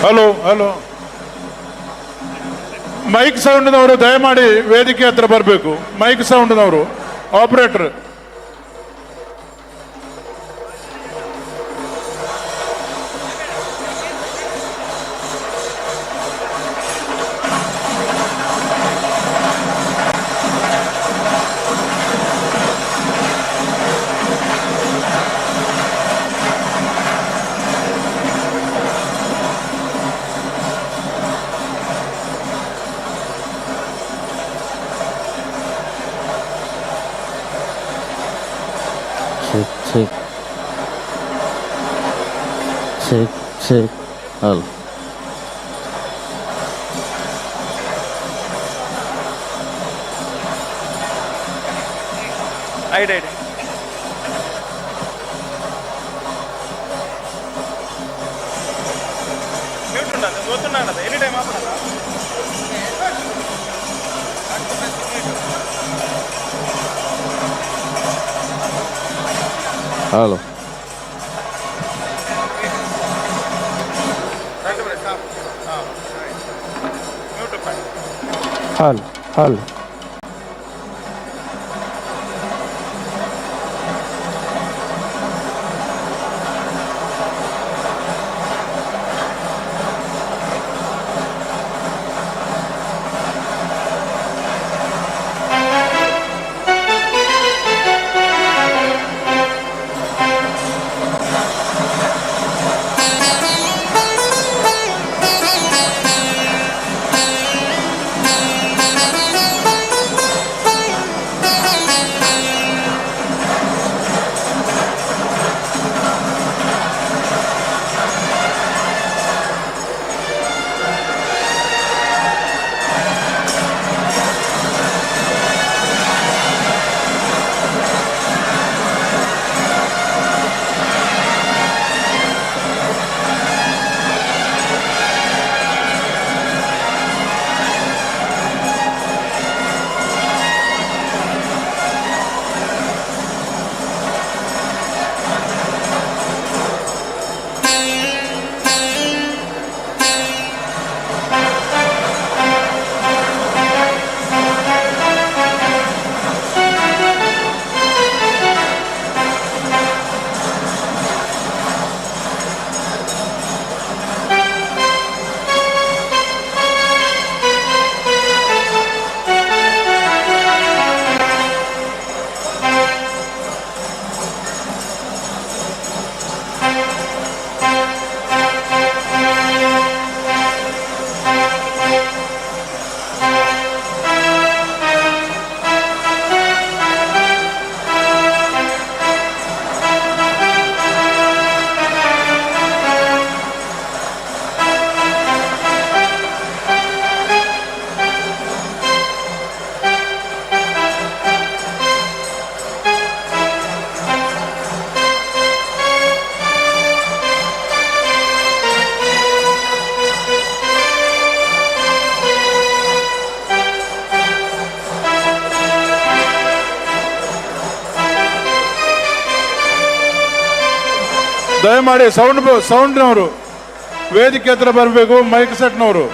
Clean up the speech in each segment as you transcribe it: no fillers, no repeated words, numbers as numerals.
Hello hello, mic ಸೌಂಡ್ನವರು ದಯಮಾಡಿ ವೇದಿಕೆ ಹತ್ರ ಬರಬೇಕು. ಮೈಕ್ ಸೌಂಡ್ನವರು, operator. Check, check, check. Halo. Ayo. Mute unnada, gothunna any time aapanada. Halo. Halo, halo. ದಯಮಾಡಿ ಸೌಂಡ್ನವರು ವೇದಿಕೆ ಹತ್ರ ಬರಬೇಕು. ಮೈಕ್ ಸೆಟ್ನವರು.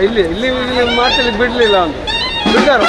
ಇಲ್ಲಿ ಇಲ್ಲಿ ಮಾತಲ್ಲಿ ಬಿಡಲಿಲ್ಲ ಅಂತ ಬಿಡ್ತಾರ.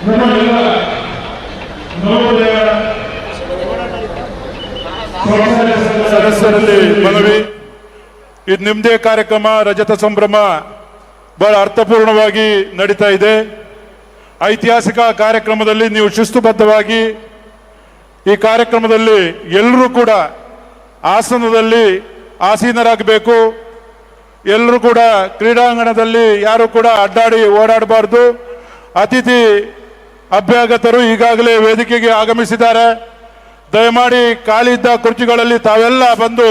ನಮ್ಮ ಎಲ್ಲ ನವೋದಯ ಸದಸ್ಯರಲ್ಲಿ ಮನವಿ, ಇದು ನಿಮ್ಮದೇ ಕಾರ್ಯಕ್ರಮ. ರಜತ ಸಂಭ್ರಮ ಬಹಳ ಅರ್ಥಪೂರ್ಣವಾಗಿ ನಡೀತಾ ಇದೆ. ಐತಿಹಾಸಿಕ ಕಾರ್ಯಕ್ರಮದಲ್ಲಿ ನೀವು ಶಿಸ್ತುಬದ್ಧವಾಗಿ ಈ ಕಾರ್ಯಕ್ರಮದಲ್ಲಿ ಎಲ್ಲರೂ ಕೂಡ ಆಸನದಲ್ಲಿ ಆಸೀನರಾಗಬೇಕು. ಎಲ್ಲರೂ ಕೂಡ ಕ್ರೀಡಾಂಗಣದಲ್ಲಿ ಯಾರು ಕೂಡ ಅಡ್ಡಾಡಿ ಓಡಾಡಬಾರ್ದು. ಅತಿಥಿ ಅಭ್ಯಾಗತರು ಈಗಾಗಲೇ ವೇದಿಕೆಗೆ ಆಗಮಿಸಿದ್ದಾರೆ. ದಯಮಾಡಿ ಖಾಲಿ ಇದ್ದ ಕುರ್ಚಿಗಳಲ್ಲಿ ತಾವೆಲ್ಲ ಬಂದು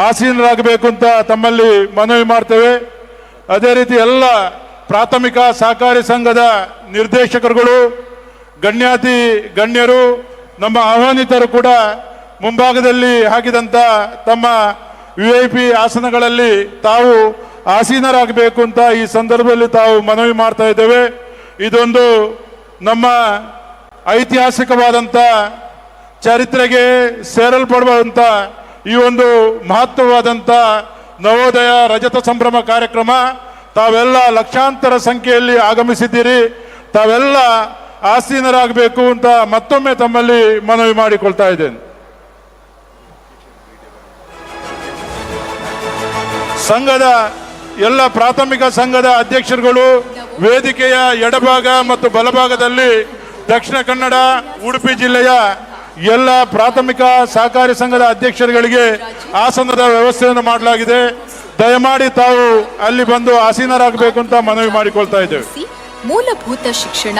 ಆಸೀನರಾಗಬೇಕು ಅಂತ ತಮ್ಮಲ್ಲಿ ಮನವಿ ಮಾಡ್ತೇವೆ. ಅದೇ ರೀತಿ ಎಲ್ಲ ಪ್ರಾಥಮಿಕ ಸಹಕಾರಿ ಸಂಘದ ನಿರ್ದೇಶಕರುಗಳು, ಗಣ್ಯಾತಿ ಗಣ್ಯರು, ನಮ್ಮ ಆಹ್ವಾನಿತರು ಕೂಡ ಮುಂಭಾಗದಲ್ಲಿ ಹಾಕಿದಂಥ ತಮ್ಮ VIP ಆಸನಗಳಲ್ಲಿ ತಾವು ಆಸೀನರಾಗಬೇಕು ಅಂತ ಈ ಸಂದರ್ಭದಲ್ಲಿ ತಾವು ಮನವಿ ಮಾಡ್ತಾ ಇದ್ದೇವೆ. ಇದೊಂದು ನಮ್ಮ ಐತಿಹಾಸಿಕವಾದಂಥ ಚರಿತ್ರೆಗೆ ಸೇರಲ್ಪಡುವಂಥ ಈ ಒಂದು ಮಹತ್ವವಾದಂಥ ನವೋದಯ ರಜತ ಸಂಭ್ರಮ ಕಾರ್ಯಕ್ರಮ. ತಾವೆಲ್ಲ ಲಕ್ಷಾಂತರ ಸಂಖ್ಯೆಯಲ್ಲಿ ಆಗಮಿಸಿದ್ದೀರಿ. ತಾವೆಲ್ಲ ಆಸೀನರಾಗಬೇಕು ಅಂತ ಮತ್ತೊಮ್ಮೆ ತಮ್ಮಲ್ಲಿ ಮನವಿ ಮಾಡಿಕೊಳ್ತಾ ಇದ್ದೇನೆ. ಸಂಘದ ಎಲ್ಲ ಪ್ರಾಥಮಿಕ ಸಂಘದ ಅಧ್ಯಕ್ಷರುಗಳು ವೇದಿಕೆಯ ಎಡಭಾಗ ಮತ್ತು ಬಲಭಾಗದಲ್ಲಿ ದಕ್ಷಿಣ ಕನ್ನಡ ಉಡುಪಿ ಜಿಲ್ಲೆಯ ಎಲ್ಲ ಪ್ರಾಥಮಿಕ ಸಹಕಾರಿ ಸಂಘದ ಅಧ್ಯಕ್ಷರುಗಳಿಗೆ ಆಸನದ ವ್ಯವಸ್ಥೆಯನ್ನು ಮಾಡಲಾಗಿದೆ. ದಯಮಾಡಿ ತಾವು ಅಲ್ಲಿ ಬಂದು ಆಸೀನರಾಗಬೇಕು ಅಂತ ಮನವಿ ಮಾಡಿಕೊಳ್ತಾ ಇದ್ದೇವೆ. ಮೂಲಭೂತ ಶಿಕ್ಷಣ,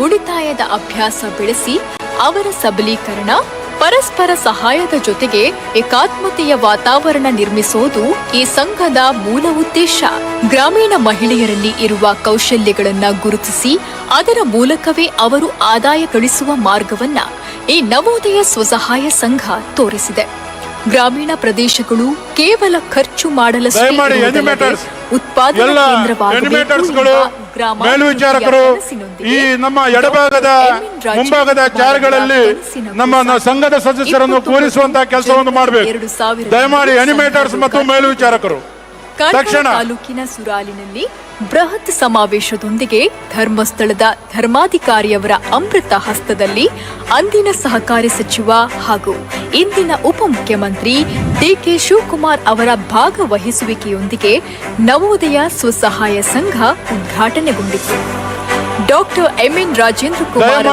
ಉಳಿತಾಯದ ಅಭ್ಯಾಸ ಬೆಳೆಸಿ ಅವರ ಸಬಲೀಕರಣ, ಪರಸ್ಪರ ಸಹಾಯದ ಜೊತೆಗೆ ಏಕಾತ್ಮತೆಯ ವಾತಾವರಣ ನಿರ್ಮಿಸೋದು ಈ ಸಂಘದ ಮೂಲ ಉದ್ದೇಶ. ಗ್ರಾಮೀಣ ಮಹಿಳೆಯರಲ್ಲಿ ಇರುವ ಕೌಶಲ್ಯಗಳನ್ನ ಗುರುತಿಸಿ ಅದರ ಮೂಲಕವೇ ಅವರು ಆದಾಯ ಗಳಿಸುವ ಮಾರ್ಗವನ್ನ ಈ ನವೋದಯ ಸ್ವಸಹಾಯ ಸಂಘ ತೋರಿಸಿದೆ. ಗ್ರಾಮೀಣ ಪ್ರದೇಶಗಳು ಕೇವಲ ಖರ್ಚು ಮಾಡಲಷ್ಟೇ ಉತ್ಪಾದನಾ ಕೇಂದ್ರವಾಗಬೇಕು. ಮೇಲ್ವಿಚಾರಕರು ಈ ನಮ್ಮ ಎಡಭಾಗದ ಮುಂಭಾಗದ ಚಾರ್ಗಳಲ್ಲಿ ನಮ್ಮ ಸಂಘದ ಸದಸ್ಯರನ್ನು ಕೂರಿಸುವಂತಹ ಕೆಲಸವನ್ನು ಮಾಡಬೇಕು. ದಯಮಾಡಿ ಅನಿಮೇಟರ್ಸ್ ಮತ್ತು ಮೇಲ್ವಿಚಾರಕರು ತಕ್ಷಣ ತಾಲೂಕಿನ ಸುರಾಲಿನಲ್ಲಿ ಬೃಹತ್ ಸಮಾವೇಶದೊಂದಿಗೆ ಧರ್ಮಸ್ಥಳದ ಧರ್ಮಾಧಿಕಾರಿಯವರ ಅಮೃತ ಹಸ್ತದಲ್ಲಿ ಅಂದಿನ ಸಹಕಾರಿ ಸಚಿವ ಹಾಗೂ ಇಂದಿನ ಉಪಮುಖ್ಯಮಂತ್ರಿ DK ಶಿವಕುಮಾರ್ ಅವರ ಭಾಗವಹಿಸುವಿಕೆಯೊಂದಿಗೆ ನವೋದಯ ಸ್ವಸಹಾಯ ಸಂಘ ಉದ್ಘಾಟನೆಗೊಂಡಿತು. ಡಾಕ್ಟರ್ MN ರಾಜೇಂದ್ರ ಕುಮಾರ್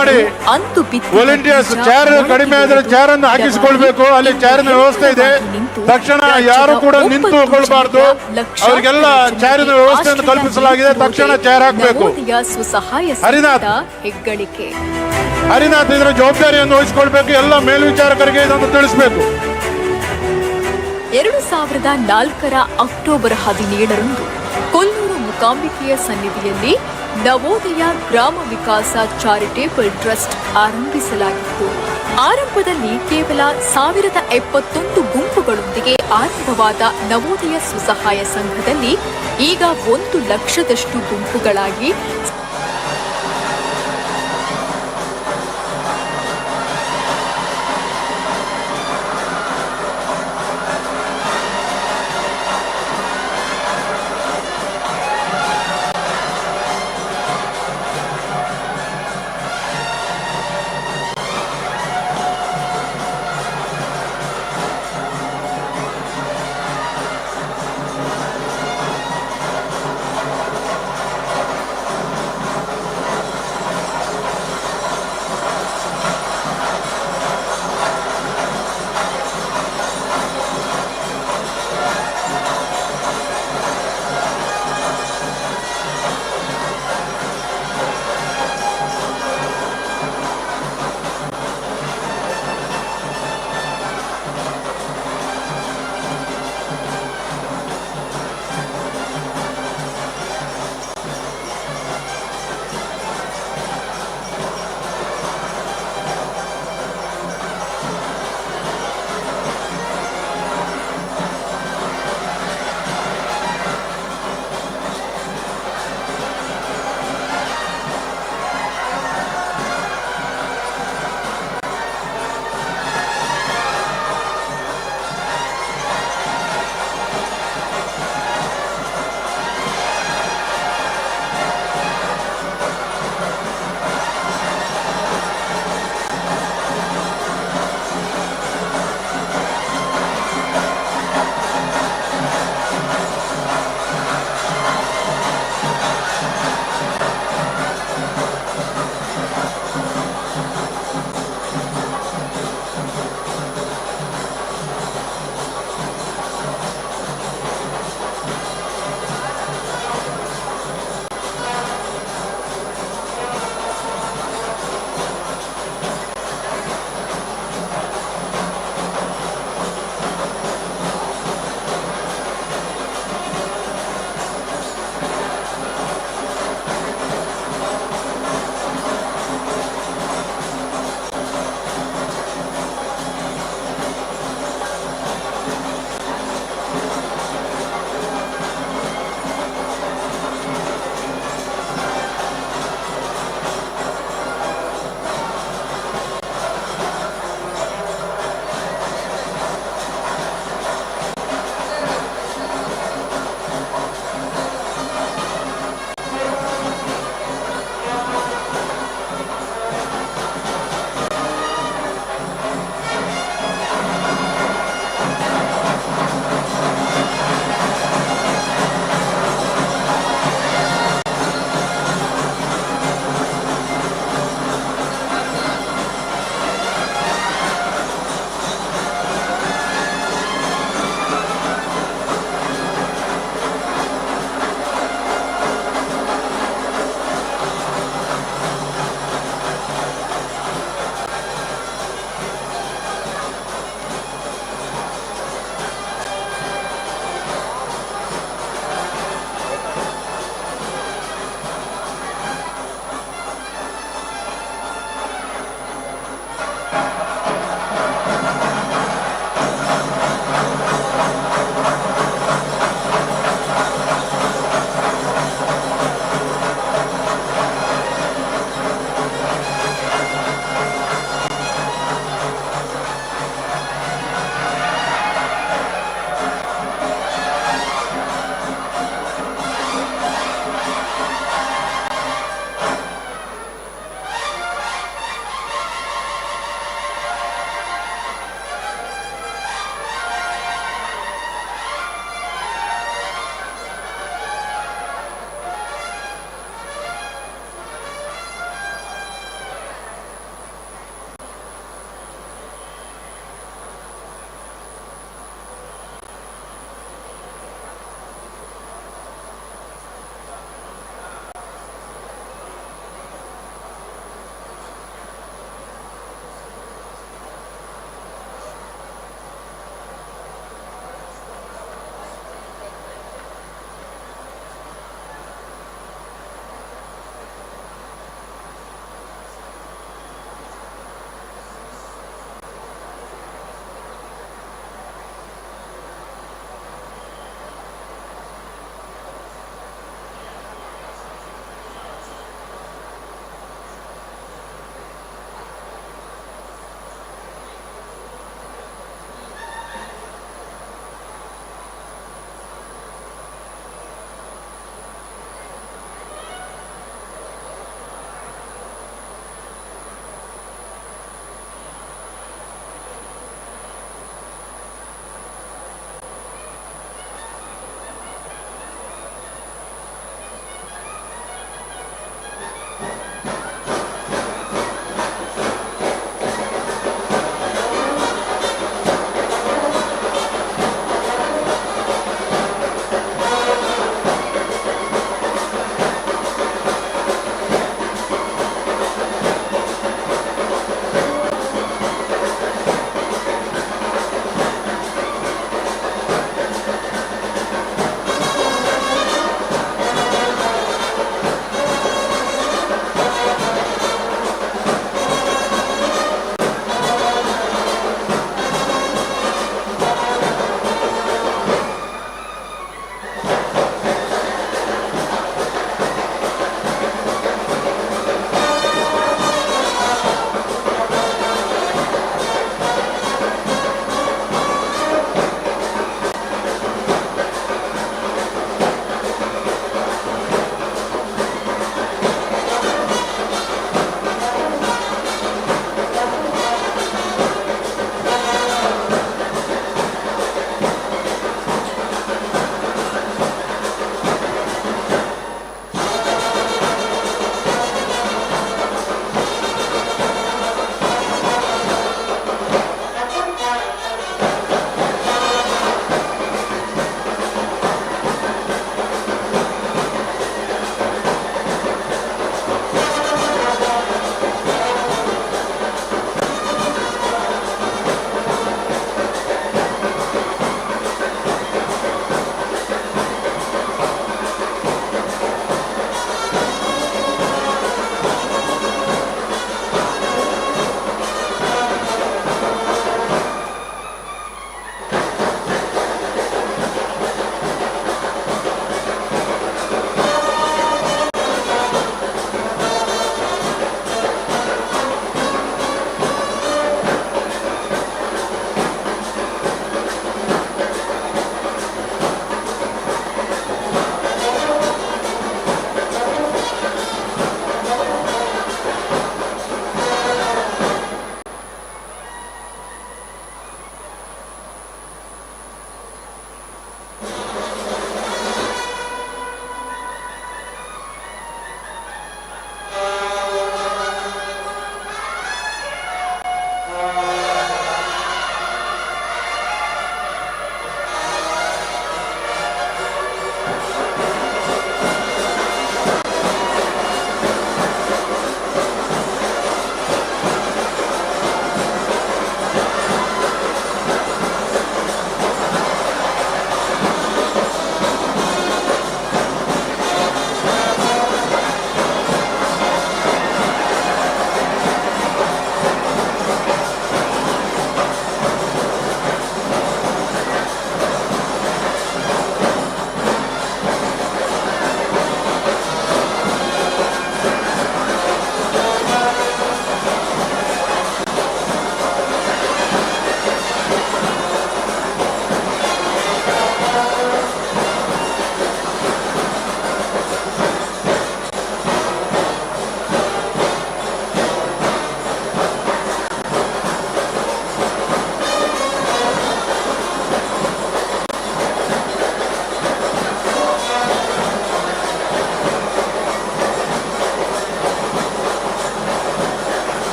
ಅಂತು ವಾಲಂಟಿಯರ್ಸ್ ಚೇರ್ ಕಡಿಮೆ ಆದರೆ ಚೇರ್ ಅನ್ನು ಹಾಕಿಸಿಕೊಳ್ಬೇಕು. ಅಲ್ಲಿ ಚೇರಿನ ವ್ಯವಸ್ಥೆ ಇದೆ. ತಕ್ಷಣ ಯಾರು ಕೂಡ ನಿಂತುಕೊಳ್ಬಾರ್ದು. ಅವರಿಗೆಲ್ಲ ಚೇರಿನ ವ್ಯವಸ್ಥೆಯನ್ನು ಕಲ್ಪಿಸಲಾಗಿದೆ. ತಕ್ಷಣ ಚೇರ್ ಹಾಕಬೇಕು. ಹರಿನಾಥ್ ಹರಿನಾಥ್ ಇದರ ಜವಾಬ್ದಾರಿಯನ್ನು ವಹಿಸಿಕೊಳ್ಬೇಕು. ಎಲ್ಲ ಮೇಲ್ವಿಚಾರಕರಿಗೆ ಇದನ್ನು ತಿಳಿಸಬೇಕು. 2004 ಅಕ್ಟೋಬರ್ 17ರಂದು ಕೊಲ್ಲೂರು ಮೂಕಾಂಬಿಕೆಯ ಸನ್ನಿಧಿಯಲ್ಲಿ ನವೋದಯ ಗ್ರಾಮ ವಿಕಾಸ ಚಾರಿಟೇಬಲ್ ಟ್ರಸ್ಟ್ ಆರಂಭಿಸಲಾಗಿತ್ತು. ಆರಂಭದಲ್ಲಿ ಕೇವಲ 1071 ಗುಂಪುಗಳೊಂದಿಗೆ ಆರಂಭವಾದ ನವೋದಯ ಸ್ವಸಹಾಯ ಸಂಘದಲ್ಲಿ ಈಗ 1 ಲಕ್ಷದಷ್ಟು ಗುಂಪುಗಳಾಗಿ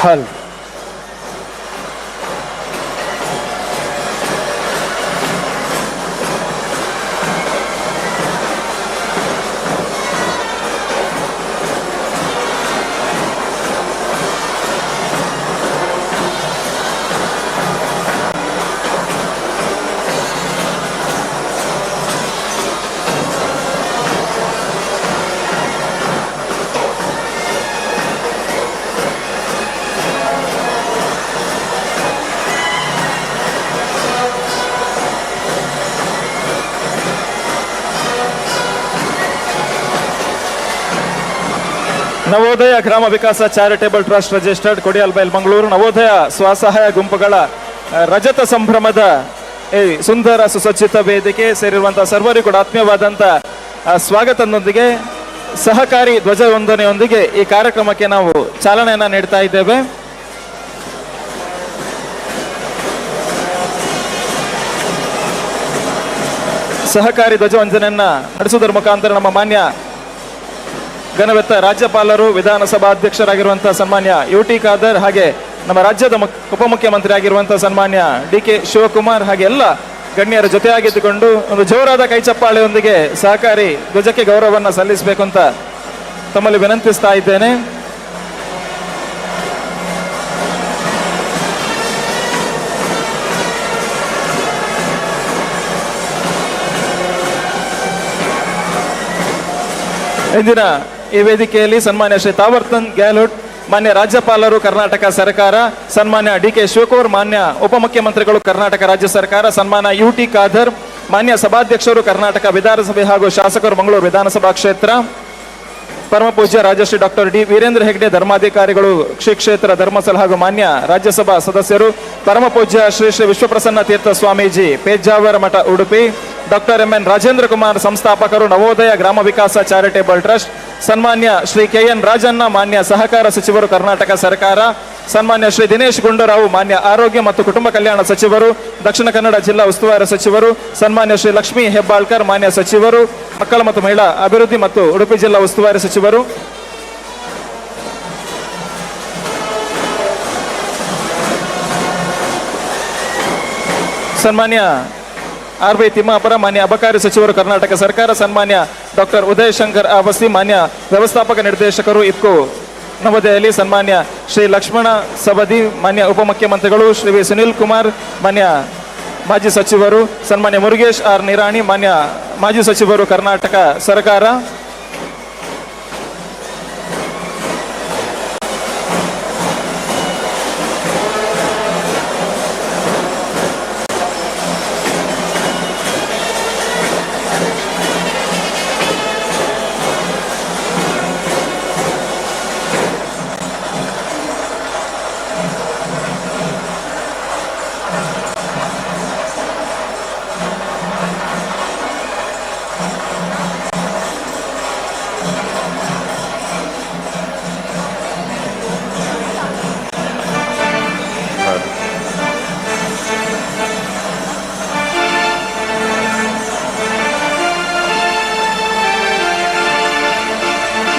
ಹಲ್ Navodaya Grama Vikasa charitable trust registered Kodialbail Mangaluru Navodaya ಸ್ವಸಹಾಯ ಗುಂಪುಗಳ ರಜತ ಸಂಭ್ರಮದ ಈ ಸುಂದರ ಸುಸಜ್ಜಿತ ವೇದಿಕೆ ಸೇರಿರುವಂತಹ ಸರ್ವರಿಗೂ ಕೂಡ ಆತ್ಮೀಯವಾದಂಥ ಸ್ವಾಗತದೊಂದಿಗೆ ಸಹಕಾರಿ ಧ್ವಜವಂದನೆಯೊಂದಿಗೆ ಈ ಕಾರ್ಯಕ್ರಮಕ್ಕೆ ನಾವು ಚಾಲನೆಯನ್ನು ನೀಡ್ತಾ ಇದ್ದೇವೆ. ಸಹಕಾರಿ ಧ್ವಜವಂದನೆಯನ್ನ ನಡೆಸುವುದರ ಮುಖಾಂತರ ನಮ್ಮ ಮಾನ್ಯ ಘನವೆತ್ತ ರಾಜ್ಯಪಾಲರು ವಿಧಾನಸಭಾ ಅಧ್ಯಕ್ಷರಾಗಿರುವಂತಹ ಸನ್ಮಾನ್ಯ ಯುಟಿ ಖಾದರ್ ಹಾಗೆ ನಮ್ಮ ರಾಜ್ಯದ ಉಪಮುಖ್ಯಮಂತ್ರಿ ಆಗಿರುವಂತಹ ಸನ್ಮಾನ್ಯ DK ಶಿವಕುಮಾರ್ ಹಾಗೆ ಎಲ್ಲ ಗಣ್ಯರ ಜೊತೆಯಾಗಿದ್ದುಕೊಂಡು ಒಂದು ಜೋರಾದ ಕೈಚಪ್ಪಾಳೆಯೊಂದಿಗೆ ಸಹಕಾರಿ ಧ್ವಜಕ್ಕೆ ಗೌರವವನ್ನು ಸಲ್ಲಿಸಬೇಕು ಅಂತ ತಮ್ಮಲ್ಲಿ ವಿನಂತಿಸ್ತಾ ಇದ್ದೇನೆ. ಇಂದಿನ ಈ ವೇದಿಕೆಯಲ್ಲಿ ಸನ್ಮಾನ್ಯ ಶ್ರೀ ತಾವರ್ತನ್ ಗೆಹ್ಲೋಟ್ ಮಾನ್ಯ ರಾಜ್ಯಪಾಲರು ಕರ್ನಾಟಕ ಸರ್ಕಾರ, ಸನ್ಮಾನ್ಯ DK ಶಿವಕುಮಾರ್ ಮಾನ್ಯ ಉಪಮುಖ್ಯಮಂತ್ರಿಗಳು ಕರ್ನಾಟಕ ರಾಜ್ಯ ಸರ್ಕಾರ, ಸನ್ಮಾನ್ಯ ಯುಟಿ ಖಾದರ್ ಮಾನ್ಯ ಸಭಾಧ್ಯಕ್ಷರು ಕರ್ನಾಟಕ ವಿಧಾನಸಭೆ ಹಾಗೂ ಶಾಸಕರು ಮಂಗಳೂರು ವಿಧಾನಸಭಾ ಕ್ಷೇತ್ರ, ಪರಮ ಪೂಜ್ಯ ರಾಜಶ್ರೀ ಡಾಕ್ಟರ್ D ವೀರೇಂದ್ರ ಹೆಗ್ಡೆ ಧರ್ಮಾಧಿಕಾರಿಗಳು ಶ್ರೀ ಕ್ಷೇತ್ರ ಧರ್ಮಸ್ಥಳ ಹಾಗೂ ಮಾನ್ಯ ರಾಜ್ಯಸಭಾ ಸದಸ್ಯರು, ಪರಮ ಪೂಜ್ಯ ಶ್ರೀ ಶ್ರೀ ವಿಶ್ವಪ್ರಸನ್ನ ತೀರ್ಥ ಸ್ವಾಮೀಜಿ ಪೇಜಾವರ ಮಠ Udupi, doctor MN Rajendra Kumar ಸಂಸ್ಥಾಪಕರು Navodaya Grama Vikasa charitable trust, ಸನ್ಮಾನ್ಯ ಶ್ರೀ KN ರಾಜಣ್ಣ ಮಾನ್ಯ ಸಹಕಾರ ಸಚಿವರು ಕರ್ನಾಟಕ ಸರ್ಕಾರ, ಸನ್ಮಾನ್ಯ ಶ್ರೀ ದಿನೇಶ್ ಗುಂಡೂರಾವ್ ಮಾನ್ಯ ಆರೋಗ್ಯ ಮತ್ತು ಕುಟುಂಬ ಕಲ್ಯಾಣ ಸಚಿವರು, ದಕ್ಷಿಣ ಕನ್ನಡ ಜಿಲ್ಲಾ ಉಸ್ತುವಾರಿ ಸಚಿವರು, ಸನ್ಮಾನ್ಯ ಶ್ರೀ ಲಕ್ಷ್ಮೀ ಹೆಬ್ಬಾಳ್ಕರ್ ಮಾನ್ಯ ಸಚಿವರು, ಮಕ್ಕಳ ಮತ್ತು ಮಹಿಳಾ ಅಭಿವೃದ್ಧಿ ಮತ್ತು ಉಡುಪಿ ಜಿಲ್ಲಾ ಉಸ್ತುವಾರಿ ಸಚಿವರು, ಸನ್ಮಾನ್ಯ RB ತಿಮ್ಮಾಪುರ ಮಾನ್ಯ ಅಬಕಾರಿ ಸಚಿವರು ಕರ್ನಾಟಕ ಸರ್ಕಾರ, ಸನ್ಮಾನ್ಯ ಡಾಕ್ಟರ್ ಉದಯ್ ಶಂಕರ್ ಅವಸ್ತಿ ಮಾನ್ಯ ವ್ಯವಸ್ಥಾಪಕ ನಿರ್ದೇಶಕರು ಇಫ್ಕೋ ನವದೆಹಲಿ, ಸನ್ಮಾನ್ಯ ಶ್ರೀ ಲಕ್ಷ್ಮಣ ಸವದಿ ಮಾನ್ಯ ಉಪಮುಖ್ಯಮಂತ್ರಿಗಳು, ಶ್ರೀ ವಿ ಸುನಿಲ್ ಕುಮಾರ್ ಮಾನ್ಯ ಮಾಜಿ ಸಚಿವರು, ಸನ್ಮಾನ್ಯ ಮುರುಗೇಶ್ R ನಿರಾಣಿ ಮಾನ್ಯ ಮಾಜಿ ಸಚಿವರು ಕರ್ನಾಟಕ ಸರ್ಕಾರ,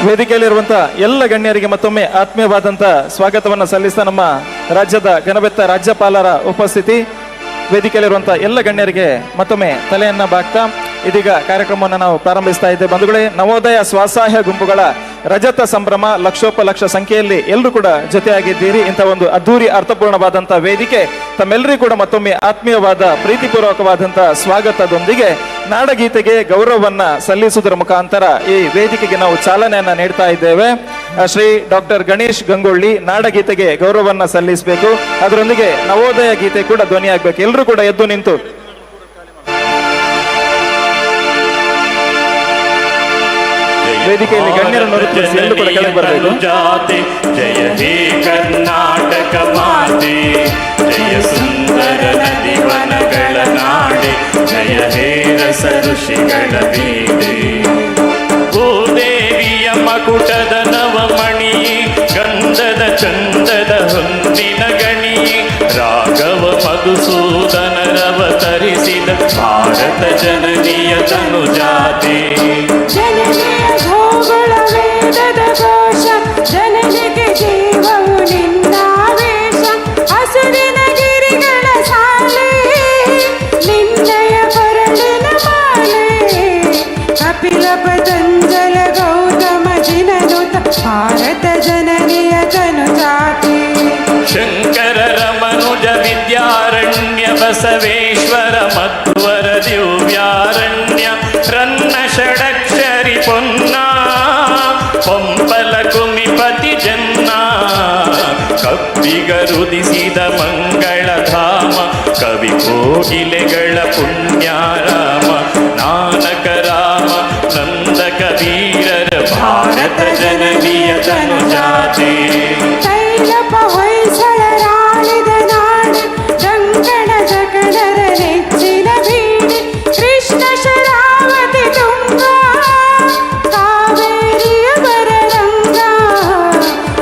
ವೇದಿಕೆಯಲ್ಲಿರುವಂತಹ ಎಲ್ಲ ಗಣ್ಯರಿಗೆ ಮತ್ತೊಮ್ಮೆ ಆತ್ಮೀಯವಾದಂಥ ಸ್ವಾಗತವನ್ನು ಸಲ್ಲಿಸ್ತಾ ನಮ್ಮ ರಾಜ್ಯದ ಘನವೆತ್ತ ರಾಜ್ಯಪಾಲರ ಉಪಸ್ಥಿತಿ, ವೇದಿಕೆಯಲ್ಲಿರುವಂತಹ ಎಲ್ಲ ಗಣ್ಯರಿಗೆ ಮತ್ತೊಮ್ಮೆ ತಲೆಯನ್ನ ಬಾಗ್ತಾ ಇದೀಗ ಕಾರ್ಯಕ್ರಮವನ್ನು ನಾವು ಪ್ರಾರಂಭಿಸ್ತಾ ಇದ್ದೇವೆ. ಬಂಧುಗಳೇ, ನವೋದಯ ಸ್ವಸಹಾಯ ಗುಂಪುಗಳ ರಜತ ಸಂಭ್ರಮ ಲಕ್ಷೋಪಲಕ್ಷ ಸಂಖ್ಯೆಯಲ್ಲಿ ಎಲ್ಲರೂ ಕೂಡ ಜೊತೆಯಾಗಿದ್ದೀರಿ. ಇಂಥ ಒಂದು ಅದ್ಧೂರಿ ಅರ್ಥಪೂರ್ಣವಾದಂತಹ ವೇದಿಕೆ ತಮ್ಮೆಲ್ಲರಿಗೂ ಕೂಡ ಮತ್ತೊಮ್ಮೆ ಆತ್ಮೀಯವಾದ ಪ್ರೀತಿಪೂರ್ವಕವಾದಂತಹ ಸ್ವಾಗತದೊಂದಿಗೆ ನಾಡಗೀತೆಗೆ ಗೌರವವನ್ನ ಸಲ್ಲಿಸುವುದರ ಮುಖಾಂತರ ಈ ವೇದಿಕೆಗೆ ನಾವು ಚಾಲನೆಯನ್ನ ನೀಡ್ತಾ ಇದ್ದೇವೆ. ಶ್ರೀ ಡಾಕ್ಟರ್ ಗಣೇಶ್ ಗಂಗೊಳ್ಳಿ ನಾಡಗೀತೆಗೆ ಗೌರವವನ್ನ ಸಲ್ಲಿಸಬೇಕು, ಅದರೊಂದಿಗೆ ನವೋದಯ ಗೀತೆ ಕೂಡ ಧ್ವನಿಯಾಗಬೇಕು. ಎಲ್ಲರೂ ಕೂಡ ಎದ್ದು ನಿಂತು ವೇದಿಕೆಯಲ್ಲಿ ಗಣ್ಯರನ್ನು ಹೊರತುಪಡಿಸಿ ಎಲ್ಲರೂ ಕೂಡ ಕೆಳಗೆ ಬರಬೇಕು. ಜಯ ಹೇ ಕರ್ನಾಟಕ ಮಾತೆ, ಜಯ ಸುಂದರ ನದಿ ವನಗಳ ನಾಡೆ, ಜಯ ಹೇ ರಸ ಋಷಿಗಳ ಬೀಡೆ. ಭೂದೇವಿಯ ಮಕುಟದ ನವಮಣಿ, ಗಂಧದ ಚಂದದ ಹೊಂದಿನ ಗಣಿ, ರಾಘವ ಮಧುಸೂದನರವತರಿಸಿದ ಭಾರತ ಜನನಿಯ ತನುಜಾತೆ. ವೇದದ ಘೋಷ ಜನನಿಗೆ ಜೀವವು ನಿನ್ನ ಬಸವೇಶ್ವರ ಮಧ್ವರ ದಿವ್ಯಾರಣ್ಯ ರನ್ನ ಷಡಕ್ಷರಿ ಪೊನ್ನ ಪಂಪಲ ಕುಮಿಪತಿ ಜನ್ನ ಕಬ್ಬಿಗರುದಿಸಿದ ಮಂಗಳಧಾಮ ಕವಿ ಕೋಗಿಲೆಗಳ ಪುಣ್ಯಾರಾಮ ನಾನಕ ರಾಮ ನಂದ ಕಬೀರರ ಭಾರತ ಜನನಿಯ ತನುಜಾತೆ ತೈಲಪ ಹೊಯ್ಸಳರಾಳಿದ ನಾಡು ಗಂಗಣ ಜಗಣರ ನೆಚ್ಚಿನ ಬೀಡಿ ಕೃಷ್ಣ ಶರಾವತಿ ತುಂಗ ಕಾವೇರಿಯ ಬರರಂಗ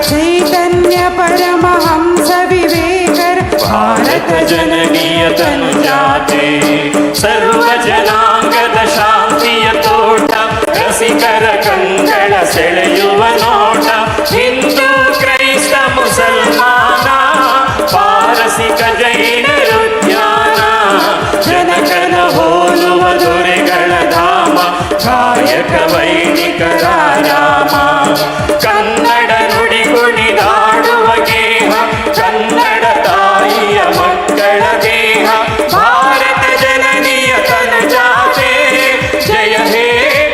ಚೈತನ್ಯ ಪರಮಹಂಸ ವಿವೇಕರ ಭಾರತ ಜನನಿಯ ತನುಜಾತೆ ಸರ್ವ ಜನಾಂಗದ ಶಾಂತಿಯ ತೋಟ ರಸಿಕರ ಕಂಗಳ ಸೆಳೆಯುವ ನೋಟ ಹಿಂದೂ ಕ್ರೈಸ್ತ ಮುಸಲ್ಮಾನ ಪಾರಸಿಕ ಜೈನರು ಜ್ಞಾನ ಜನಕನ ಹೋಲುವ ದೊರೆಗಳ ಧಾಮ ಕಾಯಕ ವೈದಿಕರ ರಾಮ ಕನ್ನಡ ನುಡಿ ಕುಣಿದಾಡುವ ಗೇಹ ಕನ್ನಡ ತಾಯಿಯ ಮಕ್ಕಳ ದೇಹ ಭಾರತ ಜನನಿಯ ತನುಜಾತೆ ಜಯ ಹೇ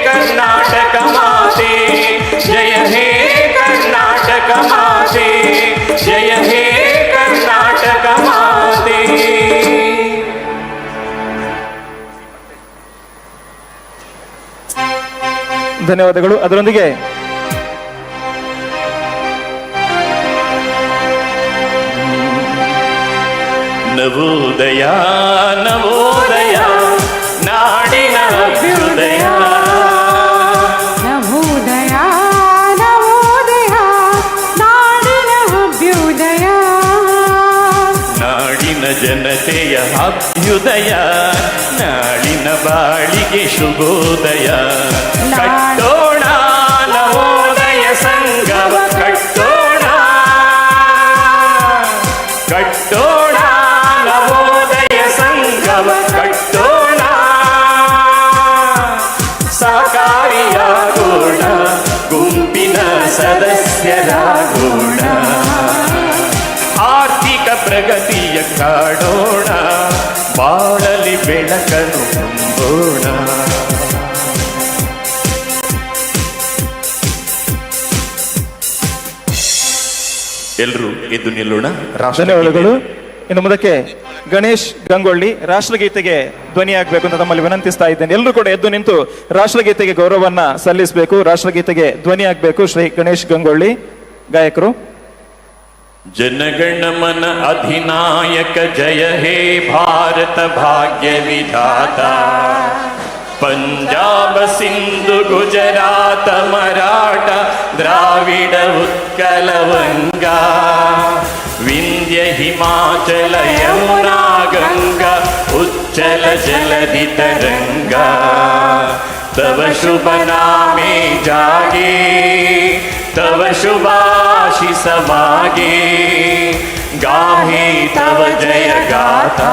ಕರ್ನಾಟಕ ಮಾತೆ ಜಯ ಹೇ ಕರ್ನಾಟಕ ಮಾತೆ ಜಯ ಹೇ ಕರ್ನಾಟಕ ಮಾತೆ. ಧನ್ಯವಾದಗಳು. ಅದರೊಂದಿಗೆ ನವೋದಯ ನವೋದಯ ನಾಡಿನ ಅಭ್ಯುದಯ ನವೋದಯ ನವೋದಯ ನಾಡಿನ ಅಭ್ಯುದಯ ನಾಡಿನ ಜನತೆಯ ಅಭ್ಯುದಯ ನಾಳಿನ ಬಾಳಿಗೆ ಶುಭೋದಯ ಕಟ್ಟೋಣ ನವೋದಯ ಸಂಗಮ ಕಟ್ಟೋಣ ಕಟ್ಟೋಣ ನವೋದಯ ಸಂಗಮ ಕಟ್ಟೋಣ ಸಹಕಾರಿಯಾಗೋಣ ಗುಂಪಿನ ಸದಸ್ಯರಾಗೋಣ ಆರ್ಥಿಕ ಪ್ರಗತಿಯ ಕಾಡೋಣ ಬಾಳಲಿ ಬೆಳಕನ್ನು ತುಂಬೋಣ. ಎಲ್ಲರೂ ಎದ್ದು ನಿಲ್ಲೋಣ. ಧನ್ಯವಾದಗಳು. ಇನ್ನು ಮುಂದಕ್ಕೆ ಗಣೇಶ್ ಗಂಗೊಳ್ಳಿ ರಾಷ್ಟ್ರಗೀತೆಗೆ ಧ್ವನಿಯಾಗಬೇಕು ಅಂತ ತಮ್ಮಲ್ಲಿ ವಿನಂತಿಸ್ತಾ ಇದ್ದೇನೆ. ಎಲ್ಲರೂ ಕೂಡ ಎದ್ದು ನಿಂತು ರಾಷ್ಟ್ರಗೀತೆಗೆ ಗೌರವವನ್ನ ಸಲ್ಲಿಸಬೇಕು. ರಾಷ್ಟ್ರಗೀತೆಗೆ ಧ್ವನಿಯಾಗಬೇಕು. ಶ್ರೀ ಗಣೇಶ್ ಗಂಗೊಳ್ಳಿ ಗಾಯಕರು. ಜನಗಣ ಮನ ಅಧಿನಾಯಕ ಜಯ ಹೇ ಭಾರತ ಭಾಗ್ಯ ವಿಧಾತ ಪಂಜಾಬ ಸಿಂಧು ಗುಜರಾತ ಮರಾಠ ದ್ರಾವಿಡ ಉತ್ಕಲ ವಂಗಾ ವಿಂಧ್ಯ ಹಿಮಾಚಲ ಯಮುನಾ ಗಂಗಾ ಉಚ್ಚಲ ಜಲಧಿ ತರಂಗಾ तव शुभ नामे जागे तव शुभाशिष मागे गाहे तव जय गाथा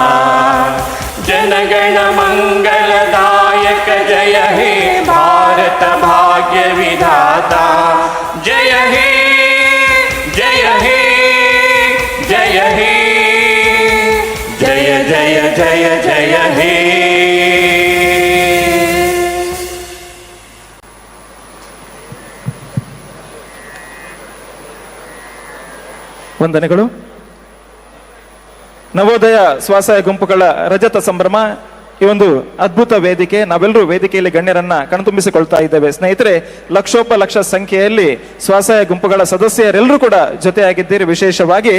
जनगण मंगलदायक जय हे भारत भाग्य विधाता जय हे जय हे जय हे जय जय जय जय हे. ವಂದನೆಗಳು. ನವೋದಯ ಸ್ವಸಹಾಯ ಗುಂಪುಗಳ ರಜತ ಸಂಭ್ರಮ ಈ ಒಂದು ಅದ್ಭುತ ವೇದಿಕೆ. ನಾವೆಲ್ಲರೂ ವೇದಿಕೆಯಲ್ಲಿ ಗಣ್ಯರನ್ನ ಕಣ್ತುಂಬಿಸಿಕೊಳ್ತಾ ಇದ್ದೇವೆ. ಸ್ನೇಹಿತರೆ, ಲಕ್ಷೋಪಲಕ್ಷ ಸಂಖ್ಯೆಯಲ್ಲಿ ಸ್ವಸಹಾಯ ಗುಂಪುಗಳ ಸದಸ್ಯರೆಲ್ಲರೂ ಕೂಡ ಜೊತೆಯಾಗಿದ್ದೀರಿ. ವಿಶೇಷವಾಗಿ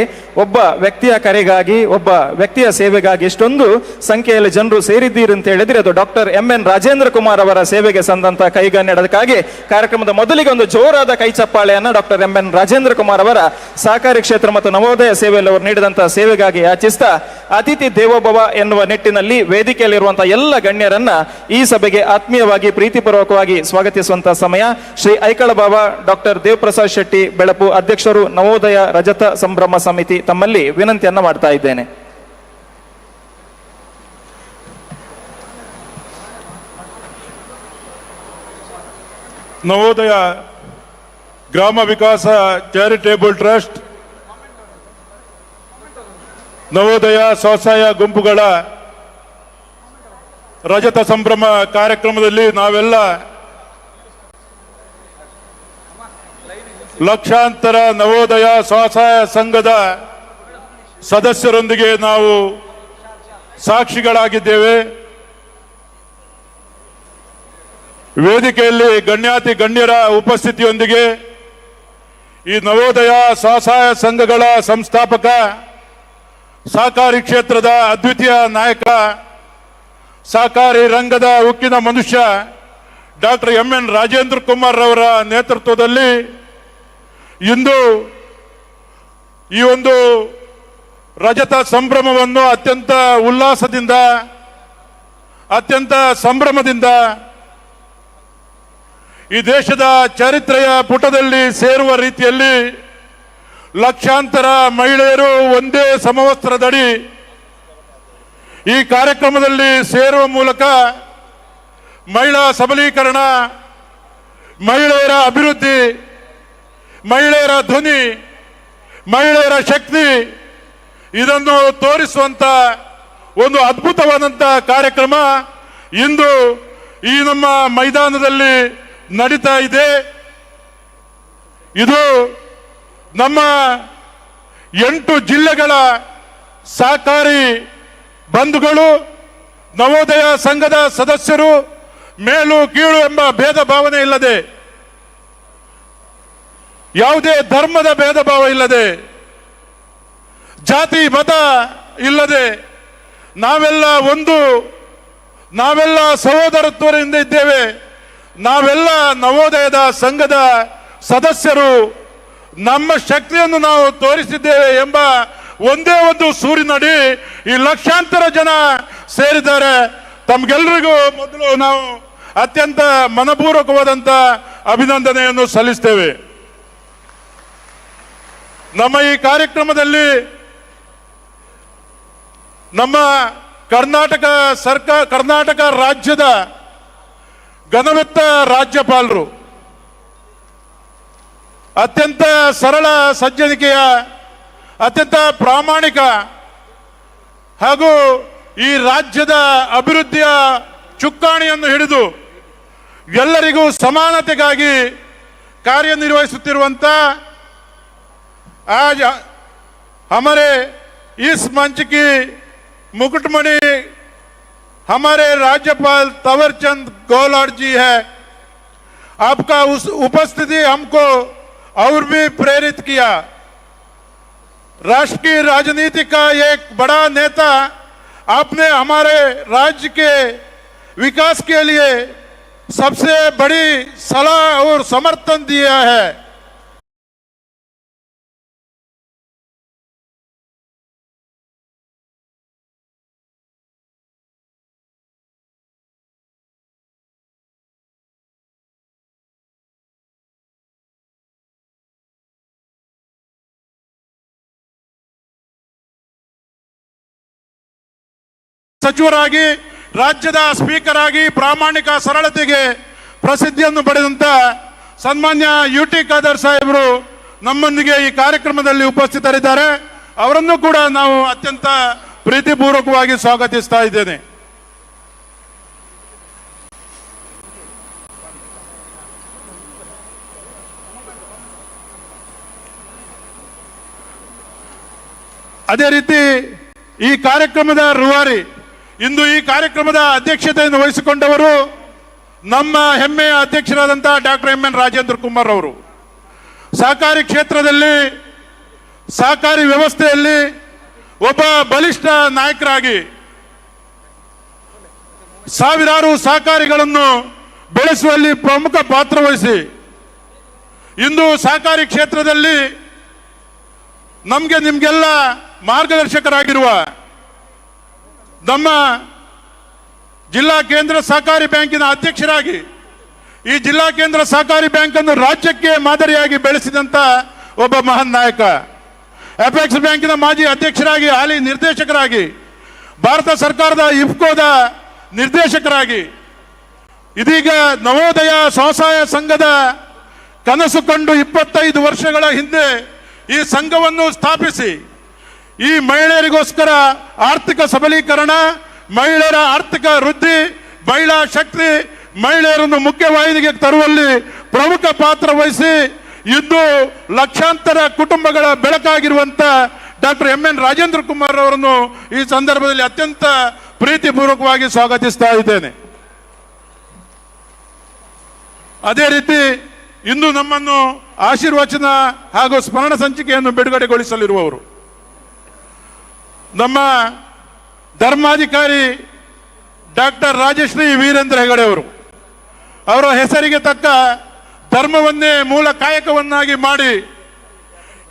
ಒಬ್ಬ ವ್ಯಕ್ತಿಯ ಕರೆಗಾಗಿ, ಒಬ್ಬ ವ್ಯಕ್ತಿಯ ಸೇವೆಗಾಗಿ ಇಷ್ಟೊಂದು ಸಂಖ್ಯೆಯಲ್ಲಿ ಜನರು ಸೇರಿದ್ದೀರಿ ಅಂತ ಹೇಳಿದ್ರೆ ಅದು ಡಾಕ್ಟರ್ MN ರಾಜೇಂದ್ರ ಕುಮಾರ್ ಅವರ ಸೇವೆಗೆ ಸಂದಂತ ಕೈಗನ್ನಡ. ಅದಕ್ಕಾಗಿ ಕಾರ್ಯಕ್ರಮದ ಮೊದಲಿಗೆ ಒಂದು ಜೋರಾದ ಕೈ ಚಪ್ಪಾಳೆಯನ್ನ ಡಾಕ್ಟರ್ MN ರಾಜೇಂದ್ರ ಕುಮಾರ್ ಅವರ ಸಹಕಾರಿ ಕ್ಷೇತ್ರ ಮತ್ತು ನವೋದಯ ಸೇವೆಯಲ್ಲಿ ಅವರು ನೀಡಿದಂತಹ ಸೇವೆಗಾಗಿ ಯಾಚಿಸ್ತಾ, ಅತಿಥಿ ದೇವೋಭವ ಎನ್ನುವ ನಿಟ್ಟಿನಲ್ಲಿ ವೇದಿಕೆಯಲ್ಲಿರುವ ಎಲ್ಲ ಗಣ್ಯರನ್ನ ಈ ಸಭೆಗೆ ಆತ್ಮೀಯವಾಗಿ ಪ್ರೀತಿಪೂರ್ವಕವಾಗಿ ಸ್ವಾಗತಿಸುವಂತಹ ಸಮಯ. ಶ್ರೀ ಐಕಳ ಬಾಬಾ ಡಾಕ್ಟರ್ ದೇವಪ್ರಸಾದ್ ಶೆಟ್ಟಿ ಬೆಳಪು, ಅಧ್ಯಕ್ಷರು ನವೋದಯ ರಜತ ಸಂಭ್ರಮ ಸಮಿತಿ, ತಮ್ಮಲ್ಲಿ ವಿನಂತಿಯನ್ನ ಮಾಡ್ತಾ ಇದ್ದೇನೆ. ನವೋದಯ ಗ್ರಾಮ ವಿಕಾಸ ಚಾರಿಟೇಬಲ್ ಟ್ರಸ್ಟ್ ನವೋದಯ ಸ್ವಸಹಾಯ ಗುಂಪುಗಳ ರಜತ ಸಂಭ್ರಮ ಕಾರ್ಯಕ್ರಮದಲ್ಲಿ ನಾವೆಲ್ಲ ಲಕ್ಷಾಂತರ ನವೋದಯ ಸ್ವಸಹಾಯ ಸಂಘದ ಸದಸ್ಯರೊಂದಿಗೆ ನಾವು ಸಾಕ್ಷಿಗಳಾಗಿದ್ದೇವೆ. ವೇದಿಕೆಯಲ್ಲಿ ಗಣ್ಯಾತಿ ಗಣ್ಯರ ಉಪಸ್ಥಿತಿಯೊಂದಿಗೆ ಈ ನವೋದಯ ಸ್ವಸಹಾಯ ಸಂಘಗಳ ಸಂಸ್ಥಾಪಕ, ಸಹಕಾರಿ ಕ್ಷೇತ್ರದ ಅದ್ವಿತೀಯ ನಾಯಕ, ಸಹಕಾರಿ ರಂಗದ ಉಕ್ಕಿನ ಮನುಷ್ಯ ಡಾಕ್ಟರ್ MN ರಾಜೇಂದ್ರ ಕುಮಾರ್ ಅವರ ನೇತೃತ್ವದಲ್ಲಿ ಇಂದು ಈ ಒಂದು ರಜತ ಸಂಭ್ರಮವನ್ನು ಅತ್ಯಂತ ಉಲ್ಲಾಸದಿಂದ, ಅತ್ಯಂತ ಸಂಭ್ರಮದಿಂದ ಈ ದೇಶದ ಚರಿತ್ರೆಯ ಪುಟದಲ್ಲಿ ಸೇರುವ ರೀತಿಯಲ್ಲಿ ಲಕ್ಷಾಂತರ ಮಹಿಳೆಯರು ಒಂದೇ ಸಮವಸ್ತ್ರದಡಿ ಈ ಕಾರ್ಯಕ್ರಮದಲ್ಲಿ ಸೇರುವ ಮೂಲಕ ಮಹಿಳಾ ಸಬಲೀಕರಣ, ಮಹಿಳೆಯರ ಅಭಿವೃದ್ಧಿ, ಮಹಿಳೆಯರ ಧ್ವನಿ, ಮಹಿಳೆಯರ ಶಕ್ತಿ ಇದನ್ನು ತೋರಿಸುವಂತ ಒಂದು ಅದ್ಭುತವಾದಂಥ ಕಾರ್ಯಕ್ರಮ ಇಂದು ಈ ನಮ್ಮ ಮೈದಾನದಲ್ಲಿ ನಡೀತಾ ಇದೆ. ಇದು ನಮ್ಮ 8 ಜಿಲ್ಲೆಗಳ ಸಹಕಾರಿ ಬಂಧುಗಳು, ನವೋದಯ ಸಂಘದ ಸದಸ್ಯರು ಮೇಲು ಕೀಳು ಎಂಬ ಭೇದ ಭಾವನೆ ಇಲ್ಲದೆ, ಯಾವುದೇ ಧರ್ಮದ ಭೇದ ಭಾವ ಇಲ್ಲದೆ, ಜಾತಿ ಮತ ಇಲ್ಲದೆ ನಾವೆಲ್ಲ ಒಂದು, ನಾವೆಲ್ಲ ಸಹೋದರತ್ವದಿಂದ ಇದ್ದೇವೆ. ನಾವೆಲ್ಲ ನವೋದಯದ ಸಂಘದ ಸದಸ್ಯರು, ನಮ್ಮ ಶಕ್ತಿಯನ್ನು ನಾವು ತೋರಿಸಿದ್ದೇವೆ ಎಂಬ ಒಂದೇ ಒಂದು ಸೂರಿನಡಿ ಈ ಲಕ್ಷಾಂತರ ಜನ ಸೇರಿದ್ದಾರೆ. ತಮ್ಗೆಲ್ಲರಿಗೂ ಮೊದಲು ನಾವು ಅತ್ಯಂತ ಮನಪೂರ್ವಕವಾದಂಥ ಅಭಿನಂದನೆಯನ್ನು ಸಲ್ಲಿಸ್ತೇವೆ. ನಮ್ಮ ಈ ಕಾರ್ಯಕ್ರಮದಲ್ಲಿ ನಮ್ಮ ಕರ್ನಾಟಕ ರಾಜ್ಯದ ಘನವೆತ್ತ ರಾಜ್ಯಪಾಲರು, ಅತ್ಯಂತ ಸರಳ ಸಜ್ಜನಿಕೆಯ, ಅತ್ಯಂತ ಪ್ರಾಮಾಣಿಕ ಹಾಗೂ ಈ ರಾಜ್ಯದ ಅಭಿವೃದ್ಧಿಯ ಚುಕ್ಕಾಣಿಯನ್ನು ಹಿಡಿದು ಎಲ್ಲರಿಗೂ ಸಮಾನತೆಗಾಗಿ ಕಾರ್ಯನಿರ್ವಹಿಸುತ್ತಿರುವಂಥ आज हमारे इस मंच की मुकुटमणि हमारे राज्यपाल तवरचंद गहलोत जी है. आपका उस उपस्थिति हमको और भी प्रेरित किया. राष्ट्र की राजनीति का एक बड़ा नेता, आपने हमारे राज्य के विकास के लिए सबसे बड़ी सलाह और समर्थन दिया है. ಸಚಿವರಾಗಿ, ರಾಜ್ಯದ ಸ್ಪೀಕರ್ ಆಗಿ ಪ್ರಾಮಾಣಿಕ ಸರಳತೆಗೆ ಪ್ರಸಿದ್ಧಿಯನ್ನು ಪಡೆದಂತ ಸನ್ಮಾನ್ಯ UT ಖಾದರ್ ಸಾಹೇಬರು ನಮ್ಮೊಂದಿಗೆ ಈ ಕಾರ್ಯಕ್ರಮದಲ್ಲಿ ಉಪಸ್ಥಿತರಿದ್ದಾರೆ. ಅವರನ್ನು ಕೂಡ ನಾವು ಅತ್ಯಂತ ಪ್ರೀತಿಪೂರ್ವಕವಾಗಿ ಸ್ವಾಗತಿಸ್ತಾ ಇದ್ದೇನೆ. ಅದೇ ರೀತಿ ಈ ಕಾರ್ಯಕ್ರಮದ ರೂವಾರಿ, ಇಂದು ಈ ಕಾರ್ಯಕ್ರಮದ ಅಧ್ಯಕ್ಷತೆಯನ್ನು ವಹಿಸಿಕೊಂಡವರು ನಮ್ಮ ಹೆಮ್ಮೆಯ ಅಧ್ಯಕ್ಷರಾದಂತಹ ಡಾಕ್ಟರ್ MN ರಾಜೇಂದ್ರ ಕುಮಾರ್ ಅವರು. ಸಹಕಾರಿ ಕ್ಷೇತ್ರದಲ್ಲಿ, ಸಹಕಾರಿ ವ್ಯವಸ್ಥೆಯಲ್ಲಿ ಒಬ್ಬ ಬಲಿಷ್ಠ ನಾಯಕರಾಗಿ ಸಾವಿರಾರು ಸಹಕಾರಿಗಳನ್ನು ಬೆಳೆಸುವಲ್ಲಿ ಪ್ರಮುಖ ಪಾತ್ರ ವಹಿಸಿ ಇಂದು ಸಹಕಾರಿ ಕ್ಷೇತ್ರದಲ್ಲಿ ನಮಗೆ ನಿಮಗೆಲ್ಲ ಮಾರ್ಗದರ್ಶಕರಾಗಿರುವ ನಮ್ಮ ಜಿಲ್ಲಾ ಕೇಂದ್ರ ಸಹಕಾರಿ ಬ್ಯಾಂಕಿನ ಅಧ್ಯಕ್ಷರಾಗಿ ಈ ಜಿಲ್ಲಾ ಕೇಂದ್ರ ಸಹಕಾರಿ ಬ್ಯಾಂಕ್ ಅನ್ನು ರಾಜ್ಯಕ್ಕೆ ಮಾದರಿಯಾಗಿ ಬೆಳೆಸಿದಂತ ಒಬ್ಬ ಮಹಾನ್ ನಾಯಕ, ಅಪೆಕ್ಸ್ ಬ್ಯಾಂಕಿನ ಮಾಜಿ ಅಧ್ಯಕ್ಷರಾಗಿ, ಹಾಲಿ ನಿರ್ದೇಶಕರಾಗಿ, ಭಾರತ ಸರ್ಕಾರದ ಇಫ್ಕೋದ ನಿರ್ದೇಶಕರಾಗಿ, ಇದೀಗ ನವೋದಯ ಸ್ವಸಹಾಯ ಸಂಘದ ಕನಸು ಕಂಡು 25 ವರ್ಷಗಳ ಹಿಂದೆ ಈ ಸಂಘವನ್ನು ಸ್ಥಾಪಿಸಿ ಈ ಮಹಿಳೆಯರಿಗೋಸ್ಕರ ಆರ್ಥಿಕ ಸಬಲೀಕರಣ, ಮಹಿಳೆಯರ ಆರ್ಥಿಕ ವೃದ್ಧಿ, ಮಹಿಳಾ ಶಕ್ತಿ, ಮಹಿಳೆಯರನ್ನು ಮುಖ್ಯವಾಹಿನಿಗೆ ತರುವಲ್ಲಿ ಪ್ರಮುಖ ಪಾತ್ರ ವಹಿಸಿ ಇಂದು ಲಕ್ಷಾಂತರ ಕುಟುಂಬಗಳ ಬೆಳಕಾಗಿರುವಂತ doctor M N Rajendra Kumar ಅವರನ್ನು ಈ ಸಂದರ್ಭದಲ್ಲಿ ಅತ್ಯಂತ ಪ್ರೀತಿಪೂರ್ವಕವಾಗಿ ಸ್ವಾಗತಿಸ್ತಾ ಇದ್ದೇನೆ. ಅದೇ ರೀತಿ ಇಂದು ನಮ್ಮನ್ನು ಆಶೀರ್ವಚನ ಹಾಗೂ ಸ್ಮರಣ ಸಂಚಿಕೆಯನ್ನು ಬಿಡುಗಡೆಗೊಳಿಸಲಿರುವವರು ನಮ್ಮ ಧರ್ಮಾಧಿಕಾರಿ ಡಾಕ್ಟರ್ ರಾಜಶ್ರೀ ವೀರೇಂದ್ರ ಹೆಗಡೆ ಅವರು. ಅವರ ಹೆಸರಿಗೆ ತಕ್ಕ ಧರ್ಮವನ್ನೇ ಮೂಲ ಕಾಯಕವನ್ನಾಗಿ ಮಾಡಿ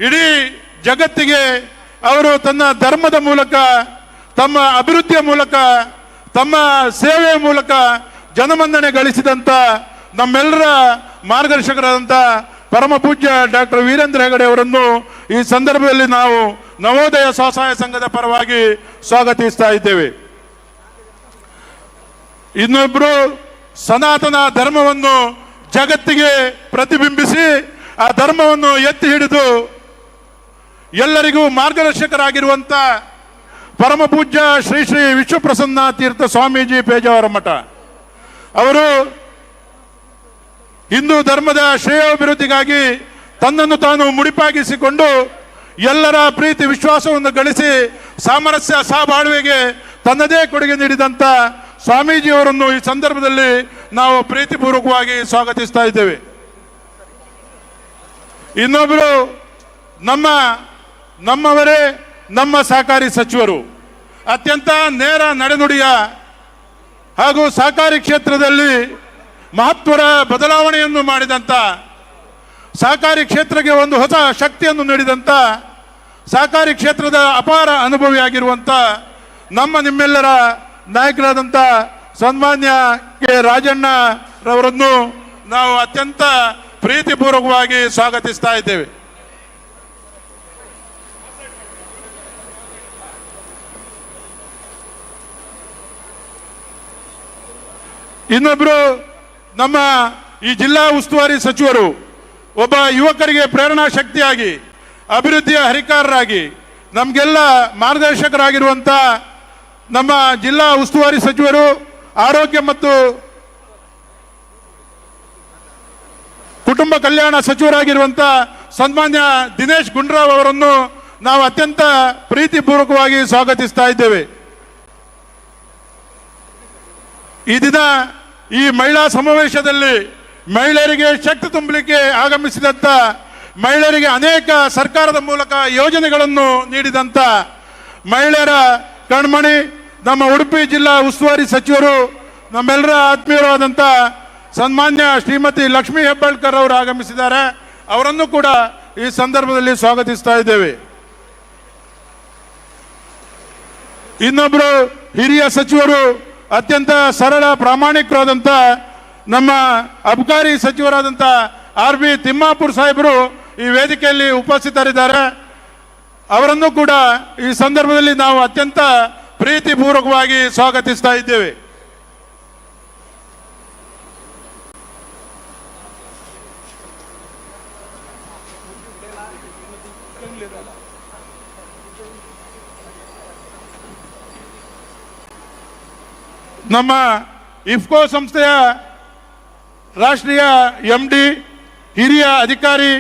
ಇಡೀ ಜಗತ್ತಿಗೆ ಅವರು ತನ್ನ ಧರ್ಮದ ಮೂಲಕ, ತಮ್ಮ ಅಭಿವೃದ್ಧಿಯ ಮೂಲಕ, ತಮ್ಮ ಸೇವೆಯ ಮೂಲಕ ಜನಮನ್ನಣೆ ಗಳಿಸಿದಂಥ ನಮ್ಮೆಲ್ಲರ ಮಾರ್ಗದರ್ಶಕರಾದಂಥ ಪರಮ ಪೂಜ್ಯ ಡಾಕ್ಟರ್ ವೀರೇಂದ್ರ ಹೆಗಡೆ ಅವರನ್ನು ಈ ಸಂದರ್ಭದಲ್ಲಿ ನಾವು ನವೋದಯ ಸ್ವಸಹಾಯ ಸಂಘದ ಪರವಾಗಿ ಸ್ವಾಗತಿಸ್ತಾ ಇದ್ದೇವೆ. ಇನ್ನೊಬ್ಬರು ಸನಾತನ ಧರ್ಮವನ್ನು ಜಗತ್ತಿಗೆ ಪ್ರತಿಬಿಂಬಿಸಿ ಆ ಧರ್ಮವನ್ನು ಎತ್ತಿ ಹಿಡಿದು ಎಲ್ಲರಿಗೂ ಮಾರ್ಗದರ್ಶಕರಾಗಿರುವಂತ ಪರಮ ಪೂಜ್ಯ ಶ್ರೀ ಶ್ರೀ ವಿಶ್ವಪ್ರಸನ್ನ ತೀರ್ಥ ಸ್ವಾಮೀಜಿ ಪೇಜಾವರ ಮಠ ಅವರು ಹಿಂದೂ ಧರ್ಮದ ಶ್ರೇಯೋಭಿವೃದ್ಧಿಗಾಗಿ ತನ್ನನ್ನು ತಾನು ಮುಡಿಪಾಗಿಸಿಕೊಂಡು ಎಲ್ಲರ ಪ್ರೀತಿ ವಿಶ್ವಾಸವನ್ನು ಗಳಿಸಿ ಸಾಮರಸ್ಯ ಸಹಬಾಳ್ವೆಗೆ ತನ್ನದೇ ಕೊಡುಗೆ ನೀಡಿದಂಥ ಸ್ವಾಮೀಜಿಯವರನ್ನು ಈ ಸಂದರ್ಭದಲ್ಲಿ ನಾವು ಪ್ರೀತಿಪೂರ್ವಕವಾಗಿ ಸ್ವಾಗತಿಸ್ತಾ ಇದ್ದೇವೆ. ಇನ್ನೊಬ್ಬರು ನಮ್ಮವರೇ ನಮ್ಮ ಸಹಕಾರಿ ಸಚಿವರು, ಅತ್ಯಂತ ನೇರ ನಡೆನುಡಿಯ ಹಾಗೂ ಸಹಕಾರಿ ಕ್ಷೇತ್ರದಲ್ಲಿ ಮಹತ್ವದ ಬದಲಾವಣೆಯನ್ನು ಮಾಡಿದಂಥ, ಸಹಕಾರಿ ಕ್ಷೇತ್ರಕ್ಕೆ ಒಂದು ಹೊಸ ಶಕ್ತಿಯನ್ನು ನೀಡಿದಂಥ, ಸಹಕಾರಿ ಕ್ಷೇತ್ರದ ಅಪಾರ ಅನುಭವಿಯಾಗಿರುವಂಥ ನಿಮ್ಮೆಲ್ಲರ ನಾಯಕರಾದಂಥ ಸನ್ಮಾನ್ಯ ಕೆ ರಾಜಣ್ಣರವರನ್ನು ನಾವು ಅತ್ಯಂತ ಪ್ರೀತಿಪೂರ್ವಕವಾಗಿ ಸ್ವಾಗತಿಸ್ತಾ ಇದ್ದೇವೆ. ಇನ್ನೊಬ್ಬರು ನಮ್ಮ ಈ ಜಿಲ್ಲಾ ಉಸ್ತುವಾರಿ ಸಚಿವರು, ಒಬ್ಬ ಯುವಕರಿಗೆ ಪ್ರೇರಣಾ ಶಕ್ತಿಯಾಗಿ, ಅಭಿವೃದ್ಧಿಯ ಹರಿಕಾರರಾಗಿ, ನಮಗೆಲ್ಲ ಮಾರ್ಗದರ್ಶಕರಾಗಿರುವಂಥ ನಮ್ಮ ಜಿಲ್ಲಾ ಉಸ್ತುವಾರಿ ಸಚಿವರು, ಆರೋಗ್ಯ ಮತ್ತು ಕುಟುಂಬ ಕಲ್ಯಾಣ ಸಚಿವರಾಗಿರುವಂಥ ಸನ್ಮಾನ್ಯ ದಿನೇಶ್ ಗುಂಡೂರಾವ್ ಅವರನ್ನು ನಾವು ಅತ್ಯಂತ ಪ್ರೀತಿಪೂರ್ವಕವಾಗಿ ಸ್ವಾಗತಿಸ್ತಾ ಇದ್ದೇವೆ. ಈ ದಿನ ಈ ಮಹಿಳಾ ಸಮಾವೇಶದಲ್ಲಿ ಮಹಿಳೆಯರಿಗೆ ಶಕ್ತಿ ತುಂಬಲಿಕ್ಕೆ ಆಗಮಿಸಿದಂಥ, ಮಹಿಳೆಯರಿಗೆ ಅನೇಕ ಸರ್ಕಾರದ ಮೂಲಕ ಯೋಜನೆಗಳನ್ನು ನೀಡಿದಂಥ ಮಹಿಳೆಯರ ಕಣ್ಮಣಿ ನಮ್ಮ ಉಡುಪಿ ಜಿಲ್ಲಾ ಉಸ್ತುವಾರಿ ಸಚಿವರು, ನಮ್ಮೆಲ್ಲರ ಆತ್ಮೀಯರಾದಂಥ ಸನ್ಮಾನ್ಯ ಶ್ರೀಮತಿ ಲಕ್ಷ್ಮೀ ಹೆಬ್ಬಾಳ್ಕರ್ ಅವರು ಆಗಮಿಸಿದ್ದಾರೆ. ಅವರನ್ನು ಕೂಡ ಈ ಸಂದರ್ಭದಲ್ಲಿ ಸ್ವಾಗತಿಸ್ತಾ ಇದ್ದೇವೆ. ಇನ್ನೊಬ್ಬರು ಹಿರಿಯ ಸಚಿವರು, ಅತ್ಯಂತ ಸರಳ ಪ್ರಾಮಾಣಿಕರಾದಂಥ ನಮ್ಮ ಅಬಕಾರಿ ಸಚಿವರಾದಂಥ ಆರ್ ಬಿ ತಿಮ್ಮಾಪುರ್ ಸಾಹೇಬರು ಈ ವೇದಿಕೆಯಲ್ಲಿ ಉಪಸ್ಥಿತರಿದ್ದಾರೆ. ಅವರನ್ನು ಕೂಡ ಈ ಸಂದರ್ಭದಲ್ಲಿ ನಾವು ಅತ್ಯಂತ ಪ್ರೀತಿಪೂರ್ವಕವಾಗಿ ಸ್ವಾಗತಿಸ್ತಾ ಇದ್ದೇವೆ. ನಮ್ಮ ಇಫ್ಕೋ ಸಂಸ್ಥೆಯ ರಾಷ್ಟ್ರೀಯ MD, ಹಿರಿಯ ಅಧಿಕಾರಿ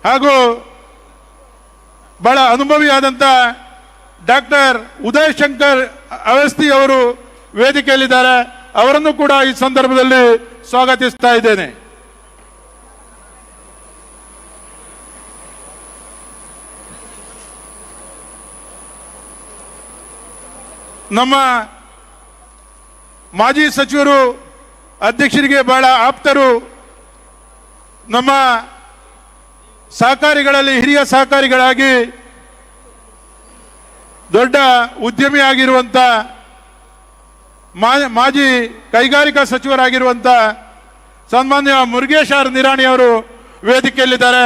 ಹಾಗೂ ಬಹಳ ಅನುಭವಿಯಾದಂಥ ಡಾಕ್ಟರ್ ಉದಯ್ ಶಂಕರ್ ಅವಸ್ಥಿ ಅವರು ವೇದಿಕೆಯಲ್ಲಿದ್ದಾರೆ. ಅವರನ್ನು ಕೂಡ ಈ ಸಂದರ್ಭದಲ್ಲಿ ಸ್ವಾಗತಿಸ್ತಾ ಇದ್ದೇನೆ. ನಮ್ಮ ಮಾಜಿ ಸಚಿವರು, ಅಧ್ಯಕ್ಷರಿಗೆ ಬಹಳ ಆಪ್ತರು, ನಮ್ಮ ಸಹಕಾರಿಗಳಲ್ಲಿ ಹಿರಿಯ ಸಹಕಾರಿಗಳಾಗಿ ದೊಡ್ಡ ಉದ್ಯಮಿಯಾಗಿರುವಂಥ ಮಾಜಿ ಕೈಗಾರಿಕಾ ಸಚಿವರಾಗಿರುವಂಥ ಸನ್ಮಾನ್ಯ ಮುರುಗೇಶ್ ಆರ್ ನಿರಾಣಿ ಅವರು ವೇದಿಕೆಯಲ್ಲಿದ್ದಾರೆ.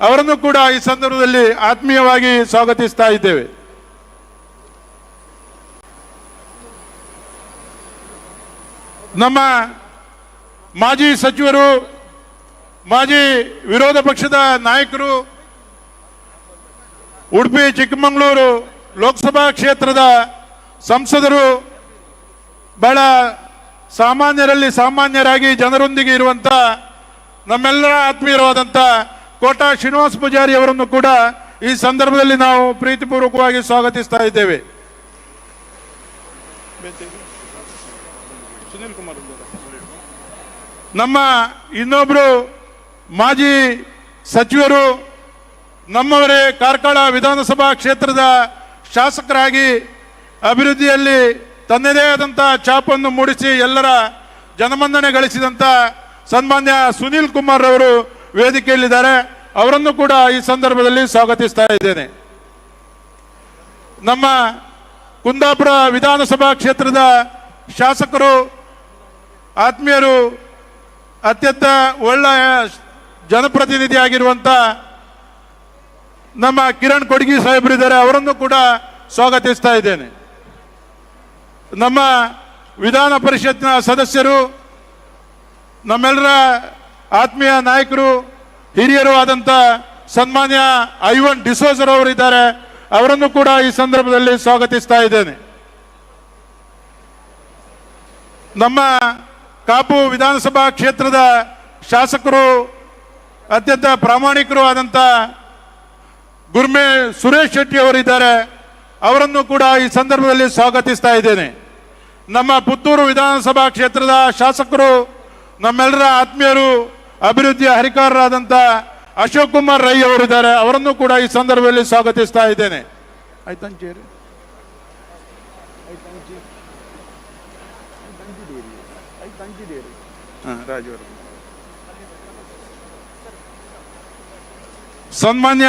ಅವರನ್ನು ಕೂಡ ಈ ಸಂದರ್ಭದಲ್ಲಿ ಆತ್ಮೀಯವಾಗಿ ಸ್ವಾಗತಿಸ್ತಾ ಇದ್ದೇವೆ. ನಮ್ಮ ಮಾಜಿ ಸಚಿವರು, ಮಾಜಿ ವಿರೋಧ ಪಕ್ಷದ ನಾಯಕರು, ಉಡುಪಿ ಚಿಕ್ಕಮಗಳೂರು ಲೋಕಸಭಾ ಕ್ಷೇತ್ರದ ಸಂಸದರು ಬಹಳ ಸಾಮಾನ್ಯರಲ್ಲಿ ಸಾಮಾನ್ಯರಾಗಿ ಜನರೊಂದಿಗೆ ಇರುವಂಥ ನಮ್ಮೆಲ್ಲರ ಆತ್ಮೀಯರಾದಂಥ ಕೋಟಾ ಶ್ರೀನಿವಾಸ ಪೂಜಾರಿ ಅವರನ್ನು ಕೂಡ ಈ ಸಂದರ್ಭದಲ್ಲಿ ನಾವು ಪ್ರೀತಿಪೂರ್ವಕವಾಗಿ ಸ್ವಾಗತಿಸ್ತಾ ಇದ್ದೇವೆ. ನಮ್ಮ ಇನ್ನೊಬ್ಬರು ಮಾಜಿ ಸಚಿವರು, ನಮ್ಮವರೇ ಕಾರ್ಕಳ ವಿಧಾನಸಭಾ ಕ್ಷೇತ್ರದ ಶಾಸಕರಾಗಿ ಅಭಿವೃದ್ಧಿಯಲ್ಲಿ ತನ್ನದೇ ಆದಂಥ ಛಾಪನ್ನು ಮೂಡಿಸಿ ಎಲ್ಲರ ಜನಮನ್ನಣೆ ಗಳಿಸಿದಂಥ ಸನ್ಮಾನ್ಯ ಸುನೀಲ್ ಕುಮಾರ್ ಅವರು ವೇದಿಕೆಯಲ್ಲಿದ್ದಾರೆ. ಅವರನ್ನು ಕೂಡ ಈ ಸಂದರ್ಭದಲ್ಲಿ ಸ್ವಾಗತಿಸ್ತಾ ಇದ್ದೇನೆ. ನಮ್ಮ ಕುಂದಾಪುರ ವಿಧಾನಸಭಾ ಕ್ಷೇತ್ರದ ಶಾಸಕರು, ಆತ್ಮೀಯರು, ಅತ್ಯಂತ ಒಳ್ಳೆಯ ಜನಪ್ರತಿನಿಧಿಯಾಗಿರುವಂಥ ನಮ್ಮ ಕಿರಣ್ ಕೊಡಗಿ ಸಾಹೇಬರಿದ್ದಾರೆ. ಅವರನ್ನು ಕೂಡ ಸ್ವಾಗತಿಸ್ತಾ ಇದ್ದೇನೆ. ನಮ್ಮ ವಿಧಾನ ಪರಿಷತ್ನ ಸದಸ್ಯರು, ನಮ್ಮೆಲ್ಲರ ಆತ್ಮೀಯ ನಾಯಕರು, ಹಿರಿಯರು ಆದಂಥ ಸನ್ಮಾನ್ಯ ಐವನ್ ಡಿಸೋಜರ್ ಅವರಿದ್ದಾರೆ. ಅವರನ್ನು ಕೂಡ ಈ ಸಂದರ್ಭದಲ್ಲಿ ಸ್ವಾಗತಿಸ್ತಾ ಇದ್ದೇನೆ. ನಮ್ಮ ಕಾಪು ವಿಧಾನಸಭಾ ಕ್ಷೇತ್ರದ ಶಾಸಕರು, ಅತ್ಯಂತ ಪ್ರಾಮಾಣಿಕರು ಆದಂಥ ಗುರ್ಮೆ ಸುರೇಶ್ ಶೆಟ್ಟಿ ಅವರಿದ್ದಾರೆ. ಅವರನ್ನು ಕೂಡ ಈ ಸಂದರ್ಭದಲ್ಲಿ ಸ್ವಾಗತಿಸ್ತಾ ಇದ್ದೇನೆ. ನಮ್ಮ ಪುತ್ತೂರು ವಿಧಾನಸಭಾ ಕ್ಷೇತ್ರದ ಶಾಸಕರು, ನಮ್ಮೆಲ್ಲರ ಆತ್ಮೀಯರು, ಅಭಿವೃದ್ಧಿಯ ಹರಿಕಾರರಾದಂಥ ಅಶೋಕ್ ಕುಮಾರ್ ರೈ ಅವರಿದ್ದಾರೆ. ಅವರನ್ನು ಕೂಡ ಈ ಸಂದರ್ಭದಲ್ಲಿ ಸ್ವಾಗತಿಸ್ತಾ ಇದ್ದೇನೆ. ಆಯ್ತಂಚೇರಿ ರಾಜವರು, ಸನ್ಮಾನ್ಯ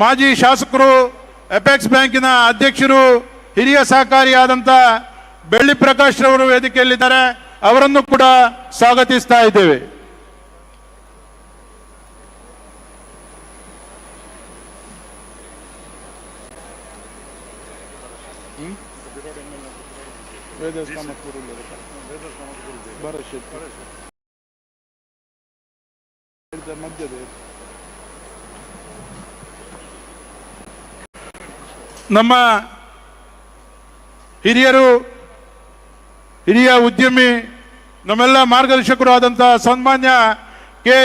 ಮಾಜಿ ಶಾಸಕರು, ಅಪೆಕ್ಸ್ ಬ್ಯಾಂಕಿನ ಅಧ್ಯಕ್ಷರು, ಹಿರಿಯ ಸಹಕಾರಿಯಾದಂಥ ಬೆಳ್ಳಿ ಪ್ರಕಾಶ್ ರವರು ವೇದಿಕೆಯಲ್ಲಿದ್ದಾರೆ. ಅವರನ್ನು ಕೂಡ ಸ್ವಾಗತಿಸ್ತಾ ಇದ್ದೇವೆ. ನಮ್ಮ ಹಿರಿಯರು, ಹಿರಿಯ ಉದ್ಯಮಿ, ನಮ್ಮೆಲ್ಲ ಮಾರ್ಗದರ್ಶಕರು ಆದಂಥ ಸನ್ಮಾನ್ಯ ಕೆ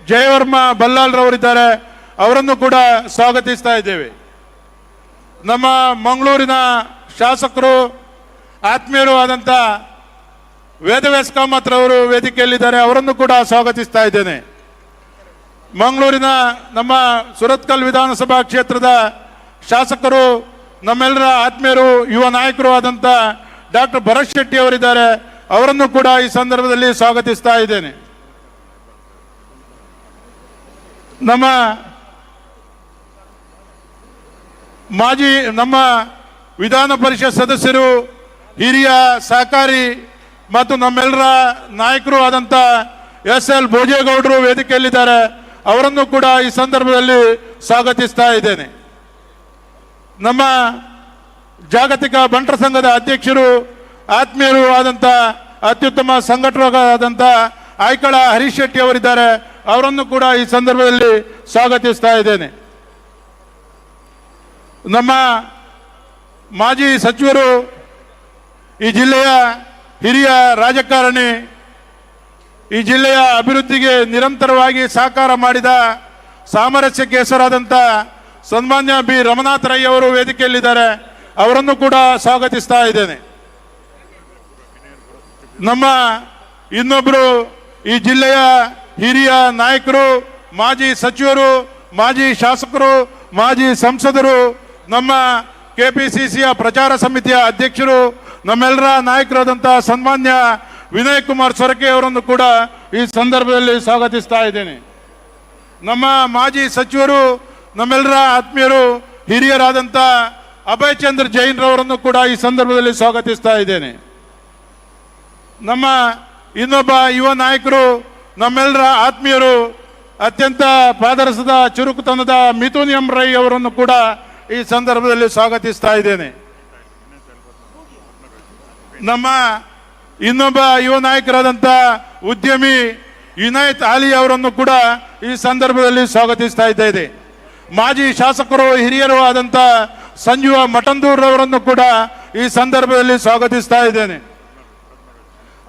ಜಯವರ್ಮ ಬಲ್ಲಾಲ್ರವರಿದ್ದಾರೆ. ಅವರನ್ನು ಕೂಡ ಸ್ವಾಗತಿಸ್ತಾ ಇದ್ದೇವೆ. ನಮ್ಮ ಮಂಗಳೂರಿನ ಶಾಸಕರು, ಆತ್ಮೀಯರು ಆದಂಥ ವೇದವ್ಯಾಸ ಕಾಮತ್ರವರು ವೇದಿಕೆಯಲ್ಲಿದ್ದಾರೆ. ಅವರನ್ನು ಕೂಡ ಸ್ವಾಗತಿಸ್ತಾ ಇದ್ದೇನೆ. ಮಂಗಳೂರಿನ ನಮ್ಮ ಸುರತ್ಕಲ್ ವಿಧಾನಸಭಾ ಕ್ಷೇತ್ರದ ಶಾಸಕರು, ನಮ್ಮೆಲ್ಲರ ಆತ್ಮೀಯರು, ಯುವ ನಾಯಕರು ಆದಂಥ ಡಾಕ್ಟರ್ ಭರತ್ ಶೆಟ್ಟಿ ಅವರಿದ್ದಾರೆ. ಅವರನ್ನು ಕೂಡ ಈ ಸಂದರ್ಭದಲ್ಲಿ ಸ್ವಾಗತಿಸ್ತಾ ಇದ್ದೇನೆ. ನಮ್ಮ ನಮ್ಮ ವಿಧಾನ ಪರಿಷತ್ ಸದಸ್ಯರು, ಹಿರಿಯ ಸಹಕಾರಿ ಮತ್ತು ನಮ್ಮೆಲ್ಲರ ನಾಯಕರು ಆದಂಥ ಎಸ್.ಎಲ್. ಭೋಜೇಗೌಡರು ವೇದಿಕೆಯಲ್ಲಿದ್ದಾರೆ. ಅವರನ್ನು ಕೂಡ ಈ ಸಂದರ್ಭದಲ್ಲಿ ಸ್ವಾಗತಿಸ್ತಾ ಇದ್ದೇನೆ. ನಮ್ಮ ಜಾಗತಿಕ ಬಂಟರ ಸಂಘದ ಅಧ್ಯಕ್ಷರು, ಆತ್ಮೀಯರು ಆದಂಥ ಅತ್ಯುತ್ತಮ ಸಂಘಟಕರಾದಂಥ ಆಯ್ಕಳ ಹರೀಶ್ ಶೆಟ್ಟಿ ಅವರಿದ್ದಾರೆ. ಅವರನ್ನು ಕೂಡ ಈ ಸಂದರ್ಭದಲ್ಲಿ ಸ್ವಾಗತಿಸ್ತಾ ಇದ್ದೇನೆ. ನಮ್ಮ ಮಾಜಿ ಸಚಿವರು, ಈ ಜಿಲ್ಲೆಯ ಹಿರಿಯ ರಾಜಕಾರಣಿ, ಈ ಜಿಲ್ಲೆಯ ಅಭಿವೃದ್ಧಿಗೆ ನಿರಂತರವಾಗಿ ಸಹಕಾರ ಮಾಡಿದ ಸಾಮರಸ್ಯಕ್ಕೆ ಹೆಸರಾದಂಥ ಸನ್ಮಾನ್ಯ ಬಿ ರಮನಾಥ್ ರೈ ಅವರು ವೇದಿಕೆಯಲ್ಲಿದ್ದಾರೆ. ಅವರನ್ನು ಕೂಡ ಸ್ವಾಗತಿಸ್ತಾ ಇದ್ದೇನೆ. ನಮ್ಮ ಇನ್ನೊಬ್ಬರು ಈ ಜಿಲ್ಲೆಯ ಹಿರಿಯ ನಾಯಕರು, ಮಾಜಿ ಸಚಿವರು, ಮಾಜಿ ಶಾಸಕರು, ಮಾಜಿ ಸಂಸದರು, ನಮ್ಮ ಕೆಪಿಸಿಸಿಯ ಪ್ರಚಾರ ಸಮಿತಿಯ ಅಧ್ಯಕ್ಷರು, ನಮ್ಮೆಲ್ಲರ ನಾಯಕರಾದಂಥ ಸನ್ಮಾನ್ಯ ವಿನಯ್ ಕುಮಾರ್ ಸೊರಕೆ ಅವರನ್ನು ಕೂಡ ಈ ಸಂದರ್ಭದಲ್ಲಿ ಸ್ವಾಗತಿಸ್ತಾ ಇದ್ದೇನೆ. ನಮ್ಮ ಮಾಜಿ ಸಚಿವರು, ನಮ್ಮೆಲ್ಲರ ಆತ್ಮೀಯರು, ಹಿರಿಯರಾದಂಥ ಅಭಯ್ ಚಂದ್ರ ಜೈನ್ ರವರನ್ನು ಕೂಡ ಈ ಸಂದರ್ಭದಲ್ಲಿ ಸ್ವಾಗತಿಸ್ತಾ ಇದ್ದೇನೆ. ನಮ್ಮ ಇನ್ನೊಬ್ಬ ಯುವ ನಾಯಕರು, ನಮ್ಮೆಲ್ಲರ ಆತ್ಮೀಯರು, ಅತ್ಯಂತ ಪಾದರಸದ ಚುರುಕುತನದ ಮಿಥುನ್ ಎಂ ರೈ ಅವರನ್ನು ಕೂಡ ಈ ಸಂದರ್ಭದಲ್ಲಿ ಸ್ವಾಗತಿಸ್ತಾ ಇದ್ದೇನೆ. ನಮ್ಮ ಇನ್ನೊಬ್ಬ ಯುವ ನಾಯಕರಾದಂಥ ಉದ್ಯಮಿ ವಿನಾಯತ್ ಆಲಿ ಅವರನ್ನು ಕೂಡ ಈ ಸಂದರ್ಭದಲ್ಲಿ ಸ್ವಾಗತಿಸ್ತಾ ಇದ್ದೇನೆ. ಮಾಜಿ ಶಾಸಕರು ಹಿರಿಯರು ಆದಂಥ ಸಂಜೀವ ಮಠಂದೂರವರನ್ನು ಕೂಡ ಈ ಸಂದರ್ಭದಲ್ಲಿ ಸ್ವಾಗತಿಸ್ತಾ ಇದ್ದೇನೆ.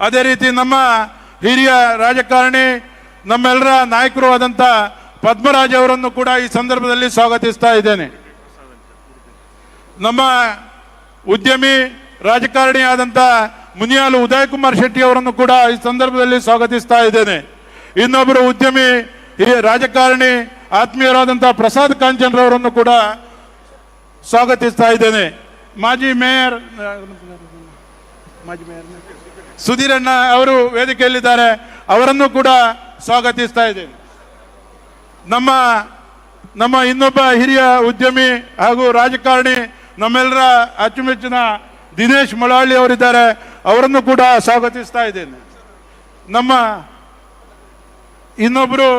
ಅದೇ ರೀತಿ ನಮ್ಮ ಹಿರಿಯ ರಾಜಕಾರಣಿ ನಮ್ಮೆಲ್ಲರ ನಾಯಕರು ಆದಂಥ ಪದ್ಮರಾಜ್ ಅವರನ್ನು ಕೂಡ ಈ ಸಂದರ್ಭದಲ್ಲಿ ಸ್ವಾಗತಿಸ್ತಾ ಇದ್ದೇನೆ. ನಮ್ಮ ಉದ್ಯಮಿ ರಾಜಕಾರಣಿ ಆದಂಥ ಮುನಿಯಾಲು ಉದಯ್ ಕುಮಾರ್ ಶೆಟ್ಟಿ ಅವರನ್ನು ಕೂಡ ಈ ಸಂದರ್ಭದಲ್ಲಿ ಸ್ವಾಗತಿಸ್ತಾ ಇದ್ದೇನೆ. ಇನ್ನೊಬ್ಬರು ಉದ್ಯಮಿ ರಾಜಕಾರಣಿ ಆತ್ಮೀಯರಾದಂಥ ಪ್ರಸಾದ್ ಕಾಂಚನ್ರವರನ್ನು ಕೂಡ ಸ್ವಾಗತಿಸ್ತಾ ಇದ್ದೇನೆ. ಮಾಜಿ ಮೇಯರ್ ಸುಧೀರಣ್ಣ ಅವರು ವೇದಿಕೆಯಲ್ಲಿದ್ದಾರೆ, ಅವರನ್ನು ಕೂಡ ಸ್ವಾಗತಿಸ್ತಾ ಇದ್ದೇನೆ. ನಮ್ಮ ಇನ್ನೊಬ್ಬ ಹಿರಿಯ ಉದ್ಯಮಿ ಹಾಗೂ ರಾಜಕಾರಣಿ ನಮ್ಮೆಲ್ಲರ ಅಚ್ಚುಮೆಚ್ಚಿನ ದಿನೇಶ್ ಮಳವಳ್ಳಿ ಅವರಿದ್ದಾರೆ, ಅವರನ್ನು ಕೂಡ ಸ್ವಾಗತಿಸ್ತಾ ಇದ್ದೇನೆ. ನಮ್ಮ ಇನ್ನೊಬ್ಬರು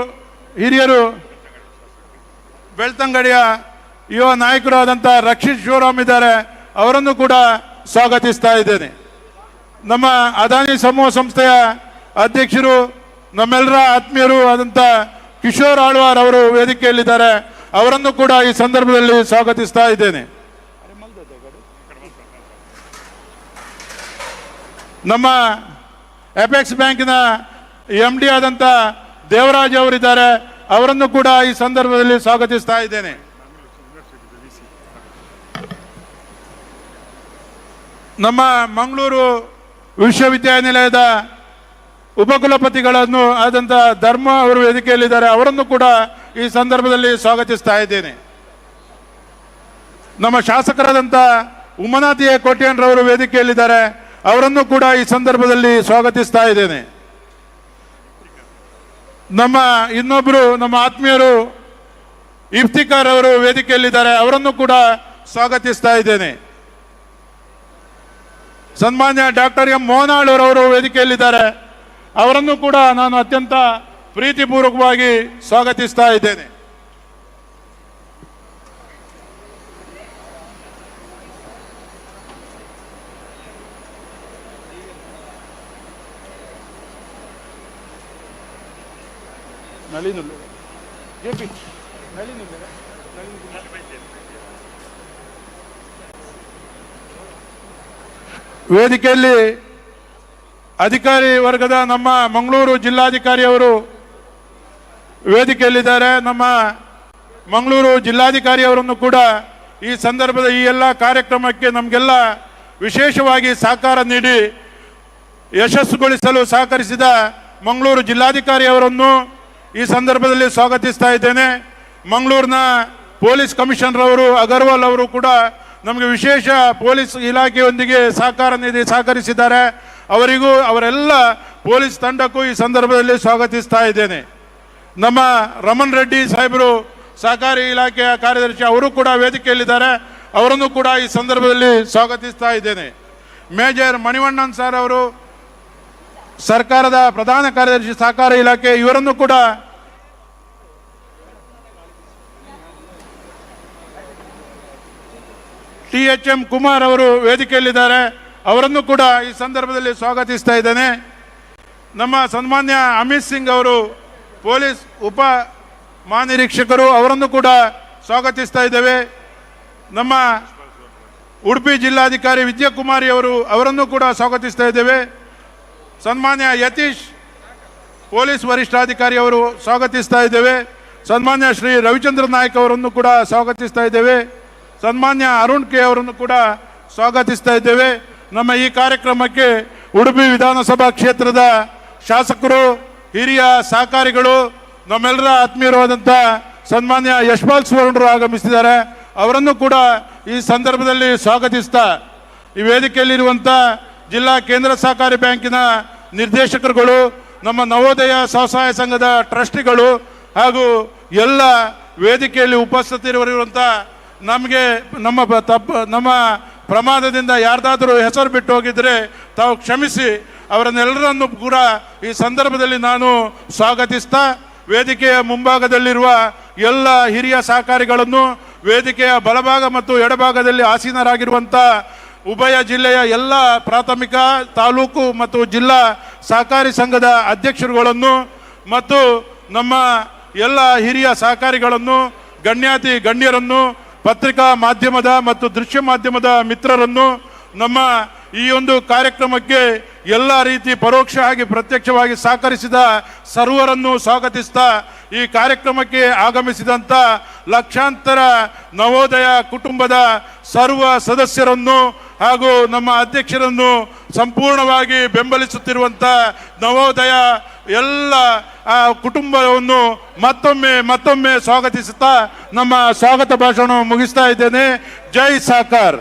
ಹಿರಿಯರು ಬೆಳ್ತಂಗಡಿಯ ಯುವ ನಾಯಕರಾದಂಥ ರಕ್ಷಿತ್ ಶಿವರಾಮ್ ಇದ್ದಾರೆ, ಅವರನ್ನು ಕೂಡ ಸ್ವಾಗತಿಸ್ತಾ ಇದ್ದೇನೆ. ನಮ್ಮ ಅದಾನಿ ಸಮೂಹ ಸಂಸ್ಥೆಯ ಅಧ್ಯಕ್ಷರು ನಮ್ಮೆಲ್ಲರ ಆತ್ಮೀಯರು ಆದಂಥ ಕಿಶೋರ್ ಆಳ್ವಾರ್ ಅವರು ವೇದಿಕೆಯಲ್ಲಿದ್ದಾರೆ, ಅವರನ್ನು ಕೂಡ ಈ ಸಂದರ್ಭದಲ್ಲಿ ಸ್ವಾಗತಿಸ್ತಾ ಇದ್ದೇನೆ. ನಮ್ಮ ಅಪೆಕ್ಸ್ ಬ್ಯಾಂಕಿನ MD ಆದಂಥ ದೇವರಾಜ್ ಅವರಿದ್ದಾರೆ, ಅವರನ್ನು ಕೂಡ ಈ ಸಂದರ್ಭದಲ್ಲಿ ಸ್ವಾಗತಿಸ್ತಾ ಇದ್ದೇನೆ. ನಮ್ಮ ಮಂಗಳೂರು ವಿಶ್ವವಿದ್ಯಾನಿಲಯದ ಉಪಕುಲಪತಿಗಳನ್ನು ಆದಂಥ ಧರ್ಮ ಅವರು ವೇದಿಕೆಯಲ್ಲಿದ್ದಾರೆ, ಅವರನ್ನು ಕೂಡ ಈ ಸಂದರ್ಭದಲ್ಲಿ ಸ್ವಾಗತಿಸ್ತಾ ಇದ್ದೇನೆ. ನಮ್ಮ ಶಾಸಕರಾದಂಥ ಉಮನಾಥಿ ಕೋಟ್ಯಾನ್ರವರು ವೇದಿಕೆಯಲ್ಲಿದ್ದಾರೆ, ಅವರನ್ನು ಕೂಡ ಈ ಸಂದರ್ಭದಲ್ಲಿ ಸ್ವಾಗತಿಸ್ತಾ ಇದ್ದೇನೆ. ನಮ್ಮ ಇನ್ನೊಬ್ಬರು ನಮ್ಮ ಆತ್ಮೀಯರು ಇಫ್ತಿಕಾರ್ ಅವರು ವೇದಿಕೆಯಲ್ಲಿದ್ದಾರೆ, ಅವರನ್ನು ಕೂಡ ಸ್ವಾಗತಿಸ್ತಾ ಇದ್ದೇನೆ. ಸನ್ಮಾನ್ಯ ಡಾಕ್ಟರ್ ಎಂ ಮೋಹನಾಳ್ ಅವರು ವೇದಿಕೆಯಲ್ಲಿದ್ದಾರೆ, ಅವರನ್ನು ಕೂಡ ನಾನು ಅತ್ಯಂತ ಪ್ರೀತಿಪೂರ್ವಕವಾಗಿ ಸ್ವಾಗತಿಸ್ತಾ ಇದ್ದೇನೆ. ವೇದಿಕೆಯಲ್ಲಿ ಅಧಿಕಾರಿ ವರ್ಗದ ನಮ್ಮ ಮಂಗಳೂರು ಜಿಲ್ಲಾಧಿಕಾರಿ ಅವರು ವೇದಿಕೆಯಲ್ಲಿದ್ದಾರೆ. ನಮ್ಮ ಮಂಗಳೂರು ಜಿಲ್ಲಾಧಿಕಾರಿ ಅವರನ್ನು ಕೂಡ ಈ ಸಂದರ್ಭದ ಈ ಎಲ್ಲ ಕಾರ್ಯಕ್ರಮಕ್ಕೆ ನಮಗೆಲ್ಲ ವಿಶೇಷವಾಗಿ ಸಹಕಾರ ನೀಡಿ ಯಶಸ್ಸುಗೊಳಿಸಲು ಸಹಕರಿಸಿದ ಮಂಗಳೂರು ಜಿಲ್ಲಾಧಿಕಾರಿ ಅವರನ್ನು ಈ ಸಂದರ್ಭದಲ್ಲಿ ಸ್ವಾಗತಿಸ್ತಾ ಇದ್ದೇನೆ. ಮಂಗಳೂರಿನ ಪೊಲೀಸ್ ಕಮಿಷನರ್ ಅವರು ಅಗರ್ವಾಲ್ ಅವರು ಕೂಡ ನಮಗೆ ವಿಶೇಷ ಪೊಲೀಸ್ ಇಲಾಖೆಯೊಂದಿಗೆ ಸಹಕಾರ ನೀಡಿ ಸಹಕರಿಸಿದ್ದಾರೆ, ಅವರಿಗೂ ಅವರೆಲ್ಲ ಪೊಲೀಸ್ ತಂಡಕ್ಕೂ ಈ ಸಂದರ್ಭದಲ್ಲಿ ಸ್ವಾಗತಿಸ್ತಾ ಇದ್ದೇನೆ. ನಮ್ಮ ರಮಣ್ ರೆಡ್ಡಿ ಸಾಹೇಬರು ಸಹಕಾರಿ ಇಲಾಖೆಯ ಕಾರ್ಯದರ್ಶಿ, ಅವರು ಕೂಡ ವೇದಿಕೆಯಲ್ಲಿದ್ದಾರೆ, ಅವರನ್ನು ಕೂಡ ಈ ಸಂದರ್ಭದಲ್ಲಿ ಸ್ವಾಗತಿಸ್ತಾ ಇದ್ದೇನೆ. ಮೇಜರ್ ಮಣಿವಣ್ಣನ್ ಸರ್ ಅವರು ಸರ್ಕಾರದ ಪ್ರಧಾನ ಕಾರ್ಯದರ್ಶಿ ಸಹಕಾರ ಇಲಾಖೆ, ಇವರನ್ನು ಕೂಡ THM ಕುಮಾರ್ ಅವರು ವೇದಿಕೆಯಲ್ಲಿದ್ದಾರೆ, ಅವರನ್ನು ಕೂಡ ಈ ಸಂದರ್ಭದಲ್ಲಿ ಸ್ವಾಗತಿಸ್ತಾ ಇದ್ದೇನೆ. ನಮ್ಮ ಸನ್ಮಾನ್ಯ ಅಮಿತ್ ಸಿಂಗ್ ಅವರು ಪೊಲೀಸ್ ಉಪ ಮಹಾನಿರೀಕ್ಷಕರು, ಅವರನ್ನು ಕೂಡ ಸ್ವಾಗತಿಸ್ತಾ ಇದ್ದೇವೆ. ನಮ್ಮ ಉಡುಪಿ ಜಿಲ್ಲಾಧಿಕಾರಿ ವಿದ್ಯಾಕುಮಾರಿ ಅವರು, ಅವರನ್ನು ಕೂಡ ಸ್ವಾಗತಿಸ್ತಾ ಇದ್ದೇವೆ. ಸನ್ಮಾನ್ಯ ಯತೀಶ್ ಪೊಲೀಸ್ ವರಿಷ್ಠಾಧಿಕಾರಿ ಅವರು ಸ್ವಾಗತಿಸ್ತಾ ಇದ್ದೇವೆ. ಸನ್ಮಾನ್ಯ ಶ್ರೀ ರವಿಚಂದ್ರ ನಾಯ್ಕ್ ಅವರನ್ನು ಕೂಡ ಸ್ವಾಗತಿಸ್ತಾ ಇದ್ದೇವೆ. ಸನ್ಮಾನ್ಯ ಅರುಣ್ ಕೆ ಅವರನ್ನು ಕೂಡ ಸ್ವಾಗತಿಸ್ತಾ ಇದ್ದೇವೆ. ನಮ್ಮ ಈ ಕಾರ್ಯಕ್ರಮಕ್ಕೆ ಉಡುಪಿ ವಿಧಾನಸಭಾ ಕ್ಷೇತ್ರದ ಶಾಸಕರು, ಹಿರಿಯ ಸಹಕಾರಿಗಳು, ನಮ್ಮೆಲ್ಲರ ಆತ್ಮೀಯರಾದಂಥ ಸನ್ಮಾನ್ಯ ಯಶ್ಪಾಲ್ ಸುವರ್ಣರು ಆಗಮಿಸಿದ್ದಾರೆ, ಅವರನ್ನು ಕೂಡ ಈ ಸಂದರ್ಭದಲ್ಲಿ ಸ್ವಾಗತಿಸ್ತಾ ಈ ವೇದಿಕೆಯಲ್ಲಿರುವಂಥ ಜಿಲ್ಲಾ ಕೇಂದ್ರ ಸಹಕಾರಿ ಬ್ಯಾಂಕಿನ ನಿರ್ದೇಶಕರುಗಳು, ನಮ್ಮ ನವೋದಯ ಸ್ವಸಹಾಯ ಸಂಘದ ಟ್ರಸ್ಟಿಗಳು ಹಾಗೂ ಎಲ್ಲ ವೇದಿಕೆಯಲ್ಲಿ ಉಪಸ್ಥಿತರಿರುವಂಥ ನಮಗೆ ನಮ್ಮ ಪ್ರಮಾದದಿಂದ ಯಾರ್ದಾದರೂ ಹೆಸರು ಬಿಟ್ಟು ಹೋಗಿದ್ರೆ ತಾವು ಕ್ಷಮಿಸಿ, ಅವರನ್ನೆಲ್ಲರನ್ನು ಕೂಡ ಈ ಸಂದರ್ಭದಲ್ಲಿ ನಾನು ಸ್ವಾಗತಿಸ್ತಾ ವೇದಿಕೆಯ ಮುಂಭಾಗದಲ್ಲಿರುವ ಎಲ್ಲ ಹಿರಿಯ ಸಹಕಾರಿಗಳನ್ನು, ವೇದಿಕೆಯ ಬಲಭಾಗ ಮತ್ತು ಎಡಭಾಗದಲ್ಲಿ ಆಸೀನರಾಗಿರುವಂಥ ಉಭಯ ಜಿಲ್ಲೆಯ ಎಲ್ಲ ಪ್ರಾಥಮಿಕ, ತಾಲೂಕು ಮತ್ತು ಜಿಲ್ಲಾ ಸಹಕಾರಿ ಸಂಘದ ಅಧ್ಯಕ್ಷರುಗಳನ್ನು ಮತ್ತು ನಮ್ಮ ಎಲ್ಲ ಹಿರಿಯ ಸಹಕಾರಿಗಳನ್ನು ಗಣ್ಯಾತಿ ಗಣ್ಯರನ್ನು, ಪತ್ರಿಕಾ ಮಾಧ್ಯಮದ ಮತ್ತು ದೃಶ್ಯ ಮಾಧ್ಯಮದ ಮಿತ್ರರನ್ನು ನಮ್ಮ ಈ ಒಂದು ಕಾರ್ಯಕ್ರಮಕ್ಕೆ ಎಲ್ಲ ರೀತಿ ಪರೋಕ್ಷ ಹಾಗೆ ಪ್ರತ್ಯಕ್ಷವಾಗಿ ಸಹಕರಿಸಿದ ಸರ್ವರನ್ನು ಸ್ವಾಗತಿಸ್ತಾ ಈ ಕಾರ್ಯಕ್ರಮಕ್ಕೆ ಆಗಮಿಸಿದಂಥ ಲಕ್ಷಾಂತರ ನವೋದಯ ಕುಟುಂಬದ ಸರ್ವ ಸದಸ್ಯರನ್ನು ಹಾಗೂ ನಮ್ಮ ಅಧ್ಯಕ್ಷರನ್ನು ಸಂಪೂರ್ಣವಾಗಿ ಬೆಂಬಲಿಸುತ್ತಿರುವಂಥ ನವೋದಯ ಎಲ್ಲ ಕುಟುಂಬವನ್ನು ಮತ್ತೊಮ್ಮೆ ಸ್ವಾಗತಿಸುತ್ತಾ ನಮ್ಮ ಸ್ವಾಗತ ಭಾಷಣ ಮುಗಿಸ್ತಾ ಇದ್ದೇನೆ. ಜೈ ಸಾಕಾರ್.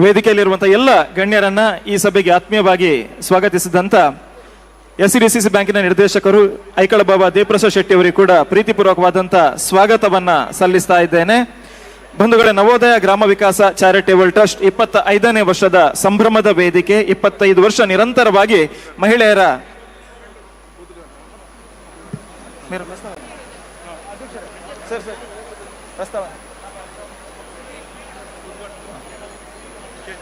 ವೇದಿಕೆಯಲ್ಲಿರುವಂತಹ ಎಲ್ಲ ಗಣ್ಯರನ್ನ ಈ ಸಭೆಗೆ ಆತ್ಮೀಯವಾಗಿ ಸ್ವಾಗತಿಸಿದಂತ ಎಸ್ಸಿಡಿಸಿಸಿ ಬ್ಯಾಂಕಿನ ನಿರ್ದೇಶಕರು ಐಕಳ ಬಾಬಾ ದೇವಪ್ರಸಾದ್ ಶೆಟ್ಟಿ ಅವರಿಗೆ ಕೂಡ ಪ್ರೀತಿಪೂರ್ವಕವಾದಂತ ಸ್ವಾಗತವನ್ನ ಸಲ್ಲಿಸ್ತಾ ಇದ್ದೇನೆ. ಬಂಧುಗಳೇ, ನವೋದಯ ಗ್ರಾಮ ವಿಕಾಸ ಚಾರಿಟೇಬಲ್ ಟ್ರಸ್ಟ್ 25ನೇ ವರ್ಷದ ಸಂಭ್ರಮದ ವೇದಿಕೆ. 25 ವರ್ಷ ನಿರಂತರವಾಗಿ ಮಹಿಳೆಯರ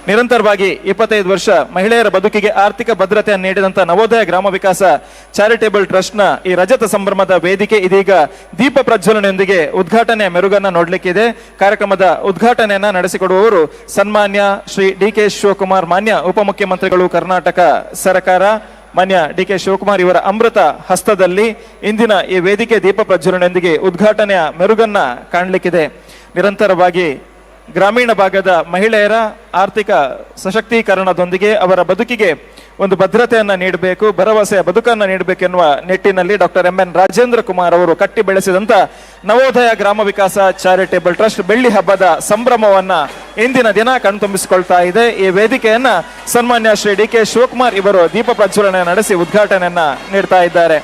ನಿರಂತರವಾಗಿ 25 ವರ್ಷ ಮಹಿಳೆಯರ ಬದುಕಿಗೆ ಆರ್ಥಿಕ ಭದ್ರತೆಯನ್ನು ನೀಡಿದಂತ ನವೋದಯ ಗ್ರಾಮ ವಿಕಾಸ ಚಾರಿಟೇಬಲ್ ಟ್ರಸ್ಟ್ ನ ಈ ರಜತ ಸಂಭ್ರಮದ ವೇದಿಕೆ ಇದೀಗ ದೀಪ ಪ್ರಜ್ವಲನೆಯೊಂದಿಗೆ ಉದ್ಘಾಟನೆಯ ಮೆರುಗನ್ನ ನೋಡ್ಲಿಕ್ಕಿದೆ. ಕಾರ್ಯಕ್ರಮದ ಉದ್ಘಾಟನೆಯನ್ನ ನಡೆಸಿಕೊಡುವವರು ಸನ್ಮಾನ್ಯ ಶ್ರೀ ಡಿ.ಕೆ. ಶಿವಕುಮಾರ್, ಮಾನ್ಯ ಉಪಮುಖ್ಯಮಂತ್ರಿಗಳು, ಕರ್ನಾಟಕ ಸರ್ಕಾರ. ಮಾನ್ಯ ಡಿ.ಕೆ. ಶಿವಕುಮಾರ್ ಇವರ ಅಮೃತ ಹಸ್ತದಲ್ಲಿ ಇಂದಿನ ಈ ವೇದಿಕೆ ದೀಪ ಪ್ರಜ್ವಲನೆಯೊಂದಿಗೆ ಉದ್ಘಾಟನೆಯ ಮೆರುಗನ್ನ ಕಾಣಲಿಕ್ಕಿದೆ. ನಿರಂತರವಾಗಿ ಗ್ರಾಮೀಣ ಭಾಗದ ಮಹಿಳೆಯರ ಆರ್ಥಿಕ ಸಶಕ್ತೀಕರಣದೊಂದಿಗೆ ಅವರ ಬದುಕಿಗೆ ಒಂದು ಭದ್ರತೆಯನ್ನ ನೀಡಬೇಕು, ಭರವಸೆಯ ಬದುಕನ್ನು ನೀಡಬೇಕೆನ್ನುವ ನಿಟ್ಟಿನಲ್ಲಿ ಡಾಕ್ಟರ್ ಎಂ.ಎನ್. ರಾಜೇಂದ್ರ ಕುಮಾರ್ ಅವರು ಕಟ್ಟಿ ಬೆಳೆಸಿದಂತ ನವೋದಯ ಗ್ರಾಮ ವಿಕಾಸ ಚಾರಿಟೇಬಲ್ ಟ್ರಸ್ಟ್ ಬೆಳ್ಳಿ ಹಬ್ಬದ ಸಂಭ್ರಮವನ್ನ ಇಂದಿನ ದಿನ ಕಣ್ತುಂಬಿಸಿಕೊಳ್ತಾ ಇದೆ. ಈ ವೇದಿಕೆಯನ್ನ ಸನ್ಮಾನ್ಯ ಶ್ರೀ ಡಿ.ಕೆ. ಶಿವಕುಮಾರ್ ಇವರು ದೀಪ ಪ್ರಜ್ವಲನೆ ನಡೆಸಿ ಉದ್ಘಾಟನೆಯನ್ನ ನೀಡ್ತಾ ಇದ್ದಾರೆ.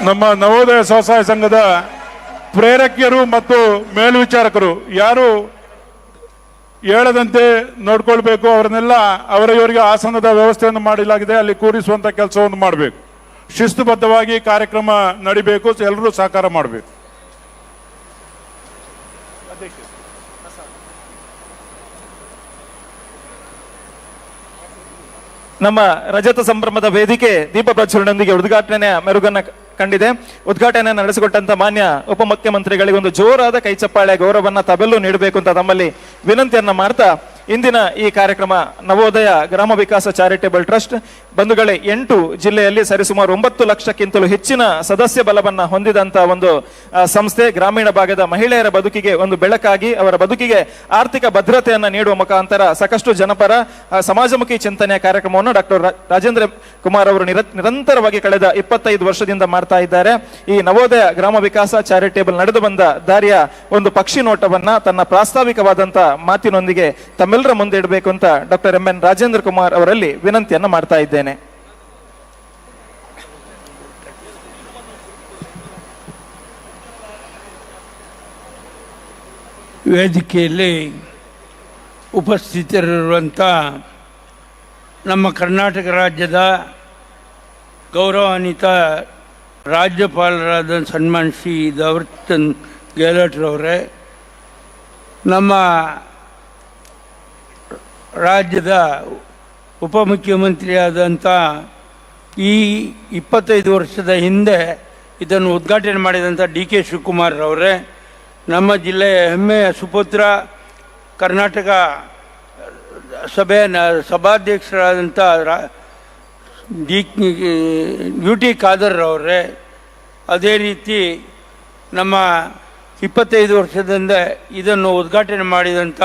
ನಮ್ಮ ನವೋದಯ ಸ್ವಸಹಾಯ ಸಂಘದ ಪ್ರೇರಕಿಯರು ಮತ್ತು ಮೇಲ್ವಿಚಾರಕರು ಯಾರು ಹೇಳದಂತೆ ನೋಡ್ಕೊಳ್ಬೇಕು, ಅವರನ್ನೆಲ್ಲ ಇವರಿಗೆ ಆಸನದ ವ್ಯವಸ್ಥೆಯನ್ನು ಮಾಡಲಾಗಿದೆ, ಅಲ್ಲಿ ಕೂರಿಸುವಂತ ಕೆಲಸವನ್ನು ಮಾಡಬೇಕು. ಶಿಸ್ತುಬದ್ಧವಾಗಿ ಕಾರ್ಯಕ್ರಮ ನಡಿಬೇಕು, ಎಲ್ಲರೂ ಸಹಕಾರ ಮಾಡಬೇಕು. ನಮ್ಮ ರಜತ ಸಂಭ್ರಮದ ವೇದಿಕೆ ದೀಪ ಪ್ರಜ್ವಲನೆಯೊಂದಿಗೆ ಉದ್ಘಾಟನೆಯ ಮೆರುಗನ್ನ ಕಂಡಿದೆ. ಉದ್ಘಾಟನೆ ನಡೆಸಿಕೊಟ್ಟಂತ ಮಾನ್ಯ ಉಪಮುಖ್ಯಮಂತ್ರಿಗಳಿಗೆ ಒಂದು ಜೋರಾದ ಕೈಚಪ್ಪಾಳೆ ಗೌರವವನ್ನ ತಾವೆಲ್ಲೂ ನೀಡಬೇಕು ಅಂತ ತಮ್ಮಲ್ಲಿ ವಿನಂತಿಯನ್ನ ಮಾಡ್ತಾ ಇಂದಿನ ಈ ಕಾರ್ಯಕ್ರಮ ನವೋದಯ ಗ್ರಾಮ ವಿಕಾಸ ಚಾರಿಟೇಬಲ್ ಟ್ರಸ್ಟ್ ಬಂಧುಗಳೇ 8 ಜಿಲ್ಲೆಯಲ್ಲಿ ಸರಿಸುಮಾರು 9 ಲಕ್ಷಕ್ಕಿಂತಲೂ ಹೆಚ್ಚಿನ ಸದಸ್ಯ ಬಲವನ್ನ ಹೊಂದಿದಂತ ಒಂದು ಸಂಸ್ಥೆ. ಗ್ರಾಮೀಣ ಭಾಗದ ಮಹಿಳೆಯರ ಬದುಕಿಗೆ ಒಂದು ಬೆಳಕಾಗಿ ಅವರ ಬದುಕಿಗೆ ಆರ್ಥಿಕ ಭದ್ರತೆಯನ್ನ ನೀಡುವ ಮುಖಾಂತರ ಸಾಕಷ್ಟು ಜನಪರ ಸಮಾಜಮುಖಿ ಚಿಂತನೆಯ ಕಾರ್ಯಕ್ರಮವನ್ನು ಡಾಕ್ಟರ್ ರಾಜೇಂದ್ರ ಕುಮಾರ್ ಅವರು ನಿರಂತರವಾಗಿ ಕಳೆದ 25 ವರ್ಷದಿಂದ ಮಾಡ್ತಾ ಇದ್ದಾರೆ. ಈ ನವೋದಯ ಗ್ರಾಮ ವಿಕಾಸ ಚಾರಿಟೇಬಲ್ ನಡೆದು ಬಂದ ದಾರಿಯ ಒಂದು ಪಕ್ಷಿ ನೋಟವನ್ನ ತನ್ನ ಪ್ರಾಸ್ತಾವಿಕವಾದಂತ ಮಾತಿನೊಂದಿಗೆ ತಮ್ಮೆಲ್ಲರ ಮುಂದೆ ಇಡಬೇಕು ಅಂತ ಡಾಕ್ಟರ್ ಎಂ.ಎನ್. ರಾಜೇಂದ್ರ ಕುಮಾರ್ ಅವರಲ್ಲಿ ವಿನಂತಿಯನ್ನ ಮಾಡ್ತಾ ಇದ್ದೇನೆ. ವೇದಿಕೆಯಲ್ಲಿ ಉಪಸ್ಥಿತರಿರುವಂಥ ನಮ್ಮ ಕರ್ನಾಟಕ ರಾಜ್ಯದ ಗೌರವಾನ್ವಿತ ರಾಜ್ಯಪಾಲರಾದ ಸನ್ಮಾನ್ ಶ್ರೀ ಥಾವರ್ಚಂದ್ ಗೆಹ್ಲೋಟ್ರವರೇ, ನಮ್ಮ ರಾಜ್ಯದ ಉಪಮುಖ್ಯಮಂತ್ರಿಯಾದಂಥ ಈ 25 ವರ್ಷದ ಹಿಂದೆ ಇದನ್ನು ಉದ್ಘಾಟನೆ ಮಾಡಿದಂಥ ಡಿ ಕೆ ಶಿವಕುಮಾರ್ ಅವರೇ, ನಮ್ಮ ಜಿಲ್ಲೆಯ ಹೆಮ್ಮೆಯ ಸುಪುತ್ರ ಕರ್ನಾಟಕ ಸಭೆಯ ಸಭಾಧ್ಯಕ್ಷರಾದಂಥ ಯು ಟಿ ಖಾದರ್ ಅವರೇ, ಅದೇ ರೀತಿ ನಮ್ಮ 25 ವರ್ಷದಿಂದ ಇದನ್ನು ಉದ್ಘಾಟನೆ ಮಾಡಿದಂಥ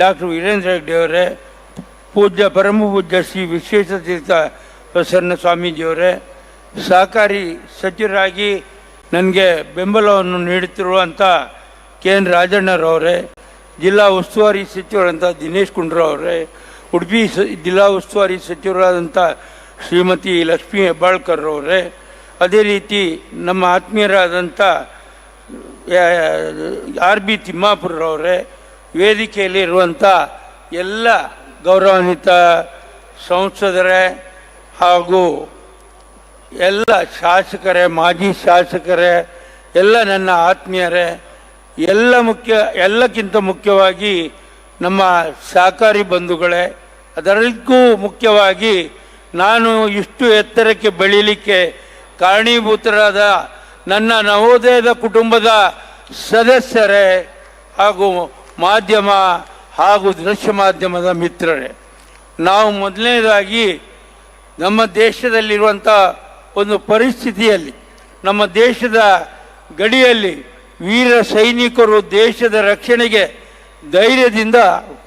ಡಾಕ್ಟರ್ ವೀರೇಂದ್ರ ಹೆಗ್ಗಡೆ ಅವರೇ, ಪರಮ ಪೂಜ್ಯ ಶ್ರೀ ವಿಶ್ವೇಶತೀರ್ಥ ಪ್ರಸನ್ನ ಸ್ವಾಮೀಜಿಯವರೇ, ಸಹಕಾರಿ ಸಚಿವರಾಗಿ ನನಗೆ ಬೆಂಬಲವನ್ನು ನೀಡುತ್ತಿರುವಂಥ ಕೆ ಎನ್ ರಾಜಣ್ಣರವರೇ, ಜಿಲ್ಲಾ ಉಸ್ತುವಾರಿ ಸಚಿವರಾದಂಥ ದಿನೇಶ್ ಗುಂಡೂರಾವ್ ಅವರೇ, ಉಡುಪಿ ಜಿಲ್ಲಾ ಉಸ್ತುವಾರಿ ಸಚಿವರಾದಂಥ ಶ್ರೀಮತಿ ಲಕ್ಷ್ಮೀ ಹೆಬ್ಬಾಳ್ಕರ್ ಅವರೇ, ಅದೇ ರೀತಿ ನಮ್ಮ ಆತ್ಮೀಯರಾದಂಥ ಆರ್ ಬಿ ತಿಮ್ಮಾಪುರವರೇ, ವೇದಿಕೆಯಲ್ಲಿರುವಂಥ ಎಲ್ಲ ಗೌರವಾನ್ವಿತ ಸಂಸದರೇ ಹಾಗೂ ಎಲ್ಲ ಶಾಸಕರೇ, ಮಾಜಿ ಶಾಸಕರೇ, ಎಲ್ಲ ನನ್ನ ಆತ್ಮೀಯರೇ, ಎಲ್ಲಕ್ಕಿಂತ ಮುಖ್ಯವಾಗಿ ನಮ್ಮ ಸಹಕಾರಿ ಬಂಧುಗಳೇ, ಅದರಲ್ಲೂ ಮುಖ್ಯವಾಗಿ ನಾನು ಇಷ್ಟು ಎತ್ತರಕ್ಕೆ ಬೆಳೀಲಿಕ್ಕೆ ಕಾರಣೀಭೂತರಾದ ನನ್ನ ನವೋದಯದ ಕುಟುಂಬದ ಸದಸ್ಯರೇ ಹಾಗೂ ಮಾಧ್ಯಮ ಹಾಗೂ ದೃಶ್ಯ ಮಾಧ್ಯಮದ ಮಿತ್ರರೇ, ನಾವು ಮೊದಲನೇದಾಗಿ ನಮ್ಮ ದೇಶದಲ್ಲಿರುವಂಥ ಒಂದು ಪರಿಸ್ಥಿತಿಯಲ್ಲಿ, ನಮ್ಮ ದೇಶದ ಗಡಿಯಲ್ಲಿ ವೀರ ಸೈನಿಕರು ದೇಶದ ರಕ್ಷಣೆಗೆ ಧೈರ್ಯದಿಂದ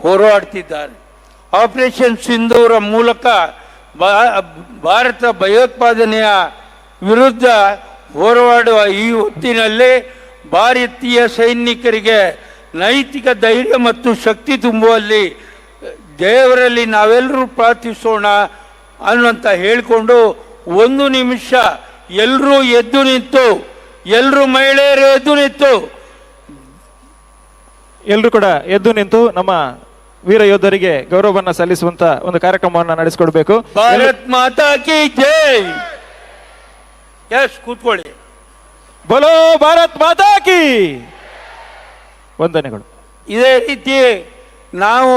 ಹೋರಾಡ್ತಿದ್ದಾರೆ. ಆಪರೇಷನ್ ಸಿಂಧೂರ ಮೂಲಕ ಭಾರತ ಭಯೋತ್ಪಾದನೆಯ ವಿರುದ್ಧ ಹೋರಾಡುವ ಈ ಹೊತ್ತಿನಲ್ಲಿ ಭಾರತೀಯ ಸೈನಿಕರಿಗೆ ನೈತಿಕ ಧೈರ್ಯ ಮತ್ತು ಶಕ್ತಿ ತುಂಬುವಲ್ಲಿ ದೇವರಲ್ಲಿ ನಾವೆಲ್ಲರೂ ಪ್ರಾರ್ಥಿಸೋಣ ಅನ್ನುವಂತ ಹೇಳಿಕೊಂಡು 1 ನಿಮಿಷ ಎಲ್ಲರೂ ಎದ್ದು ನಿಂತು, ಎಲ್ಲರೂ ಮಹಿಳೆಯರು ಎದ್ದು ನಿಂತು, ಎಲ್ಲರೂ ಕೂಡ ಎದ್ದು ನಿಂತು ನಮ್ಮ ವೀರ ಯೋಧರಿಗೆ ಗೌರವವನ್ನು ಸಲ್ಲಿಸುವಂತ ಒಂದು ಕಾರ್ಯಕ್ರಮವನ್ನು ನಡೆಸಿಕೊಡ್ಬೇಕು. ಭಾರತ್ ಮಾತಾ ಕಿ ಜೈ. ಕೂತ್ಕೊಳ್ಳಿ. ಬೋಲೋ ಭಾರತ್ ಮಾತಾ ಕಿ ವಂದನೆಗಳು. ಇದೇ ರೀತಿ ನಾವು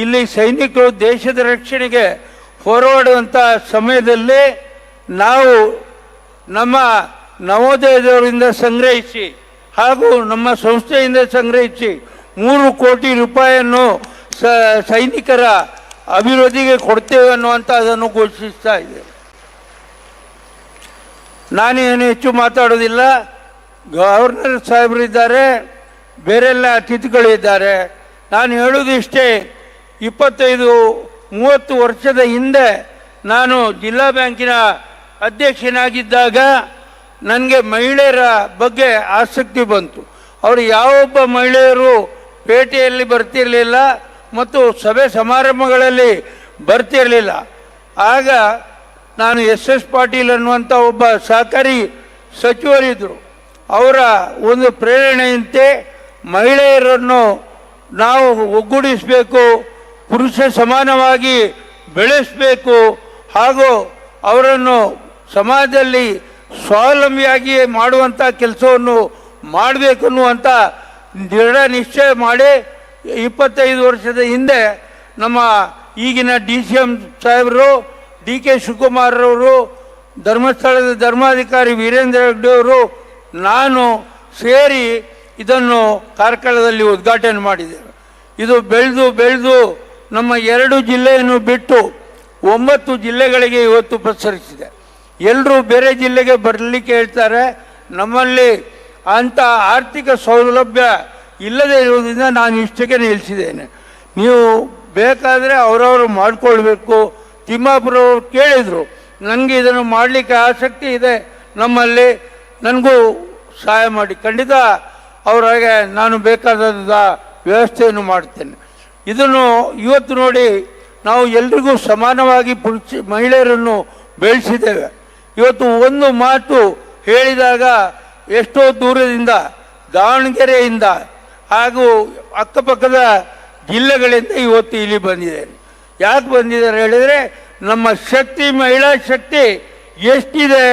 ಇಲ್ಲಿ ಸೈನಿಕರು ದೇಶದ ರಕ್ಷಣೆಗೆ ಹೋರಾಡುವಂಥ ಸಮಯದಲ್ಲಿ ನಾವು ನಮ್ಮ ನವೋದಯದವರಿಂದ ಸಂಗ್ರಹಿಸಿ ಹಾಗೂ ನಮ್ಮ ಸಂಸ್ಥೆಯಿಂದ ಸಂಗ್ರಹಿಸಿ 3 ಕೋಟಿ ರೂಪಾಯಿಯನ್ನು ಸೈನಿಕರ ಅಭಿವೃದ್ಧಿಗೆ ಕೊಡ್ತೇವೆ ಅನ್ನುವಂಥದ್ದನ್ನು ಘೋಷಿಸ್ತಾ ಇದೆ. ನಾನೇನು ಹೆಚ್ಚು ಮಾತಾಡೋದಿಲ್ಲ. ಗವರ್ನರ್ ಸಾಹೇಬರಿದ್ದಾರೆ, ಬೇರೆಲ್ಲ ಅತಿಥಿಗಳಿದ್ದಾರೆ. ನಾನು ಹೇಳೋದಿಷ್ಟೇ, 25-30 ವರ್ಷದ ಹಿಂದೆ ನಾನು ಜಿಲ್ಲಾ ಬ್ಯಾಂಕಿನ ಅಧ್ಯಕ್ಷನಾಗಿದ್ದಾಗ ನನಗೆ ಮಹಿಳೆಯರ ಬಗ್ಗೆ ಆಸಕ್ತಿ ಬಂತು. ಅವರು ಯಾವೊಬ್ಬ ಮಹಿಳೆಯರು ಪೇಟೆಯಲ್ಲಿ ಬರ್ತಿರಲಿಲ್ಲ ಮತ್ತು ಸಭೆ ಸಮಾರಂಭಗಳಲ್ಲಿ ಬರ್ತಿರಲಿಲ್ಲ. ಆಗ ನಾನು ಎಸ್ ಪಾಟೀಲ್ ಅನ್ನುವಂಥ ಒಬ್ಬ ಸಹಕಾರಿ ಸಚಿವರಿದ್ದರು. ಅವರ ಒಂದು ಪ್ರೇರಣೆಯಂತೆ ಮಹಿಳೆಯರನ್ನು ನಾವು ಒಗ್ಗೂಡಿಸಬೇಕು, ಪುರುಷ ಸಮಾನವಾಗಿ ಬೆಳೆಸಬೇಕು ಹಾಗೂ ಅವರನ್ನು ಸಮಾಜದಲ್ಲಿ ಸ್ವಾವಲಂಬಿಯಾಗಿ ಮಾಡುವಂಥ ಕೆಲಸವನ್ನು ಮಾಡಬೇಕು ಅನ್ನುವಂಥ ದೃಢ ನಿಶ್ಚಯ ಮಾಡಿ 25 ವರ್ಷದ ಹಿಂದೆ ನಮ್ಮ ಈಗಿನ DCM ಸಾಹೇಬರು ಡಿ ಕೆ ಶಿವಕುಮಾರ್ ಅವರು, ಧರ್ಮಸ್ಥಳದ ಧರ್ಮಾಧಿಕಾರಿ ವೀರೇಂದ್ರ ಹೆಗ್ಗಡೆ ಅವರು, ನಾನು ಸೇರಿ ಇದನ್ನು ಕಾರ್ಕಳದಲ್ಲಿ ಉದ್ಘಾಟನೆ ಮಾಡಿದ್ದೇವೆ. ಇದು ಬೆಳೆದು ನಮ್ಮ 2 ಜಿಲ್ಲೆಯನ್ನು ಬಿಟ್ಟು 9 ಜಿಲ್ಲೆಗಳಿಗೆ ಇವತ್ತು ಪಸರಿಸಿದೆ. ಎಲ್ಲರೂ ಬೇರೆ ಜಿಲ್ಲೆಗೆ ಬರಲಿಕ್ಕೆ ಹೇಳ್ತಾರೆ. ನಮ್ಮಲ್ಲಿ ಅಂಥ ಆರ್ಥಿಕ ಸೌಲಭ್ಯ ಇಲ್ಲದೆ ಇರುವುದರಿಂದ ನಾನು ಇಷ್ಟಕ್ಕೆ ನಿಲ್ಲಿಸಿದ್ದೇನೆ. ನೀವು ಬೇಕಾದರೆ ಅವರವರು ಮಾಡಿಕೊಳ್ಬೇಕು. ತಿಮ್ಮಾಪುರವರು ಕೇಳಿದರು, ನನಗೆ ಇದನ್ನು ಮಾಡಲಿಕ್ಕೆ ಆಸಕ್ತಿ ಇದೆ ನಮ್ಮಲ್ಲಿ, ನನಗೂ ಸಹಾಯ ಮಾಡಿ. ಖಂಡಿತ ಅವರಾಗೆ ನಾನು ಬೇಕಾದ ವ್ಯವಸ್ಥೆಯನ್ನು ಮಾಡ್ತೇನೆ. ಇದನ್ನು ಇವತ್ತು ನೋಡಿ, ನಾವು ಎಲ್ರಿಗೂ ಸಮಾನವಾಗಿ ಮಹಿಳೆಯರನ್ನು ಬೆಳೆಸಿದ್ದೇವೆ. ಇವತ್ತು ಒಂದು ಮಾತು ಹೇಳಿದಾಗ ಎಷ್ಟೋ ದೂರದಿಂದ ದಾವಣಗೆರೆಯಿಂದ ಹಾಗೂ ಅಕ್ಕಪಕ್ಕದ ಜಿಲ್ಲೆಗಳಿಂದ ಇವತ್ತು ಇಲ್ಲಿ ಬಂದಿದ್ದೇನೆ. ಯಾಕೆ ಬಂದಿದ್ದಾರೆ ಹೇಳಿದರೆ, ನಮ್ಮ ಶಕ್ತಿ, ಮಹಿಳಾ ಶಕ್ತಿ ಎಷ್ಟಿದೆ,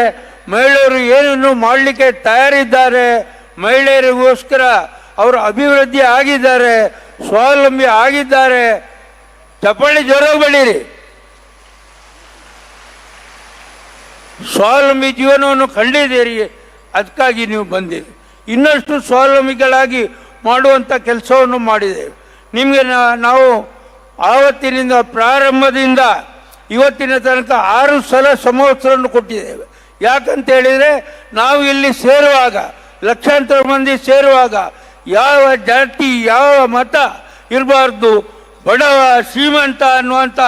ಮಹಿಳೆಯರು ಏನನ್ನು ಮಾಡಲಿಕ್ಕೆ ತಯಾರಿದ್ದಾರೆ, ಮಹಿಳೆಯರಿಗೋಸ್ಕರ ಅವರು ಅಭಿವೃದ್ಧಿ ಆಗಿದ್ದಾರೆ, ಸ್ವಾವಲಂಬಿ ಆಗಿದ್ದಾರೆ. ಚಪ್ಪಾಳಿ ಜೋರಾಗಿ ಬಡೀರಿ. ಸ್ವಾವಲಂಬಿ ಜೀವನವನ್ನು ಕಂಡಿದ್ದೀರಿ, ಅದಕ್ಕಾಗಿ ನೀವು ಬಂದಿರಿ. ಇನ್ನಷ್ಟು ಸ್ವಾವಲಂಬಿಗಳಾಗಿ ಮಾಡುವಂಥ ಕೆಲಸವನ್ನು ಮಾಡಿದ್ದೇವೆ. ನಿಮಗೆ ನಾವು ಆವತ್ತಿನಿಂದ ಪ್ರಾರಂಭದಿಂದ ಇವತ್ತಿನ ತನಕ 6 ಸಲ ಸಮವಸ್ತ್ರವನ್ನು ಕೊಟ್ಟಿದ್ದೇವೆ. ಯಾಕಂತ ಹೇಳಿದರೆ, ನಾವು ಇಲ್ಲಿ ಸೇರುವಾಗ, ಲಕ್ಷಾಂತರ ಮಂದಿ ಸೇರುವಾಗ ಯಾವ ಜಾತಿ, ಯಾವ ಮತ ಇರಬಾರ್ದು, ಬಡವ ಶ್ರೀಮಂತ ಅನ್ನುವಂಥ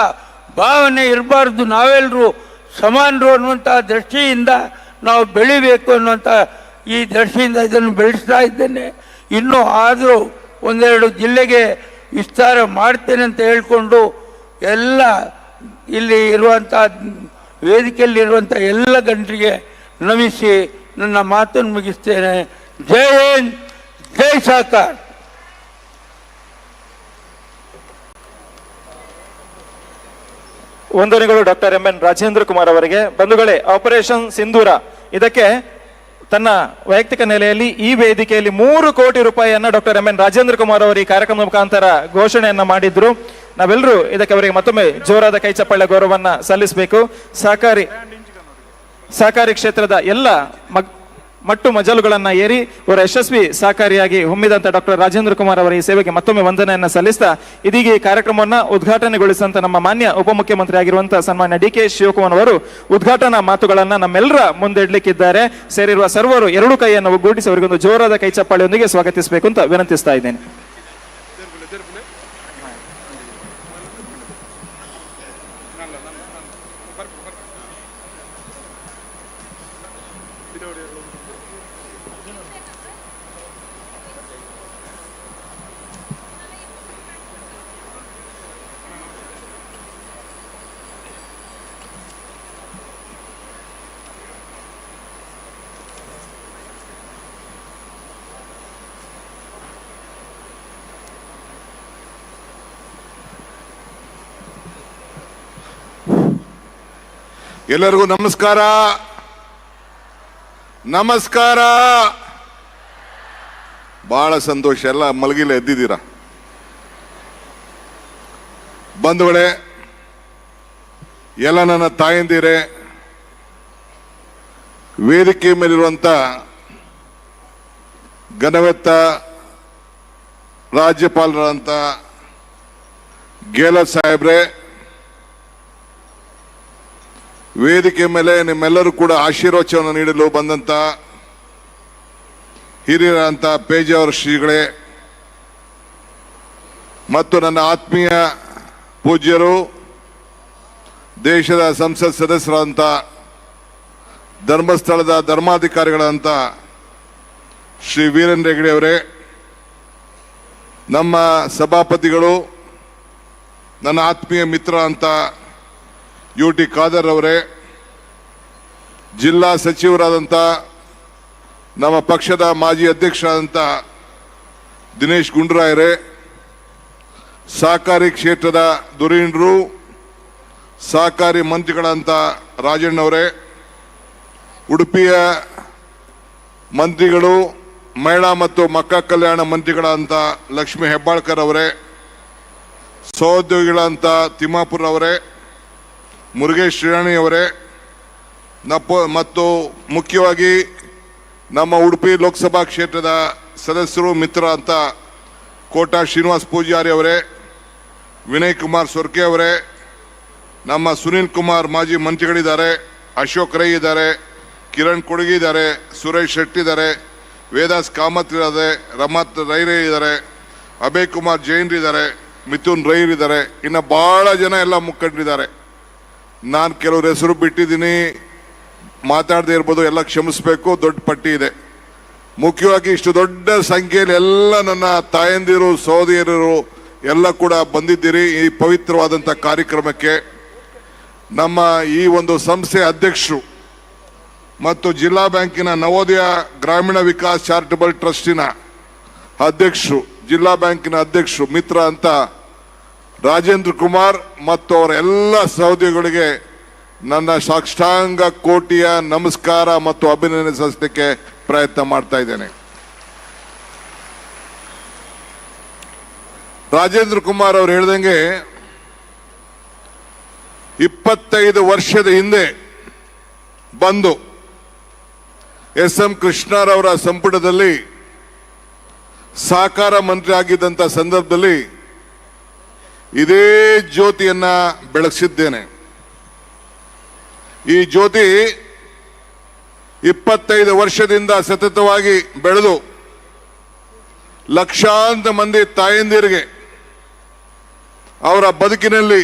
ಭಾವನೆ ಇರಬಾರ್ದು, ನಾವೆಲ್ಲರೂ ಸಮಾನರು ಅನ್ನುವಂಥ ದೃಷ್ಟಿಯಿಂದ ನಾವು ಬೆಳಿಬೇಕು ಅನ್ನುವಂಥ ಈ ದೃಷ್ಟಿಯಿಂದ ಇದನ್ನು ಬೆಳೆಸ್ತಾ ಇದ್ದೇನೆ. ಇನ್ನೂ ಆದರೂ ಒಂದೆರಡು ಜಿಲ್ಲೆಗೆ ವಿಸ್ತಾರ ಮಾಡ್ತೇನೆ ಅಂತ ಹೇಳಿಕೊಂಡು ಎಲ್ಲ ಇಲ್ಲಿ ಇರುವಂಥ ವೇದಿಕೆಯಲ್ಲಿರುವಂಥ ಎಲ್ಲ ಗಣ್ಯರಿಗೆ ನಮಿಸಿ ನನ್ನ ಮಾತನ್ನು ಮುಗಿಸ್ತೇನೆ. ಜೈ ಹಿಂದ್, ಜೈ ಸಾಕಾರ. ವಂದನೆಗಳು doctor M N Rajendra Kumar ಅವರಿಗೆ. ಬಂಧುಗಳೇ, ಆಪರೇಷನ್ ಸಿಂಧೂರ ಇದಕ್ಕೆ ತನ್ನ ವೈಯಕ್ತಿಕ ನೆಲೆಯಲ್ಲಿ ಈ ವೇದಿಕೆಯಲ್ಲಿ 3 ಕೋಟಿ ರೂಪಾಯಿಯನ್ನ doctor M N Rajendra Kumar ಅವರು ಈ ಕಾರ್ಯಕ್ರಮದ ಮುಖಾಂತರ ಘೋಷಣೆಯನ್ನ ಮಾಡಿದ್ರು. ನಾವೆಲ್ಲರೂ ಇದಕ್ಕೆ ಅವರಿಗೆ ಮತ್ತೊಮ್ಮೆ ಜೋರಾದ ಕೈ ಚಪ್ಪಾಳೆ ಗೌರವವನ್ನ ಸಲ್ಲಿಸಬೇಕು. ಸಹಕಾರಿ ಕ್ಷೇತ್ರದ ಎಲ್ಲ ಮಟ್ಟು ಮಜಲುಗಳನ್ನ ಏರಿ ಅವರ ಯಶಸ್ವಿ ಸಹಕಾರಿಯಾಗಿ ಹೊಮ್ಮಿದಂತ ಡಾಕ್ಟರ್ ರಾಜೇಂದ್ರ ಕುಮಾರ್ ಅವರ ಈ ಸೇವೆಗೆ ಮತ್ತೊಮ್ಮೆ ವಂದನೆಯನ್ನ ಸಲ್ಲಿಸ್ತಾ, ಇದೀಗ ಈ ಕಾರ್ಯಕ್ರಮವನ್ನ ಉದ್ಘಾಟನೆಗೊಳಿಸಿದಂತ ನಮ್ಮ ಮಾನ್ಯ ಉಪಮುಖ್ಯಮಂತ್ರಿ ಆಗಿರುವಂತಹ ಸನ್ಮಾನ್ಯ ಡಿ ಕೆ ಶಿವಕುಮಾರ್ ಅವರು ಉದ್ಘಾಟನಾ ಮಾತುಗಳನ್ನ ನಮ್ಮೆಲ್ಲರ ಮುಂದೆ ಇಡ್ಲಿಕ್ಕಿದ್ದಾರೆ. ಸೇರಿರುವ ಸರ್ವರು 2 ಕೈಯನ್ನು ಒಗ್ಗೂಡಿಸಿ ಅವರಿಗೊಂದು ಜೋರಾದ ಕೈ ಚಪ್ಪಾಳೆಯೊಂದಿಗೆ ಸ್ವಾಗತಿಸಬೇಕು ಅಂತ ವಿನಂತಿಸ್ತಾ ಇದ್ದೇನೆ. ಎಲ್ಲರಿಗೂ ನಮಸ್ಕಾರ. ನಮಸ್ಕಾರ. ಬಹಳ ಸಂತೋಷ, ಎಲ್ಲ ಮಲಗಿಲ್ಲ, ಎದ್ದಿದ್ದೀರಾ. ಬಂಧುಗಳೇ, ಎಲ್ಲ ನನ್ನ ತಾಯಂದಿರೇ, ವೇದಿಕೆ ಮೇಲಿರುವಂತ ಘನವೆತ್ತ ರಾಜ್ಯಪಾಲರಂತ ಗೆಹ್ಲೋಟ್ ಸಾಹೇಬ್ರೆ, ವೇದಿಕೆ ಮೇಲೆ ನಿಮ್ಮೆಲ್ಲರೂ ಕೂಡ ಆಶೀರ್ವಚನ ನೀಡಲು ಬಂದಂತ ಹಿರಿಯರಂತ ಪೇಜಾವರ ಶ್ರೀಗಳೇ ಮತ್ತು ನನ್ನ ಆತ್ಮೀಯ ಪೂಜ್ಯರು, ದೇಶದ ಸಂಸತ್ ಸದಸ್ಯರಾದಂಥ ಧರ್ಮಸ್ಥಳದ ಧರ್ಮಾಧಿಕಾರಿಗಳಂತ ಶ್ರೀ ವೀರೇಂದ್ರ ಹೆಗ್ಗಡೆ ಅವರೇ, ನಮ್ಮ ಸಭಾಪತಿಗಳು, ನನ್ನ ಆತ್ಮೀಯ ಮಿತ್ರ ಅಂತ UT ಖಾದರ್ ಅವರೇ, ಜಿಲ್ಲಾ ಸಚಿವರಾದಂಥ ನಮ್ಮ ಪಕ್ಷದ ಮಾಜಿ ಅಧ್ಯಕ್ಷರಾದಂಥ ದಿನೇಶ್ ಗುಂಡೂರಾಯರೇ, ಸಹಕಾರಿ ಕ್ಷೇತ್ರದ ಧುರೀಣರು, ಸಹಕಾರಿ ಮಂತ್ರಿಗಳಂತ ರಾಜಣ್ಣವರೇ, ಉಡುಪಿಯ ಮಂತ್ರಿಗಳು, ಮಹಿಳಾ ಮತ್ತು ಮಕ್ಕಳ ಕಲ್ಯಾಣ ಮಂತ್ರಿಗಳಂತ ಲಕ್ಷ್ಮೀ ಹೆಬ್ಬಾಳ್ಕರ್ ಅವರೇ, ಸಹೋದ್ಯೋಗಿಗಳಂತ ತಿಮ್ಮಾಪುರ ಅವರೇ, ಮುರುಗೇಶ್ ಶ್ರೀರಾಣಿ ಅವರೇ, ಮತ್ತು ಮುಖ್ಯವಾಗಿ ನಮ್ಮ ಉಡುಪಿ ಲೋಕಸಭಾ ಕ್ಷೇತ್ರದ ಸದಸ್ಯರು, ಮಿತ್ರ ಅಂತ ಕೋಟಾ ಶ್ರೀನಿವಾಸ್ ಪೂಜಾರಿ ಅವರೇ, ವಿನಯ್ ಕುಮಾರ್ ಸೊರ್ಕೆ ಅವರೇ, ನಮ್ಮ ಸುನೀಲ್ ಕುಮಾರ್ ಮಾಜಿ ಮಂತ್ರಿಗಳಿದ್ದಾರೆ, ಅಶೋಕ್ ರೈ ಇದ್ದಾರೆ, ಕಿರಣ್ ಕೊಡಗಿ ಇದ್ದಾರೆ, ಸುರೇಶ್ ಶೆಟ್ಟಿ ಇದ್ದಾರೆ, ವೇದಾಸ್ ಕಾಮತ್ ಇದ್ದಾರೆ, ರಮತ್ ರೈರೇ ಇದ್ದಾರೆ, ಅಭಯ್ ಕುಮಾರ್ ಜೈನ್ ಇದ್ದಾರೆ, ಮಿಥುನ್ ರೈರ್ ಇದ್ದಾರೆ, ಇನ್ನು ಬಹಳ ಜನ ಎಲ್ಲ ಮುಖಂಡರಿದ್ದಾರೆ. ನಾನು ಕೆಲವ್ರ ಹೆಸರು ಬಿಟ್ಟಿದ್ದೀನಿ, ಮಾತಾಡದೇ ಇರ್ಬೋದು, ಎಲ್ಲ ಕ್ಷಮಿಸಬೇಕು, ದೊಡ್ಡ ಪಟ್ಟಿ ಇದೆ. ಮುಖ್ಯವಾಗಿ ಇಷ್ಟು ದೊಡ್ಡ ಸಂಖ್ಯೆಯಲ್ಲಿ ಎಲ್ಲ ನನ್ನ ತಾಯಂದಿರು, ಸಹೋದರಿಯರು ಎಲ್ಲ ಕೂಡ ಬಂದಿದ್ದೀರಿ ಈ ಪವಿತ್ರವಾದಂಥ ಕಾರ್ಯಕ್ರಮಕ್ಕೆ. ನಮ್ಮ ಈ ಒಂದು ಸಂಸ್ಥೆ ಅಧ್ಯಕ್ಷರು ಮತ್ತು ಜಿಲ್ಲಾ ಬ್ಯಾಂಕಿನ ನವೋದಯ ಗ್ರಾಮೀಣ ವಿಕಾಸ್ ಚಾರಿಟಬಲ್ ಟ್ರಸ್ಟಿನ ಅಧ್ಯಕ್ಷರು, ಜಿಲ್ಲಾ ಬ್ಯಾಂಕಿನ ಅಧ್ಯಕ್ಷರು, ಮಿತ್ರ ಅಂತ ರಾಜೇಂದ್ರ ಕುಮಾರ್ ಮತ್ತು ಅವರ ಎಲ್ಲ ಸಹೋದ್ಯೋಗಿಗಳಿಗೆ ನನ್ನ ಸಾಷ್ಟಾಂಗ ಕೋಟಿಯ ನಮಸ್ಕಾರ ಮತ್ತು ಅಭಿನಂದನೆ ಸಲ್ಲಿಸಲಿಕ್ಕೆ ಪ್ರಯತ್ನ ಮಾಡ್ತಾ ಇದ್ದೇನೆ. ರಾಜೇಂದ್ರ ಕುಮಾರ್ ಅವರು ಹೇಳ್ದಂಗೆ 25 ವರ್ಷದ ಹಿಂದೆ ಬಂದು ಎಸ್.ಎಂ. ಕೃಷ್ಣರವರ ಸಂಪುಟದಲ್ಲಿ ಸಹಕಾರ ಮಂತ್ರಿ ಆಗಿದ್ದಂಥ ಸಂದರ್ಭದಲ್ಲಿ ಇದೇ ಜ್ಯೋತಿಯನ್ನ ಬೆಳಗಿಸಿದ್ದೇನೆ. ಈ ಜ್ಯೋತಿ 25 ವರ್ಷದಿಂದ ಸತತವಾಗಿ ಬೆಳೆದು ಲಕ್ಷಾಂತರ ಮಂದಿ ತಾಯಂದಿರಿಗೆ ಅವರ ಬದುಕಿನಲ್ಲಿ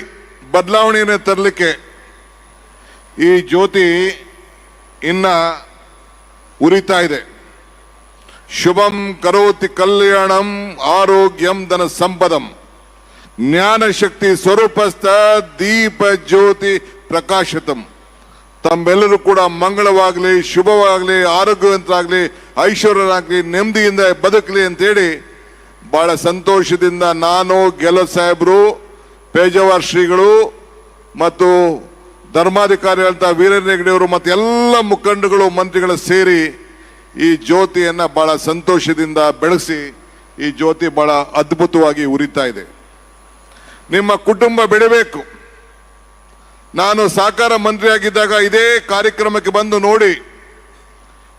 ಬದಲಾವಣೆಯನ್ನು ತರಲಿಕ್ಕೆ ಈ ಜ್ಯೋತಿ ಇನ್ನ ಉರಿತಾ ಇದೆ. ಶುಭಂ ಕರೋತಿ ಕಲ್ಯಾಣಂ ಆರೋಗ್ಯಂ ಧನ ಸಂಪದಂ ಜ್ಞಾನ ಶಕ್ತಿ ಸ್ವರೂಪಸ್ಥ ದೀಪ ಜ್ಯೋತಿ ಪ್ರಕಾಶತಂ. ತಮ್ಮೆಲ್ಲರೂ ಕೂಡ ಮಂಗಳವಾಗಲಿ, ಶುಭವಾಗಲಿ, ಆರೋಗ್ಯವಂತರಾಗಲಿ, ಐಶ್ವರ್ಯರಾಗಲಿ, ನೆಮ್ಮದಿಯಿಂದ ಬದುಕಲಿ ಅಂತೇಳಿ ಬಹಳ ಸಂತೋಷದಿಂದ ನಾನು, ಗೆಲತ್ ಸಾಹೇಬರು, ಪೇಜಾವರ್ ಶ್ರೀಗಳು ಮತ್ತು ಧರ್ಮಾಧಿಕಾರಿಗಳಂತ ವೀರೇಂದ್ರ ಹೆಗ್ಡೆಯವರು ಮತ್ತು ಎಲ್ಲ ಮುಖಂಡಗಳು, ಮಂತ್ರಿಗಳು ಸೇರಿ ಈ ಜ್ಯೋತಿಯನ್ನ ಬಹಳ ಸಂತೋಷದಿಂದ ಬೆಳೆಸಿ ಈ ಜ್ಯೋತಿ ಬಹಳ ಅದ್ಭುತವಾಗಿ ಉರಿತಾ ಇದೆ. ನಿಮ್ಮ ಕುಟುಂಬ ಬೆಳಿಬೇಕು. ನಾನು ಸಹಕಾರ ಮಂತ್ರಿಯಾಗಿದ್ದಾಗ ಇದೇ ಕಾರ್ಯಕ್ರಮಕ್ಕೆ ಬಂದು ನೋಡಿ,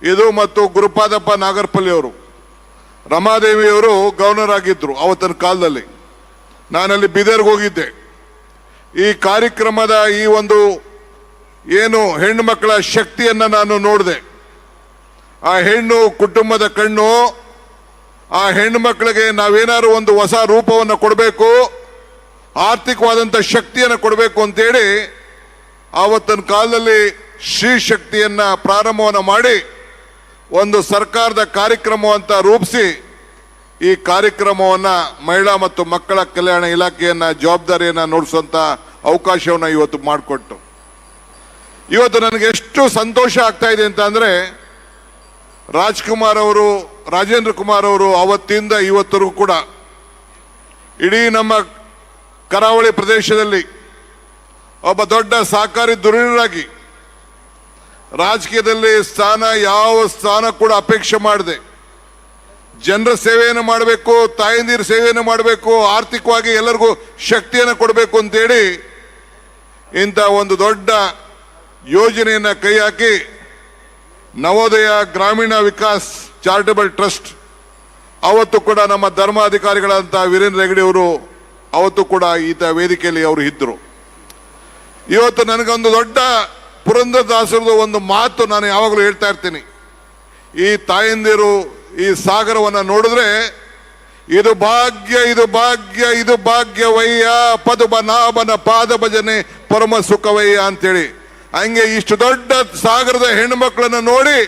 ಇದು ಮತ್ತು ಗುರುಪಾದಪ್ಪ ನಾಗರಪಲ್ಲಿ ಅವರು, ರಮಾದೇವಿಯವರು ಗವರ್ನರ್ ಆಗಿದ್ರು ಅವತ್ತಿನ ಕಾಲದಲ್ಲಿ. ನಾನಲ್ಲಿ ಬೀದರ್ಗೆ ಹೋಗಿದ್ದೆ. ಈ ಕಾರ್ಯಕ್ರಮದ ಈ ಒಂದು ಏನು ಹೆಣ್ಣು ಮಕ್ಕಳ ಶಕ್ತಿಯನ್ನ ನಾನು ನೋಡಿದೆ. ಆ ಹೆಣ್ಣು ಕುಟುಂಬದ ಕಣ್ಣು. ಆ ಹೆಣ್ಣು ಮಕ್ಕಳಿಗೆ ನಾವೇನಾದ್ರು ಒಂದು ಹೊಸ ರೂಪವನ್ನು ಕೊಡಬೇಕು, ಆರ್ಥಿಕವಾದಂಥ ಶಕ್ತಿಯನ್ನು ಕೊಡಬೇಕು ಅಂತೇಳಿ ಆವತ್ತಿನ ಕಾಲದಲ್ಲಿ ಶ್ರೀ ಶಕ್ತಿಯನ್ನ ಪ್ರಾರಂಭವನ್ನು ಮಾಡಿ ಒಂದು ಸರ್ಕಾರದ ಕಾರ್ಯಕ್ರಮ ಅಂತ ರೂಪಿಸಿ ಈ ಕಾರ್ಯಕ್ರಮವನ್ನ ಮಹಿಳಾ ಮತ್ತು ಮಕ್ಕಳ ಕಲ್ಯಾಣ ಇಲಾಖೆಯನ್ನ ಜವಾಬ್ದಾರಿಯನ್ನ ನೋಡಿಸುವಂತ ಅವಕಾಶವನ್ನ ಇವತ್ತು ಮಾಡಿಕೊಟ್ಟು ಇವತ್ತು ನನಗೆ ಎಷ್ಟು ಸಂತೋಷ ಆಗ್ತಾ ಇದೆ ಅಂತ ಅಂದ್ರೆ, ರಾಜ್ಕುಮಾರ್ ಅವರು, ರಾಜೇಂದ್ರ ಕುಮಾರ್ ಅವರು ಅವತ್ತಿಂದ ಇವತ್ತರೆಗೂ ಕೂಡ ಇಡೀ ನಮ್ಮ ಕರಾವಳಿ ಪ್ರದೇಶದಲ್ಲಿ ಒಬ್ಬ ದೊಡ್ಡ ಸಹಕಾರಿ ಧುರೀಣರಾಗಿ ರಾಜಕೀಯದಲ್ಲಿ ಯಾವ ಸ್ಥಾನ ಕೂಡ ಅಪೇಕ್ಷೆ ಮಾಡದೆ ಜನರ ಸೇವೆಯನ್ನು ಮಾಡಬೇಕು, ತಾಯಂದಿರ ಸೇವೆಯನ್ನು ಮಾಡಬೇಕು, ಆರ್ಥಿಕವಾಗಿ ಎಲ್ಲರಿಗೂ ಶಕ್ತಿಯನ್ನು ಕೊಡಬೇಕು ಅಂತೇಳಿ ಇಂಥ ಒಂದು ದೊಡ್ಡ ಯೋಜನೆಯನ್ನು ಕೈ ಹಾಕಿ ನವೋದಯ ಗ್ರಾಮೀಣ ವಿಕಾಸ್ ಚಾರಿಟಬಲ್ ಟ್ರಸ್ಟ್ ಅವತ್ತು ಕೂಡ ನಮ್ಮ ಧರ್ಮಾಧಿಕಾರಿಗಳಂತ ವೀರೇಂದ್ರ ಹೆಗ್ಡೆ ಅವರು ಅವತ್ತು ಕೂಡ ಈತ ವೇದಿಕೆಯಲ್ಲಿ ಅವರು ಇದ್ದರು. ಇವತ್ತು ನನಗೊಂದು ದೊಡ್ಡ ಪುರಂದರದಾಸರದು ಒಂದು ಮಾತು ನಾನು ಯಾವಾಗಲೂ ಹೇಳ್ತಾ ಇರ್ತೀನಿ. ಈ ತಾಯಂದಿರು ಈ ಸಾಗರವನ್ನು ನೋಡಿದ್ರೆ ಇದು ಭಾಗ್ಯ, ಇದು ಭಾಗ್ಯ, ಇದು ಭಾಗ್ಯವಯ್ಯ, ಪದುಬನಾಭನ ಪಾದ ಭಜನೆ ಪರಮ ಸುಖವಯ್ಯ ಅಂತೇಳಿ. ಹಂಗೆ ಇಷ್ಟು ದೊಡ್ಡ ಸಾಗರದ ಹೆಣ್ಣುಮಕ್ಕಳನ್ನು ನೋಡಿ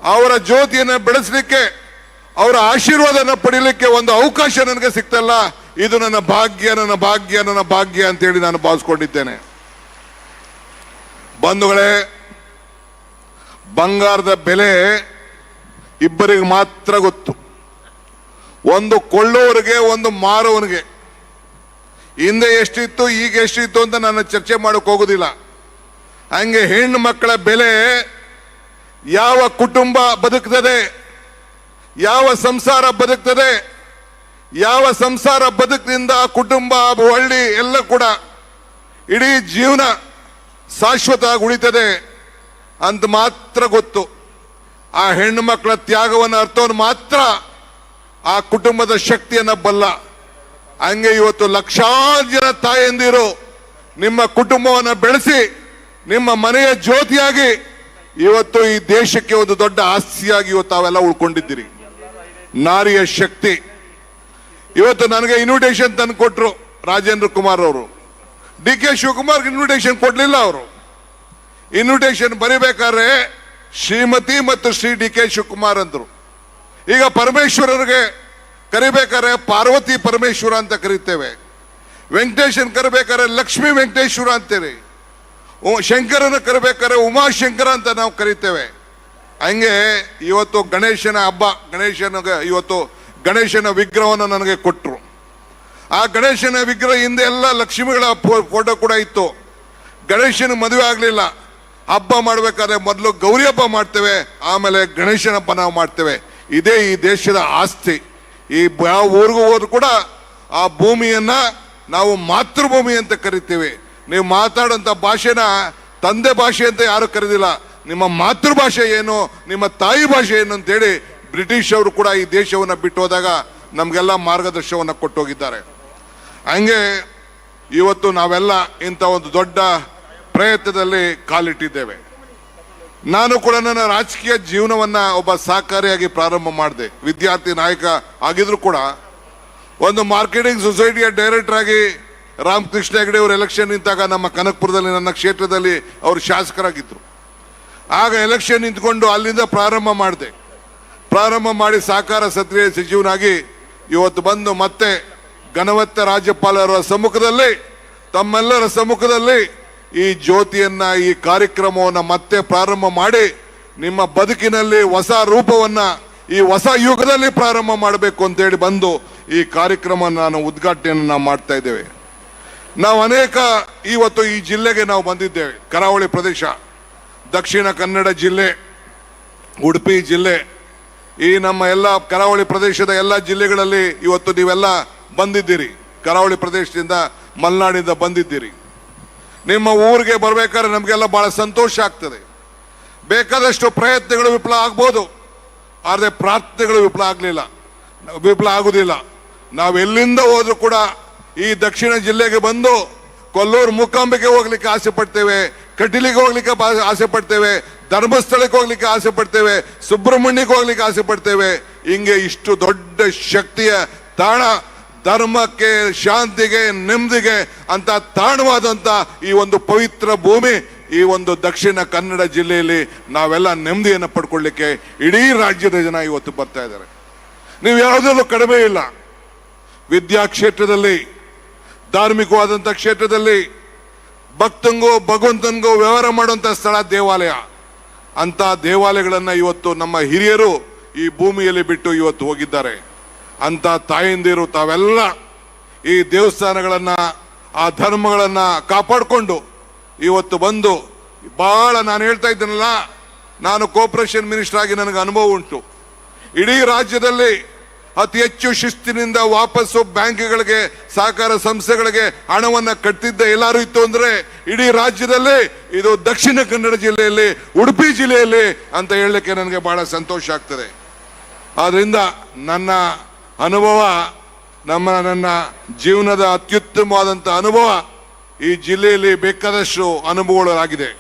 ಅವರ ಜ್ಯೋತಿಯನ್ನು ಬೆಳೆಸಲಿಕ್ಕೆ, ಅವರ ಆಶೀರ್ವಾದನ ಪಡೀಲಿಕ್ಕೆ ಒಂದು ಅವಕಾಶ ನನಗೆ ಸಿಕ್ತಲ್ಲ, ಇದು ನನ್ನ ಭಾಗ್ಯ, ನನ್ನ ಭಾಗ್ಯ, ನನ್ನ ಭಾಗ್ಯ ಅಂತೇಳಿ ನಾನು ಭಾವಿಸ್ಕೊಂಡಿದ್ದೇನೆ. ಬಂಧುಗಳೇ, ಬಂಗಾರದ ಬೆಲೆ ಇಬ್ಬರಿಗೆ ಮಾತ್ರ ಗೊತ್ತು. ಒಂದು ಕೊಳ್ಳೋರಿಗೆ, ಒಂದು ಮಾರೋವನಿಗೆ. ಹಿಂದೆ ಎಷ್ಟಿತ್ತು, ಈಗ ಎಷ್ಟಿತ್ತು ಅಂತ ನಾನು ಚರ್ಚೆ ಮಾಡೋಕೆ ಹೋಗೋದಿಲ್ಲ. ಹಂಗೆ ಹೆಣ್ಣು ಮಕ್ಕಳ ಬೆಲೆ, ಯಾವ ಕುಟುಂಬ ಬದುಕ್ತದೆ, ಯಾವ ಸಂಸಾರ ಬದುಕ್ತದೆ, ಯಾವ ಸಂಸಾರ ಬದುಕಿನಿಂದ ಕುಟುಂಬ, ಹಳ್ಳಿ ಎಲ್ಲ ಕೂಡ ಇಡೀ ಜೀವನ ಶಾಶ್ವತ ಉಳಿತದೆ ಅಂತ ಮಾತ್ರ ಗೊತ್ತು. ಆ ಹೆಣ್ಣು ಮಕ್ಕಳ ತ್ಯಾಗವನ್ನು ಅರ್ಥವನ್ನು ಮಾತ್ರ ಆ ಕುಟುಂಬದ ಶಕ್ತಿಯನ್ನ ಬಲ್ಲ. ಹಂಗೆ ಇವತ್ತು ಲಕ್ಷಾಂತರ ಜನ ತಾಯಂದಿರು ನಿಮ್ಮ ಕುಟುಂಬವನ್ನು ಬೆಳೆಸಿ ನಿಮ್ಮ ಮನೆಯ ಜ್ಯೋತಿಯಾಗಿ ಇವತ್ತು ಈ ದೇಶಕ್ಕೆ ಒಂದು ದೊಡ್ಡ ಆಸ್ತಿಯಾಗಿ ಇವತ್ತು ತಾವೆಲ್ಲ ಉಳ್ಕೊಂಡಿದ್ದೀರಿ. ನಾರಿಯ ಶಕ್ತಿ. ಇವತ್ತು ನನಗೆ ಇನ್ವಿಟೇಷನ್ ತಂದು ಕೊಟ್ಟರು ರಾಜೇಂದ್ರ ಕುಮಾರ್ ಅವರು. ಡಿ.ಕೆ. ಶಿವಕುಮಾರ್ಗೆ ಇನ್ವಿಟೇಷನ್ ಕೊಡ್ಲಿಲ್ಲ. ಅವರು ಇನ್ವಿಟೇಷನ್ ಬರಿಬೇಕಾದ್ರೆ ಶ್ರೀಮತಿ ಮತ್ತು ಶ್ರೀ ಡಿ.ಕೆ. ಶಿವಕುಮಾರ್ ಅಂದ್ರು. ಈಗ ಪರಮೇಶ್ವರರಿಗೆ ಕರಿಬೇಕಾದ್ರೆ ಪಾರ್ವತಿ ಪರಮೇಶ್ವರ ಅಂತ ಕರಿತೇವೆ. ವೆಂಕಟೇಶನ್ ಕರಿಬೇಕಾದ್ರೆ ಲಕ್ಷ್ಮೀ ವೆಂಕಟೇಶ್ವರ ಅಂತೇಳಿ, ಶಂಕರನ ಕರಿಬೇಕಾದ್ರೆ ಉಮಾಶಂಕರ ಅಂತ ನಾವು ಕರಿತೇವೆ. ಹಂಗೆ ಇವತ್ತು ಗಣೇಶನ ಹಬ್ಬ, ಗಣೇಶನಿಗೆ ಇವತ್ತು ಗಣೇಶನ ವಿಗ್ರಹವನ್ನು ನನಗೆ ಕೊಟ್ಟರು. ಆ ಗಣೇಶನ ವಿಗ್ರಹ ಹಿಂದೆ ಎಲ್ಲ ಲಕ್ಷ್ಮಿಗಳ ಫೋಟೋ ಕೂಡ ಇತ್ತು. ಗಣೇಶನ ಮದುವೆ ಆಗಲಿಲ್ಲ. ಹಬ್ಬ ಮಾಡಬೇಕಾದ್ರೆ ಮೊದಲು ಗೌರಿ ಹಬ್ಬ ಮಾಡ್ತೇವೆ, ಆಮೇಲೆ ಗಣೇಶನ ಹಬ್ಬ ನಾವು ಮಾಡ್ತೇವೆ. ಇದೇ ಈ ದೇಶದ ಆಸ್ತಿ. ಈ ಯಾವ ಊರಿಗೂ ಹೋದ್ರು ಕೂಡ ಆ ಭೂಮಿಯನ್ನ ನಾವು ಮಾತೃಭೂಮಿ ಅಂತ ಕರಿತೀವಿ. ನೀವು ಮಾತಾಡೋಂಥ ಭಾಷೆನ ತಂದೆ ಭಾಷೆ ಅಂತ ಯಾರು ಕರೆದಿಲ್ಲ. ನಿಮ್ಮ ಮಾತೃಭಾಷೆ ಏನು, ನಿಮ್ಮ ತಾಯಿ ಭಾಷೆ ಏನು ಅಂತೇಳಿ ಬ್ರಿಟಿಷ್ ಅವರು ಕೂಡ ಈ ದೇಶವನ್ನು ಬಿಟ್ಟು ಹೋದಾಗ ನಮಗೆಲ್ಲ ಮಾರ್ಗದರ್ಶನವನ್ನು ಕೊಟ್ಟೋಗಿದ್ದಾರೆ. ಹಂಗೆ ಇವತ್ತು ನಾವೆಲ್ಲ ಇಂಥ ಒಂದು ದೊಡ್ಡ ಪ್ರಯತ್ನದಲ್ಲಿ ಕಾಲಿಟ್ಟಿದ್ದೇವೆ. ನಾನು ಕೂಡ ನನ್ನ ರಾಜಕೀಯ ಜೀವನವನ್ನ ಒಬ್ಬ ಸಹಕಾರಿಯಾಗಿ ಪ್ರಾರಂಭ ಮಾಡಿದೆ. ವಿದ್ಯಾರ್ಥಿ ನಾಯಕ ಆಗಿದ್ರು ಕೂಡ ಒಂದು ಮಾರ್ಕೆಟಿಂಗ್ ಸೊಸೈಟಿಯ ಡೈರೆಕ್ಟರ್ ಆಗಿ ರಾಮಕೃಷ್ಣ ಹೆಗಡೆ ಅವರು ಎಲೆಕ್ಷನ್ ನಿಂತಾಗ ನಮ್ಮ ಕನಕಪುರದಲ್ಲಿ ನನ್ನ ಕ್ಷೇತ್ರದಲ್ಲಿ ಅವರು ಶಾಸಕರಾಗಿದ್ದರು. ಆಗ ಎಲೆಕ್ಷನ್ ನಿಂತ್ಕೊಂಡು ಅಲ್ಲಿಂದ ಪ್ರಾರಂಭ ಮಾಡಿದೆ. ಪ್ರಾರಂಭ ಮಾಡಿ ಸಹಕಾರ ಸಚಿವನಾಗಿ ಇವತ್ತು ಬಂದು ಮತ್ತೆ ಘನವತ್ತ ರಾಜ್ಯಪಾಲರ ಸಮ್ಮುಖದಲ್ಲಿ ತಮ್ಮೆಲ್ಲರ ಸಮ್ಮುಖದಲ್ಲಿ ಈ ಜ್ಯೋತಿಯನ್ನ ಈ ಕಾರ್ಯಕ್ರಮವನ್ನು ಮತ್ತೆ ಪ್ರಾರಂಭ ಮಾಡಿ ನಿಮ್ಮ ಬದುಕಿನಲ್ಲಿ ಹೊಸ ರೂಪವನ್ನ ಈ ಹೊಸ ಯುಗದಲ್ಲಿ ಪ್ರಾರಂಭ ಮಾಡಬೇಕು ಅಂತೇಳಿ ಬಂದು ಈ ಕಾರ್ಯಕ್ರಮ ನಾನು ಉದ್ಘಾಟನೆಯನ್ನು ನಾವು ಮಾಡ್ತಾ ಇದ್ದೇವೆ. ನಾವು ಅನೇಕ ಇವತ್ತು ಈ ಜಿಲ್ಲೆಗೆ ನಾವು ಬಂದಿದ್ದೇವೆ. ಕರಾವಳಿ ಪ್ರದೇಶ, ದಕ್ಷಿಣ ಕನ್ನಡ ಜಿಲ್ಲೆ, ಉಡುಪಿ ಜಿಲ್ಲೆ, ಈ ನಮ್ಮ ಎಲ್ಲ ಕರಾವಳಿ ಪ್ರದೇಶದ ಎಲ್ಲ ಜಿಲ್ಲೆಗಳಲ್ಲಿ ಇವತ್ತು ನೀವೆಲ್ಲ ಬಂದಿದ್ದೀರಿ. ಕರಾವಳಿ ಪ್ರದೇಶದಿಂದ ಮಲೆನಾಡಿಂದ ಬಂದಿದ್ದೀರಿ. ನಿಮ್ಮ ಊರಿಗೆ ಬರಬೇಕಾದ್ರೆ ನಮಗೆಲ್ಲ ಬಹಳ ಸಂತೋಷ ಆಗ್ತದೆ. ಬೇಕಾದಷ್ಟು ಪ್ರಯತ್ನಗಳು ವಿಫಲ ಆಗ್ಬೋದು, ಆದರೆ ಪ್ರಾರ್ಥನೆಗಳು ವಿಫಲ ಆಗುದಿಲ್ಲ. ನಾವು ಎಲ್ಲಿಂದ ಹೋದ್ರೂ ಕೂಡ ಈ ದಕ್ಷಿಣ ಜಿಲ್ಲೆಗೆ ಬಂದು ಕೊಲ್ಲೂರು ಮೂಕಾಂಬಿಕೆ ಹೋಗ್ಲಿಕ್ಕೆ ಆಸೆ ಪಡ್ತೇವೆ, ಕಟೀಲಿಗೆ ಹೋಗ್ಲಿಕ್ಕೆ ಆಸೆ ಪಡ್ತೇವೆ, ಧರ್ಮಸ್ಥಳಕ್ಕೆ ಹೋಗ್ಲಿಕ್ಕೆ ಆಸೆ ಪಡ್ತೇವೆ, ಸುಬ್ರಹ್ಮಣ್ಯಕ್ಕೆ ಹೋಗ್ಲಿಕ್ಕೆ ಆಸೆ ಪಡ್ತೇವೆ. ಹಿಂಗೆ ಇಷ್ಟು ದೊಡ್ಡ ಶಕ್ತಿಯ ತಾಣ, ಧರ್ಮಕ್ಕೆ, ಶಾಂತಿಗೆ, ನೆಮ್ಮದಿಗೆ ಅಂತ ತಾಣವಾದಂತ ಈ ಒಂದು ಪವಿತ್ರ ಭೂಮಿ, ಈ ಒಂದು ದಕ್ಷಿಣ ಕನ್ನಡ ಜಿಲ್ಲೆಯಲ್ಲಿ ನಾವೆಲ್ಲ ನೆಮ್ಮದಿಯನ್ನು ಪಡ್ಕೊಳ್ಳಿಕ್ಕೆ ಇಡೀ ರಾಜ್ಯದ ಜನ ಇವತ್ತು ಬರ್ತಾ ಇದ್ದಾರೆ. ನೀವು ಯಾವುದರಲ್ಲೂ ಕಡಿಮೆ ಇಲ್ಲ. ವಿದ್ಯಾ ಕ್ಷೇತ್ರದಲ್ಲಿ, ಧಾರ್ಮಿಕವಾದಂಥ ಕ್ಷೇತ್ರದಲ್ಲಿ, ಭಕ್ತಂಗೂ ಭಗವಂತನಿಗೂ ವ್ಯವಹಾರ ಮಾಡುವಂಥ ಸ್ಥಳ ದೇವಾಲಯ. ಅಂತ ದೇವಾಲಯಗಳನ್ನು ಇವತ್ತು ನಮ್ಮ ಹಿರಿಯರು ಈ ಭೂಮಿಯಲ್ಲಿ ಬಿಟ್ಟು ಇವತ್ತು ಹೋಗಿದ್ದಾರೆ. ಅಂತ ತಾಯಂದಿರು ತಾವೆಲ್ಲ ಈ ದೇವಸ್ಥಾನಗಳನ್ನ, ಆ ಧರ್ಮಗಳನ್ನ ಕಾಪಾಡಿಕೊಂಡು ಇವತ್ತು ಬಂದು ಬಹಳ, ನಾನು ಹೇಳ್ತಾ ಇದ್ದೇನಲ್ಲ, ನಾನು ಕೋಪರೇಷನ್ ಮಿನಿಸ್ಟರ್ ಆಗಿ ನನಗೆ ಅನುಭವ ಉಂಟು. ಇಡೀ ರಾಜ್ಯದಲ್ಲಿ ಅತಿ ಹೆಚ್ಚು ಶಿಸ್ತಿನಿಂದ ವಾಪಸ್ಸು ಬ್ಯಾಂಕ್ಗಳಿಗೆ, ಸಹಕಾರ ಸಂಸ್ಥೆಗಳಿಗೆ ಹಣವನ್ನ ಕಟ್ಟಿದ್ದ ಎಲ್ಲರೂ ಇತ್ತು ಅಂದ್ರೆ ಇಡೀ ರಾಜ್ಯದಲ್ಲಿ ಇದು ದಕ್ಷಿಣ ಕನ್ನಡ ಜಿಲ್ಲೆಯಲ್ಲಿ, ಉಡುಪಿ ಜಿಲ್ಲೆಯಲ್ಲಿ ಅಂತ ಹೇಳಲಿಕ್ಕೆ ನನಗೆ ಬಹಳ ಸಂತೋಷ ಆಗ್ತದೆ. ಆದ್ರಿಂದ ನನ್ನ ಅನುಭವ, ನನ್ನ ಜೀವನದ ಅತ್ಯುತ್ತಮವಾದಂಥ ಅನುಭವ, ಈ ಜಿಲ್ಲೆಯಲ್ಲಿ ಬೇಕಾದಷ್ಟು ಅನುಭವಗಳಾಗಿದೆ.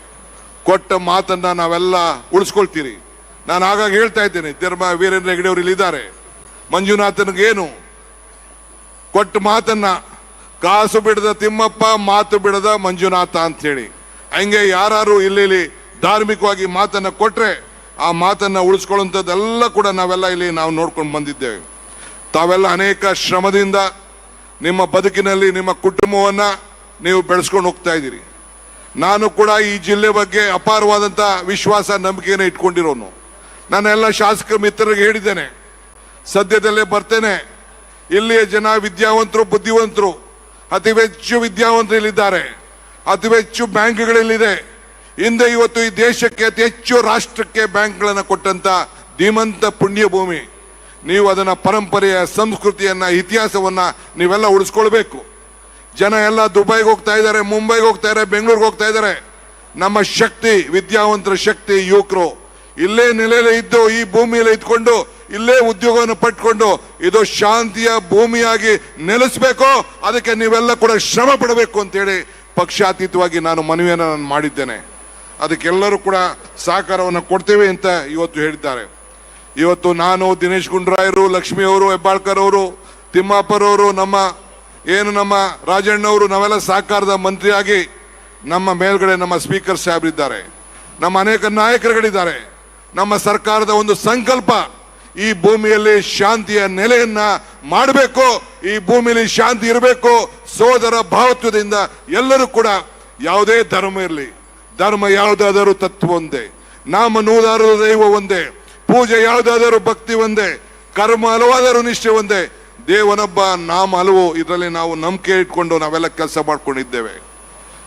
ಕೊಟ್ಟ ಮಾತನ್ನ ನಾವೆಲ್ಲ ಉಳಿಸ್ಕೊಳ್ತೀರಿ. ನಾನು ಆಗಾಗ ಹೇಳ್ತಾ ಇದ್ದೇನೆ, ವೀರೇಂದ್ರ ಹೆಗಡೆ ಅವರು ಇಲ್ಲಿದ್ದಾರೆ, ಮಂಜುನಾಥನಿಗೇನು ಕೊಟ್ಟ ಮಾತನ್ನ, ಕಾಸು ಬಿಡದ ತಿಮ್ಮಪ್ಪ, ಮಾತು ಬಿಡದ ಮಂಜುನಾಥ ಅಂತ ಹೇಳಿ. ಹಂಗೆ ಯಾರು ಇಲ್ಲಿ ಧಾರ್ಮಿಕವಾಗಿ ಮಾತನ್ನ ಕೊಟ್ರೆ ಆ ಮಾತನ್ನ ಉಳಿಸ್ಕೊಳ್ಳುವಂಥದ್ದೆಲ್ಲ ಕೂಡ ನಾವೆಲ್ಲ ಇಲ್ಲಿ ನಾವು ನೋಡ್ಕೊಂಡು ಬಂದಿದ್ದೇವೆ. ತಾವೆಲ್ಲ ಅನೇಕ ಶ್ರಮದಿಂದ ನಿಮ್ಮ ಬದುಕಿನಲ್ಲಿ ನಿಮ್ಮ ಕುಟುಂಬವನ್ನ ನೀವು ಬೆಳೆಸ್ಕೊಂಡು ಹೋಗ್ತಾ ಇದ್ದೀರಿ. ನಾನು ಕೂಡ ಈ ಜಿಲ್ಲೆ ಬಗ್ಗೆ ಅಪಾರವಾದಂಥ ವಿಶ್ವಾಸ, ನಂಬಿಕೆಯನ್ನು ಇಟ್ಕೊಂಡಿರೋನು. ನಾನು ಎಲ್ಲ ಶಾಸಕ ಮಿತ್ರರಿಗೆ ಹೇಳಿದ್ದೇನೆ, ಸದ್ಯದಲ್ಲೇ ಬರ್ತೇನೆ. ಇಲ್ಲಿಯ ಜನ ವಿದ್ಯಾವಂತರು, ಬುದ್ಧಿವಂತರು, ಅತಿ ಹೆಚ್ಚು ವಿದ್ಯಾವಂತರು ಇಲ್ಲಿದ್ದಾರೆ, ಅತಿ ಹೆಚ್ಚು ಬ್ಯಾಂಕ್ಗಳಲ್ಲಿದೆ. ಹಿಂದೆ ಇವತ್ತು ಈ ದೇಶಕ್ಕೆ ಅತಿ ಹೆಚ್ಚು ರಾಷ್ಟ್ರಕ್ಕೆ ಬ್ಯಾಂಕ್ಗಳನ್ನು ಕೊಟ್ಟಂತ ಧೀಮಂತ ಪುಣ್ಯ ಭೂಮಿ. ನೀವು ಅದನ್ನ ಪರಂಪರೆಯ, ಸಂಸ್ಕೃತಿಯನ್ನ, ಇತಿಹಾಸವನ್ನ ನೀವೆಲ್ಲ ಉಳಿಸ್ಕೊಳ್ಬೇಕು. ಜನ ಎಲ್ಲ ದುಬೈಗೆ ಹೋಗ್ತಾ ಇದ್ದಾರೆ, ಮುಂಬೈಗೆ ಹೋಗ್ತಾ ಇದ್ದಾರೆ, ಬೆಂಗಳೂರಿಗೆ ಹೋಗ್ತಾ ಇದ್ದಾರೆ. ನಮ್ಮ ಶಕ್ತಿ, ವಿದ್ಯಾವಂತರ ಶಕ್ತಿ, ಯುವಕರು ಇಲ್ಲೇ ನೆಲೆಯಲ್ಲಿ ಇದ್ದು, ಈ ಭೂಮಿಯಲ್ಲಿ ಇದ್ಕೊಂಡು ಇಲ್ಲೇ ಉದ್ಯೋಗವನ್ನು ಪಟ್ಕೊಂಡು ಇದು ಶಾಂತಿಯ ಭೂಮಿಯಾಗಿ ನೆಲೆಸಬೇಕು. ಅದಕ್ಕೆ ನೀವೆಲ್ಲ ಕೂಡ ಶ್ರಮ ಪಡಬೇಕು ಅಂತೇಳಿ ಪಕ್ಷಾತೀತವಾಗಿ ನಾನು ಮನವಿಯನ್ನು ಮಾಡಿದ್ದೇನೆ. ಅದಕ್ಕೆಲ್ಲರೂ ಕೂಡ ಸಹಕಾರವನ್ನು ಕೊಡ್ತೇವೆ ಅಂತ ಇವತ್ತು ಹೇಳಿದ್ದಾರೆ. ಇವತ್ತು ನಾನು, ದಿನೇಶ್ ಗುಂಡೂರಾಯರು, ಲಕ್ಷ್ಮಿ ಅವರು, ಹೆಬ್ಬಾಳ್ಕರ್ ಅವರು, ತಿಮ್ಮಾಪರವರು, ನಮ್ಮ ರಾಜಣ್ಣವರು, ನಾವೆಲ್ಲ ಸಹಕಾರದ ಮಂತ್ರಿಯಾಗಿ ನಮ್ಮ ಮೇಲ್ಗಡೆ ನಮ್ಮ ಸ್ಪೀಕರ್ ಸಾಹೇಬ್ರಿದ್ದಾರೆ, ನಮ್ಮ ಅನೇಕ ನಾಯಕರುಗಳಿದ್ದಾರೆ. ನಮ್ಮ ಸರ್ಕಾರದ ಒಂದು ಸಂಕಲ್ಪ, ಈ ಭೂಮಿಯಲ್ಲಿ ಶಾಂತಿಯ ನೆಲೆಯನ್ನ ಮಾಡಬೇಕು, ಈ ಭೂಮಿಯಲ್ಲಿ ಶಾಂತಿ ಇರಬೇಕು. ಸೋದರ ಭಾವತ್ವದಿಂದ ಎಲ್ಲರೂ ಕೂಡ, ಯಾವುದೇ ಧರ್ಮ ಇರಲಿ, ಧರ್ಮ ಯಾವುದಾದರೂ ತತ್ವ ಒಂದೇ, ನಾಮ ನೂರಾರು ದೈವ ಒಂದೇ, ಪೂಜೆ ಯಾವುದಾದರೂ ಭಕ್ತಿ ಒಂದೇ, ಕರ್ಮ ಹಲವಾದರೂ ನಿಷ್ಠೆ ಒಂದೇ, ದೇವನೊಬ್ಬ ನಾಮ ಹಲವು. ಇದರಲ್ಲಿ ನಾವು ನಂಬಿಕೆ ಇಟ್ಕೊಂಡು ನಾವೆಲ್ಲ ಕೆಲಸ ಮಾಡ್ಕೊಂಡಿದ್ದೇವೆ.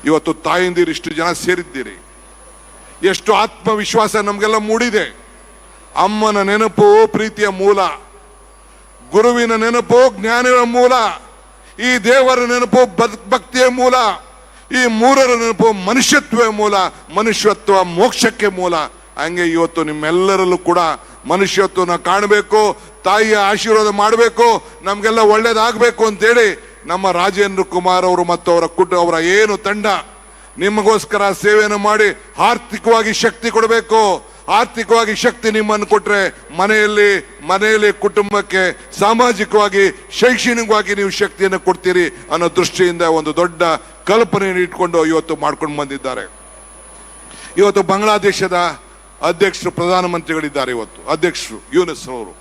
ಇವತ್ತು ತಾಯಂದಿರು ಇಷ್ಟು ಜನ ಸೇರಿದ್ದೀರಿ, ಎಷ್ಟು ಆತ್ಮವಿಶ್ವಾಸ ನಮಗೆಲ್ಲ ಮೂಡಿದೆ. ಅಮ್ಮನ ನೆನಪು ಪ್ರೀತಿಯ ಮೂಲ, ಗುರುವಿನ ನೆನಪು ಜ್ಞಾನದ ಮೂಲ, ಈ ದೇವರ ನೆನಪು ಭಕ್ತಿಯ ಮೂಲ, ಈ ಮೂರರ ನೆನಪು ಮನುಷ್ಯತ್ವದ ಮೂಲ, ಮನುಷ್ಯತ್ವ ಮೋಕ್ಷಕ್ಕೆ ಮೂಲ. ಹಂಗೆ ಇವತ್ತು ನಿಮ್ಮೆಲ್ಲರಲ್ಲೂ ಕೂಡ ಮನುಷ್ಯತ್ವನ ಕಾಣಬೇಕು, ತಾಯಿಯ ಆಶೀರ್ವಾದ ಮಾಡಬೇಕು, ನಮಗೆಲ್ಲ ಒಳ್ಳೇದಾಗಬೇಕು ಅಂತೇಳಿ ನಮ್ಮ ರಾಜೇಂದ್ರ ಕುಮಾರ್ ಅವರು ಮತ್ತು ಅವರ ಏನು ತಂಡ ನಿಮಗೋಸ್ಕರ ಸೇವೆಯನ್ನು ಮಾಡಿ ಆರ್ಥಿಕವಾಗಿ ಶಕ್ತಿ ಕೊಡಬೇಕು. ಆರ್ಥಿಕವಾಗಿ ಶಕ್ತಿ ನಿಮ್ಮನ್ನು ಕೊಟ್ರೆ ಮನೆಯಲ್ಲಿ ಕುಟುಂಬಕ್ಕೆ, ಸಾಮಾಜಿಕವಾಗಿ, ಶೈಕ್ಷಣಿಕವಾಗಿ ನೀವು ಶಕ್ತಿಯನ್ನು ಕೊಡ್ತೀರಿ ಅನ್ನೋ ದೃಷ್ಟಿಯಿಂದ ಒಂದು ದೊಡ್ಡ ಕಲ್ಪನೆಯನ್ನು ಇಟ್ಕೊಂಡು ಇವತ್ತು ಮಾಡ್ಕೊಂಡು ಬಂದಿದ್ದಾರೆ. ಇವತ್ತು ಬಾಂಗ್ಲಾದೇಶದ ಅಧ್ಯಕ್ಷರು, ಪ್ರಧಾನಮಂತ್ರಿಗಳಿದ್ದಾರೆ. ಇವತ್ತು ಅಧ್ಯಕ್ಷರು ಯೂನಿಸ್ ಅವರು.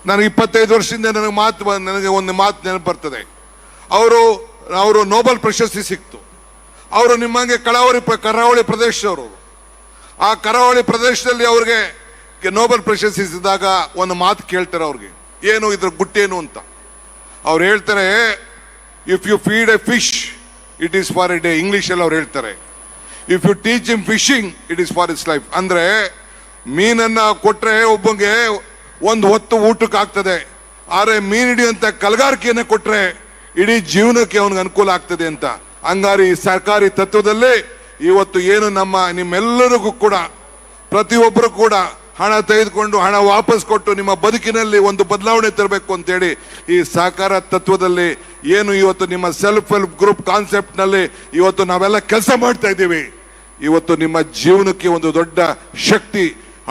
ನನಗೆ 25 ವರ್ಷದಿಂದ ನನಗೆ ಒಂದು ಮಾತು ನೆನಪು ಬರ್ತದೆ. ಅವರು ನೋಬೆಲ್ ಪ್ರಶಸ್ತಿ ಸಿಕ್ತು. ಅವರು ನಿಮ್ಮಂಗೆ ಕರಾವಳಿ ಪ್ರದೇಶದವರು. ಆ ಕರಾವಳಿ ಪ್ರದೇಶದಲ್ಲಿ ಅವ್ರಿಗೆ ನೋಬೆಲ್ ಪ್ರಶಸ್ತಿ ಸಿಕ್ಕಿದಾಗ ಒಂದು ಮಾತು ಕೇಳ್ತಾರೆ ಅವ್ರಿಗೆ, ಏನು ಇದ್ರ ಗುಟ್ಟೇನು ಅಂತ. ಅವ್ರು ಹೇಳ್ತಾರೆ, if you feed a fish it is for a day. ಇಂಗ್ಲಿಷಲ್ಲಿ ಅವ್ರು ಹೇಳ್ತಾರೆ, if you teach him fishing it is for his life. ಅಂದ್ರೆ ಮೀನನ್ನ ಕೊಟ್ರೆ ಒಬ್ಬಂಗೆ ಒಂದು ಹೊತ್ತು ಊಟಕ್ಕೆ ಆಗ್ತದೆ, ಆದ್ರೆ ಮೀನು ಹಿಡಿಯುವಂತ ಕಲಗಾರಿಕೆಯನ್ನು ಕೊಟ್ರೆ ಇಡೀ ಜೀವನಕ್ಕೆ ಅವನಿಗೆ ಅನುಕೂಲ ಆಗ್ತದೆ ಅಂತ. ಹಂಗಾರಿ ಸರ್ಕಾರಿ ತತ್ವದಲ್ಲಿ ಇವತ್ತು ಏನು ನಿಮ್ಮೆಲ್ಲರಿಗೂ ಕೂಡ, ಪ್ರತಿಯೊಬ್ಬರು ಕೂಡ ಹಣ ತೆಗೆದುಕೊಂಡು ಹಣ ವಾಪಸ್ ಕೊಟ್ಟು ನಿಮ್ಮ ಬದುಕಿನಲ್ಲಿ ಒಂದು ಬದಲಾವಣೆ ತರಬೇಕು ಅಂತೇಳಿ ಈ ಸಹಕಾರ ತತ್ವದಲ್ಲಿ ಏನು ಇವತ್ತು ನಿಮ್ಮ ಸೆಲ್ಫ್ ಹೆಲ್ಪ್ ಗ್ರೂಪ್ ಕಾನ್ಸೆಪ್ಟ್ ನಲ್ಲಿ ಇವತ್ತು ನಾವೆಲ್ಲ ಕೆಲಸ ಮಾಡ್ತಾ ಇದ್ದೀವಿ. ಇವತ್ತು ನಿಮ್ಮ ಜೀವನಕ್ಕೆ ಒಂದು ದೊಡ್ಡ ಶಕ್ತಿ,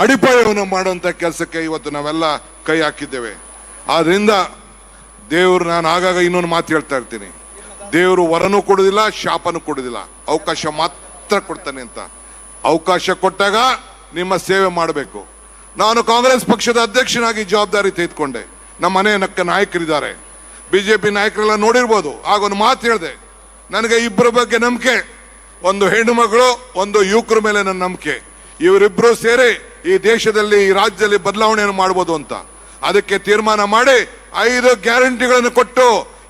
ಅಡಿಪಾಯವನ್ನು ಮಾಡುವಂತ ಕೆಲಸಕ್ಕೆ ಇವತ್ತು ನಾವೆಲ್ಲ ಕೈ ಹಾಕಿದ್ದೇವೆ. ಆದ್ರಿಂದ ದೇವರು, ನಾನು ಆಗಾಗ ಇನ್ನೊಂದು ಮಾತು ಹೇಳ್ತಾ ಇರ್ತೀನಿ, ದೇವರು ವರನೂ ಕೊಡುದಿಲ್ಲ, ಶಾಪನೂ ಕೊಡುದಿಲ್ಲ, ಅವಕಾಶ ಮಾತ್ರ ಕೊಡ್ತಾನೆ ಅಂತ. ಅವಕಾಶ ಕೊಟ್ಟಾಗ ನಿಮ್ಮ ಸೇವೆ ಮಾಡಬೇಕು. ನಾನು ಕಾಂಗ್ರೆಸ್ ಪಕ್ಷದ ಅಧ್ಯಕ್ಷನಾಗಿ ಜವಾಬ್ದಾರಿ ತೆಗೆದುಕೊಂಡೆ. ನಮ್ಮ ಮನೆ ನಾಯಕರಿದ್ದಾರೆ, ಬಿಜೆಪಿ ನಾಯಕರೆಲ್ಲ ನೋಡಿರ್ಬೋದು. ಆಗೊಂದು ಮಾತು ಹೇಳಿದೆ, ನನಗೆ ಇಬ್ಬರ ಬಗ್ಗೆ ನಂಬಿಕೆ, ಒಂದು ಹೆಣ್ಣು ಮಗಳು, ಒಂದು ಯುವಕರ ಮೇಲೆ ನನ್ನ ನಂಬಿಕೆ. ಇವರಿಬ್ರು ಸೇರಿ ಈ ದೇಶದಲ್ಲಿ, ಈ ರಾಜ್ಯದಲ್ಲಿ ಬದಲಾವಣೆಯನ್ನು ಮಾಡ್ಬೋದು ಅಂತ. ಅದಕ್ಕೆ ತೀರ್ಮಾನ ಮಾಡಿ 5 ಗ್ಯಾರಂಟಿಗಳನ್ನು ಕೊಟ್ಟು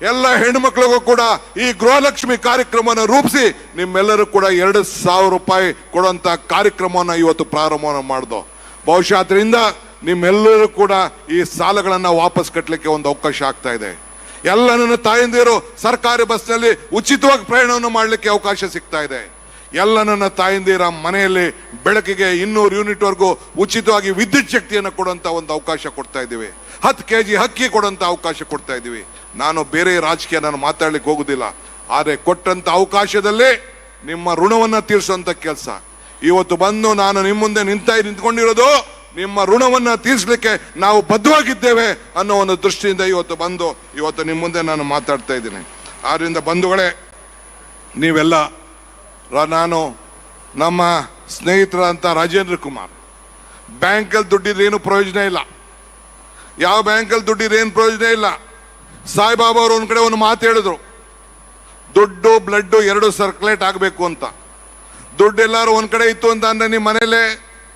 ಎಲ್ಲ ಹೆಣ್ಮಕ್ಳಿಗೂ ಕೂಡ ಈ ಗೃಹಲಕ್ಷ್ಮಿ ಕಾರ್ಯಕ್ರಮವನ್ನು ರೂಪಿಸಿ ನಿಮ್ಮೆಲ್ಲರೂ ಕೂಡ 2,000 ರೂಪಾಯಿ ಕೊಡುವಂತ ಕಾರ್ಯಕ್ರಮವನ್ನು ಇವತ್ತು ಪ್ರಾರಂಭವನ್ನು ಮಾಡ್ದೋ. ಬಹುಶಃ ಅದರಿಂದ ನಿಮ್ಮೆಲ್ಲರೂ ಕೂಡ ಈ ಸಾಲಗಳನ್ನ ವಾಪಸ್ ಕಟ್ಟಲಿಕ್ಕೆ ಒಂದು ಅವಕಾಶ ಆಗ್ತಾ ಇದೆ. ಎಲ್ಲ ನನ್ನ ತಾಯಂದಿರು ಸರ್ಕಾರಿ ಬಸ್ನಲ್ಲಿ ಉಚಿತವಾಗಿ ಪ್ರಯಾಣವನ್ನು ಮಾಡಲಿಕ್ಕೆ ಅವಕಾಶ ಸಿಗ್ತಾ ಇದೆ. ಎಲ್ಲ ನನ್ನ ತಾಯಂದಿರ ಮನೆಯಲ್ಲಿ ಬೆಳಕಿಗೆ 200 ಯೂನಿಟ್ ವರೆಗೂ ಉಚಿತವಾಗಿ ವಿದ್ಯುತ್ ಶಕ್ತಿಯನ್ನು ಕೊಡುವಂತ ಒಂದು ಅವಕಾಶ ಕೊಡ್ತಾ ಇದ್ದೀವಿ. 10 kg ಅಕ್ಕಿ ಕೊಡುವಂತ ಅವಕಾಶ ಕೊಡ್ತಾ ಇದ್ದೀವಿ. ನಾನು ಬೇರೆ ರಾಜಕೀಯ ನಾನು ಮಾತಾಡ್ಲಿಕ್ಕೆ ಹೋಗುದಿಲ್ಲ, ಆದ್ರೆ ಕೊಟ್ಟಂತ ಅವಕಾಶದಲ್ಲಿ ನಿಮ್ಮ ಋಣವನ್ನ ತೀರಿಸುವಂತ ಕೆಲಸ ಇವತ್ತು ಬಂದು ನಾನು ನಿಮ್ಮ ಮುಂದೆ ನಿಂತ್ಕೊಂಡಿರೋದು ನಿಮ್ಮ ಋಣವನ್ನ ತೀರಿಸಲಿಕ್ಕೆ ನಾವು ಬದ್ಧವಾಗಿದ್ದೇವೆ ಅನ್ನೋ ಒಂದು ದೃಷ್ಟಿಯಿಂದ ಇವತ್ತು ನಿಮ್ಮ ಮುಂದೆ ನಾನು ಮಾತಾಡ್ತಾ ಇದ್ದೀನಿ. ಆದ್ರಿಂದ ಬಂಧುಗಳೇ, ನೀವೆಲ್ಲ, ನಾನು ನಮ್ಮ ಸ್ನೇಹಿತರಂತ ರಾಜೇಂದ್ರ ಕುಮಾರ್, ಬ್ಯಾಂಕಲ್ಲಿ ದುಡ್ಡಿದ್ರೆ ಏನು ಪ್ರಯೋಜನ ಇಲ್ಲ, ಯಾವ ಬ್ಯಾಂಕಲ್ಲಿ ದುಡ್ಡಿದ್ರೆ ಏನು ಪ್ರಯೋಜನ ಇಲ್ಲ. ಸಾಯಿಬಾಬಾ ಅವರು ಒಂದ್ ಕಡೆ ಒಂದು ಮಾತು ಹೇಳಿದ್ರು, ದುಡ್ಡು ಬ್ಲಡ್ 2 ಸರ್ಕ್ಯುಲೇಟ್ ಆಗಬೇಕು ಅಂತ. ದುಡ್ಡು ಎಲ್ಲಾರು ಒಂದ್ ಕಡೆ ಇತ್ತು ಅಂತ ಅಂದ್ರೆ ನಿಮ್ಮ ಮನೇಲೆ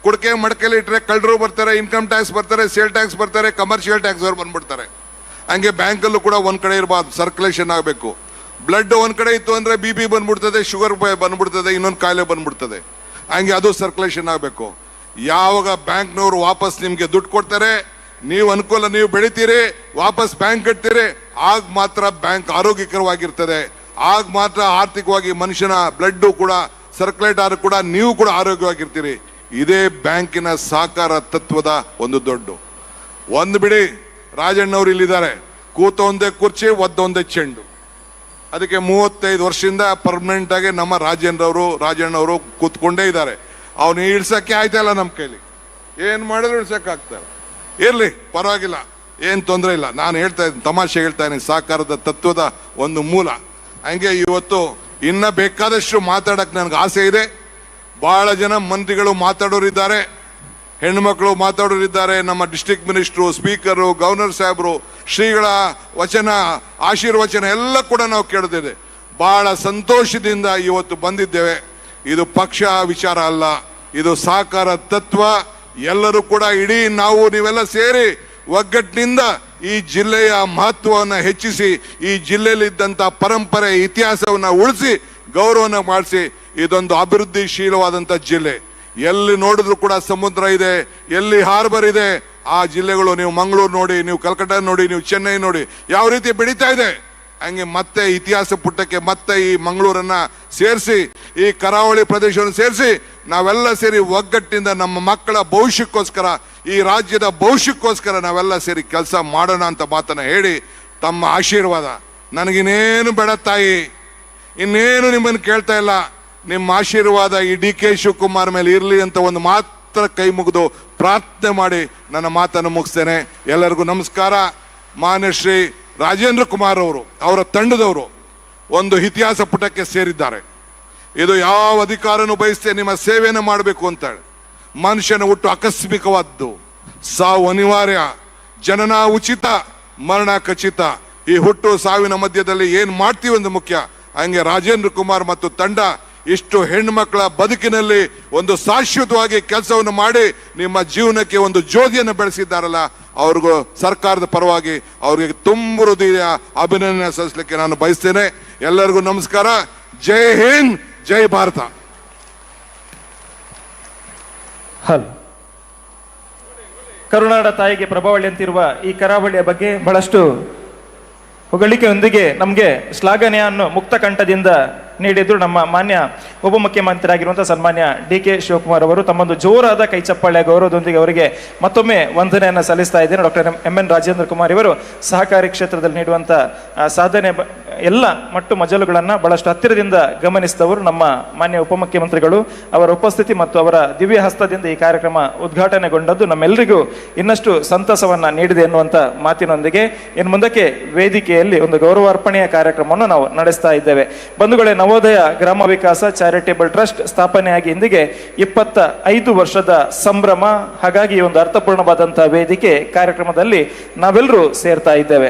ಕುಡಿಕೆ ಮಡಕೆಲಿ ಇಟ್ರೆ ಕಳ್ಳರು ಬರ್ತಾರೆ, ಇನ್ಕಮ್ ಟ್ಯಾಕ್ಸ್ ಬರ್ತಾರೆ, ಸೇಲ್ ಟ್ಯಾಕ್ಸ್ ಬರ್ತಾರೆ, ಕಮರ್ಷಿಯಲ್ ಟ್ಯಾಕ್ಸ್ ಅವ್ರು ಬಂದ್ಬಿಡ್ತಾರೆ. ಹಂಗೆ ಬ್ಯಾಂಕಲ್ಲೂ ಕೂಡ ಒಂದ್ ಕಡೆ ಇರಬಾರ್ದು, ಸರ್ಕ್ಯುಲೇಷನ್ ಆಗಬೇಕು. ಬ್ಲಡ್ ಒಂದ್ ಕಡೆ ಇತ್ತು ಅಂದ್ರೆ BP ಬಂದ್ಬಿಡ್ತದೆ, ಶುಗರ್ ಬಂದ್ಬಿಡ್ತದೆ, ಇನ್ನೊಂದು ಕಾಯಿಲೆ ಬಂದ್ಬಿಡ್ತದೆ. ಹಂಗೆ ಅದು ಸರ್ಕ್ಯುಲೇಷನ್ ಆಗಬೇಕು. ಯಾವಾಗ ಬ್ಯಾಂಕ್ನವರು ವಾಪಸ್ ನಿಮ್ಗೆ ದುಡ್ಡು ಕೊಡ್ತಾರೆ, ನೀವು ಅನುಕೂಲ, ನೀವು ಬೆಳಿತೀರಿ, ವಾಪಸ್ ಬ್ಯಾಂಕ್ ಕಟ್ತೀರಿ, ಆಗ ಮಾತ್ರ ಬ್ಯಾಂಕ್ ಆರೋಗ್ಯಕರವಾಗಿರ್ತದೆ. ಆಗ ಮಾತ್ರ ಆರ್ಥಿಕವಾಗಿ ಮನುಷ್ಯನ ಬ್ಲಡ್ ಕೂಡ ಸರ್ಕ್ಯುಲೇಟ್ ಆದ್ರೂ ಕೂಡ ನೀವು ಕೂಡ ಆರೋಗ್ಯವಾಗಿರ್ತೀರಿ. ಇದೇ ಬ್ಯಾಂಕಿನ ಸಹಕಾರ ತತ್ವದ ಒಂದು ದೊಡ್ಡ ಒಂದು. ಬಿಡಿ, ರಾಜಣ್ಣವ್ರು ಇಲ್ಲಿದ್ದಾರೆ, ಕೂತೊಂದೇ ಕುರ್ಚಿ, ಒದ್ದೊಂದೇ ಚೆಂಡು. ಅದಕ್ಕೆ 35 ವರ್ಷದಿಂದ ಪರ್ಮನೆಂಟ್ ಆಗಿ ನಮ್ಮ ರಾಜಣ್ಣವರು ಕೂತ್ಕೊಂಡೇ ಇದ್ದಾರೆ. ಅವನು ಇಡ್ಸಕ್ಕೆ ಆಯ್ತಲ್ಲ ನಮ್ಮ ಕೈಲಿ, ಏನ್ ಮಾಡಿದ್ರು ಇಡ್ಸಕ್ ಆಗ್ತಾರೆ. ಇರ್ಲಿ, ಪರವಾಗಿಲ್ಲ, ಏನ್ ತೊಂದರೆ ಇಲ್ಲ. ನಾನು ಹೇಳ್ತಾ ಇದ್ದೀನಿ, ತಮಾಷೆ ಹೇಳ್ತಾ ಇದ್ದೀನಿ, ಸಹಕಾರದ ತತ್ವದ ಒಂದು ಮೂಲ. ಹಂಗೆ ಇವತ್ತು ಇನ್ನ ಬೇಕಾದಷ್ಟು ಮಾತಾಡಕ್ ನನಗೆ ಆಸೆ ಇದೆ. ಬಹಳ ಜನ ಮಂತ್ರಿಗಳು ಮಾತಾಡೋರಿದ್ದಾರೆ, ಹೆಣ್ಮಕ್ಳು ಮಾತಾಡೋರಿದ್ದಾರೆ, ನಮ್ಮ ಡಿಸ್ಟ್ರಿಕ್ಟ್ ಮಿನಿಸ್ಟ್ರು, ಸ್ಪೀಕರು, ಗವರ್ನರ್ ಸಾಹೇಬರು, ಶ್ರೀಗಳ ವಚನ, ಆಶೀರ್ವಚನ ಎಲ್ಲ ಕೂಡ ನಾವು ಕೇಳ್ತಿದೆ. ಬಹಳ ಸಂತೋಷದಿಂದ ಇವತ್ತು ಬಂದಿದ್ದೇವೆ. ಇದು ಪಕ್ಷ ವಿಚಾರ ಅಲ್ಲ, ಇದು ಸಹಕಾರ ತತ್ವ. ಎಲ್ಲರೂ ಕೂಡ, ಇಡೀ ನೀವೆಲ್ಲ ಸೇರಿ ಒಗ್ಗಟ್ಟಿನಿಂದ ಈ ಜಿಲ್ಲೆಯ ಮಹತ್ವವನ್ನು ಹೆಚ್ಚಿಸಿ ಈ ಜಿಲ್ಲೆಯಲ್ಲಿದ್ದಂಥ ಪರಂಪರೆ ಇತಿಹಾಸವನ್ನು ಉಳಿಸಿ ಗೌರವನ ಮಾಡಿಸಿ ಇದೊಂದು ಅಭಿವೃದ್ಧಿಶೀಲವಾದಂಥ ಜಿಲ್ಲೆ. ಎಲ್ಲಿ ನೋಡಿದ್ರು ಕೂಡ ಸಮುದ್ರ ಇದೆ, ಎಲ್ಲಿ ಹಾರ್ಬರ್ ಇದೆ. ಆ ಜಿಲ್ಲೆಗಳು ನೀವು ಮಂಗಳೂರು ನೋಡಿ, ನೀವು ಕಲ್ಕಟ್ಟ ನೋಡಿ, ನೀವು ಚೆನ್ನೈ ನೋಡಿ ಯಾವ ರೀತಿ ಬೆಳೀತಾ ಇದೆ. ಹಂಗೆ ಮತ್ತೆ ಇತಿಹಾಸ ಪುಟಕ್ಕೆ ಮತ್ತೆ ಈ ಮಂಗಳೂರನ್ನ ಸೇರಿಸಿ, ಈ ಕರಾವಳಿ ಪ್ರದೇಶವನ್ನು ಸೇರಿಸಿ ನಾವೆಲ್ಲ ಸೇರಿ ಒಗ್ಗಟ್ಟಿನಿಂದ ನಮ್ಮ ಮಕ್ಕಳ ಭವಿಷ್ಯಕ್ಕೋಸ್ಕರ, ಈ ರಾಜ್ಯದ ಭವಿಷ್ಯಕ್ಕೋಸ್ಕರ ನಾವೆಲ್ಲ ಸೇರಿ ಕೆಲಸ ಮಾಡೋಣ ಅಂತ ಮಾತನ್ನ ಹೇಳಿ ತಮ್ಮ ಆಶೀರ್ವಾದ. ನನಗಿನ್ನೇನು ಬೇಡ ತಾಯಿ, ಇನ್ನೇನು ನಿಮ್ಮನ್ನು ಕೇಳ್ತಾ ಇಲ್ಲ. ನಿಮ್ಮ ಆಶೀರ್ವಾದ ಈ ಡಿ ಕೆ ಶಿವಕುಮಾರ್ ಮೇಲೆ ಇರಲಿ ಅಂತ ಒಂದು ಮಾತ್ರ ಕೈ ಮುಗಿದು ಪ್ರಾರ್ಥನೆ ಮಾಡಿ ನನ್ನ ಮಾತನ್ನು ಮುಗಿಸ್ತೇನೆ. ಎಲ್ಲರಿಗೂ ನಮಸ್ಕಾರ. ಮಾನ್ಯ ಶ್ರೀ ರಾಜೇಂದ್ರ ಕುಮಾರ್ ಅವರು, ಅವರ ತಂಡದವರು ಒಂದು ಇತಿಹಾಸ ಪುಟಕ್ಕೆ ಸೇರಿದ್ದಾರೆ. ಇದು ಯಾವ ಅಧಿಕಾರನೂ ಬಯಸ್ತೇ ನಿಮ್ಮ ಸೇವೆಯನ್ನು ಮಾಡಬೇಕು ಅಂತ ಹೇಳಿ. ಮನುಷ್ಯನ ಹುಟ್ಟು ಆಕಸ್ಮಿಕವಾದ್ದು, ಸಾವು ಅನಿವಾರ್ಯ, ಜನನ ಉಚಿತ, ಮರಣ ಖಚಿತ. ಈ ಹುಟ್ಟು ಸಾವಿನ ಮಧ್ಯದಲ್ಲಿ ಏನ್ ಮಾಡ್ತೀವಿ ಒಂದು ಮುಖ್ಯ. ಹಂಗೆ ರಾಜೇಂದ್ರ ಕುಮಾರ್ ಮತ್ತು ತಂಡ ಇಷ್ಟು ಹೆಣ್ಮಕ್ಳ ಬದುಕಿನಲ್ಲಿ ಒಂದು ಶಾಶ್ವತವಾಗಿ ಕೆಲಸವನ್ನು ಮಾಡಿ ನಿಮ್ಮ ಜೀವನಕ್ಕೆ ಒಂದು ಜ್ಯೋತಿಯನ್ನು ಬೆಳೆಸಿದ್ದಾರಲ್ಲ, ಅವ್ರಿಗೂ ಸರ್ಕಾರದ ಪರವಾಗಿ ಅವರಿಗೆ ತುಂಬ ಹೃದಯ ಅಭಿನಂದನೆ ಸಲ್ಲಿಸಲಿಕ್ಕೆ ನಾನು ಬಯಸ್ತೇನೆ. ಎಲ್ಲರಿಗೂ ನಮಸ್ಕಾರ. ಜೈ ಹಿಂದ್, ಜೈ ಭಾರತ. ಹಲೋ. ಕರುನಾಡ ತಾಯಿಗೆ ಪ್ರಭಾವಳಿ ಅಂತಿರುವ ಈ ಕರಾವಳಿಯ ಬಗ್ಗೆ ಬಹಳಷ್ಟು ಹೊಗಳಿಕೆಯೊಂದಿಗೆ ನಮಗೆ ಶ್ಲಾಘನೆಯನ್ನು ಮುಕ್ತ ಕಂಠದಿಂದ ನೀಡಿದ್ರು ನಮ್ಮ ಮಾನ್ಯ ಉಪಮುಖ್ಯಮಂತ್ರಿ ಆಗಿರುವಂತಹ ಸನ್ಮಾನ್ಯ ಡಿ ಕೆ ಶಿವಕುಮಾರ್ ಅವರು. ತಮ್ಮೊಂದು ಜೋರಾದ ಕೈ ಚಪ್ಪಾಳೆ ಗೌರವದೊಂದಿಗೆ ಅವರಿಗೆ ಮತ್ತೊಮ್ಮೆ ವಂದನೆಯನ್ನು ಸಲ್ಲಿಸ್ತಾ ಇದ್ದೇನೆ. Doctor M.N.. ರಾಜೇಂದ್ರ ಕುಮಾರ್ ಇವರು ಸಹಕಾರಿ ಕ್ಷೇತ್ರದಲ್ಲಿ ನೀಡುವಂಥ ಸಾಧನೆ ಎಲ್ಲ ಮಟ್ಟು ಮಜಲುಗಳನ್ನು ಬಹಳಷ್ಟು ಹತ್ತಿರದಿಂದ ಗಮನಿಸಿದವರು ನಮ್ಮ ಮಾನ್ಯ ಉಪಮುಖ್ಯಮಂತ್ರಿಗಳು. ಅವರ ಉಪಸ್ಥಿತಿ ಮತ್ತು ಅವರ ದಿವ್ಯ ಹಸ್ತದಿಂದ ಈ ಕಾರ್ಯಕ್ರಮ ಉದ್ಘಾಟನೆಗೊಂಡದ್ದು ನಮ್ಮೆಲ್ಲರಿಗೂ ಇನ್ನಷ್ಟು ಸಂತಸವನ್ನ ನೀಡಿದೆ ಎನ್ನುವಂಥ ಮಾತಿನೊಂದಿಗೆ ಇನ್ನು ಮುಂದಕ್ಕೆ ವೇದಿಕೆಯಲ್ಲಿ ಒಂದು ಗೌರವಾರ್ಪಣೆಯ ಕಾರ್ಯಕ್ರಮವನ್ನು ನಾವು ನಡೆಸ್ತಾ ಇದ್ದೇವೆ. ಬಂಧುಗಳೇ, ನವೋದಯ ಗ್ರಾಮ ವಿಕಾಸ ಚಾರಿಟೇಬಲ್ ಟ್ರಸ್ಟ್ ಸ್ಥಾಪನೆಯಾಗಿ ಇಂದಿಗೆ 25 ವರ್ಷದ ಸಂಭ್ರಮ. ಹಾಗಾಗಿ ಒಂದು ಅರ್ಥಪೂರ್ಣವಾದಂತಹ ವೇದಿಕೆ ಕಾರ್ಯಕ್ರಮದಲ್ಲಿ ನಾವೆಲ್ಲರೂ ಸೇರ್ತಾ ಇದ್ದೇವೆ.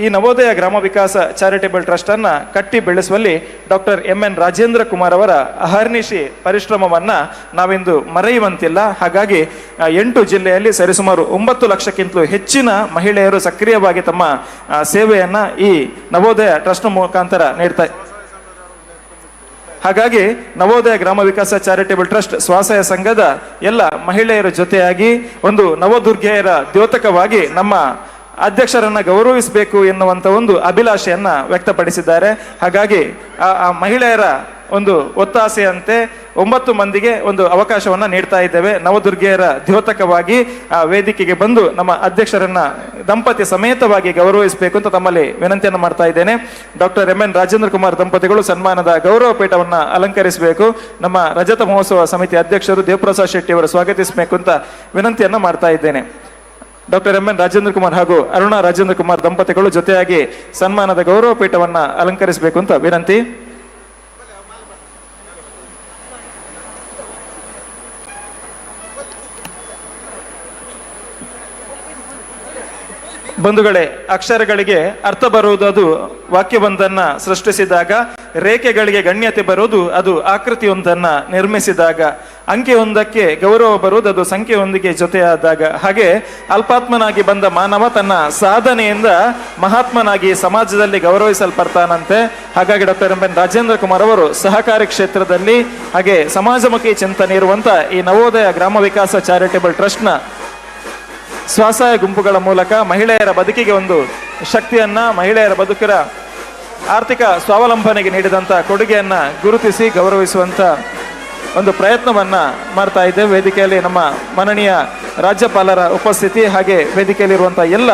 ಈ ನವೋದಯ ಗ್ರಾಮ ವಿಕಾಸ ಚಾರಿಟೇಬಲ್ ಟ್ರಸ್ಟ್ ಅನ್ನ ಕಟ್ಟಿ ಬೆಳೆಸುವಲ್ಲಿ ಡಾಕ್ಟರ್ ಎಂ.ಎನ್. ರಾಜೇಂದ್ರ ಕುಮಾರ್ ಅವರ ಅಹರ್ನಿಶಿ ಪರಿಶ್ರಮವನ್ನ ನಾವಿಂದು ಮರೆಯುವಂತಿಲ್ಲ. ಹಾಗಾಗಿ 8 ಜಿಲ್ಲೆಯಲ್ಲಿ ಸರಿಸುಮಾರು 9 ಲಕ್ಷಕ್ಕಿಂತಲೂ ಹೆಚ್ಚಿನ ಮಹಿಳೆಯರು ಸಕ್ರಿಯವಾಗಿ ತಮ್ಮ ಸೇವೆಯನ್ನ ಈ ನವೋದಯ ಟ್ರಸ್ಟ್ ಮುಖಾಂತರ ನೀಡ್ತಾ. ಹಾಗಾಗಿ ನವೋದಯ ಗ್ರಾಮ ವಿಕಾಸ ಚಾರಿಟೇಬಲ್ ಟ್ರಸ್ಟ್ ಸ್ವಸಹಾಯ ಸಂಘದ ಎಲ್ಲ ಮಹಿಳೆಯರ ಜೊತೆಯಾಗಿ ಒಂದು ನವದುರ್ಗೆಯರ ದ್ಯೋತಕವಾಗಿ ನಮ್ಮ ಅಧ್ಯಕ್ಷರನ್ನ ಗೌರವಿಸಬೇಕು ಎನ್ನುವಂತ ಒಂದು ಅಭಿಲಾಷೆಯನ್ನ ವ್ಯಕ್ತಪಡಿಸಿದ್ದಾರೆ. ಹಾಗಾಗಿ ಆ ಮಹಿಳೆಯರ ಒಂದು ಒತ್ತಾಸೆಯಂತೆ 9 ಮಂದಿಗೆ ಒಂದು ಅವಕಾಶವನ್ನ ನೀಡ್ತಾ ಇದ್ದೇವೆ. ನವದುರ್ಗೆಯರ ದ್ಯೋತಕವಾಗಿ ಆ ವೇದಿಕೆಗೆ ಬಂದು ನಮ್ಮ ಅಧ್ಯಕ್ಷರನ್ನ ದಂಪತಿ ಸಮೇತವಾಗಿ ಗೌರವಿಸಬೇಕು ಅಂತ ತಮ್ಮಲ್ಲಿ ವಿನಂತಿಯನ್ನು ಮಾಡ್ತಾ ಇದ್ದೇನೆ. Doctor M.N.. ರಾಜೇಂದ್ರ ಕುಮಾರ್ ದಂಪತಿಗಳು ಸನ್ಮಾನದ ಗೌರವ ಪೀಠವನ್ನ ಅಲಂಕರಿಸಬೇಕು. ನಮ್ಮ ರಜತ ಮಹೋತ್ಸವ ಸಮಿತಿ ಅಧ್ಯಕ್ಷರು ದೇವಪ್ರಸಾದ್ ಶೆಟ್ಟಿ ಅವರು ಸ್ವಾಗತಿಸಬೇಕು ಅಂತ ವಿನಂತಿಯನ್ನ ಮಾಡ್ತಾ ಇದ್ದೇನೆ. Doctor M.N.. ರಾಜೇಂದ್ರ ಕುಮಾರ್ ಹಾಗೂ ಅರುಣಾ ರಾಜೇಂದ್ರ ಕುಮಾರ್ ದಂಪತಿಗಳು ಜೊತೆಯಾಗಿ ಸನ್ಮಾನದ ಗೌರವ ಪೀಠವನ್ನ ಅಲಂಕರಿಸಬೇಕು ಅಂತ ವಿನಂತಿ. ಬಂಧುಗಳೇ, ಅಕ್ಷರಗಳಿಗೆ ಅರ್ಥ ಬರುವುದು ಅದು ವಾಕ್ಯವೊಂದನ್ನ ಸೃಷ್ಟಿಸಿದಾಗ, ರೇಖೆಗಳಿಗೆ ಗಣ್ಯತೆ ಬರುವುದು ಅದು ಆಕೃತಿಯೊಂದನ್ನ ನಿರ್ಮಿಸಿದಾಗ, ಅಂಕೆಯೊಂದಕ್ಕೆ ಗೌರವ ಬರುವುದು ಅದು ಸಂಖ್ಯೆಯೊಂದಿಗೆ ಜೊತೆಯಾದಾಗ. ಹಾಗೆ ಅಲ್ಪಾತ್ಮನಾಗಿ ಬಂದ ಮಾನವ ತನ್ನ ಸಾಧನೆಯಿಂದ ಮಹಾತ್ಮನಾಗಿ ಸಮಾಜದಲ್ಲಿ ಗೌರವಿಸಲ್ಪಡ್ತಾನಂತೆ. ಹಾಗಾಗಿ ಡಾಕ್ಟರ್ ಎಂ.ಎನ್. ರಾಜೇಂದ್ರ ಕುಮಾರ್ ಅವರು ಸಹಕಾರಿ ಕ್ಷೇತ್ರದಲ್ಲಿ ಹಾಗೆ ಸಮಾಜಮುಖಿ ಚಿಂತನೆ ಇರುವಂತ ಈ ನವೋದಯ ಗ್ರಾಮ ವಿಕಾಸ ಚಾರಿಟೇಬಲ್ ಟ್ರಸ್ಟ್ನ ಸ್ವಸಹಾಯ ಗುಂಪುಗಳ ಮೂಲಕ ಮಹಿಳೆಯರ ಬದುಕಿಗೆ ಒಂದು ಶಕ್ತಿಯನ್ನ, ಮಹಿಳೆಯರ ಬದುಕಿನ ಆರ್ಥಿಕ ಸ್ವಾವಲಂಬನೆಗೆ ನೀಡಿದಂಥ ಕೊಡುಗೆಯನ್ನ ಗುರುತಿಸಿ ಗೌರವಿಸುವಂತ ಒಂದು ಪ್ರಯತ್ನವನ್ನ ಮಾಡ್ತಾ ಇದ್ದೇವೆ. ವೇದಿಕೆಯಲ್ಲಿ ನಮ್ಮ ಮಾನನೀಯ ರಾಜ್ಯಪಾಲರ ಉಪಸ್ಥಿತಿ, ಹಾಗೆ ವೇದಿಕೆಯಲ್ಲಿರುವಂತಹ ಎಲ್ಲ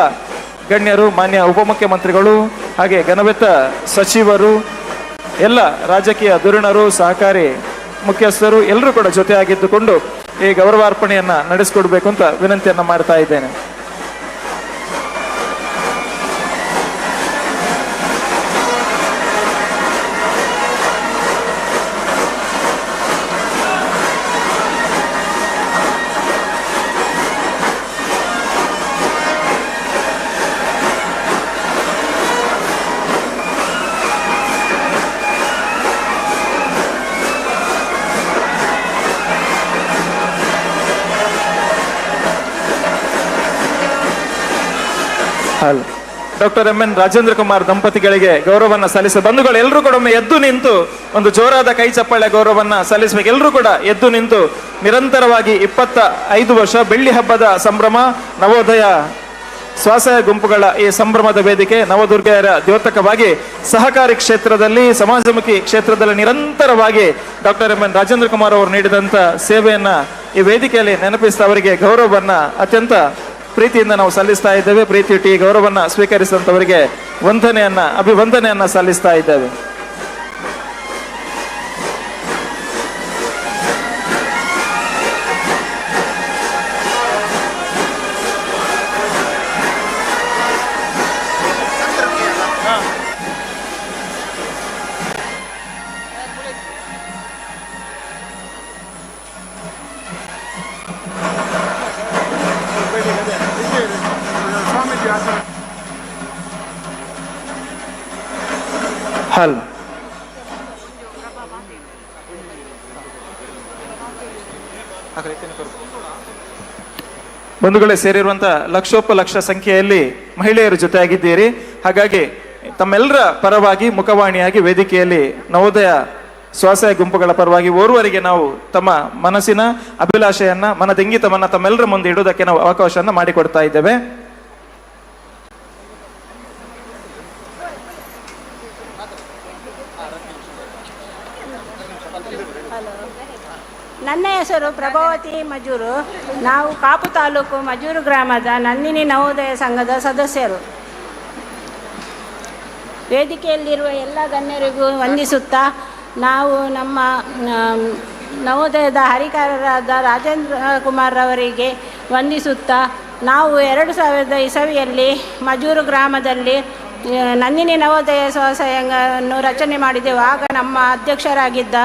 ಗಣ್ಯರು, ಮಾನ್ಯ ಉಪಮುಖ್ಯಮಂತ್ರಿಗಳು, ಹಾಗೆ ಘನವೆತ್ತ ಸಚಿವರು, ಎಲ್ಲ ರಾಜಕೀಯ ಧುರೀಣರು, ಸಹಕಾರಿ ಮುಖ್ಯಸ್ಥರು ಎಲ್ಲರೂ ಕೂಡ ಜೊತೆಯಾಗಿದ್ದುಕೊಂಡು ಈ ಗೌರವಾರ್ಪಣೆಯನ್ನ ನಡೆಸಿಕೊಡ್ಬೇಕು ಅಂತ ವಿನಂತಿಯನ್ನ ಮಾಡ್ತಾ ಇದ್ದೇನೆ. ಹಾಲ್ ಡಾಕ್ಟರ್ ಎಂ.ಎನ್. ರಾಜೇಂದ್ರ ಕುಮಾರ್ ದಂಪತಿಗಳಿಗೆ ಗೌರವವನ್ನ ಸಲ್ಲಿಸ ಬಂಧುಗಳು ಎಲ್ಲರೂ ಕೂಡ ಒಮ್ಮೆ ಎದ್ದು ನಿಂತು ಒಂದು ಜೋರಾದ ಕೈ ಚಪ್ಪಾಳೆ ಗೌರವವನ್ನ ಸಲ್ಲಿಸಬೇಕು. ಎಲ್ಲರೂ ಕೂಡ ಎದ್ದು ನಿಂತು ನಿರಂತರವಾಗಿ 25 ವರ್ಷ ಬೆಳ್ಳಿ ಹಬ್ಬದ ಸಂಭ್ರಮ, ನವೋದಯ ಸ್ವಸಹಾಯ ಗುಂಪುಗಳ ಈ ಸಂಭ್ರಮದ ವೇದಿಕೆ ನವದುರ್ಗೆಯರ ದ್ಯೋತಕವಾಗಿ ಸಹಕಾರಿ ಕ್ಷೇತ್ರದಲ್ಲಿ, ಸಮಾಜಮುಖಿ ಕ್ಷೇತ್ರದಲ್ಲಿ ನಿರಂತರವಾಗಿ ಡಾಕ್ಟರ್ ಎಂ.ಎನ್. ರಾಜೇಂದ್ರ ಕುಮಾರ್ ಅವರು ನೀಡಿದಂತ ಸೇವೆಯನ್ನ ಈ ವೇದಿಕೆಯಲ್ಲಿ ನೆನಪಿಸಿದ ಅವರಿಗೆ ಗೌರವವನ್ನ ಅತ್ಯಂತ ಪ್ರೀತಿಯಿಂದ ನಾವು ಸಲ್ಲಿಸ್ತಾ ಇದ್ದೇವೆ. ಪ್ರೀತಿ ಗೌರವವನ್ನ ಸ್ವೀಕರಿಸಿದಂತವರಿಗೆ ಅಭಿವಂದನೆಯನ್ನ ಸಲ್ಲಿಸ್ತಾ ಇದ್ದೇವೆ. ಹಾಲ್ ಬಂಧುಗಳೇ, ಸೇರಿರುವಂತಹ ಲಕ್ಷೋಪಲಕ್ಷ ಸಂಖ್ಯೆಯಲ್ಲಿ ಮಹಿಳೆಯರ ಜೊತೆಯಾಗಿದ್ದೀರಿ. ಹಾಗಾಗಿ ತಮ್ಮೆಲ್ಲರ ಪರವಾಗಿ ಮುಖವಾಣಿಯಾಗಿ ವೇದಿಕೆಯಲ್ಲಿ ನವೋದಯ ಸ್ವಸಹಾಯ ಗುಂಪುಗಳ ಪರವಾಗಿ ಓರ್ವರಿಗೆ ನಾವು ತಮ್ಮ ಮನಸ್ಸಿನ ಅಭಿಲಾಷೆಯನ್ನ, ಮನದಿಂಗಿತವನ್ನ ತಮ್ಮೆಲ್ಲರ ಮುಂದೆ ಇಡುವುದಕ್ಕೆ ನಾವು ಅವಕಾಶವನ್ನ ಮಾಡಿಕೊಡ್ತಾ ಇದ್ದೇವೆ. ನನ್ನ ಹೆಸರು ಪ್ರಭಾವತಿ ಮಜೂರು. ನಾವು ಕಾಪು ತಾಲೂಕು ಮಜೂರು ಗ್ರಾಮದ ನಂದಿನಿ ನವೋದಯ ಸಂಘದ ಸದಸ್ಯರು. ವೇದಿಕೆಯಲ್ಲಿರುವ ಎಲ್ಲ ಗಣ್ಯರಿಗೂ ವಂದಿಸುತ್ತಾ, ನಾವು ನಮ್ಮ ನವೋದಯದ ಹರಿಕಾರರಾದ ರಾಜೇಂದ್ರ ಕುಮಾರ್ ಅವರಿಗೆ ವಂದಿಸುತ್ತಾ, ನಾವು 2000 ಇಸವಿಯಲ್ಲಿ ಮಜೂರು ಗ್ರಾಮದಲ್ಲಿ ನಂದಿನಿ ನವೋದಯ ಸ್ವಸಹಾಯ ಸಂಘವನ್ನು ರಚನೆ ಮಾಡಿದೆವು. ಆಗ ನಮ್ಮ ಅಧ್ಯಕ್ಷರಾಗಿದ್ದ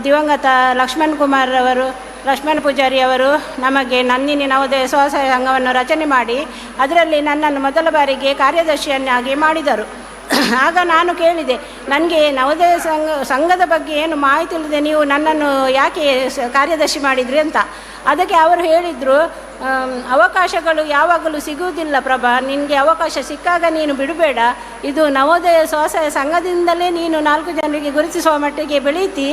ದಿವಂಗತ ಲಕ್ಷ್ಮಣ್ ಪೂಜಾರಿ ಅವರು ನಮಗೆ ನಂದಿನಿ ನವೋದಯ ಸ್ವಸಹಾಯ ಸಂಘವನ್ನು ರಚನೆ ಮಾಡಿ ಅದರಲ್ಲಿ ನನ್ನನ್ನು ಮೊದಲ ಬಾರಿಗೆ ಕಾರ್ಯದರ್ಶಿಯನ್ನಾಗಿ ಮಾಡಿದರು. ಆಗ ನಾನು ಕೇಳಿದೆ, ನನಗೆ ನವೋದಯ ಸಂಘದ ಬಗ್ಗೆ ಏನು ಮಾಹಿತಿ ಇಲ್ಲದೆ ನೀವು ನನ್ನನ್ನು ಯಾಕೆ ಕಾರ್ಯದರ್ಶಿ ಮಾಡಿದ್ರಿ ಅಂತ. ಅದಕ್ಕೆ ಅವರು ಹೇಳಿದರು, ಅವಕಾಶಗಳು ಯಾವಾಗಲೂ ಸಿಗುವುದಿಲ್ಲ ಪ್ರಭಾ, ನಿನಗೆ ಅವಕಾಶ ಸಿಕ್ಕಾಗ ನೀನು ಬಿಡಬೇಡ. ಇದು ನವೋದಯ ಸ್ವಸಹಾಯ ಸಂಘದಿಂದಲೇ ನೀನು 4 ಜನರಿಗೆ ಗುರುತಿಸುವ ಮಟ್ಟಿಗೆ ಬೆಳೀತಿ,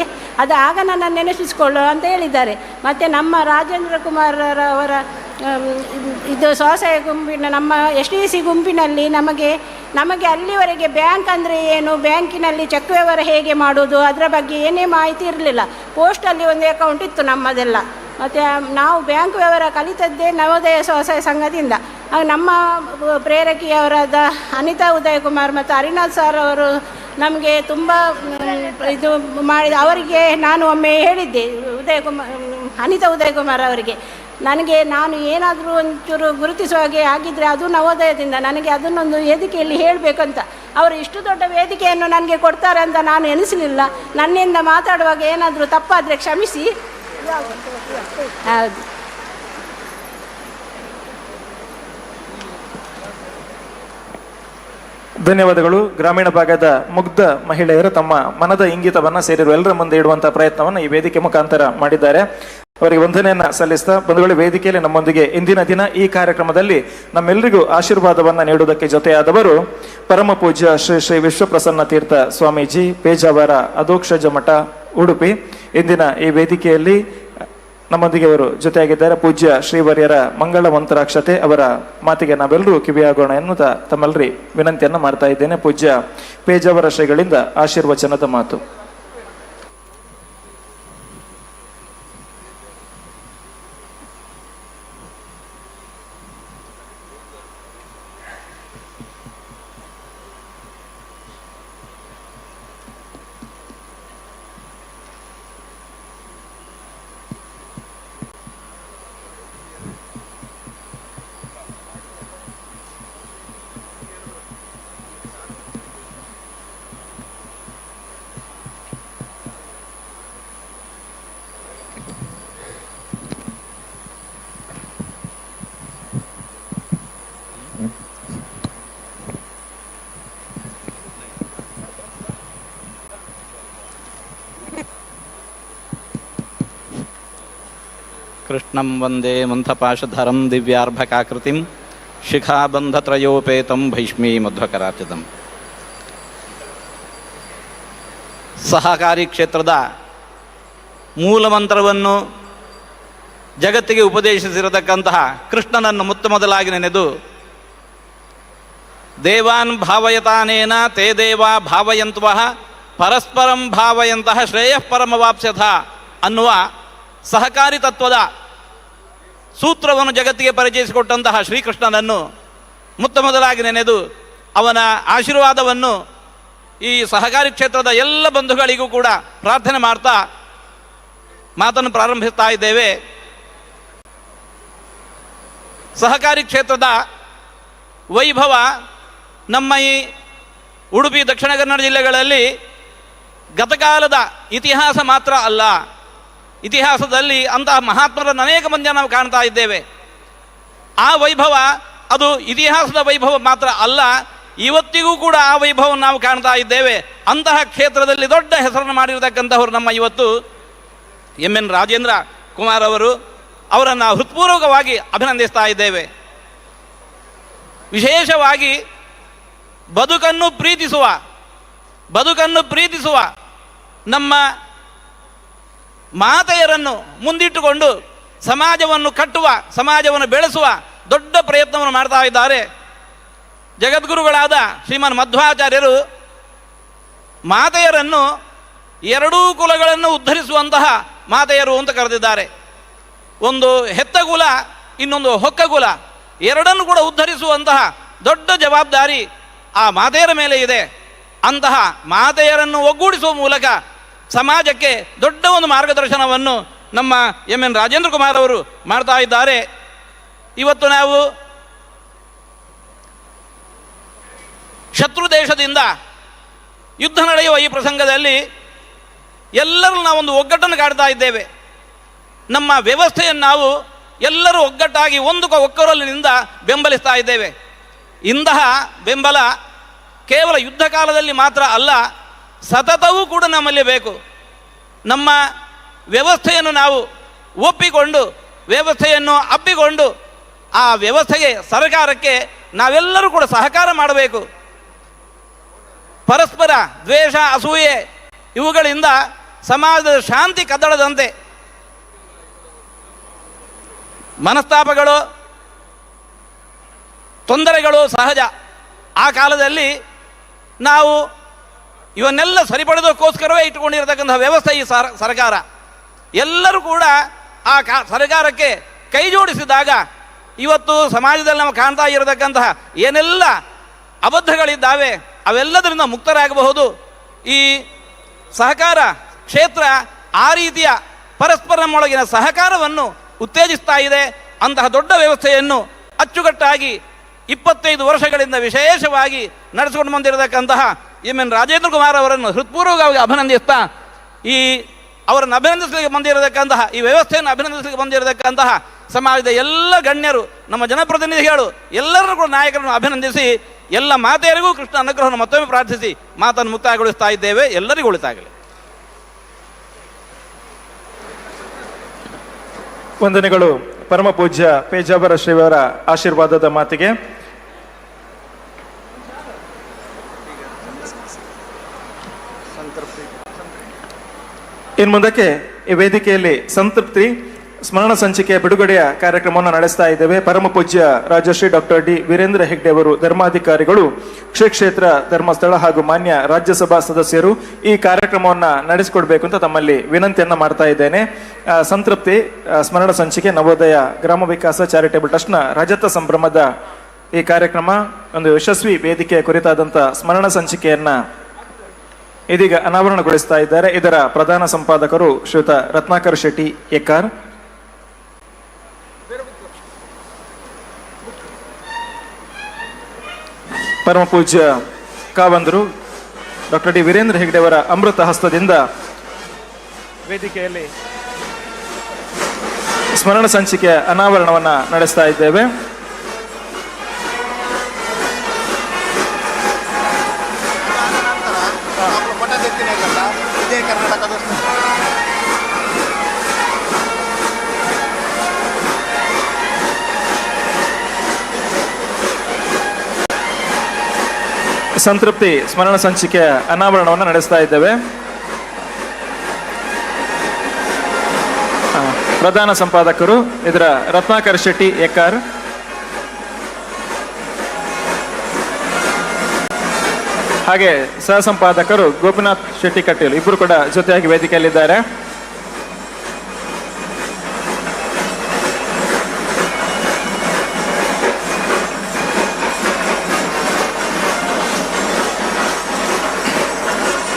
ಅದು ಆಗ ನನ್ನನ್ನು ನೆನಪಿಸಿಕೊಳ್ಳು ಅಂತ ಹೇಳಿದ್ದಾರೆ. ಮತ್ತು ನಮ್ಮ ರಾಜೇಂದ್ರ ಕುಮಾರರವರ ಇದು ಸ್ವಸಹಾಯ ಗುಂಪಿನ ನಮ್ಮ STC ಗುಂಪಿನಲ್ಲಿ ನಮಗೆ ಅಲ್ಲಿವರೆಗೆ ಬ್ಯಾಂಕ್ ಅಂದರೆ ಏನು, ಬ್ಯಾಂಕಿನಲ್ಲಿ ಚೆಕ್ ವ್ಯವಹಾರ ಹೇಗೆ ಮಾಡೋದು, ಅದರ ಬಗ್ಗೆ ಏನೇ ಮಾಹಿತಿ ಇರಲಿಲ್ಲ. ಪೋಸ್ಟಲ್ಲಿ ಒಂದು ಅಕೌಂಟ್ ಇತ್ತು ನಮ್ಮದೆಲ್ಲ. ಮತ್ತು ನಾವು ಬ್ಯಾಂಕ್ ವ್ಯವಹಾರ ಕಲಿತದ್ದೇ ನವೋದಯ ಸ್ವಸಹಾಯ ಸಂಘದಿಂದ. ನಮ್ಮ ಪ್ರೇರಕಿಯವರಾದ ಅನಿತಾ ಉದಯಕುಮಾರ್ ಮತ್ತು ಹರಿನಾಥ್ ಸರ್ ಅವರು ನಮಗೆ ತುಂಬ ಇದು ಮಾಡಿದ. ಅವರಿಗೆ ನಾನು ಒಮ್ಮೆ ಹೇಳಿದ್ದೆ, ಅನಿತಾ ಉದಯಕುಮಾರ್ ಅವರಿಗೆ, ನಾನು ಏನಾದರೂ ಒಂಚೂರು ಗುರುತಿಸುವ ಹಾಗೆ ಆಗಿದ್ದರೆ ಅದು ನವೋದಯದಿಂದ, ನನಗೆ ಅದನ್ನೊಂದು ವೇದಿಕೆಯಲ್ಲಿ ಹೇಳಬೇಕಂತ. ಅವರು ಇಷ್ಟು ದೊಡ್ಡ ವೇದಿಕೆಯನ್ನು ನನಗೆ ಕೊಡ್ತಾರೆ ಅಂತ ನಾನು ಎನಿಸಲಿಲ್ಲ. ನನ್ನಿಂದ ಮಾತಾಡುವಾಗ ಏನಾದರೂ ತಪ್ಪಾದರೆ ಕ್ಷಮಿಸಿ. ಹೌದು. ಧನ್ಯವಾದಗಳು. ಗ್ರಾಮೀಣ ಭಾಗದ ಮುಗ್ಧ ಮಹಿಳೆಯರು ತಮ್ಮ ಮನದ ಇಂಗಿತವನ್ನ ಸೇರಿರುವ ಎಲ್ಲರ ಮುಂದೆ ಇಡುವಂತಹ ಪ್ರಯತ್ನವನ್ನು ಈ ವೇದಿಕೆ ಮುಖಾಂತರ ಮಾಡಿದ್ದಾರೆ. ಅವರಿಗೆ ವಂದನೆಯನ್ನ ಸಲ್ಲಿಸ್ತಾ, ಬಂಧುಗಳು, ವೇದಿಕೆಯಲ್ಲಿ ನಮ್ಮೊಂದಿಗೆ ಇಂದಿನ ದಿನ ಈ ಕಾರ್ಯಕ್ರಮದಲ್ಲಿ ನಮ್ಮೆಲ್ಲರಿಗೂ ಆಶೀರ್ವಾದವನ್ನ ನೀಡುವುದಕ್ಕೆ ಜೊತೆಯಾದವರು ಪರಮ ಪೂಜ್ಯ ಶ್ರೀ ಶ್ರೀ ವಿಶ್ವಪ್ರಸನ್ನ ತೀರ್ಥ ಸ್ವಾಮೀಜಿ, ಪೇಜಾವರ ಅಧೋಕ್ಷಜ ಮಠ, ಉಡುಪಿ. ಇಂದಿನ ಈ ವೇದಿಕೆಯಲ್ಲಿ ನಮ್ಮೊಂದಿಗೆ ಅವರು ಜೊತೆಯಾಗಿದ್ದಾರೆ. ಪೂಜ್ಯ ಶ್ರೀವರ್ಯರ ಮಂಗಳ ಮಂತ್ರಾಕ್ಷತೆ ಅವರ ಮಾತಿಗೆ ನಾವೆಲ್ಲರೂ ಕಿವಿಯಾಗೋಣ ಎನ್ನುತ್ತಾ ತಮ್ಮಲ್ಲರಿ ವಿನಂತಿಯನ್ನ ಮಾಡ್ತಾ ಇದ್ದೇನೆ. ಪೂಜ್ಯ ಪೇಜಾವರ ಶ್ರೀಗಳಿಂದ ಆಶೀರ್ವಚನದ ಮಾತು. ಕೃಷ್ಣಂ ವಂದೇ ಮಂಥಪಾಶಧರಂ ದಿವ್ಯಾರ್ಭಕಾಕೃತಿಂ ಶಿಖಾಬಂಧತ್ರಯೋಪೇತಂ ಭೈಷ್ಮೀ ಮಧ್ವಕರಾರ್ಚಿತಂ. ಸಹಕಾರಿ ಕ್ಷೇತ್ರದ ಮೂಲಮಂತ್ರವನ್ನು ಜಗತ್ತಿಗೆ ಉಪದೇಶಿಸಿರತಕ್ಕಂತಹ ಕೃಷ್ಣನನ್ನು ಮೊದಲಾಗಿ ನೆನೆದು ದೇವಾನ್ ಭಾವಯತಾನೇನ ತೇ ದೇವಾ ಭಾವಯಂತ್ವಃ ಪರಸ್ಪರಂ ಭಾವಯಂತಹ ಶ್ರೇಯಃ ಪರಮವಾಪ್ಸ್ಯಥ ಅನ್ನುವ ಸಹಕಾರಿ ತತ್ವದ ಸೂತ್ರವನ್ನು ಜಗತ್ತಿಗೆ ಪರಿಚಯಿಸಿಕೊಟ್ಟಂತಹ ಶ್ರೀಕೃಷ್ಣನನ್ನು ಮೊದಲಾಗಿ ನೆನೆದು ಅವನ ಆಶೀರ್ವಾದವನ್ನು ಈ ಸಹಕಾರಿ ಕ್ಷೇತ್ರದ ಎಲ್ಲ ಬಂಧುಗಳಿಗೂ ಕೂಡ ಪ್ರಾರ್ಥನೆ ಮಾಡ್ತಾ ಮಾತನ್ನು ಪ್ರಾರಂಭಿಸ್ತಾ ಇದ್ದೇವೆ. ಸಹಕಾರಿ ಕ್ಷೇತ್ರದ ವೈಭವ ನಮ್ಮ ಈ ಉಡುಪಿ ದಕ್ಷಿಣ ಕನ್ನಡ ಜಿಲ್ಲೆಗಳಲ್ಲಿ ಗತಕಾಲದ ಇತಿಹಾಸ ಮಾತ್ರ ಅಲ್ಲ, ಇತಿಹಾಸದಲ್ಲಿ ಅಂತಹ ಮಹಾತ್ಮರನ್ನು ಅನೇಕ ಮಂದಿಯನ್ನು ನಾವು ಕಾಣ್ತಾ ಇದ್ದೇವೆ. ಆ ವೈಭವ ಅದು ಇತಿಹಾಸದ ವೈಭವ ಮಾತ್ರ ಅಲ್ಲ, ಇವತ್ತಿಗೂ ಕೂಡ ಆ ವೈಭವವನ್ನು ನಾವು ಕಾಣ್ತಾ ಇದ್ದೇವೆ. ಅಂತಹ ಕ್ಷೇತ್ರದಲ್ಲಿ ದೊಡ್ಡ ಹೆಸರನ್ನು ಮಾಡಿರತಕ್ಕಂಥವ್ರು ನಮ್ಮ ಇವತ್ತು ಎನ್ ರಾಜೇಂದ್ರ ಕುಮಾರ್ ಅವರು. ಅವರನ್ನು ಹೃತ್ಪೂರ್ವಕವಾಗಿ ಅಭಿನಂದಿಸ್ತಾ ಇದ್ದೇವೆ. ವಿಶೇಷವಾಗಿ ಬದುಕನ್ನು ಪ್ರೀತಿಸುವ ನಮ್ಮ ಮಾತೆಯರನ್ನು ಮುಂದಿಟ್ಟುಕೊಂಡು ಸಮಾಜವನ್ನು ಕಟ್ಟುವ, ಸಮಾಜವನ್ನು ಬೆಳೆಸುವ ದೊಡ್ಡ ಪ್ರಯತ್ನವನ್ನು ಮಾಡ್ತಾ ಇದ್ದಾರೆ. ಜಗದ್ಗುರುಗಳಾದ ಶ್ರೀಮನ್ ಮಧ್ವಾಚಾರ್ಯರು ಮಾತೆಯರನ್ನು ಎರಡೂ ಕುಲಗಳನ್ನು ಉದ್ಧರಿಸುವಂತಹ ಮಾತೆಯರು ಅಂತ ಕರೆದಿದ್ದಾರೆ. ಒಂದು ಹೆತ್ತ ಕುಲ, ಇನ್ನೊಂದು ಹೊಕ್ಕ ಕುಲ, ಎರಡನ್ನು ಕೂಡ ಉದ್ಧರಿಸುವಂತಹ ದೊಡ್ಡ ಜವಾಬ್ದಾರಿ ಆ ಮಾತೆಯರ ಮೇಲೆ ಇದೆ. ಅಂತಹ ಮಾತೆಯರನ್ನು ಒಗ್ಗೂಡಿಸುವ ಮೂಲಕ ಸಮಾಜಕ್ಕೆ ದೊಡ್ಡ ಒಂದು ಮಾರ್ಗದರ್ಶನವನ್ನು ನಮ್ಮ ಎನ್ ರಾಜೇಂದ್ರ ಕುಮಾರ್ ಅವರು ಮಾಡ್ತಾ ಇದ್ದಾರೆ. ಇವತ್ತು ನಾವು ಶತ್ರು ದೇಶದಿಂದ ಯುದ್ಧ ನಡೆಯುವ ಈ ಪ್ರಸಂಗದಲ್ಲಿ ಎಲ್ಲರೂ ನಾವೊಂದು ಒಗ್ಗಟ್ಟನ್ನು ಕಾಡ್ತಾ ಇದ್ದೇವೆ. ನಮ್ಮ ವ್ಯವಸ್ಥೆಯನ್ನು ನಾವು ಎಲ್ಲರೂ ಒಗ್ಗಟ್ಟಾಗಿ ಒಕ್ಕರಲಿನಿಂದ ಬೆಂಬಲಿಸ್ತಾ ಇದ್ದೇವೆ. ಇಂತಹ ಬೆಂಬಲ ಕೇವಲ ಯುದ್ಧ ಕಾಲದಲ್ಲಿ ಮಾತ್ರ ಅಲ್ಲ, ಸತತವೂ ಕೂಡ ನಮ್ಮಲ್ಲಿ ಬೇಕು. ನಮ್ಮ ವ್ಯವಸ್ಥೆಯನ್ನು ನಾವು ಒಪ್ಪಿಕೊಂಡು, ವ್ಯವಸ್ಥೆಯನ್ನು ಅಪ್ಪಿಕೊಂಡು ಆ ವ್ಯವಸ್ಥೆಗೆ, ಸರ್ಕಾರಕ್ಕೆ ನಾವೆಲ್ಲರೂ ಕೂಡ ಸಹಕಾರ ಮಾಡಬೇಕು. ಪರಸ್ಪರ ದ್ವೇಷ, ಅಸೂಯೆ ಇವುಗಳಿಂದ ಸಮಾಜದ ಶಾಂತಿ ಕದಡದಂತೆ ಮನಸ್ತಾಪಗಳು, ತೊಂದರೆಗಳು ಸಹಜ. ಆ ಕಾಲದಲ್ಲಿ ನಾವು ಇವನ್ನೆಲ್ಲ ಸರಿಪಡೆದಕ್ಕೋಸ್ಕರವೇ ಇಟ್ಟುಕೊಂಡಿರತಕ್ಕಂಥ ವ್ಯವಸ್ಥೆ ಈ ಸರ್ಕಾರ. ಎಲ್ಲರೂ ಕೂಡ ಆ ಸರ್ಕಾರಕ್ಕೆ ಕೈ ಜೋಡಿಸಿದಾಗ ಇವತ್ತು ಸಮಾಜದಲ್ಲಿ ನಾವು ಕಾಣ್ತಾ ಇರತಕ್ಕಂತಹ ಏನೆಲ್ಲ ಅಬದ್ಧಗಳಿದ್ದಾವೆ ಅವೆಲ್ಲದರಿಂದ ಮುಕ್ತರಾಗಬಹುದು. ಈ ಸಹಕಾರ ಕ್ಷೇತ್ರ ಆ ರೀತಿಯ ಪರಸ್ಪರಮೊಳಗಿನ ಸಹಕಾರವನ್ನು ಉತ್ತೇಜಿಸ್ತಾ ಇದೆ. ಅಂತಹ ದೊಡ್ಡ ವ್ಯವಸ್ಥೆಯನ್ನು ಅಚ್ಚುಕಟ್ಟಾಗಿ 25 ವರ್ಷಗಳಿಂದ ವಿಶೇಷವಾಗಿ ನಡೆಸಿಕೊಂಡು ಬಂದಿರತಕ್ಕಂತಹ ಎನ್ ರಾಜೇಂದ್ರ ಕುಮಾರ್ ಅವರನ್ನು ಹೃತ್ಪೂರ್ವಕವಾಗಿ ಅಭಿನಂದಿಸ್ತಾ, ಅವರನ್ನು ಅಭಿನಂದಿಸಲಿಕ್ಕೆ ಬಂದಿರತಕ್ಕಂತಹ, ಈ ವ್ಯವಸ್ಥೆಯನ್ನು ಅಭಿನಂದಿಸಲಿಕ್ಕೆ ಬಂದಿರತಕ್ಕಂತಹ ಸಮಾಜದ ಎಲ್ಲ ಗಣ್ಯರು, ನಮ್ಮ ಜನಪ್ರತಿನಿಧಿಗಳು, ಎಲ್ಲರನ್ನೂ ಕೂಡ ನಾಯಕರನ್ನು ಅಭಿನಂದಿಸಿ ಎಲ್ಲ ಮಾತೆಯರಿಗೂ ಕೃಷ್ಣ ಅನುಗ್ರಹವನ್ನು ಮತ್ತೊಮ್ಮೆ ಪ್ರಾರ್ಥಿಸಿ ಮಾತನ್ನು ಮುಕ್ತಾಯಗೊಳಿಸ್ತಾ ಇದ್ದೇವೆ. ಎಲ್ಲರಿಗೂ ಒಳಿತಾಗಲಿ. ವಂದನೆಗಳು ಪರಮ ಪೂಜ್ಯ ಪೇಜಾವರ ಶ್ರೀಯವರ ಆಶೀರ್ವಾದದ ಮಾತಿಗೆ. ಇನ್ನು ಮುಂದಕ್ಕೆ ಈ ವೇದಿಕೆಯಲ್ಲಿ ಸಂತೃಪ್ತಿ ಸ್ಮರಣ ಸಂಚಿಕೆಯ ಬಿಡುಗಡೆಯ ಕಾರ್ಯಕ್ರಮವನ್ನು ನಡೆಸ್ತಾ ಇದ್ದೇವೆ. ಪರಮ ಪೂಜ್ಯ ರಾಜಶ್ರೀ ಡಾಕ್ಟರ್ ಡಿ ವೀರೇಂದ್ರ ಹೆಗ್ಡೆ ಅವರು, ಧರ್ಮಾಧಿಕಾರಿಗಳು, ಶ್ರೀ ಕ್ಷೇತ್ರ ಧರ್ಮಸ್ಥಳ ಹಾಗೂ ಮಾನ್ಯ ರಾಜ್ಯಸಭಾ ಸದಸ್ಯರು ಈ ಕಾರ್ಯಕ್ರಮವನ್ನು ನಡೆಸಿಕೊಡ್ಬೇಕು ಅಂತ ತಮ್ಮಲ್ಲಿ ವಿನಂತಿಯನ್ನ ಮಾಡ್ತಾ ಇದ್ದೇನೆ. ಸಂತೃಪ್ತಿ ಸ್ಮರಣ ಸಂಚಿಕೆ ನವೋದಯ ಗ್ರಾಮ ವಿಕಾಸ ಚಾರಿಟೇಬಲ್ ಟ್ರಸ್ಟ್ನ ರಜತ ಸಂಭ್ರಮದ ಈ ಕಾರ್ಯಕ್ರಮ ಒಂದು ಯಶಸ್ವಿ ವೇದಿಕೆಯ ಕುರಿತಾದಂಥ ಸ್ಮರಣ ಸಂಚಿಕೆಯನ್ನ ಇದೀಗ ಅನಾವರಣಗೊಳಿಸ್ತಾ ಇದ್ದಾರೆ. ಇದರ ಪ್ರಧಾನ ಸಂಪಾದಕರು ಶ್ರೀಯುತ ರತ್ನಾಕರ್ ಶೆಟ್ಟಿ ಎಕ್ಕಾರ್. ಪರಮ ಪೂಜ್ಯ ಕಾವಂದರು ಡಾಕ್ಟರ್ ಡಿ ವೀರೇಂದ್ರ ಹೆಗ್ಡೆ ಅವರ ಅಮೃತ ಹಸ್ತದಿಂದ ವೇದಿಕೆಯಲ್ಲಿ ಸ್ಮರಣ ಸಂಚಿಕೆಯ ಅನಾವರಣವನ್ನ ನಡೆಸ್ತಾ ಇದ್ದೇವೆ. ಸಂತೃಪ್ತಿ ಸ್ಮರಣ ಸಂಚಿಕೆಯ ಅನಾವರಣವನ್ನು ನಡೆಸ್ತಾ ಇದ್ದೇವೆ. ಪ್ರಧಾನ ಸಂಪಾದಕರು ಇದರ ರತ್ನಾಕರ್ ಶೆಟ್ಟಿ ಎಕ್ಕಾರ್, ಹಾಗೆ ಸಹ ಸಂಪಾದಕರು ಗೋಪಿನಾಥ್ ಶೆಟ್ಟಿ ಕಟೀಲ್, ಇಬ್ಬರು ಕೂಡ ಜೊತೆಯಾಗಿ ವೇದಿಕೆಯಲ್ಲಿದ್ದಾರೆ.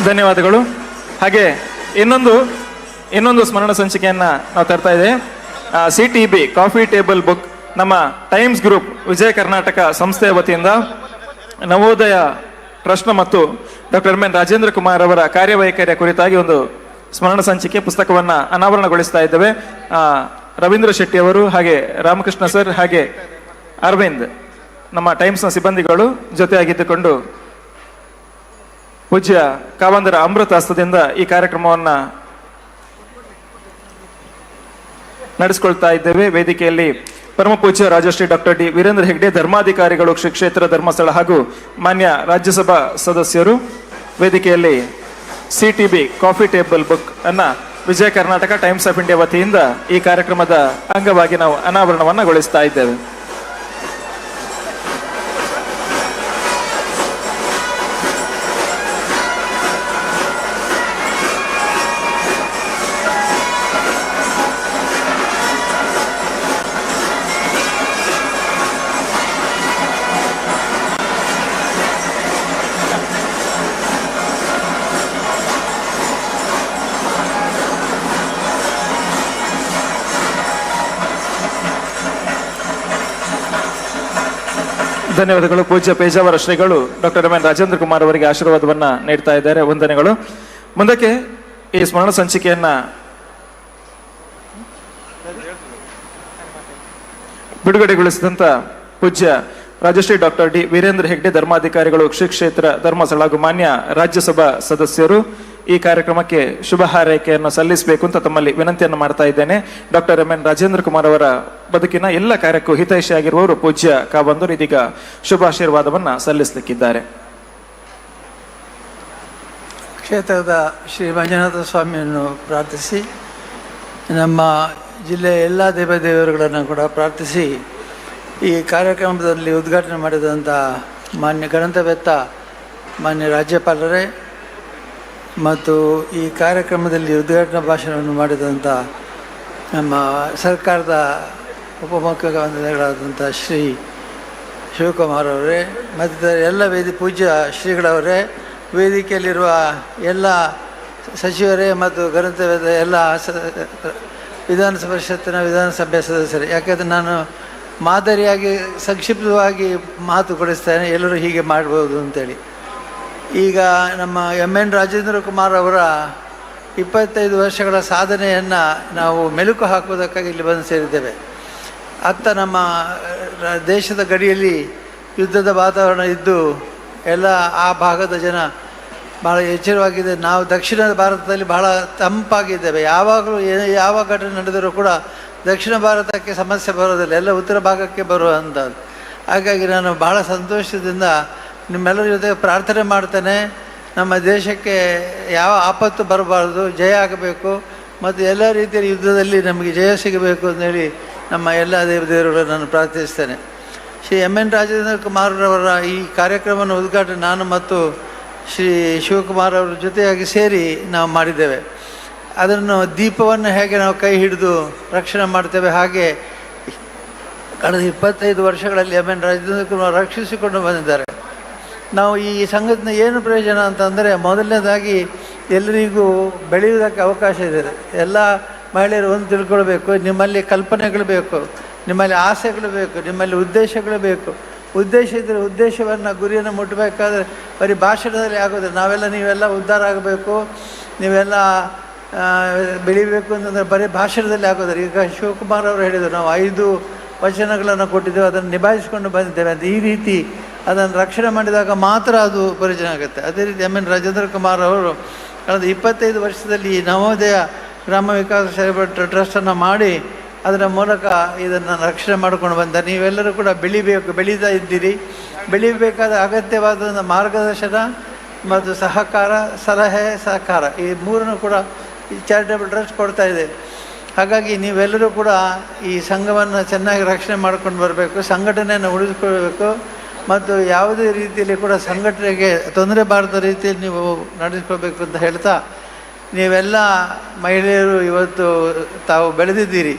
ಧನ್ಯವಾದಗಳು. ಹಾಗೆ ಇನ್ನೊಂದು ಸ್ಮರಣ ಸಂಚಿಕೆಯನ್ನ ನಾವು ತರ್ತಾ ಇದ್ದೇವೆ. CTB ಕಾಫಿ ಟೇಬಲ್ ಬುಕ್ ನಮ್ಮ ಟೈಮ್ಸ್ ಗ್ರೂಪ್ ವಿಜಯ ಕರ್ನಾಟಕ ಸಂಸ್ಥೆಯ ವತಿಯಿಂದ ನವೋದಯ ಟ್ರಸ್ಟ್ ಮತ್ತು ಡಾಕ್ಟರ್ ಎಂ ರಾಜೇಂದ್ರ ಕುಮಾರ್ ಅವರ ಕಾರ್ಯವೈಖರಿಯ ಕುರಿತಾಗಿ ಒಂದು ಸ್ಮರಣ ಸಂಚಿಕೆ ಪುಸ್ತಕವನ್ನ ಅನಾವರಣಗೊಳಿಸ್ತಾ ಇದ್ದೇವೆ. ರವೀಂದ್ರ ಶೆಟ್ಟಿ ಅವರು, ಹಾಗೆ ರಾಮಕೃಷ್ಣ ಸರ್, ಹಾಗೆ ಅರವಿಂದ್ ನಮ್ಮ ಟೈಮ್ಸ್ನ ಸಿಬ್ಬಂದಿಗಳು ಜೊತೆಯಾಗಿದ್ದುಕೊಂಡು ಪೂಜ್ಯ ಕಾವಂದರ ಅಮೃತ ಹಸ್ತದಿಂದ ಈ ಕಾರ್ಯಕ್ರಮವನ್ನ ನಡೆಸಿಕೊಳ್ತಾ ಇದ್ದೇವೆ. ವೇದಿಕೆಯಲ್ಲಿ ಪರಮ ಪೂಜ್ಯ ರಾಜಶ್ರೀ ಡಾಕ್ಟರ್ ಡಿ ವೀರೇಂದ್ರ ಹೆಗ್ಡೆ ಧರ್ಮಾಧಿಕಾರಿಗಳು, ಶ್ರೀ ಕ್ಷೇತ್ರ ಧರ್ಮಸ್ಥಳ ಹಾಗೂ ಮಾನ್ಯ ರಾಜ್ಯಸಭಾ ಸದಸ್ಯರು. ವೇದಿಕೆಯಲ್ಲಿ CTB ಕಾಫಿ ಟೇಬಲ್ ಬುಕ್ ಅನ್ನ Vijaya Karnataka times of India ವತಿಯಿಂದ ಈ ಕಾರ್ಯಕ್ರಮದ ಅಂಗವಾಗಿ ನಾವು ಅನಾವರಣವನ್ನಗೊಳಿಸ್ತಾ ಇದ್ದೇವೆ. ಧನ್ಯವಾದಗಳು. ಪೂಜ್ಯ ಪೇಜಾವರ ಶ್ರೀಗಳು ಡಾಕ್ಟರ್ ಎಂ ರಾಜೇಂದ್ರ ಕುಮಾರ್ ಅವರಿಗೆ ಆಶೀರ್ವಾದವನ್ನ ನೀಡ್ತಾ ಇದ್ದಾರೆ. ವಂದನೆಗಳು. ಮುಂದಕ್ಕೆ ಈ ಸ್ಮರಣ ಸಂಚಿಕೆಯನ್ನ ಬಿಡುಗಡೆಗೊಳಿಸಿದಂತ ಪೂಜ್ಯ ರಾಜಶ್ರೀ ಡಾಕ್ಟರ್ ಡಿ ವೀರೇಂದ್ರ ಹೆಗ್ಡೆ ಧರ್ಮಾಧಿಕಾರಿಗಳು, ಶ್ರೀ ಕ್ಷೇತ್ರ ಧರ್ಮಸ್ಥಳ ಹಾಗೂ ಮಾನ್ಯ ರಾಜ್ಯಸಭಾ ಸದಸ್ಯರು ಈ ಕಾರ್ಯಕ್ರಮಕ್ಕೆ ಶುಭ ಹಾರೈಕೆಯನ್ನು ಸಲ್ಲಿಸಬೇಕು ಅಂತ ತಮ್ಮಲ್ಲಿ ವಿನಂತಿಯನ್ನು ಮಾಡ್ತಾ ಇದ್ದೇನೆ. ಡಾಕ್ಟರ್ ಎಂ ರಾಜೇಂದ್ರ ಕುಮಾರ್ ಅವರ ಬದುಕಿನ ಎಲ್ಲ ಕಾರ್ಯಕ್ಕೂ ಹಿತೈಷಿಯಾಗಿರುವವರು ಪೂಜ್ಯ ಕಾವಂದೂರು ಇದೀಗ ಶುಭಾಶೀರ್ವಾದವನ್ನ ಸಲ್ಲಿಸಲಿಕ್ಕಿದ್ದಾರೆ. ಕ್ಷೇತ್ರದ ಶ್ರೀ ಮಂಜುನಾಥ ಸ್ವಾಮಿಯನ್ನು ಪ್ರಾರ್ಥಿಸಿ, ನಮ್ಮ ಜಿಲ್ಲೆಯ ಎಲ್ಲ ದೇವದೇವರುಗಳನ್ನು ಕೂಡ ಪ್ರಾರ್ಥಿಸಿ, ಈ ಕಾರ್ಯಕ್ರಮದಲ್ಲಿ ಉದ್ಘಾಟನೆ ಮಾಡಿದಂಥ ಮಾನ್ಯ ಗಣತವೆತ್ತ ಮಾನ್ಯ ರಾಜ್ಯಪಾಲರೇ ಮತ್ತು ಈ ಕಾರ್ಯಕ್ರಮದಲ್ಲಿ ಉದ್ಘಾಟನಾ ಭಾಷಣವನ್ನು ಮಾಡಿದಂಥ ನಮ್ಮ ಸರ್ಕಾರದ ಉಪಮುಖ್ಯಮಂತ್ರಿಗಳಾದಂಥ ಶ್ರೀ ಶಿವಕುಮಾರ್ ಅವರೇ ಮತ್ತು ಎಲ್ಲ ಪೂಜ್ಯ ಶ್ರೀಗಳವರೇ, ವೇದಿಕೆಯಲ್ಲಿರುವ ಎಲ್ಲ ಸಚಿವರೇ ಮತ್ತು ಗಣತವ್ಯದ ಎಲ್ಲ ವಿಧಾನಸಭಾ ಪರಿಷತ್ತಿನ ವಿಧಾನಸಭೆ ಸದಸ್ಯರೇ, ಯಾಕೆಂದರೆ ನಾನು ಮಾದರಿಯಾಗಿ ಸಂಕ್ಷಿಪ್ತವಾಗಿ ಮಾತು ಕೊಡಿಸ್ತೇನೆ, ಎಲ್ಲರೂ ಹೀಗೆ ಮಾಡ್ಬೋದು ಅಂತೇಳಿ. ಈಗ ನಮ್ಮ ಎಂ ರಾಜೇಂದ್ರ ಕುಮಾರ್ ಅವರ 25 ವರ್ಷಗಳ ಸಾಧನೆಯನ್ನು ನಾವು ಮೆಲುಕು ಹಾಕುವುದಕ್ಕಾಗಿ ಇಲ್ಲಿ ಬಂದು ಸೇರಿದ್ದೇವೆ. ಅತ್ತ ನಮ್ಮ ದೇಶದ ಗಡಿಯಲ್ಲಿ ಯುದ್ಧದ ವಾತಾವರಣ ಇದ್ದು ಎಲ್ಲ ಆ ಭಾಗದ ಜನ ಭಾಳ ಎಚ್ಚರವಾಗಿದೆ. ನಾವು ದಕ್ಷಿಣ ಭಾರತದಲ್ಲಿ ಬಹಳ ತಂಪಾಗಿದ್ದೇವೆ. ಯಾವಾಗಲೂ ಯಾವ ಘಟನೆ ನಡೆದರೂ ಕೂಡ ದಕ್ಷಿಣ ಭಾರತಕ್ಕೆ ಸಮಸ್ಯೆ ಬರೋದಿಲ್ಲ, ಎಲ್ಲ ಉತ್ತರ ಭಾಗಕ್ಕೆ ಬರುವಂಥದ್ದು. ಹಾಗಾಗಿ ನಾನು ಬಹಳ ಸಂತೋಷದಿಂದ ನಿಮ್ಮೆಲ್ಲರ ಜೊತೆ ಪ್ರಾರ್ಥನೆ ಮಾಡ್ತೇನೆ. ನಮ್ಮ ದೇಶಕ್ಕೆ ಯಾವ ಆಪತ್ತು ಬರಬಾರ್ದು, ಜಯ ಆಗಬೇಕು ಮತ್ತು ಎಲ್ಲ ರೀತಿಯ ಯುದ್ಧದಲ್ಲಿ ನಮಗೆ ಜಯ ಸಿಗಬೇಕು ಅಂತೇಳಿ ನಮ್ಮ ಎಲ್ಲ ದೇವದೇವರುಗಳನ್ನು ನಾನು ಪ್ರಾರ್ಥಿಸ್ತೇನೆ. ಶ್ರೀ ಎಂ ರಾಜೇಂದ್ರ ಕುಮಾರ್ರವರ ಈ ಕಾರ್ಯಕ್ರಮವನ್ನು ಉದ್ಘಾಟನೆ ನಾನು ಮತ್ತು ಶ್ರೀ ಶಿವಕುಮಾರ್ ಅವರ ಜೊತೆಯಾಗಿ ಸೇರಿ ನಾವು ಮಾಡಿದ್ದೇವೆ. ಅದನ್ನು ದೀಪವನ್ನು ಹೇಗೆ ನಾವು ಕೈ ಹಿಡಿದು ರಕ್ಷಣೆ ಮಾಡ್ತೇವೆ, ಹಾಗೆ ಕಳೆದ 25 ವರ್ಷಗಳಲ್ಲಿ ಎಂ ರಾಜೇಂದ್ರ ಕುಮಾರ್ ರಕ್ಷಿಸಿಕೊಂಡು ಬಂದಿದ್ದಾರೆ. ನಾವು ಈ ಸಂಘಟನೆ ಏನು ಪ್ರಯೋಜನ ಅಂತಂದರೆ, ಮೊದಲನೇದಾಗಿ ಎಲ್ಲರಿಗೂ ಬೆಳೆಯುವುದಕ್ಕೆ ಅವಕಾಶ ಇದೆ. ಎಲ್ಲ ಮಹಿಳೆಯರು ಒಂದು ತಿಳ್ಕೊಳ್ಬೇಕು, ನಿಮ್ಮಲ್ಲಿ ಕಲ್ಪನೆಗಳು ಬೇಕು, ನಿಮ್ಮಲ್ಲಿ ಆಸೆಗಳು ಬೇಕು, ನಿಮ್ಮಲ್ಲಿ ಉದ್ದೇಶಗಳು ಬೇಕು. ಉದ್ದೇಶ ಇದ್ದರೆ ಉದ್ದೇಶವನ್ನು ಗುರಿಯನ್ನು ಮುಟ್ಟಬೇಕಾದ್ರೆ ಬರೀ ಭಾಷಣದಲ್ಲಿ ಆಗೋದಿಲ್ಲ. ನೀವೆಲ್ಲ ಉದ್ಧಾರ ಆಗಬೇಕು, ನೀವೆಲ್ಲ ಬೆಳಿಬೇಕು ಅಂತಂದರೆ ಬರೀ ಭಾಷಣದಲ್ಲಿ ಆಗೋದಿಲ್ಲ. ಈಗ ಶಿವಕುಮಾರ್ ಅವರು ಹೇಳಿದರು, ನಾವು 5 ವಚನಗಳನ್ನು ಕೊಟ್ಟಿದ್ದೇವೆ, ಅದನ್ನು ನಿಭಾಯಿಸಿಕೊಂಡು ಬಂದಿದ್ದೇವೆ ಅಂತ. ಈ ರೀತಿ ಅದನ್ನು ರಕ್ಷಣೆ ಮಾಡಿದಾಗ ಮಾತ್ರ ಅದು ಪ್ರಯೋಜನ ಆಗುತ್ತೆ. ಅದೇ ರೀತಿ ಎಂ ರಾಜೇಂದ್ರ ಕುಮಾರ್ ಅವರು ಕಳೆದ 25 ವರ್ಷದಲ್ಲಿ ನವೋದಯ ಗ್ರಾಮ ವಿಕಾಸ ಟ್ರಸ್ಟನ್ನು ಮಾಡಿ ಅದರ ಮೂಲಕ ಇದನ್ನು ರಕ್ಷಣೆ ಮಾಡಿಕೊಂಡು ಬಂದ. ನೀವೆಲ್ಲರೂ ಕೂಡ ಬೆಳೀತಾ ಇದ್ದೀರಿ. ಬೆಳಿಬೇಕಾದ ಅಗತ್ಯವಾದ ಮಾರ್ಗದರ್ಶನ ಮತ್ತು ಸಹಕಾರ, ಸಲಹೆ, ಸಹಕಾರ ಈ ಮೂರನ್ನು ಕೂಡ ಈ ಚಾರಿಟೇಬಲ್ ಟ್ರಸ್ಟ್ ಕೊಡ್ತಾ ಇದೆ. ಹಾಗಾಗಿ ನೀವೆಲ್ಲರೂ ಕೂಡ ಈ ಸಂಘವನ್ನು ಚೆನ್ನಾಗಿ ರಕ್ಷಣೆ ಮಾಡ್ಕೊಂಡು ಬರಬೇಕು, ಸಂಘಟನೆಯನ್ನು ಉಳಿಸ್ಕೊಳ್ಬೇಕು ಮತ್ತು ಯಾವುದೇ ರೀತಿಯಲ್ಲಿ ಕೂಡ ಸಂಘಟನೆಗೆ ತೊಂದರೆ ಬಾರದ ರೀತಿಯಲ್ಲಿ ನೀವು ನಡೆಸ್ಕೊಳ್ಬೇಕು ಅಂತ ಹೇಳ್ತಾ, ನೀವೆಲ್ಲ ಮಹಿಳೆಯರು ಇವತ್ತು ತಾವು ಬೆಳೆದಿದ್ದೀರಿ.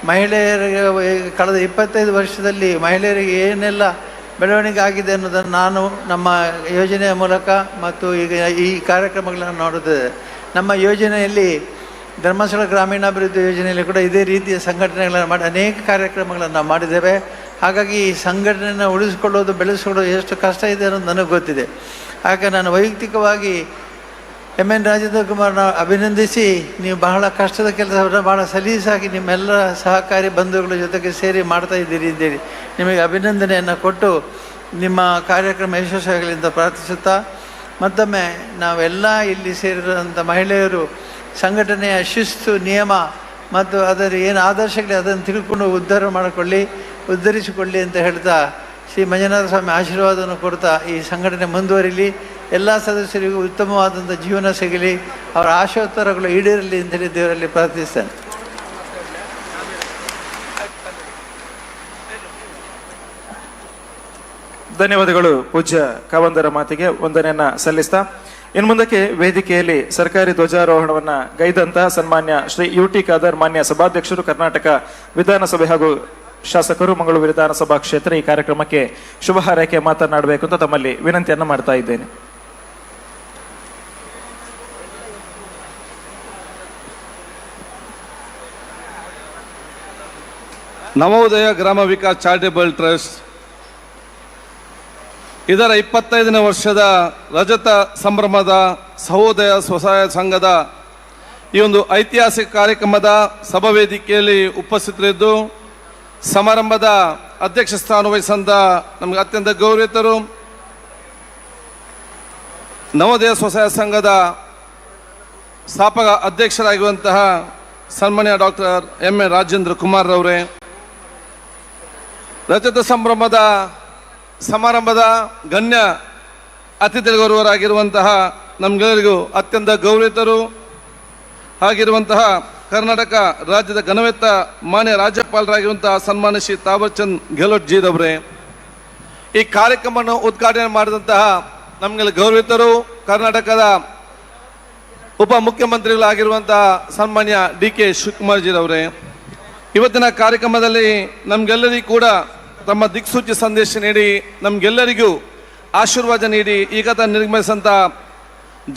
ಮಹಿಳೆಯರಿಗೆ ಕಳೆದ 25 ವರ್ಷದಲ್ಲಿ ಮಹಿಳೆಯರಿಗೆ ಏನೆಲ್ಲ ಬೆಳವಣಿಗೆ ಆಗಿದೆ ಅನ್ನೋದನ್ನು ನಾನು ನಮ್ಮ ಯೋಜನೆಯ ಮೂಲಕ ಮತ್ತು ಈಗ ಈ ಕಾರ್ಯಕ್ರಮಗಳನ್ನು ನೋಡುತ್ತದೆ. ನಮ್ಮ ಯೋಜನೆಯಲ್ಲಿ ಧರ್ಮಸ್ಥಳ ಗ್ರಾಮೀಣಾಭಿವೃದ್ಧಿ ಯೋಜನೆಯಲ್ಲಿ ಕೂಡ ಇದೇ ರೀತಿಯ ಸಂಘಟನೆಗಳನ್ನು ಮಾಡಿ ಅನೇಕ ಕಾರ್ಯಕ್ರಮಗಳನ್ನು ಮಾಡಿದ್ದೇವೆ. ಹಾಗಾಗಿ ಈ ಸಂಘಟನೆಯನ್ನು ಉಳಿಸ್ಕೊಳ್ಳೋದು, ಬೆಳೆಸ್ಕೊಳ್ಳೋದು ಎಷ್ಟು ಕಷ್ಟ ಇದೆ ಅನ್ನೋದು ನನಗೆ ಗೊತ್ತಿದೆ. ಹಾಗೆ ನಾನು ವೈಯಕ್ತಿಕವಾಗಿ ಎನ್ ರಾಜೇಂದ್ರ ಕುಮಾರ್ನ ಅಭಿನಂದಿಸಿ, ನೀವು ಬಹಳ ಕಷ್ಟದ ಕೆಲಸವನ್ನು ಭಾಳ ಸಲೀಸಾಗಿ ನಿಮ್ಮೆಲ್ಲ ಸಹಕಾರಿ ಬಂಧುಗಳ ಜೊತೆಗೆ ಸೇರಿ ಮಾಡ್ತಾ ಇದ್ದೀರಿ. ನಿಮಗೆ ಅಭಿನಂದನೆಯನ್ನು ಕೊಟ್ಟು ನಿಮ್ಮ ಕಾರ್ಯಕ್ರಮ ಯಶಸ್ವಿಯಾಗಲಿ ಅಂತ ಪ್ರಾರ್ಥಿಸುತ್ತಾ, ಮತ್ತೊಮ್ಮೆ ನಾವೆಲ್ಲ ಇಲ್ಲಿ ಸೇರಿರುವಂಥ ಮಹಿಳೆಯರು ಸಂಘಟನೆಯ ಶಿಸ್ತು, ನಿಯಮ ಮತ್ತು ಅದರ ಏನು ಆದರ್ಶಗಳು ಅದನ್ನು ತಿಳ್ಕೊಂಡು ಉದ್ಧರಿಸಿಕೊಳ್ಳಿ ಅಂತ ಹೇಳ್ತಾ, ಶ್ರೀ ಮಂಜುನಾಥ ಸ್ವಾಮಿ ಆಶೀರ್ವಾದವನ್ನು ಕೊಡ್ತಾ ಈ ಸಂಘಟನೆ ಮುಂದುವರಿಲಿ, ಎಲ್ಲ ಸದಸ್ಯರಿಗೂ ಉತ್ತಮವಾದಂಥ ಜೀವನ ಸಿಗಲಿ, ಅವರ ಆಶೋತ್ತರಗಳು ಈಡೇರಲಿ ಅಂತೇಳಿ ದೇವರಲ್ಲಿ ಪ್ರಾರ್ಥಿಸ್ತೇನೆ. ಧನ್ಯವಾದಗಳು ಪೂಜ್ಯ ಕಾವಂದರ ಮಾತಿಗೆ ವಂದನೆಯನ್ನ ಸಲ್ಲಿಸ್ತಾ, ಇನ್ನು ಮುಂದಕ್ಕೆ ವೇದಿಕೆಯಲ್ಲಿ ಸರ್ಕಾರಿ ಧ್ವಜಾರೋಹಣವನ್ನ ಗೈದಂತಹ ಸನ್ಮಾನ್ಯ ಶ್ರೀ UT ಖಾದರ್ ಮಾನ್ಯ ಸಭಾಧ್ಯಕ್ಷರು, ಕರ್ನಾಟಕ ವಿಧಾನಸಭೆ ಹಾಗೂ ಶಾಸಕರು, ಮಂಗಳೂರು ವಿಧಾನಸಭಾ ಕ್ಷೇತ್ರ ಈ ಕಾರ್ಯಕ್ರಮಕ್ಕೆ ಶುಭ ಹಾರೈಕೆ ಮಾತನಾಡಬೇಕು ಅಂತ ತಮ್ಮಲ್ಲಿ ವಿನಂತಿಯನ್ನು ಮಾಡ್ತಾ ಇದ್ದೇನೆ. ನವೋದಯ ಗ್ರಾಮ ವಿಕಾಸ್ ಚಾರಿಟೇಬಲ್ ಟ್ರಸ್ಟ್ ಇದರ 25ನೇ ವರ್ಷದ ರಜತ ಸಂಭ್ರಮದ ಸಹೋದಯ ಸ್ವಸಹಾಯ ಸಂಘದ ಈ ಒಂದು ಐತಿಹಾಸಿಕ ಕಾರ್ಯಕ್ರಮದ ಸಭಾವೇದಿಕೆಯಲ್ಲಿ ಉಪಸ್ಥಿತರಿದ್ದು ಸಮಾರಂಭದ ಅಧ್ಯಕ್ಷ ಸ್ಥಾನ ವಹಿಸಿದ ನಮಗೆ ಅತ್ಯಂತ ಗೌರವಿತರು, ನವೋದಯ ಸ್ವಸಹಾಯ ಸಂಘದ ಸ್ಥಾಪಕ ಅಧ್ಯಕ್ಷರಾಗಿರುವಂತಹ ಸನ್ಮಾನ್ಯ ಡಾಕ್ಟರ್ ಎನ್ ರಾಜೇಂದ್ರ ಕುಮಾರ್ ಅವರೇ, ರಜತ ಸಂಭ್ರಮದ ಸಮಾರಂಭದ ಗಣ್ಯ ಅತಿಥಿಗೌರವರಾಗಿರುವಂತಹ ನಮ್ಗೆಲ್ಲರಿಗೂ ಅತ್ಯಂತ ಗೌರವಿತರು ಆಗಿರುವಂತಹ ಕರ್ನಾಟಕ ರಾಜ್ಯದ ಘನವೆತ್ತ ಮಾನ್ಯ ರಾಜ್ಯಪಾಲರಾಗಿರುವಂತಹ ಸನ್ಮಾನ್ಯ ಶ್ರೀ ತಾವರ್ಚಂದ್ ಗೆಹ್ಲೋಟ್ ಜಿರವರೇ, ಈ ಕಾರ್ಯಕ್ರಮವನ್ನು ಉದ್ಘಾಟನೆ ಮಾಡಿದಂತಹ ನಮ್ಗೆಲ್ಲ ಗೌರವಿತರು, ಕರ್ನಾಟಕದ ಉಪಮುಖ್ಯಮಂತ್ರಿಗಳಾಗಿರುವಂತಹ ಸನ್ಮಾನ್ಯ DK ಶಿವಕುಮಾರ್ ಜಿರವರೇ, ಇವತ್ತಿನ ಕಾರ್ಯಕ್ರಮದಲ್ಲಿ ನಮ್ಗೆಲ್ಲರಿಗೂ ಕೂಡ ತಮ್ಮ ದಿಕ್ಸೂಚಿ ಸಂದೇಶ ನೀಡಿ ನಮ್ಗೆಲ್ಲರಿಗೂ ಆಶೀರ್ವಾದ ನೀಡಿ ಈ ಕಥೆ ನಿರ್ಮಿಸಿದಂಥ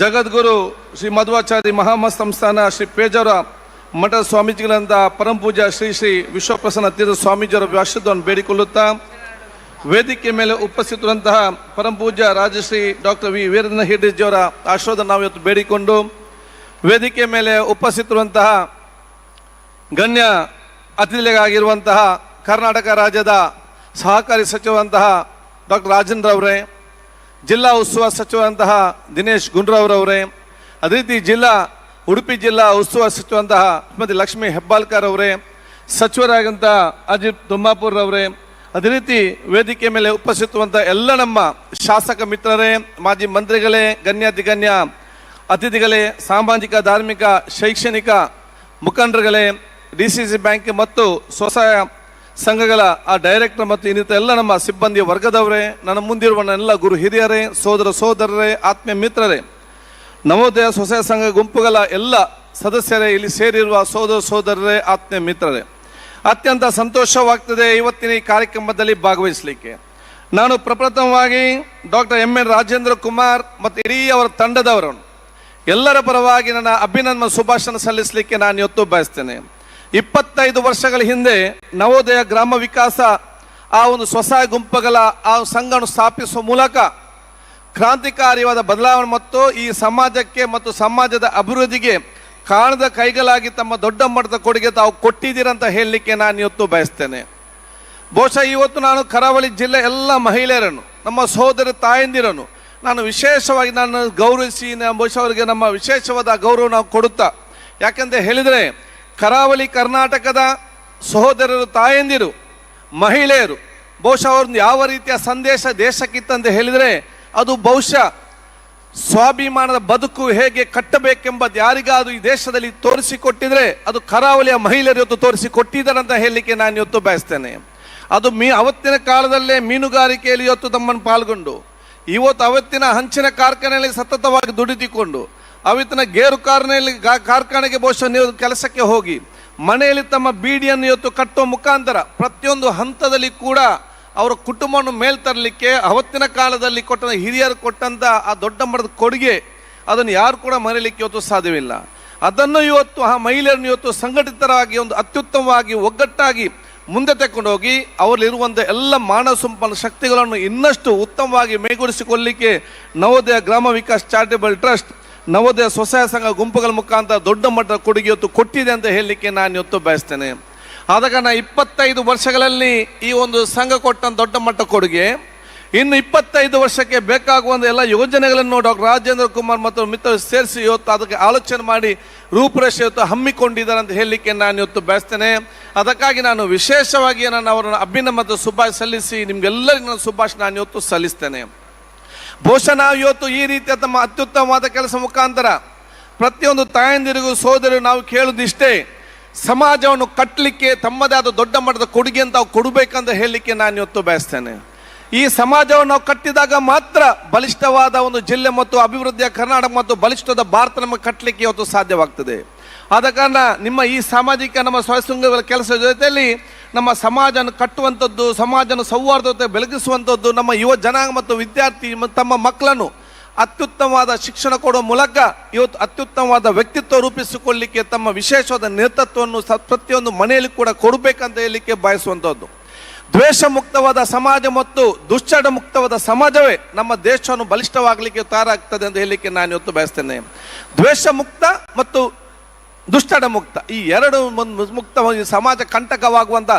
ಜಗದ್ಗುರು ಶ್ರೀ ಮಧ್ವಾಚಾರ್ಯ ಮಹಾಮತ್ ಸಂಸ್ಥಾನ ಶ್ರೀ ಪೇಜಾವರ ಮಠದ ಸ್ವಾಮೀಜಿಗಳಂತ ಪರಮ ಪೂಜ್ಯ ಶ್ರೀ ಶ್ರೀ ವಿಶ್ವಪ್ರಸನ್ನ ತೀರ್ಥ ಸ್ವಾಮೀಜಿಯವರ ಆಶೀರ್ವಾದವನ್ನು ಬೇಡಿಕೊಳ್ಳುತ್ತಾ, ವೇದಿಕೆ ಮೇಲೆ ಉಪಸ್ಥಿತರಂತಹ ಪರಮ ಪೂಜ್ಯ ರಾಜಶ್ರೀ ಡಾಕ್ಟರ್ ವಿ ವೀರೇಂದ್ರ ಹೆಗ್ಡೆಜಿಯವರ ಆಶೀರ್ವಾದ ನಾವು ಇವತ್ತು ಬೇಡಿಕೊಂಡು, ವೇದಿಕೆ ಮೇಲೆ ಉಪಸ್ಥಿತರುವಂತಹ ಗಣ್ಯ ಅತಿಥಿಗಳಾಗಿರುವಂತಹ ಕರ್ನಾಟಕ ರಾಜ್ಯದ ಸಹಕಾರಿ ಸಚಿವರಂತಹ ಡಾಕ್ಟರ್ ರಾಜೇಂದ್ರ ಅವರೇ, ಜಿಲ್ಲಾ ಉಸ್ತುವಾರಿ ಸಚಿವರಂತಹ ದಿನೇಶ್ ಗುಂಡ್ರವರವರೇ, ಅದೇ ರೀತಿ ಉಡುಪಿ ಜಿಲ್ಲಾ ಉಸ್ತುವಾರಿ ಸಚಿವರಂತಹ ಶ್ರೀಮತಿ ಲಕ್ಷ್ಮೀ ಹೆಬ್ಬಾಳ್ಕರ್ ಅವರೇ, ಸಚಿವರಾಗಿರುವಂಥ ಅಜಿತ್ ತುಮ್ಮಾಪುರ್ ಅವರೇ, ಅದೇ ರೀತಿ ವೇದಿಕೆ ಮೇಲೆ ಉಪಸ್ಥಿತರುವಂಥ ಎಲ್ಲ ನಮ್ಮ ಶಾಸಕ ಮಿತ್ರರೇ, ಮಾಜಿ ಮಂತ್ರಿಗಳೇ, ಗಣ್ಯಾತಿಗಣ್ಯ ಅತಿಥಿಗಳೇ, ಸಾಮಾಜಿಕ, ಧಾರ್ಮಿಕ, ಶೈಕ್ಷಣಿಕ ಮುಖಂಡರುಗಳೇ, DCC ಬ್ಯಾಂಕ್ ಮತ್ತು ಸ್ವಸಹಾಯ ಸಂಘಗಳ ಡೈರೆಕ್ಟರ್ ಮತ್ತು ಇನ್ನಿತರ ಎಲ್ಲ ನಮ್ಮ ಸಿಬ್ಬಂದಿ ವರ್ಗದವರೇ, ನನ್ನ ಮುಂದಿರುವ ಎಲ್ಲ ಗುರು ಹಿರಿಯರೇ, ಸೋದರರೇ, ಆತ್ಮೀಯ ಮಿತ್ರರೇ, ನವೋದಯ ಸ್ವಸಹಾಯ ಸಂಘ ಗುಂಪುಗಳ ಎಲ್ಲ ಸದಸ್ಯರೇ, ಇಲ್ಲಿ ಸೇರಿರುವ ಸೋದರರೇ, ಆತ್ಮೀಯ ಮಿತ್ರರೇ, ಅತ್ಯಂತ ಸಂತೋಷವಾಗ್ತದೆ ಇವತ್ತಿನ ಈ ಕಾರ್ಯಕ್ರಮದಲ್ಲಿ ಭಾಗವಹಿಸಲಿಕ್ಕೆ. ನಾನು ಪ್ರಪ್ರಥಮವಾಗಿ ಡಾಕ್ಟರ್ ಎನ್ ರಾಜೇಂದ್ರ ಕುಮಾರ್ ಮತ್ತು ಇಡೀ ಅವರ ತಂಡದವರನ್ನು ಎಲ್ಲರ ಪರವಾಗಿ ನನ್ನ ಅಭಿನಂದನೆ ಶುಭಾಶಯ ಸಲ್ಲಿಸಲಿಕ್ಕೆ ನಾನು ಇವತ್ತು ಬಯಸ್ತೇನೆ. 25 ವರ್ಷಗಳ ಹಿಂದೆ ನವೋದಯ ಗ್ರಾಮ ವಿಕಾಸ ಆ ಒಂದು ಸ್ವಸಹಾಯ ಗುಂಪುಗಳ ಆ ಸಂಘವನ್ನು ಸ್ಥಾಪಿಸುವ ಮೂಲಕ ಕ್ರಾಂತಿಕಾರಿಯಾದ ಬದಲಾವಣೆ ಮತ್ತು ಈ ಸಮಾಜಕ್ಕೆ ಮತ್ತು ಸಮಾಜದ ಅಭಿವೃದ್ಧಿಗೆ ಕಾಣದ ಕೈಗಳಾಗಿ ತಮ್ಮ ದೊಡ್ಡ ಮಟ್ಟದ ಕೊಡುಗೆ ತಾವು ಕೊಟ್ಟಿದ್ದೀರಂತ ಹೇಳಲಿಕ್ಕೆ ನಾನು ಇವತ್ತು ಬಯಸ್ತೇನೆ. ಬಹುಶಃ ಇವತ್ತು ನಾನು ಕರಾವಳಿ ಜಿಲ್ಲೆ ಎಲ್ಲ ಮಹಿಳೆಯರನ್ನು, ನಮ್ಮ ಸಹೋದರ ತಾಯಂದಿರನ್ನು ನಾನು ವಿಶೇಷವಾಗಿ ಗೌರವಿಸಿ ಬಹುಶಃ ಅವರಿಗೆ ನಮ್ಮ ವಿಶೇಷವಾದ ಗೌರವ ನಾವು ಕೊಡುತ್ತಾ, ಯಾಕೆಂತ ಹೇಳಿದರೆ ಕರಾವಳಿ ಕರ್ನಾಟಕದ ಸಹೋದರರು, ತಾಯಂದಿರು, ಮಹಿಳೆಯರು ಬಹುಶಃ ಅವ್ರದ್ದು ಯಾವ ರೀತಿಯ ಸಂದೇಶ ದೇಶಕ್ಕಿತ್ತಂತ ಹೇಳಿದರೆ ಅದು ಬಹುಶಃ ಸ್ವಾಭಿಮಾನದ ಬದುಕು ಹೇಗೆ ಕಟ್ಟಬೇಕೆಂಬುದು ಯಾರಿಗಾದ್ರೂ ಈ ದೇಶದಲ್ಲಿ ತೋರಿಸಿಕೊಟ್ಟಿದ್ರೆ ಅದು ಕರಾವಳಿಯ ಮಹಿಳೆಯರು ಇವತ್ತು ತೋರಿಸಿಕೊಟ್ಟಿದ್ದಾರೆ ಅಂತ ಹೇಳಲಿಕ್ಕೆ ನಾನು ಇವತ್ತು ಬಯಸ್ತೇನೆ. ಅದು ಅವತ್ತಿನ ಕಾಲದಲ್ಲೇ ಮೀನುಗಾರಿಕೆಯಲ್ಲಿ ಇವತ್ತು ತಮ್ಮನ್ನು ಪಾಲ್ಗೊಂಡು, ಇವತ್ತು ಅವತ್ತಿನ ಹಂಚಿನ ಕಾರ್ಖಾನೆಯಲ್ಲಿ ಸತತವಾಗಿ ದುಡಿದುಕೊಂಡು, ಅವತ್ತಿನ ಗೇರು ಕಾರ್ಖಾನೆಗೆ ಬಹುಶಃ ನೀವು ಕೆಲಸಕ್ಕೆ ಹೋಗಿ ಮನೆಯಲ್ಲಿ ತಮ್ಮ ಬೀಡಿಯನ್ನು ಇವತ್ತು ಕಟ್ಟುವ ಮುಖಾಂತರ ಪ್ರತಿಯೊಂದು ಹಂತದಲ್ಲಿ ಕೂಡ ಅವರ ಕುಟುಂಬವನ್ನು ಮೇಲ್ತರಲಿಕ್ಕೆ ಅವತ್ತಿನ ಕಾಲದಲ್ಲಿ ಕೊಟ್ಟ ಹಿರಿಯರು ಕೊಟ್ಟಂತ ಆ ದೊಡ್ಡ ಮಟ್ಟದ ಕೊಡುಗೆ ಅದನ್ನು ಯಾರು ಕೂಡ ಮರೆಯಲಿಕ್ಕೆ ಇವತ್ತು ಸಾಧ್ಯವಿಲ್ಲ. ಅದನ್ನು ಇವತ್ತು ಆ ಮಹಿಳೆಯರನ್ನು ಇವತ್ತು ಸಂಘಟಿತರಾಗಿ ಒಂದು ಅತ್ಯುತ್ತಮವಾಗಿ ಒಗ್ಗಟ್ಟಾಗಿ ಮುಂದೆ ತೆಕ್ಕೊಂಡೋಗಿ ಅವರಲ್ಲಿರುವಂಥ ಎಲ್ಲ ಮಾನವ ಸಂಪನ್ನ ಶಕ್ತಿಗಳನ್ನು ಇನ್ನಷ್ಟು ಉತ್ತಮವಾಗಿ ಮೇಗೂಡಿಸಿಕೊಳ್ಳಲಿಕ್ಕೆ ನವೋದಯ ಗ್ರಾಮ ವಿಕಾಸ್ ಚಾರಿಟೇಬಲ್ ಟ್ರಸ್ಟ್, ನವೋದಯ ಸ್ವಸಹಾಯ ಸಂಘ ಗುಂಪುಗಳ ಮುಖಾಂತರ ದೊಡ್ಡ ಮಟ್ಟದ ಕೊಡುಗೆ ಇವತ್ತು ಕೊಟ್ಟಿದೆ ಅಂತ ಹೇಳಲಿಕ್ಕೆ ನಾನು ಇವತ್ತು ಬಯಸ್ತೇನೆ. ಆದ ಕಾರಣ 25 ವರ್ಷಗಳಲ್ಲಿ ಈ ಒಂದು ಸಂಘ ಕೊಟ್ಟಂತ ದೊಡ್ಡ ಮಟ್ಟ ಕೊಡುಗೆ, ಇನ್ನು 25 ವರ್ಷಕ್ಕೆ ಬೇಕಾಗುವಂಥ ಎಲ್ಲ ಯೋಜನೆಗಳನ್ನು ಡಾಕ್ಟರ್ ರಾಜೇಂದ್ರ ಕುಮಾರ್ ಮತ್ತು ಮಿತ್ರರು ಸೇರಿಸಿ ಇವತ್ತು ಅದಕ್ಕೆ ಆಲೋಚನೆ ಮಾಡಿ ರೂಪುರೇಷೆ ಇವತ್ತು ಹಮ್ಮಿಕೊಂಡಿದ್ದಾರೆ ಅಂತ ಹೇಳಲಿಕ್ಕೆ ನಾನು ಇವತ್ತು ಬಯಸ್ತೇನೆ. ಅದಕ್ಕಾಗಿ ನಾನು ವಿಶೇಷವಾಗಿ ನಾನು ಅವರನ್ನು ಅಭಿನಂದನೆ ಮತ್ತು ಶುಭಾಶಯ ಸಲ್ಲಿಸಿ ನಿಮ್ಗೆಲ್ಲರಿಗೂ ನಾನು ಶುಭಾಶಯ ನಾನು ಇವತ್ತು ಸಲ್ಲಿಸ್ತೇನೆ. ಬಹುಶಃ ನಾವು ಇವತ್ತು ಈ ರೀತಿಯ ತಮ್ಮ ಅತ್ಯುತ್ತಮವಾದ ಕೆಲಸ ಮುಖಾಂತರ ಪ್ರತಿಯೊಂದು ತಾಯಂದಿರಿಗೂ ಸೋದರಿಗೂ ನಾವು ಕೇಳುವುದಿಷ್ಟೇ, ಸಮಾಜವನ್ನು ಕಟ್ಟಲಿಕ್ಕೆ ತಮ್ಮದೇ ಆದ ದೊಡ್ಡ ಮಟ್ಟದ ಕೊಡುಗೆ ಅಂತ ನಾವು ಕೊಡಬೇಕಂತ ಹೇಳಲಿಕ್ಕೆ ನಾನು ಇವತ್ತು ಬಯಸ್ತೇನೆ. ಈ ಸಮಾಜವನ್ನು ನಾವು ಕಟ್ಟಿದಾಗ ಮಾತ್ರ ಬಲಿಷ್ಠವಾದ ಒಂದು ಜಿಲ್ಲೆ ಮತ್ತು ಅಭಿವೃದ್ಧಿಯ ಕರ್ನಾಟಕ ಮತ್ತು ಬಲಿಷ್ಠವಾದ ಭಾರತ ನಮಗೆ ಕಟ್ಟಲಿಕ್ಕೆ ಇವತ್ತು ಸಾಧ್ಯವಾಗ್ತದೆ. ಆದ ಕಾರಣ ನಿಮ್ಮ ಈ ಸಾಮಾಜಿಕ ನಮ್ಮ ಸ್ವಯಂ ಸಂಘಗಳ ಕೆಲಸ ಜೊತೆಯಲ್ಲಿ ನಮ್ಮ ಸಮಾಜನ ಕಟ್ಟುವಂಥದ್ದು, ಸಮಾಜನ ಸೌಹಾರ್ದತೆ ಬೆಳಗಿಸುವಂಥದ್ದು, ನಮ್ಮ ಯುವ ಜನಾಂಗ ಮತ್ತು ವಿದ್ಯಾರ್ಥಿ ತಮ್ಮ ಮಕ್ಕಳನ್ನು ಅತ್ಯುತ್ತಮವಾದ ಶಿಕ್ಷಣ ಕೊಡುವ ಮೂಲಕ ಇವತ್ತು ಅತ್ಯುತ್ತಮವಾದ ವ್ಯಕ್ತಿತ್ವ ರೂಪಿಸಿಕೊಳ್ಳಲಿಕ್ಕೆ ತಮ್ಮ ವಿಶೇಷವಾದ ನೇತೃತ್ವವನ್ನು ಪ್ರತಿಯೊಂದು ಮನೆಯಲ್ಲಿ ಕೂಡ ಕೊಡಬೇಕಂತ ಹೇಳಲಿಕ್ಕೆ ಬಯಸುವಂಥದ್ದು. ದ್ವೇಷ ಮುಕ್ತವಾದ ಸಮಾಜ ಮತ್ತು ದುಶ್ಚಟ ಮುಕ್ತವಾದ ಸಮಾಜವೇ ನಮ್ಮ ದೇಶವನ್ನು ಬಲಿಷ್ಠವಾಗಲಿಕ್ಕೆ ತಯಾರಾಗ್ತದೆ ಅಂತ ಹೇಳಲಿಕ್ಕೆ ನಾನು ಇವತ್ತು ಬಯಸ್ತೇನೆ. ದ್ವೇಷ ಮುಕ್ತ ಮತ್ತು ದುಶ್ಚಟ ಮುಕ್ತ ಈ ಎರಡು ಮುಕ್ತವಾಗಿ ಸಮಾಜ ಕಂಟಕವಾಗುವಂಥ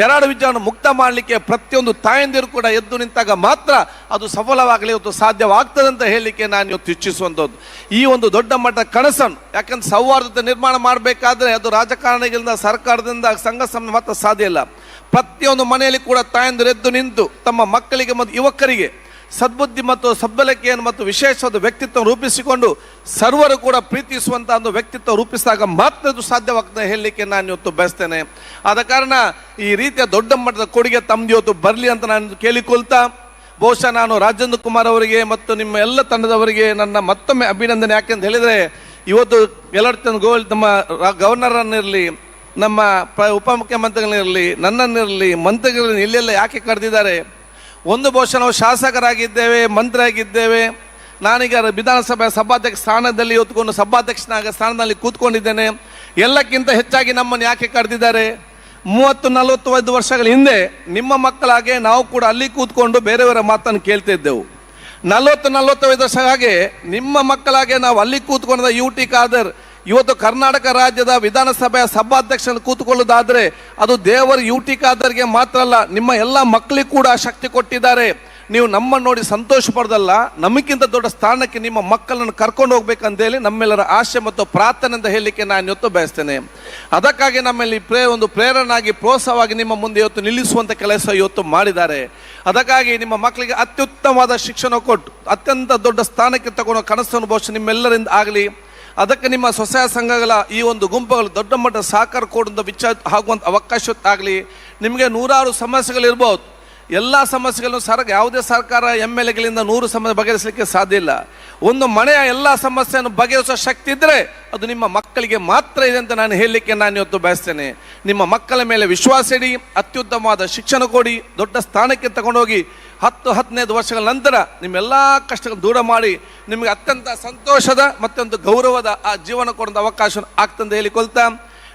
ಎರಡು ವಿಚಾರವನ್ನು ಮುಕ್ತ ಮಾಡಲಿಕ್ಕೆ ಪ್ರತಿಯೊಂದು ತಾಯಂದಿರು ಕೂಡ ಎದ್ದು ನಿಂತಾಗ ಮಾತ್ರ ಅದು ಸಫಲವಾಗಲಿ ಇವತ್ತು ಸಾಧ್ಯವಾಗ್ತದೆ ಅಂತ ಹೇಳಲಿಕ್ಕೆ ನಾನು ಇವತ್ತು ಇಚ್ಛಿಸುವಂಥದ್ದು. ಈ ಒಂದು ದೊಡ್ಡ ಮಟ್ಟ ಕನಸನ್ನು, ಯಾಕಂದ್ರೆ ಸೌಹಾರ್ದತೆ ನಿರ್ಮಾಣ ಮಾಡಬೇಕಾದ್ರೆ ಅದು ರಾಜಕಾರಣಿಗಳಿಂದ, ಸರ್ಕಾರದಿಂದ, ಸಂಘ ಸಂಸ್ಥೆ ಮಾತ್ರ ಸಾಧ್ಯ ಇಲ್ಲ. ಪ್ರತಿಯೊಂದು ಮನೆಯಲ್ಲಿ ಕೂಡ ತಾಯಂದಿರು ಎದ್ದು ನಿಂತು ತಮ್ಮ ಮಕ್ಕಳಿಗೆ ಮತ್ತು ಯುವಕರಿಗೆ ಸದ್ಬುದ್ಧಿ ಮತ್ತು ಸಬ್ಬಲಕೆಯನ್ನು ಮತ್ತು ವಿಶೇಷವಾದ ವ್ಯಕ್ತಿತ್ವ ರೂಪಿಸಿಕೊಂಡು ಸರ್ವರು ಕೂಡ ಪ್ರೀತಿಸುವಂಥ ಒಂದು ವ್ಯಕ್ತಿತ್ವ ರೂಪಿಸಿದಾಗ ಮಾತ್ರ ಇದು ಸಾಧ್ಯವಾಗ್ತದೆ ಹೇಳಲಿಕ್ಕೆ ನಾನು ಇವತ್ತು ಬಯಸ್ತೇನೆ. ಆದ ಕಾರಣ ಈ ರೀತಿಯ ದೊಡ್ಡ ಮಟ್ಟದ ಕೊಡುಗೆ ತಮ್ಮದು ಇವತ್ತು ಬರಲಿ ಅಂತ ನಾನು ಕೇಳಿಕೊಳ್ತಾ, ಬಹುಶಃ ನಾನು ರಾಜೇಂದ್ರ ಕುಮಾರ್ ಅವರಿಗೆ ಮತ್ತು ನಿಮ್ಮ ಎಲ್ಲ ತಂಡದವರಿಗೆ ನನ್ನ ಮತ್ತೊಮ್ಮೆ ಅಭಿನಂದನೆ. ಯಾಕೆಂತ ಹೇಳಿದರೆ ಇವತ್ತು ಎಲ್ಲರ ನಮ್ಮ ಗವರ್ನರನ್ನಿರಲಿ, ನಮ್ಮ ಉಪಮುಖ್ಯಮಂತ್ರಿಗಳಿರಲಿ, ನನ್ನನ್ನಿರಲಿ, ಮಂತ್ರಿಗಳನ್ನ ಇಲ್ಲೆಲ್ಲ ಯಾಕೆ ಕರೆದಿದ್ದಾರೆ? ಒಂದು ಬಹುಶಃ ನಾವು ಶಾಸಕರಾಗಿದ್ದೇವೆ, ಮಂತ್ರಿ ಆಗಿದ್ದೇವೆ. ನಾನೀಗ ವಿಧಾನಸಭೆ ಸಭಾಧ್ಯಕ್ಷ ಸ್ಥಾನದಲ್ಲಿ ಹೊತ್ಕೊಂಡು ಸಭಾಧ್ಯಕ್ಷನಾಗ ಸ್ಥಾನದಲ್ಲಿ ಕೂತ್ಕೊಂಡಿದ್ದೇನೆ. ಎಲ್ಲಕ್ಕಿಂತ ಹೆಚ್ಚಾಗಿ ನಮ್ಮನ್ನು ಯಾಕೆ ಕರೆದಿದ್ದಾರೆ? 30-45 ವರ್ಷಗಳ ಹಿಂದೆ ನಿಮ್ಮ ಮಕ್ಕಳಾಗೆ ನಾವು ಕೂಡ ಅಲ್ಲಿ ಕೂತ್ಕೊಂಡು ಬೇರೆಯವರ ಮಾತನ್ನು ಕೇಳ್ತಿದ್ದೆವು. 40-45 ವರ್ಷ ಹಾಗೆ ನಿಮ್ಮ ಮಕ್ಕಳಾಗೆ ನಾವು ಅಲ್ಲಿ ಕೂತ್ಕೊಂಡ UT ಖಾದರ್ ಇವತ್ತು ಕರ್ನಾಟಕ ರಾಜ್ಯದ ವಿಧಾನಸಭೆಯ ಸಭಾಧ್ಯಕ್ಷನ ಕೂತ್ಕೊಳ್ಳೋದಾದ್ರೆ ಅದು ದೇವರು UT ಖಾದರ್ಗೆ ಮಾತ್ರ ಅಲ್ಲ, ನಿಮ್ಮ ಎಲ್ಲ ಮಕ್ಕಳಿಗೆ ಕೂಡ ಶಕ್ತಿ ಕೊಟ್ಟಿದ್ದಾರೆ. ನೀವು ನಮ್ಮನ್ನು ನೋಡಿ ಸಂತೋಷ ಪಡೋದಲ್ಲ, ನಮಗಿಂತ ದೊಡ್ಡ ಸ್ಥಾನಕ್ಕೆ ನಿಮ್ಮ ಮಕ್ಕಳನ್ನು ಕರ್ಕೊಂಡು ಹೋಗ್ಬೇಕಂತೇಳಿ ನಮ್ಮೆಲ್ಲರ ಆಶೆ ಮತ್ತು ಪ್ರಾರ್ಥನೆ ಅಂತ ಹೇಳಲಿಕ್ಕೆ ನಾನು ಇವತ್ತು ಬಯಸ್ತೇನೆ. ಅದಕ್ಕಾಗಿ ನಮ್ಮಲ್ಲಿ ಒಂದು ಪ್ರೇರಣಾಗಿ ಪ್ರೋತ್ಸಾಹವಾಗಿ ನಿಮ್ಮ ಮುಂದೆ ಇವತ್ತು ನಿಲ್ಲಿಸುವಂಥ ಕೆಲಸ ಇವತ್ತು ಮಾಡಿದ್ದಾರೆ. ಅದಕ್ಕಾಗಿ ನಿಮ್ಮ ಮಕ್ಕಳಿಗೆ ಅತ್ಯುತ್ತಮವಾದ ಶಿಕ್ಷಣ ಕೊಟ್ಟು ಅತ್ಯಂತ ದೊಡ್ಡ ಸ್ಥಾನಕ್ಕೆ ತಗೊಂಡು ಕನಸನ್ನು ಬಹುಶಃ ನಿಮ್ಮೆಲ್ಲರಿಂದ ಆಗಲಿ. ಅದಕ್ಕೆ ನಿಮ್ಮ ಸ್ವಸಹಾಯ ಸಂಘಗಳ ಈ ಒಂದು ಗುಂಪುಗಳು ದೊಡ್ಡ ಮಟ್ಟ ಸಹಕಾರ ಕೊಡುವಂಥ ವಿಚಾರ ಆಗುವಂಥ ಅವಕಾಶ ಆಗಲಿ. ನಿಮಗೆ ನೂರಾರು ಸಮಸ್ಯೆಗಳಿರ್ಬೋದು, ಎಲ್ಲ ಸಮಸ್ಯೆಗಳನ್ನು ಯಾವುದೇ ಸರ್ಕಾರ MLAಗಳಿಂದ 100 ಸಮಸ್ಯೆ ಬಗೆಹರಿಸಲಿಕ್ಕೆ ಸಾಧ್ಯ ಇಲ್ಲ. ಒಂದು ಮನೆಯ ಎಲ್ಲ ಸಮಸ್ಯೆಯನ್ನು ಬಗೆಹರಿಸುವ ಶಕ್ತಿ ಇದ್ದರೆ ಅದು ನಿಮ್ಮ ಮಕ್ಕಳಿಗೆ ಮಾತ್ರ ಇದೆ ಅಂತ ನಾನು ಹೇಳಲಿಕ್ಕೆ ನಾನು ಇವತ್ತು ಬಯಸ್ತೇನೆ. ನಿಮ್ಮ ಮಕ್ಕಳ ಮೇಲೆ ವಿಶ್ವಾಸ ಇಡಿ, ಅತ್ಯುತ್ತಮವಾದ ಶಿಕ್ಷಣ ಕೊಡಿ, ದೊಡ್ಡ ಸ್ಥಾನಕ್ಕೆ ತಗೊಂಡೋಗಿ 10-15 ವರ್ಷಗಳ ನಂತರ ನಿಮ್ಮೆಲ್ಲ ಕಷ್ಟಗಳನ್ನು ದೂರ ಮಾಡಿ ನಿಮಗೆ ಅತ್ಯಂತ ಸಂತೋಷದ ಮತ್ತೊಂದು ಗೌರವದ ಆ ಜೀವನ ಕೊಡುವಂಥ ಅವಕಾಶ ಆಗ್ತಂತ ಹೇಳಿಕೊಳ್ತಾ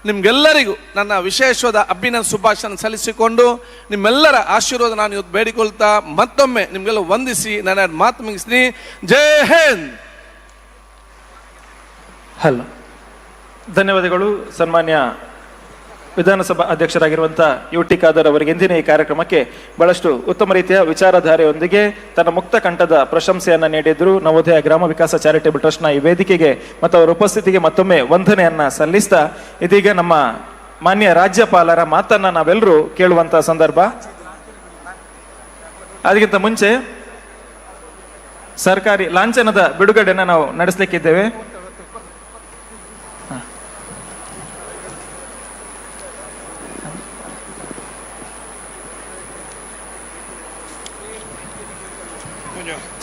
ನಿಮ್ಗೆಲ್ಲರಿಗೂ ನನ್ನ ವಿಶೇಷವಾದ ಅಭಿನಂದನೆ ಶುಭಾಶಯ ಸಲ್ಲಿಸಿಕೊಂಡು ನಿಮ್ಮೆಲ್ಲರ ಆಶೀರ್ವಾದ ನಾನು ಇವತ್ತು ಬೇಡಿಕೊಳ್ತಾ ಮತ್ತೊಮ್ಮೆ ನಿಮ್ಗೆಲ್ಲ ವಂದಿಸಿ ನನ್ನ ಮಾತು ಮುಗಿಸ್ತೀನಿ. ಜೈ ಹಿಂದ್. ಹಲೋ, ಧನ್ಯವಾದಗಳು. ಸನ್ಮಾನ್ಯ ವಿಧಾನಸಭಾ ಅಧ್ಯಕ್ಷರಾಗಿರುವಂಥ UT ಖಾದರ್ ಅವರಿಗೆ ಇಂದಿನ ಈ ಕಾರ್ಯಕ್ರಮಕ್ಕೆ ಬಹಳಷ್ಟು ಉತ್ತಮ ರೀತಿಯ ವಿಚಾರಧಾರೆಯೊಂದಿಗೆ ತನ್ನ ಮುಕ್ತ ಕಂಠದ ಪ್ರಶಂಸೆಯನ್ನು ನೀಡಿದ್ರು. ನವೋದಯ ಗ್ರಾಮ ವಿಕಾಸ ಚಾರಿಟೇಬಲ್ ಟ್ರಸ್ಟ್ನ ಈ ವೇದಿಕೆಗೆ ಮತ್ತು ಅವರ ಉಪಸ್ಥಿತಿಗೆ ಮತ್ತೊಮ್ಮೆ ವಂದನೆಯನ್ನ ಸಲ್ಲಿಸ್ತಾ ಇದೀಗ ನಮ್ಮ ಮಾನ್ಯ ರಾಜ್ಯಪಾಲರ ಮಾತನ್ನ ನಾವೆಲ್ಲರೂ ಕೇಳುವಂತ ಸಂದರ್ಭ. ಅದಕ್ಕಿಂತ ಮುಂಚೆ ಸರ್ಕಾರಿ ಲಾಂಛನದ ಬಿಡುಗಡೆನ ನಾವು ನಡೆಸಲಿಕ್ಕಿದ್ದೇವೆ.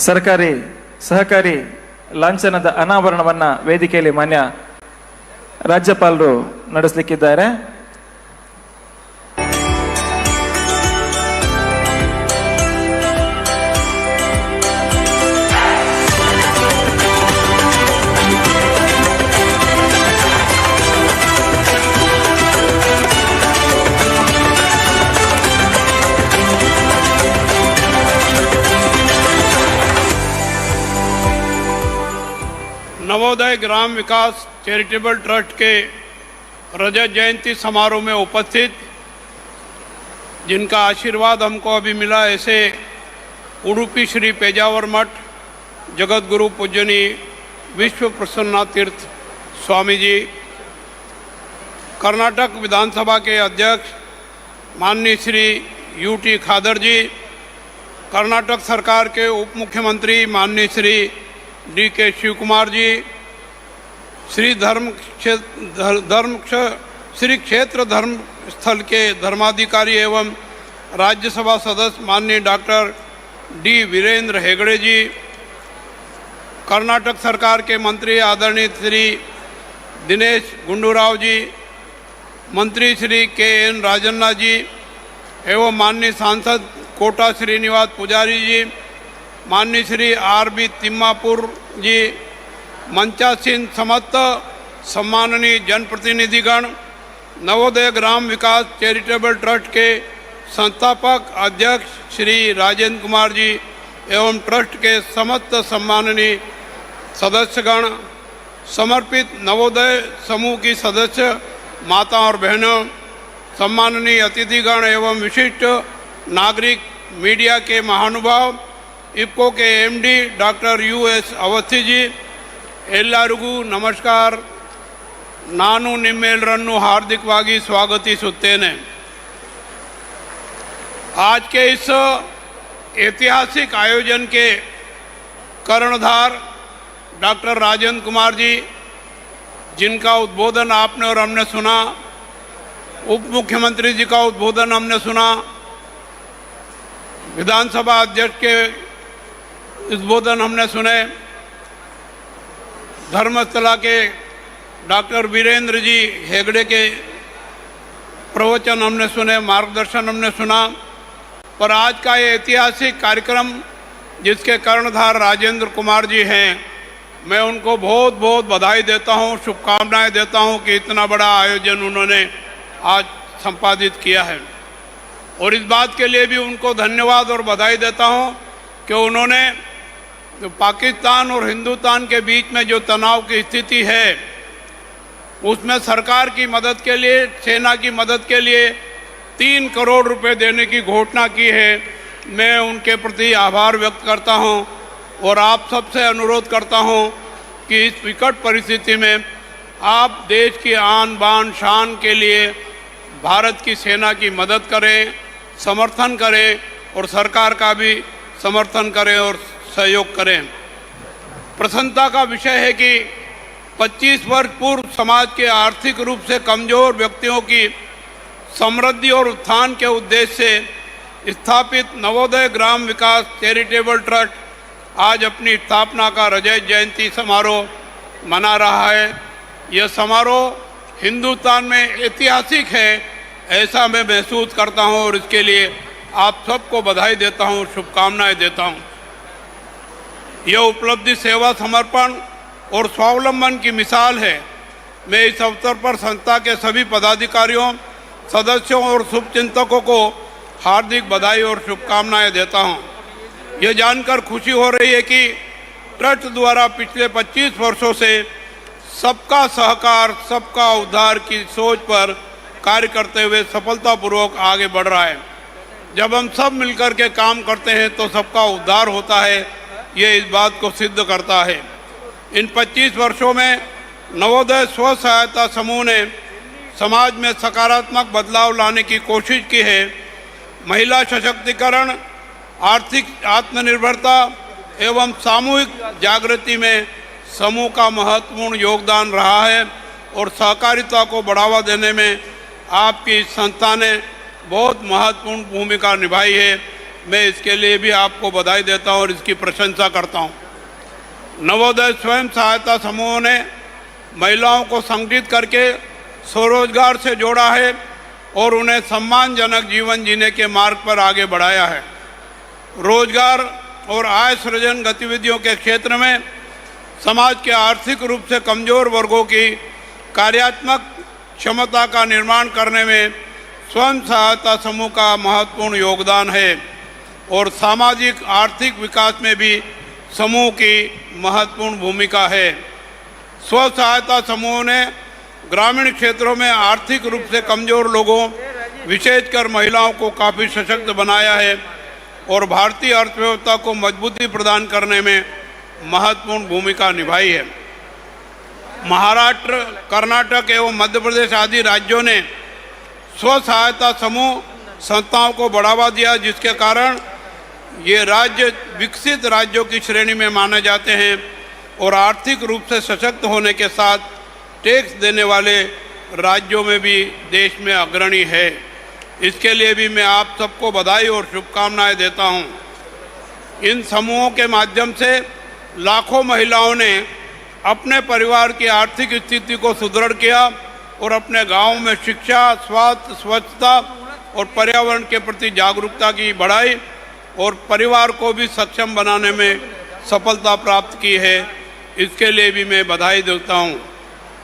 ಸರ್ಕಾರಿ ಸಹಕಾರಿ ಲಾಂಛನದ ಅನಾವರಣವನ್ನ ವೇದಿಕೆಯಲ್ಲಿ ಮಾನ್ಯ ರಾಜ್ಯಪಾಲರು ನಡೆಸಲಿಕ್ಕಿದ್ದಾರೆ. नवोदय ग्राम विकास चैरिटेबल ट्रस्ट के रजत जयंती समारोह में उपस्थित, जिनका आशीर्वाद हमको अभी मिला, ऐसे उडुपी श्री पेजावर मठ जगत गुरु पूजनी विश्व प्रसन्ना तीर्थ स्वामी जी, कर्नाटक विधानसभा के अध्यक्ष माननीय श्री यूटी खादर जी, कर्नाटक सरकार के उप मुख्यमंत्री माननीय श्री डी.के. शिव कुमार जी, श्री क्षेत्र धर्म स्थल के धर्माधिकारी एवं राज्यसभा सदस्य माननीय डॉक्टर डी. वीरेंद्र हेगड़े जी, कर्नाटक सरकार के मंत्री आदरणीय श्री दिनेश गुंडूराव जी, मंत्री श्री के.एन. राजन्ना जी एवं माननीय सांसद कोटा श्रीनिवास पुजारी जी, माननीय श्री आर.बी. तिम्मापुर जी, मंचासीन समस्त सम्माननीय जनप्रतिनिधिगण, नवोदय ग्राम विकास चैरिटेबल ट्रस्ट के संस्थापक अध्यक्ष श्री राजेंद्र कुमार जी एवं ट्रस्ट के समस्त सम्माननीय सदस्यगण, समर्पित नवोदय समूह की सदस्य माता और बहनों, सम्माननीय अतिथिगण एवं विशिष्ट नागरिक, मीडिया के महानुभाव, इफ्को के MD doctor U.S. Awasthi ji, ಎಲ್ಲರಿಗೂ ನಮಸ್ಕಾರ. ನಾನು ನಿಮ್ಮೆಲ್ಲರನ್ನು ಹಾರ್ದಿಕವಾಗಿ ಸ್ವಾಗತಿಸುತ್ತೇನೆ. आज के इस ऐतिहासिक आयोजन के कर्णधार डॉक्टर राजेंद्र कुमार जी, जिनका उद्बोधन आपने और हमने सुना, उप मुख्यमंत्री जी का उद्बोधन हमने सुना, विधानसभा अध्यक्ष के उद्बोधन हमने सुने, धर्मस्थला के डॉक्टर वीरेंद्र जी हेगड़े के प्रवचन हमने सुने, मार्गदर्शन हमने सुना. पर आज का ये ऐतिहासिक कार्यक्रम जिसके कर्णधार राजेंद्र कुमार जी हैं, मैं उनको बहुत बहुत बधाई देता हूँ, शुभकामनाएं देता हूँ कि इतना बड़ा आयोजन उन्होंने आज संपादित किया है. और इस बात के लिए भी उनको धन्यवाद और बधाई देता हूँ कि उन्होंने जो पाकिस्तान और हिंदुस्तान के बीच में जो तनाव की स्थिति है, उसमें सरकार की मदद के लिए, सेना की मदद के लिए 3 करोड़ रुपए देने की घोषणा की है. मैं उनके प्रति आभार व्यक्त करता हूं और आप सबसे अनुरोध करता हूं कि इस विकट परिस्थिति में आप देश की आन बान शान के लिए भारत की सेना की मदद करें, समर्थन करें और सरकार का भी समर्थन करें और सहयोग करें. प्रसन्नता का विषय है कि 25 वर्ष पूर्व समाज के आर्थिक रूप से कमजोर व्यक्तियों की समृद्धि और उत्थान के उद्देश्य से स्थापित नवोदय ग्राम विकास चैरिटेबल ट्रस्ट आज अपनी स्थापना का रजत जयंती समारोह मना रहा है. यह समारोह हिंदुस्तान में ऐतिहासिक है, ऐसा मैं महसूस करता हूं और इसके लिए आप सबको बधाई देता हूं, शुभकामनाएं देता हूं. यह उपलब्धि सेवा, समर्पण और स्वावलंबन की मिसाल है. मैं इस अवसर पर संस्था के सभी पदाधिकारियों, सदस्यों और शुभचिंतकों को हार्दिक बधाई और शुभकामनाएं देता हूं. यह जानकर खुशी हो रही है कि ट्रस्ट द्वारा पिछले 25 वर्षों से सबका सहकार, सबका उद्धार की सोच पर कार्य करते हुए सफलतापूर्वक आगे बढ़ रहा है. जब हम सब मिलकर के काम करते हैं तो सबका उद्धार होता है, ये इस बात को सिद्ध करता है. इन 25 वर्षों में नवोदय स्व सहायता समूह ने समाज में सकारात्मक बदलाव लाने की कोशिश की है। महिला सशक्तिकरण, आर्थिक आत्मनिर्भरता एवं सामूहिक जागृति में समूह का महत्वपूर्ण योगदान रहा है और सहकारिता को बढ़ावा देने में आपकी संस्था ने बहुत महत्वपूर्ण भूमिका निभाई है। मैं इसके लिए भी आपको बधाई देता हूं और इसकी प्रशंसा करता हूं। नवोदय स्वयं सहायता समूहों ने महिलाओं को संगठित करके स्वरोजगार से जोड़ा है और उन्हें सम्मानजनक जीवन जीने के मार्ग पर आगे बढ़ाया है। रोजगार और आय सृजन गतिविधियों के क्षेत्र में समाज के आर्थिक रूप से कमजोर वर्गों की कार्यात्मक क्षमता का निर्माण करने में स्वयं सहायता समूह का महत्वपूर्ण योगदान है और सामाजिक आर्थिक विकास में भी समूह की महत्वपूर्ण भूमिका है। स्व सहायता समूह ने ग्रामीण क्षेत्रों में आर्थिक रूप से कमजोर लोगों, विशेषकर महिलाओं को काफ़ी सशक्त बनाया है और भारतीय अर्थव्यवस्था को मजबूती प्रदान करने में महत्वपूर्ण भूमिका निभाई है। महाराष्ट्र, कर्नाटक एवं मध्य प्रदेश आदि राज्यों ने स्व सहायता समूह संस्थाओं को बढ़ावा दिया, जिसके कारण ये राज्य विकसित राज्यों की श्रेणी में माने जाते हैं और आर्थिक रूप से सशक्त होने के साथ टैक्स देने वाले राज्यों में भी देश में अग्रणी है। इसके लिए भी मैं आप सबको बधाई और शुभकामनाएं देता हूं। इन समूहों के माध्यम से लाखों महिलाओं ने अपने परिवार की आर्थिक स्थिति को सुदृढ़ किया और अपने गांव में शिक्षा, स्वास्थ्य, स्वच्छता और पर्यावरण के प्रति जागरूकता की बढ़ाई और परिवार को भी सक्षम बनाने में सफलता प्राप्त की है। इसके लिए भी मैं बधाई देता हूं।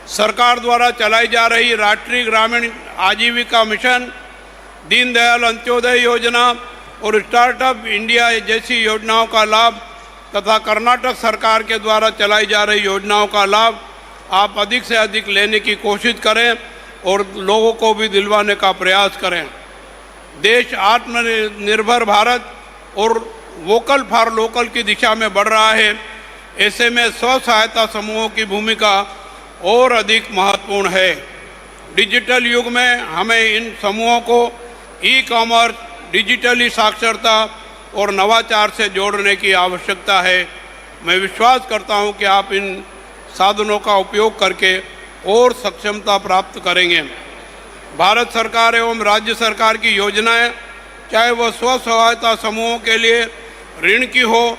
सरकार द्वारा चलाई जा रही राष्ट्रीय ग्रामीण आजीविका मिशन, दीनदयाल अंत्योदय योजना और स्टार्टअप इंडिया जैसी योजनाओं का लाभ तथा कर्नाटक सरकार के द्वारा चलाई जा रही योजनाओं का लाभ आप अधिक से अधिक लेने की कोशिश करें और लोगों को भी दिलवाने का प्रयास करें। देश आत्मनिर्भर भारत और वोकल फॉर लोकल की दिशा में बढ़ रहा है। ऐसे में स्व सहायता समूहों की भूमिका और अधिक महत्वपूर्ण है। डिजिटल युग में हमें इन समूहों को ई-कॉमर्स, डिजिटली साक्षरता और नवाचार से जोड़ने की आवश्यकता है। मैं विश्वास करता हूं कि आप इन साधनों का उपयोग करके और सक्षमता प्राप्त करेंगे। भारत सरकार एवं राज्य सरकार की योजनाएं, चाहे वह स्व सहायता समूहों के लिए ऋण की हो,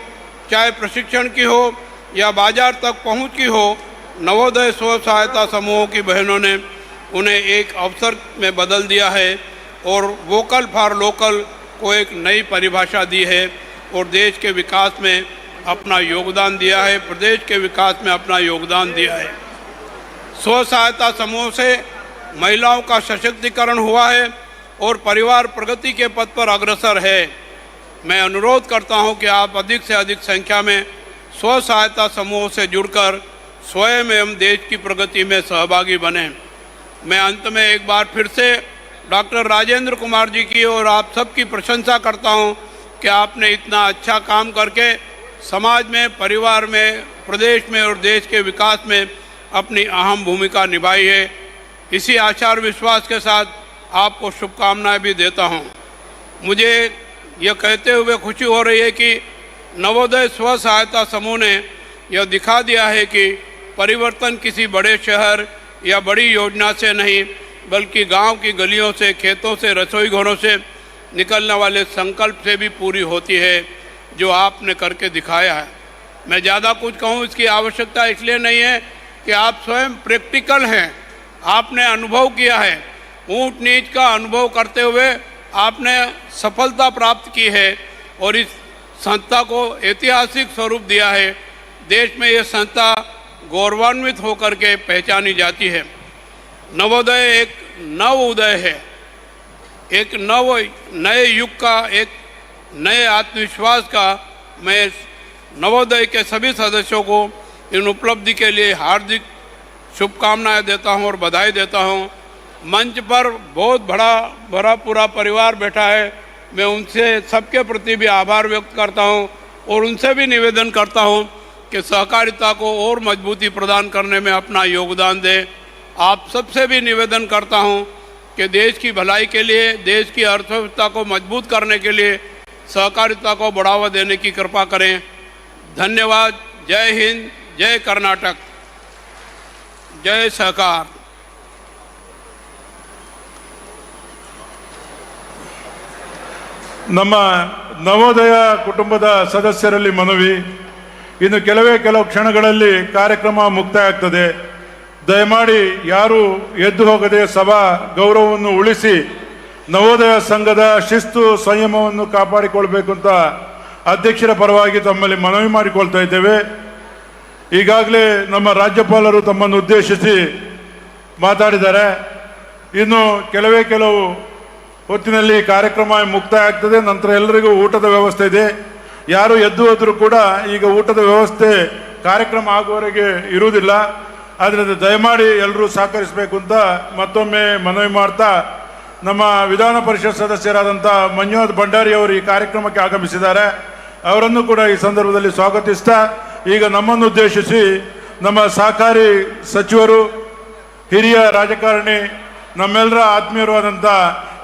चाहे प्रशिक्षण की हो या बाजार तक पहुंच की हो, नवोदय स्व सहायता समूहों की बहनों ने उन्हें एक अवसर में बदल दिया है और वोकल फॉर लोकल को एक नई परिभाषा दी है और देश के विकास में अपना योगदान दिया है, प्रदेश के विकास में अपना योगदान दिया है। स्व सहायता समूह से महिलाओं का सशक्तिकरण हुआ है और परिवार प्रगति के पथ पर अग्रसर है। मैं अनुरोध करता हूं कि आप अधिक से अधिक संख्या में स्व सहायता समूहों से जुड़कर स्वयं एवं देश की प्रगति में सहभागी बने। मैं अंत में एक बार फिर से डॉक्टर राजेंद्र कुमार जी की और आप सबकी प्रशंसा करता हूं कि आपने इतना अच्छा काम करके समाज में, परिवार में, प्रदेश में और देश के विकास में अपनी अहम भूमिका निभाई है। इसी आशा और विश्वास के साथ आपको शुभकामनाएं भी देता हूं। मुझे यह कहते हुए खुशी हो रही है कि नवोदय स्व सहायता समूह ने यह दिखा दिया है कि परिवर्तन किसी बड़े शहर या बड़ी योजना से नहीं, बल्कि गांव की गलियों से, खेतों से, रसोई घरों से निकलने वाले संकल्प से भी पूरी होती है, जो आपने करके दिखाया है। मैं ज़्यादा कुछ कहूँ इसकी आवश्यकता इसलिए नहीं है कि आप स्वयं प्रैक्टिकल हैं, आपने अनुभव किया है। ऊंच नीच का अनुभव करते हुए आपने सफलता प्राप्त की है और इस संस्था को ऐतिहासिक स्वरूप दिया है। देश में ये संस्था गौरवान्वित होकर के पहचानी जाती है। नवोदय एक नव उदय है, एक नए युग का, एक नए आत्मविश्वास का। मैं नवोदय के सभी सदस्यों को इन उपलब्धि के लिए हार्दिक शुभकामनाएं देता हूं और बधाई देता हूं। मंच पर बहुत बड़ा पूरा परिवार बैठा है। मैं उनसे सबके प्रति भी आभार व्यक्त करता हूं और उनसे भी निवेदन करता हूं कि सहकारिता को और मजबूती प्रदान करने में अपना योगदान दें। आप सबसे भी निवेदन करता हूं कि देश की भलाई के लिए, देश की अर्थव्यवस्था को मजबूत करने के लिए सहकारिता को बढ़ावा देने की कृपा करें। धन्यवाद। जय हिंद, जय कर्नाटक, जय सहकार। ನಮ್ಮ ನವೋದಯ ಕುಟುಂಬದ ಸದಸ್ಯರಲ್ಲಿ ಮನವಿ, ಇನ್ನು ಕೆಲವು ಕ್ಷಣಗಳಲ್ಲಿ ಕಾರ್ಯಕ್ರಮ ಮುಕ್ತಾಯ ಆಗ್ತದೆ. ದಯಮಾಡಿ ಯಾರು ಎದ್ದು ಹೋಗದೆ ಸಭಾ ಗೌರವವನ್ನು ಉಳಿಸಿ ನವೋದಯ ಸಂಘದ ಶಿಸ್ತು ಸಂಯಮವನ್ನು ಕಾಪಾಡಿಕೊಳ್ಬೇಕು ಅಂತ ಅಧ್ಯಕ್ಷರ ಪರವಾಗಿ ತಮ್ಮಲ್ಲಿ ಮನವಿ ಮಾಡಿಕೊಳ್ತಾ ಇದ್ದೇವೆ. ಈಗಾಗಲೇ ನಮ್ಮ ರಾಜ್ಯಪಾಲರು ತಮ್ಮನ್ನು ಉದ್ದೇಶಿಸಿ ಮಾತಾಡಿದ್ದಾರೆ. ಇನ್ನು ಕೆಲವು ಹೊತ್ತಿನಲ್ಲಿ ಕಾರ್ಯಕ್ರಮ ಮುಕ್ತಾಯ ಆಗ್ತದೆ. ನಂತರ ಎಲ್ಲರಿಗೂ ಊಟದ ವ್ಯವಸ್ಥೆ ಇದೆ. ಯಾರು ಎದ್ದು ಹೋದರೂ ಕೂಡ ಈಗ ಊಟದ ವ್ಯವಸ್ಥೆ ಕಾರ್ಯಕ್ರಮ ಆಗುವವರೆಗೆ ಇರುವುದಿಲ್ಲ. ಆದ್ದರಿಂದ ದಯಮಾಡಿ ಎಲ್ಲರೂ ಸಹಕರಿಸಬೇಕು ಅಂತ ಮತ್ತೊಮ್ಮೆ ಮನವಿ ಮಾಡ್ತಾ, ನಮ್ಮ ವಿಧಾನ ಪರಿಷತ್ ಸದಸ್ಯರಾದಂಥ ಮಂಜುನಾಥ್ ಭಂಡಾರಿ ಅವರು ಈ ಕಾರ್ಯಕ್ರಮಕ್ಕೆ ಆಗಮಿಸಿದ್ದಾರೆ. ಅವರನ್ನು ಕೂಡ ಈ ಸಂದರ್ಭದಲ್ಲಿ ಸ್ವಾಗತಿಸ್ತಾ, ಈಗ ನಮ್ಮನ್ನು ಉದ್ದೇಶಿಸಿ ನಮ್ಮ ಸಹಕಾರಿ ಸಚಿವರು, ಹಿರಿಯ ರಾಜಕಾರಣಿ, ನಮ್ಮೆಲ್ಲರ ಆತ್ಮೀಯರಾದಂಥ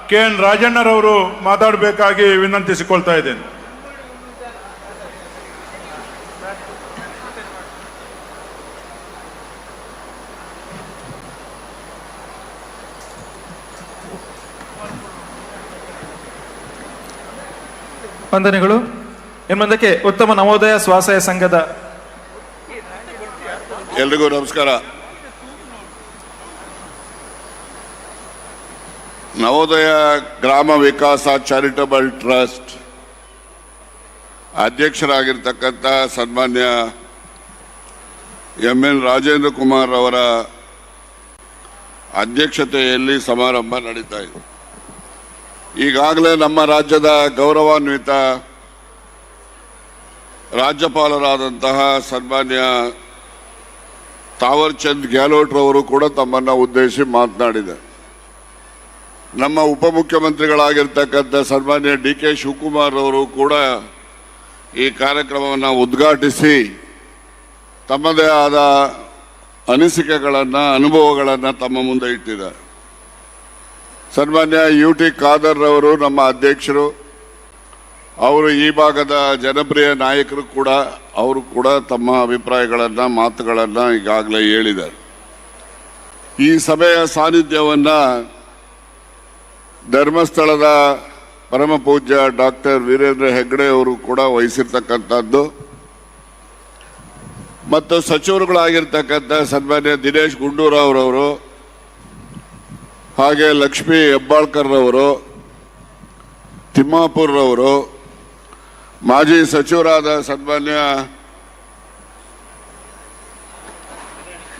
KN ರಾಜಣ್ಣರವರು ಮಾತಾಡಬೇಕಾಗಿ ವಿನಂತಿಸಿಕೊಳ್ತಾ ಇದ್ದೇನೆ. ವಂದನೆಗಳು. ಇನ್ನು ಮುಂದಕ್ಕೆ ಉತ್ತಮ ನವೋದಯ ಸ್ವಸಹಾಯ ಸಂಘದ ಎಲ್ರಿಗೂ ನಮಸ್ಕಾರ. ನವೋದಯ ಗ್ರಾಮ ವಿಕಾಸ ಚಾರಿಟಬಲ್ ಟ್ರಸ್ಟ್ ಅಧ್ಯಕ್ಷರಾಗಿರ್ತಕ್ಕಂಥ ಸನ್ಮಾನ್ಯ MN ರಾಜೇಂದ್ರ ಕುಮಾರ್ ಅವರ ಅಧ್ಯಕ್ಷತೆಯಲ್ಲಿ ಸಮಾರಂಭ ನಡೀತಾ ಇದೆ. ಈಗಾಗಲೇ ನಮ್ಮ ರಾಜ್ಯದ ಗೌರವಾನ್ವಿತ ರಾಜ್ಯಪಾಲರಾದಂತಹ ಸನ್ಮಾನ್ಯ ತಾವರ್ ಚಂದ್ ಗೆಹ್ಲೋಟ್ ರವರು ಕೂಡ ತಮ್ಮನ್ನು ಉದ್ದೇಶಿಸಿ ಮಾತನಾಡಿದ್ದಾರೆ. ನಮ್ಮ ಉಪಮುಖ್ಯಮಂತ್ರಿಗಳಾಗಿರ್ತಕ್ಕಂಥ ಸನ್ಮಾನ್ಯ DK ಶಿವಕುಮಾರ್ ಅವರು ಕೂಡ ಈ ಕಾರ್ಯಕ್ರಮವನ್ನು ಉದ್ಘಾಟಿಸಿ ತಮ್ಮದೇ ಆದ ಅನಿಸಿಕೆಗಳನ್ನು, ಅನುಭವಗಳನ್ನು ತಮ್ಮ ಮುಂದೆ ಇಟ್ಟಿದ್ದಾರೆ. ಸನ್ಮಾನ್ಯ UT ಖಾದರ್ ಅವರು ನಮ್ಮ ಅಧ್ಯಕ್ಷರು, ಅವರು ಈ ಭಾಗದ ಜನಪ್ರಿಯ ನಾಯಕರು ಕೂಡ, ಅವರು ಕೂಡ ತಮ್ಮ ಅಭಿಪ್ರಾಯಗಳನ್ನು, ಮಾತುಗಳನ್ನು ಈಗಾಗಲೇ ಹೇಳಿದ್ದಾರೆ. ಈ ಸಭೆಯ ಸಾನ್ನಿಧ್ಯವನ್ನು ಧರ್ಮಸ್ಥಳದ ಪರಮ ಪೂಜ್ಯ ಡಾಕ್ಟರ್ ವೀರೇಂದ್ರ ಹೆಗ್ಗಡೆ ಅವರು ಕೂಡ ವಹಿಸಿರ್ತಕ್ಕಂಥದ್ದು ಮತ್ತು ಸಚಿವರುಗಳಾಗಿರ್ತಕ್ಕಂಥ ಸನ್ಮಾನ್ಯ ದಿನೇಶ್ ಗುಂಡೂರಾವ್ ರವರು, ಹಾಗೆ ಲಕ್ಷ್ಮೀ ಹೆಬ್ಬಾಳ್ಕರ್ ರವರು, ತಿಮ್ಮಾಪುರ್ ರವರು, ಮಾಜಿ ಸಚಿವರಾದ ಸನ್ಮಾನ್ಯ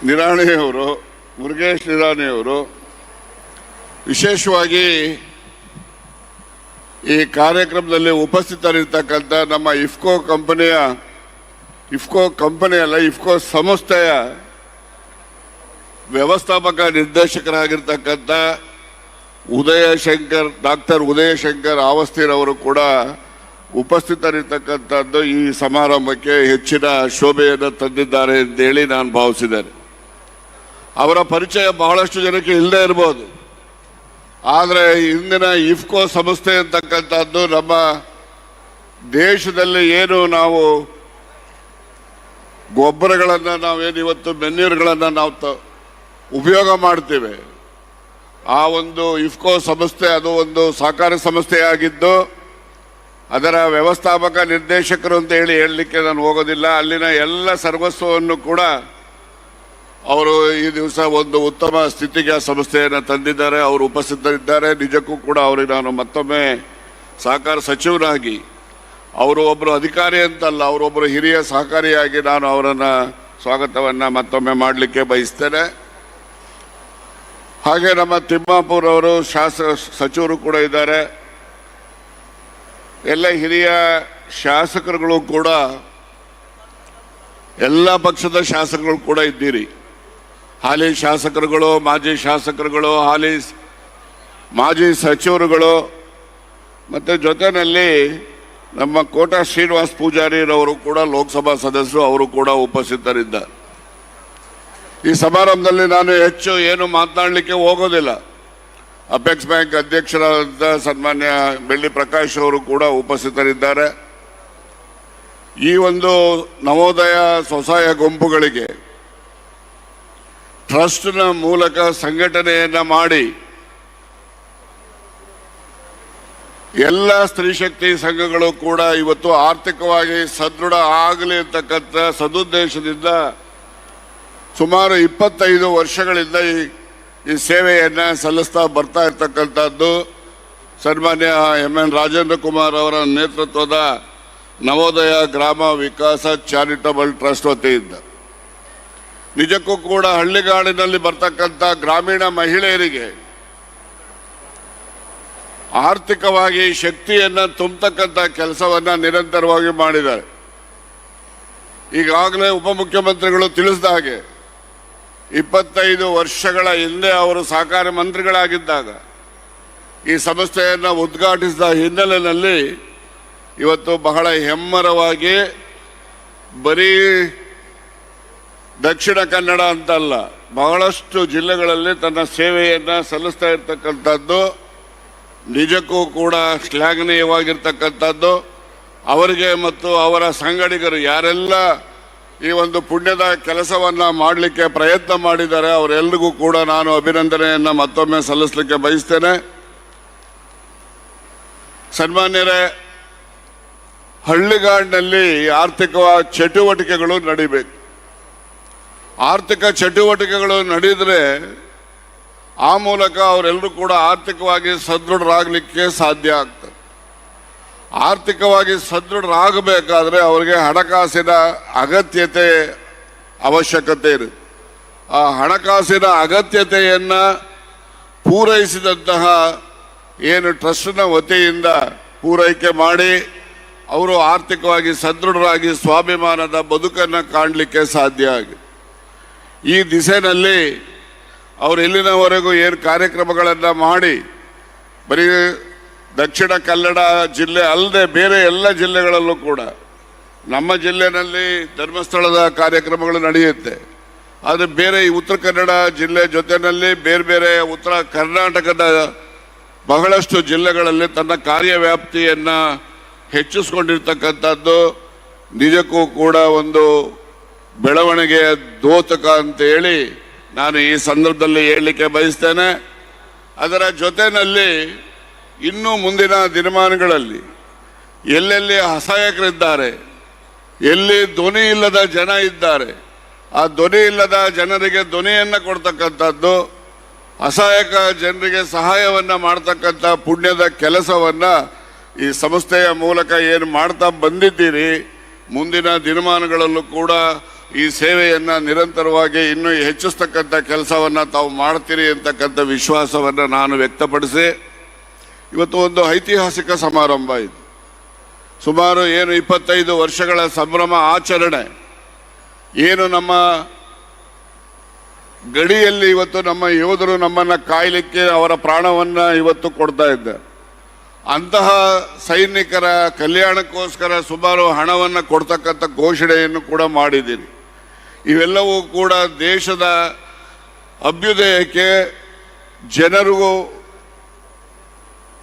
ನಿರಾಣಿಯವರು, ಮುರುಗೇಶ್ ನಿರಾಣಿಯವರು, ವಿಶೇಷವಾಗಿ ಈ ಕಾರ್ಯಕ್ರಮದಲ್ಲಿ ಉಪಸ್ಥಿತರಿರ್ತಕ್ಕಂಥ ನಮ್ಮ ಇಫ್ಕೋ ಸಂಸ್ಥೆಯ ವ್ಯವಸ್ಥಾಪಕ ನಿರ್ದೇಶಕರಾಗಿರ್ತಕ್ಕಂಥ ಡಾಕ್ಟರ್ ಉದಯ ಶಂಕರ್ ಆವಸ್ತಿರವರು ಕೂಡ ಉಪಸ್ಥಿತರಿರ್ತಕ್ಕಂಥದ್ದು ಈ ಸಮಾರಂಭಕ್ಕೆ ಹೆಚ್ಚಿನ ಶೋಭೆಯನ್ನು ತಂದಿದ್ದಾರೆ ಅಂತೇಳಿ ನಾನು ಭಾವಿಸಿದ್ದೇನೆ. ಅವರ ಪರಿಚಯ ಬಹಳಷ್ಟು ಜನಕ್ಕೆ ಇಲ್ಲದೆ ಇರ್ಬೋದು, ಆದರೆ ಇಂದಿನ ಇಫ್ಕೋ ಸಂಸ್ಥೆ ಅಂತಕ್ಕಂಥದ್ದು ನಮ್ಮ ದೇಶದಲ್ಲಿ ಏನು ನಾವು ಗೊಬ್ಬರಗಳನ್ನು, ನಾವೇನಿವತ್ತು ಮೆನ್ಯೂರ್ಗಳನ್ನು ನಾವು ಉಪಯೋಗ ಮಾಡ್ತೀವಿ, ಆ ಒಂದು ಇಫ್ಕೋ ಸಂಸ್ಥೆ ಅದು ಒಂದು ಸಹಕಾರಿ ಸಂಸ್ಥೆಯಾಗಿದ್ದು ಅದರ ವ್ಯವಸ್ಥಾಪಕ ನಿರ್ದೇಶಕರು ಅಂತ ಹೇಳಲಿಕ್ಕೆ ನಾನು ಹೋಗೋದಿಲ್ಲ. ಅಲ್ಲಿನ ಎಲ್ಲ ಸರ್ವಸ್ವವನ್ನು ಕೂಡ ಅವರು ಈ ದಿವಸ ಒಂದು ಉತ್ತಮ ಸ್ಥಿತಿಗೆ ಆ ಸಂಸ್ಥೆಯನ್ನು ತಂದಿದ್ದಾರೆ. ಅವರು ಉಪಸ್ಥಿತರಿದ್ದಾರೆ. ನಿಜಕ್ಕೂ ಕೂಡ ಅವರಿಗೆ ನಾನು ಮತ್ತೊಮ್ಮೆ ಸಹಕಾರ ಸಚಿವನಾಗಿ, ಅವರು ಒಬ್ಬರು ಅಧಿಕಾರಿ ಅಂತಲ್ಲ, ಅವರೊಬ್ಬರು ಹಿರಿಯ ಸಹಕಾರಿಯಾಗಿ ನಾನು ಅವರನ್ನು ಸ್ವಾಗತವನ್ನು ಮತ್ತೊಮ್ಮೆ ಮಾಡಲಿಕ್ಕೆ ಬಯಸ್ತೇನೆ. ಹಾಗೆ ನಮ್ಮ ತಿಮ್ಮಾಪುರ್ ಅವರು ಸಚಿವರು ಕೂಡ ಇದ್ದಾರೆ. ಎಲ್ಲ ಹಿರಿಯ ಶಾಸಕರುಗಳು ಕೂಡ, ಎಲ್ಲ ಪಕ್ಷದ ಶಾಸಕರು ಕೂಡ ಇದ್ದೀರಿ. ಹಾಲಿ ಶಾಸಕರುಗಳು, ಮಾಜಿ ಶಾಸಕರುಗಳು, ಮಾಜಿ ಸಚಿವರುಗಳು, ಮತ್ತು ಜೊತೆಯಲ್ಲಿ ನಮ್ಮ ಕೋಟಾ ಶ್ರೀನಿವಾಸ್ ಪೂಜಾರಿರವರು ಕೂಡ ಲೋಕಸಭಾ ಸದಸ್ಯರು, ಅವರು ಕೂಡ ಉಪಸ್ಥಿತರಿದ್ದಾರೆ. ಈ ಸಮಾರಂಭದಲ್ಲಿ ನಾನು ಹೆಚ್ಚು ಏನು ಮಾತನಾಡಲಿಕ್ಕೆ ಹೋಗೋದಿಲ್ಲ. ಅಪೆಕ್ಸ್ ಬ್ಯಾಂಕ್ ಅಧ್ಯಕ್ಷರಾದ ಸನ್ಮಾನ್ಯ ಬೆಳ್ಳಿ ಪ್ರಕಾಶ್ ಅವರು ಕೂಡ ಉಪಸ್ಥಿತರಿದ್ದಾರೆ. ಈ ಒಂದು ನವೋದಯ ಸ್ವಸಹಾಯ ಗುಂಪುಗಳಿಗೆ ಟ್ರಸ್ಟ್ನ ಮೂಲಕ ಸಂಘಟನೆಯನ್ನ ಮಾಡಿ ಎಲ್ಲ ಸ್ತ್ರೀ ಶಕ್ತಿ ಸಂಘಗಳು ಕೂಡ ಇವತ್ತು ಆರ್ಥಿಕವಾಗಿ ಸದೃಢ ಆಗಲಿ ಅಂತಕ್ಕಂಥ ಸದುದ್ದೇಶದಿಂದ ಸುಮಾರು 25 ವರ್ಷಗಳಿಂದ ಈ ಸೇವೆಯನ್ನ ಸಲ್ಲಿಸ್ತಾ ಬರ್ತಾ ಇರ್ತಕ್ಕಂಥದ್ದು ಸನ್ಮಾನ್ಯ MN ರಾಜೇಂದ್ರ ಕುಮಾರ್ ಅವರ ನೇತೃತ್ವದ ನವೋದಯ ಗ್ರಾಮ ವಿಕಾಸ ಚಾರಿಟಬಲ್ ಟ್ರಸ್ಟ್ ವತಿಯಿಂದ. ನಿಜಕ್ಕೂ ಕೂಡ ಹಳ್ಳಿಗಾಡಿನಲ್ಲಿ ಬರ್ತಕ್ಕಂಥ ಗ್ರಾಮೀಣ ಮಹಿಳೆಯರಿಗೆ ಆರ್ಥಿಕವಾಗಿ ಶಕ್ತಿಯನ್ನ ತುಂಬತಕ್ಕಂಥ ಕೆಲಸವನ್ನ ನಿರಂತರವಾಗಿ ಮಾಡಿದ್ದಾರೆ. ಈಗಾಗಲೇ ಉಪಮುಖ್ಯಮಂತ್ರಿಗಳು ತಿಳಿಸಿದ ಹಾಗೆ 25 ವರ್ಷಗಳ ಹಿಂದೆ ಅವರು ಸಹಕಾರ ಮಂತ್ರಿಗಳಾಗಿದ್ದಾಗ ಈ ಸಂಸ್ಥೆಯನ್ನು ಉದ್ಘಾಟಿಸಿದ ಹಿನ್ನೆಲೆಯಲ್ಲಿ ಇವತ್ತು ಬಹಳ ಹೆಮ್ಮರವಾಗಿ ಬರೀ ದಕ್ಷಿಣ ಕನ್ನಡ ಅಂತಲ್ಲ, ಬಹಳಷ್ಟು ಜಿಲ್ಲೆಗಳಲ್ಲಿ ತನ್ನ ಸೇವೆಯನ್ನು ಸಲ್ಲಿಸ್ತಾ ಇರ್ತಕ್ಕಂಥದ್ದು ನಿಜಕ್ಕೂ ಕೂಡ ಶ್ಲಾಘನೀಯವಾಗಿರ್ತಕ್ಕಂಥದ್ದು. ಅವರಿಗೆ ಮತ್ತು ಅವರ ಸಂಗಡಿಗರು ಯಾರೆಲ್ಲ ಈ ಒಂದು ಪುಣ್ಯದ ಕೆಲಸವನ್ನ ಮಾಡಲಿಕ್ಕೆ ಪ್ರಯತ್ನ ಮಾಡಿದ್ದಾರೆ ಅವರೆಲ್ಲರಿಗೂ ಕೂಡ ನಾನು ಅಭಿನಂದನೆಯನ್ನ ಮತ್ತೊಮ್ಮೆ ಸಲ್ಲಿಸಲಿಕ್ಕೆ ಬಯಸ್ತೇನೆ. ಸನ್ಮಾನ್ಯರೇ, ಹಳ್ಳಿಗಾಡಿನಲ್ಲಿ ಆರ್ಥಿಕ ಚಟುವಟಿಕೆಗಳು ನಡಿಬೇಕು. ಆರ್ಥಿಕ ಚಟುವಟಿಕೆಗಳು ನಡೆದರೆ ಆ ಮೂಲಕ ಅವರೆಲ್ಲರೂ ಕೂಡ ಆರ್ಥಿಕವಾಗಿ ಸದೃಢರಾಗಲಿಕ್ಕೆ ಸಾಧ್ಯ ಆಗ್ತದೆ. ಆರ್ಥಿಕವಾಗಿ ಸದೃಢರಾಗಬೇಕಾದ್ರೆ ಅವರಿಗೆ ಹಣಕಾಸಿನ ಅಗತ್ಯತೆ ಅವಶ್ಯಕತೆ ಇರುತ್ತೆ. ಆ ಹಣಕಾಸಿನ ಅಗತ್ಯತೆಯನ್ನು ಪೂರೈಸಿದಂತಹ ಏನು ಟ್ರಸ್ಟ್ನ ವತಿಯಿಂದ ಪೂರೈಕೆ ಮಾಡಿ ಅವರು ಆರ್ಥಿಕವಾಗಿ ಸದೃಢರಾಗಿ ಸ್ವಾಭಿಮಾನದ ಬದುಕನ್ನು ಕಾಣಲಿಕ್ಕೆ ಸಾಧ್ಯ ಆಗಿದೆ. ಈ ದಿಸೆಯಲ್ಲಿ ಅವರು ಇಲ್ಲಿನವರೆಗೂ ಏನು ಕಾರ್ಯಕ್ರಮಗಳನ್ನು ಮಾಡಿ ಬರೀ ದಕ್ಷಿಣ ಕನ್ನಡ ಜಿಲ್ಲೆ ಅಲ್ಲದೆ ಬೇರೆ ಎಲ್ಲ ಜಿಲ್ಲೆಗಳಲ್ಲೂ ಕೂಡ, ನಮ್ಮ ಜಿಲ್ಲೆಯಲ್ಲಿ ಧರ್ಮಸ್ಥಳದ ಕಾರ್ಯಕ್ರಮಗಳು ನಡೆಯುತ್ತೆ, ಆದರೆ ಬೇರೆ ಈ ಉತ್ತರ ಕನ್ನಡ ಜಿಲ್ಲೆ ಜೊತೆಯಲ್ಲಿ ಬೇರೆ ಬೇರೆ ಉತ್ತರ ಕರ್ನಾಟಕದ ಬಹಳಷ್ಟು ಜಿಲ್ಲೆಗಳಲ್ಲಿ ತನ್ನ ಕಾರ್ಯವ್ಯಾಪ್ತಿಯನ್ನು ಹೆಚ್ಚಿಸ್ಕೊಂಡಿರ್ತಕ್ಕಂಥದ್ದು ನಿಜಕ್ಕೂ ಕೂಡ ಒಂದು ಬೆಳವಣಿಗೆಯ ದ್ಯೋತಕ ಅಂತೇಳಿ ನಾನು ಈ ಸಂದರ್ಭದಲ್ಲಿ ಹೇಳಲಿಕ್ಕೆ ಬಯಸ್ತೇನೆ. ಅದರ ಜೊತೆಯಲ್ಲಿ ಇನ್ನು ಮುಂದಿನ ದಿನಮಾನಗಳಲ್ಲಿ ಎಲ್ಲೆಲ್ಲಿ ಅಸಹಾಯಕರಿದ್ದಾರೆ, ಎಲ್ಲಿ ಧ್ವನಿ ಇಲ್ಲದ ಜನ ಇದ್ದಾರೆ, ಆ ಧ್ವನಿ ಇಲ್ಲದ ಜನರಿಗೆ ಧ್ವನಿಯನ್ನು ಕೊಡ್ತಕ್ಕಂಥದ್ದು, ಅಸಹಾಯಕ ಜನರಿಗೆ ಸಹಾಯವನ್ನು ಮಾಡ್ತಕ್ಕಂಥ ಪುಣ್ಯದ ಕೆಲಸವನ್ನು ಈ ಸಂಸ್ಥೆಯ ಮೂಲಕ ಏನು ಮಾಡ್ತಾ ಬಂದಿದ್ದೀರಿ, ಮುಂದಿನ ದಿನಮಾನಗಳಲ್ಲೂ ಕೂಡ ಈ ಸೇವೆಯನ್ನು ನಿರಂತರವಾಗಿ ಇನ್ನೂ ಹೆಚ್ಚಿಸ್ತಕ್ಕಂಥ ಕೆಲಸವನ್ನು ತಾವು ಮಾಡ್ತೀರಿ ಅಂತಕ್ಕಂಥ ವಿಶ್ವಾಸವನ್ನು ನಾನು ವ್ಯಕ್ತಪಡಿಸಿ, ಇವತ್ತು ಒಂದು ಐತಿಹಾಸಿಕ ಸಮಾರಂಭ ಇದು. ಸುಮಾರು ಏನು 25 ವರ್ಷಗಳ ಸಂಭ್ರಮ ಆಚರಣೆ, ಏನು ನಮ್ಮ ಗಡಿಯಲ್ಲಿ ಇವತ್ತು ನಮ್ಮ ಯೋಧರು ನಮ್ಮನ್ನು ಕಾಯಲಿಕ್ಕೆ ಅವರ ಪ್ರಾಣವನ್ನು ಇವತ್ತು ಕೊಡ್ತಾ ಇದ್ದಾರೆ. ಅಂತಹ ಸೈನಿಕರ ಕಲ್ಯಾಣಕ್ಕೋಸ್ಕರ ಸುಮಾರು ಹಣವನ್ನು ಕೊಡ್ತಕ್ಕಂಥ ಘೋಷಣೆಯನ್ನು ಕೂಡ ಮಾಡಿದ್ದೀರಿ. ಇವೆಲ್ಲವೂ ಕೂಡ ದೇಶದ ಅಭ್ಯುದಯಕ್ಕೆ, ಜನರಿಗೂ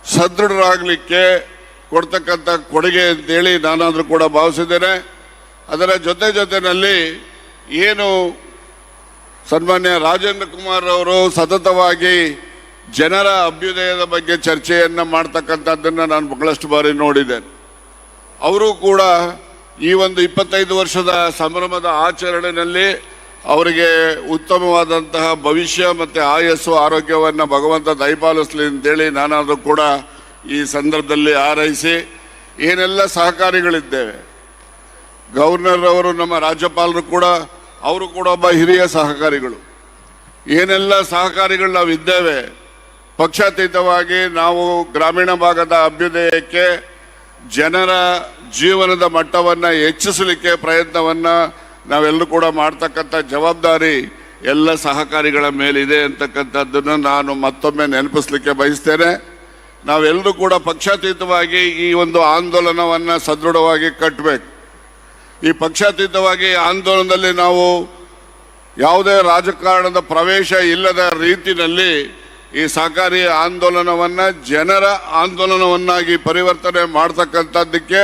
ಸದೃಢರಾಗಲಿಕ್ಕೆ ಕೊಡ್ತಕ್ಕಂಥ ಕೊಡುಗೆ ಅಂತೇಳಿ ನಾನಾದರೂ ಕೂಡ ಭಾವಿಸಿದ್ದೇನೆ. ಅದರ ಜೊತೆಯಲ್ಲಿ ಏನು ಸನ್ಮಾನ್ಯ ರಾಜೇಂದ್ರ ಕುಮಾರ್ ಅವರು ಸತತವಾಗಿ ಜನರ ಅಭ್ಯುದಯದ ಬಗ್ಗೆ ಚರ್ಚೆಯನ್ನು ಮಾಡ್ತಕ್ಕಂಥದ್ದನ್ನು ನಾನು ಬಹಳಷ್ಟು ಬಾರಿ ನೋಡಿದ್ದೇನೆ. ಅವರು ಕೂಡ ಈ ಒಂದು 25 ವರ್ಷದ ಸಂಭ್ರಮದ ಆಚರಣೆಯಲ್ಲಿ ಅವರಿಗೆ ಉತ್ತಮವಾದಂತಹ ಭವಿಷ್ಯ ಮತ್ತು ಆಯಸ್ಸು ಆರೋಗ್ಯವನ್ನು ಭಗವಂತ ದಯಪಾಲಿಸಲಿ ಅಂತೇಳಿ ನಾನಾದರೂ ಕೂಡ ಈ ಸಂದರ್ಭದಲ್ಲಿ ಹಾರೈಸಿ, ಏನೆಲ್ಲ ಸಹಕಾರಿಗಳಿದ್ದೇವೆ, ಗವರ್ನರ್ ಅವರು, ನಮ್ಮ ರಾಜ್ಯಪಾಲರು ಕೂಡ, ಅವರು ಕೂಡ ಒಬ್ಬ ಹಿರಿಯ ಸಹಕಾರಿಗಳು, ಏನೆಲ್ಲ ಸಹಕಾರಿಗಳು ನಾವು ಇದ್ದೇವೆ, ಪಕ್ಷಾತೀತವಾಗಿ ನಾವು ಗ್ರಾಮೀಣ ಭಾಗದ ಅಭ್ಯುದಯಕ್ಕೆ, ಜನರ ಜೀವನದ ಮಟ್ಟವನ್ನು ಹೆಚ್ಚಿಸಲಿಕ್ಕೆ ಪ್ರಯತ್ನವನ್ನು ನಾವೆಲ್ಲರೂ ಕೂಡ ಮಾಡ್ತಕ್ಕಂಥ ಜವಾಬ್ದಾರಿ ಎಲ್ಲ ಸಹಕಾರಿಗಳ ಮೇಲಿದೆ ಅಂತಕ್ಕಂಥದ್ದನ್ನು ನಾನು ಮತ್ತೊಮ್ಮೆ ನೆನಪಿಸಲಿಕ್ಕೆ ಬಯಸ್ತೇನೆ. ನಾವೆಲ್ಲರೂ ಕೂಡ ಪಕ್ಷಾತೀತವಾಗಿ ಈ ಒಂದು ಆಂದೋಲನವನ್ನು ಸದೃಢವಾಗಿ ಕಟ್ಟಬೇಕು. ಈ ಪಕ್ಷಾತೀತವಾಗಿ ಆಂದೋಲನದಲ್ಲಿ ನಾವು ಯಾವುದೇ ರಾಜಕಾರಣದ ಪ್ರವೇಶ ಇಲ್ಲದ ರೀತಿಯಲ್ಲಿ ಈ ಸಹಕಾರಿ ಆಂದೋಲನವನ್ನು ಜನರ ಆಂದೋಲನವನ್ನಾಗಿ ಪರಿವರ್ತನೆ ಮಾಡ್ತಕ್ಕಂಥದ್ದಕ್ಕೆ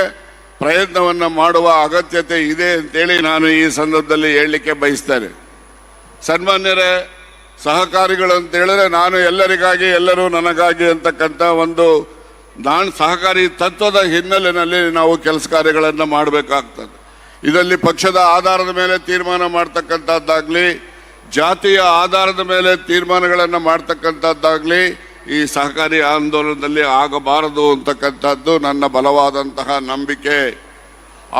ಪ್ರಯತ್ನವನ್ನು ಮಾಡುವ ಅಗತ್ಯತೆ ಇದೆ ಅಂತೇಳಿ ನಾನು ಈ ಸಂದರ್ಭದಲ್ಲಿ ಹೇಳಲಿಕ್ಕೆ ಬಯಸ್ತೇನೆ. ಸನ್ಮಾನ್ಯರೇ, ಸಹಕಾರಿಗಳು ಅಂತ ಹೇಳಿದ್ರೆ ನಾನು ಎಲ್ಲರಿಗಾಗಿ ಎಲ್ಲರೂ ನನಗಾಗಿ ಅಂತಕ್ಕಂಥ ಒಂದು ಸಹಕಾರಿ ತತ್ವದ ಹಿನ್ನೆಲೆಯಲ್ಲಿ ನಾವು ಕೆಲಸ ಕಾರ್ಯಗಳನ್ನು ಮಾಡಬೇಕಾಗ್ತದೆ. ಇದರಲ್ಲಿ ಪಕ್ಷದ ಆಧಾರದ ಮೇಲೆ ತೀರ್ಮಾನ ಮಾಡ್ತಕ್ಕಂಥದ್ದಾಗಲಿ, ಜಾತಿಯ ಆಧಾರದ ಮೇಲೆ ತೀರ್ಮಾನಗಳನ್ನು ಮಾಡ್ತಕ್ಕಂಥದ್ದಾಗಲಿ ಈ ಸಹಕಾರಿ ಆಂದೋಲನದಲ್ಲಿ ಆಗಬಾರದು ಅಂತಕ್ಕಂಥದ್ದು ನನ್ನ ಬಲವಾದಂತಹ ನಂಬಿಕೆ.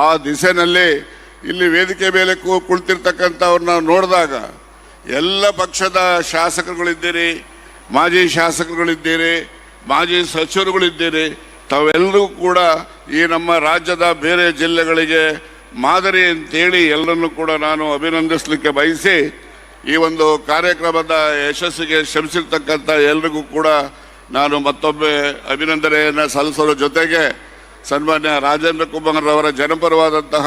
ಆ ದಿಸೆಯಲ್ಲಿ ಇಲ್ಲಿ ವೇದಿಕೆ ಮೇಲೆ ಕುಳಿತಿರ್ತಕ್ಕಂಥವ್ರನ್ನ ನೋಡಿದಾಗ ಎಲ್ಲ ಪಕ್ಷದ ಶಾಸಕರುಗಳಿದ್ದೀರಿ, ಮಾಜಿ ಶಾಸಕರುಗಳಿದ್ದೀರಿ, ಮಾಜಿ ಸಚಿವರುಗಳಿದ್ದೀರಿ. ತಾವೆಲ್ಲರೂ ಕೂಡ ಈ ನಮ್ಮ ರಾಜ್ಯದ ಬೇರೆ ಜಿಲ್ಲೆಗಳಿಗೆ ಮಾದರಿ ಅಂತೇಳಿ ಎಲ್ಲರನ್ನೂ ಕೂಡ ನಾನು ಅಭಿನಂದಿಸಲಿಕ್ಕೆ ಬಯಸಿ ಈ ಒಂದು ಕಾರ್ಯಕ್ರಮದ ಯಶಸ್ಸಿಗೆ ಶ್ರಮಿಸಿರ್ತಕ್ಕಂಥ ಎಲ್ರಿಗೂ ಕೂಡ ನಾನು ಮತ್ತೊಮ್ಮೆ ಅಭಿನಂದನೆಯನ್ನು ಸಲ್ಲಿಸೋದ್ರ ಜೊತೆಗೆ ಸನ್ಮಾನ್ಯ ರಾಜೇಂದ್ರ ಕುಮಾರ್ ಅವರ ಜನಪರವಾದಂತಹ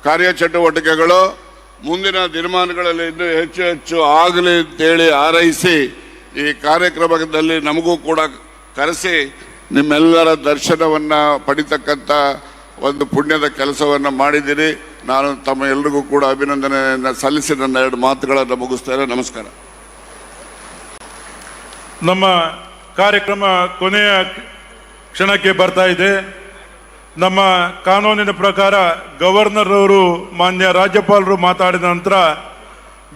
ಕಾರ್ಯಚಟುವಟಿಕೆಗಳು ಮುಂದಿನ ದಿನಮಾನಗಳಲ್ಲಿ ಇನ್ನೂ ಹೆಚ್ಚು ಹೆಚ್ಚು ಆಗಲಿ ಅಂತೇಳಿ ಹಾರೈಸಿ ಈ ಕಾರ್ಯಕ್ರಮದಲ್ಲಿ ನಮಗೂ ಕೂಡ ಕರೆಸಿ ನಿಮ್ಮೆಲ್ಲರ ದರ್ಶನವನ್ನು ಪಡಿತಕ್ಕಂಥ ಒಂದು ಪುಣ್ಯದ ಕೆಲಸವನ್ನು ಮಾಡಿದ್ದೀರಿ. ನಾನು ತಮ್ಮ ಎಲ್ರಿಗೂ ಕೂಡ ಅಭಿನಂದನೆಯನ್ನು ಸಲ್ಲಿಸಿ ನನ್ನ 2 ಮಾತುಗಳನ್ನು ಮುಗಿಸ್ತೇನೆ. ನಮಸ್ಕಾರ. ನಮ್ಮ ಕಾರ್ಯಕ್ರಮ ಕೊನೆಯ ಕ್ಷಣಕ್ಕೆ ಬರ್ತಾ ಇದೆ. ನಮ್ಮ ಕಾನೂನಿನ ಪ್ರಕಾರ ಗವರ್ನರ್ ಅವರು, ಮಾನ್ಯ ರಾಜ್ಯಪಾಲರು ಮಾತಾಡಿದ ನಂತರ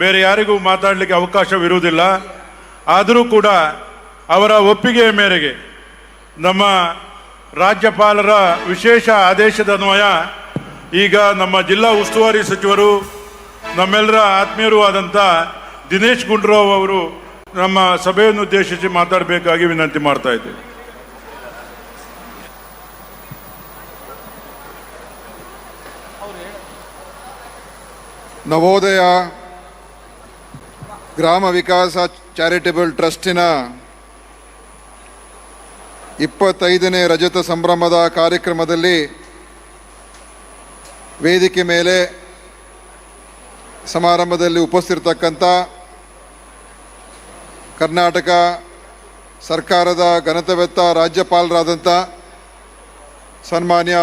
ಬೇರೆ ಯಾರಿಗೂ ಮಾತಾಡಲಿಕ್ಕೆ ಅವಕಾಶವಿರುವುದಿಲ್ಲ. ಆದರೂ ಕೂಡ ಅವರ ಒಪ್ಪಿಗೆಯ ಮೇರೆಗೆ ನಮ್ಮ ರಾಜ್ಯಪಾಲರ ವಿಶೇಷ ಆದೇಶದ ಅನ್ವಯ ಈಗ ನಮ್ಮ ಜಿಲ್ಲಾ ಉಸ್ತುವಾರಿ ಸಚಿವರು, ನಮ್ಮೆಲ್ಲರ ಆತ್ಮೀಯರೂ ಆದಂಥ ದಿನೇಶ್ ಗುಂಡೂರಾವ್ ಅವರು ನಮ್ಮ ಸಭೆಯನ್ನು ಉದ್ದೇಶಿಸಿ ಮಾತಾಡಬೇಕಾಗಿ ವಿನಂತಿ ಮಾಡ್ತಾ ಇದ್ದೇವೆ. ನವೋದಯ ಗ್ರಾಮ ವಿಕಾಸ ಚಾರಿಟೇಬಲ್ ಟ್ರಸ್ಟಿನ 25ನೇ ರಜತ ಸಂಭ್ರಮದ ಕಾರ್ಯಕ್ರಮದಲ್ಲಿ ವೇದಿಕೆ ಮೇಲೆ ಸಮಾರಂಭದಲ್ಲಿ ಉಪಸ್ಥಿತರ್ತಕ್ಕಂಥ ಕರ್ನಾಟಕ ಸರ್ಕಾರದ ಘನತೆವೆತ್ತ ರಾಜ್ಯಪಾಲರಾದಂಥ ಸನ್ಮಾನ್ಯ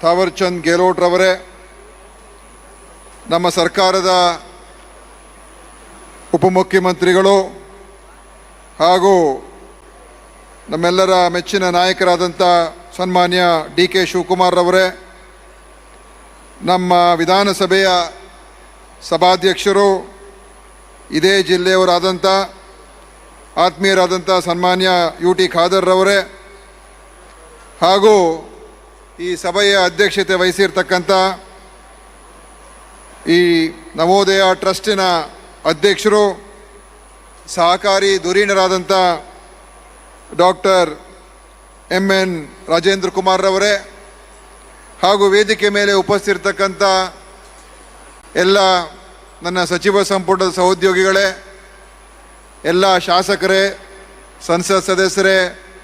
ಥಾವರ್ಚಂದ್ ಗೆಹ್ಲೋಟ್ ರವರೇ, ನಮ್ಮ ಸರ್ಕಾರದ ಉಪಮುಖ್ಯಮಂತ್ರಿಗಳು ಹಾಗೂ ನಮ್ಮೆಲ್ಲರ ಮೆಚ್ಚಿನ ನಾಯಕರಾದಂಥ ಸನ್ಮಾನ್ಯ ಡಿ ಕೆ ಶಿವಕುಮಾರ್ ಅವರೇ, ನಮ್ಮ ವಿಧಾನಸಭೆಯ ಸಭಾಧ್ಯಕ್ಷರು, ಇದೇ ಜಿಲ್ಲೆಯವರಾದಂಥ ಆತ್ಮೀಯರಾದಂಥ ಸನ್ಮಾನ್ಯ ಯು ಟಿ ಖಾದರ್ ಅವರೇ, ಹಾಗೂ ಈ ಸಭೆಯ ಅಧ್ಯಕ್ಷತೆ ವಹಿಸಿರ್ತಕ್ಕಂಥ ಈ ನವೋದಯ ಟ್ರಸ್ಟಿನ ಅಧ್ಯಕ್ಷರು, ಸಹಕಾರಿ ಧುರೀಣರಾದಂಥ ಡಾಕ್ಟರ್ ಎನ್ ರಾಜೇಂದ್ರ ಕುಮಾರ್ ರವರೇ, ಹಾಗೂ ವೇದಿಕೆ ಮೇಲೆ ಉಪಸ್ಥಿತರ್ತಕ್ಕಂಥ ಎಲ್ಲ ನನ್ನ ಸಚಿವ ಸಂಪುಟದ ಸಹೋದ್ಯೋಗಿಗಳೇ, ಎಲ್ಲ ಶಾಸಕರೇ, ಸಂಸತ್ ಸದಸ್ಯರೇ,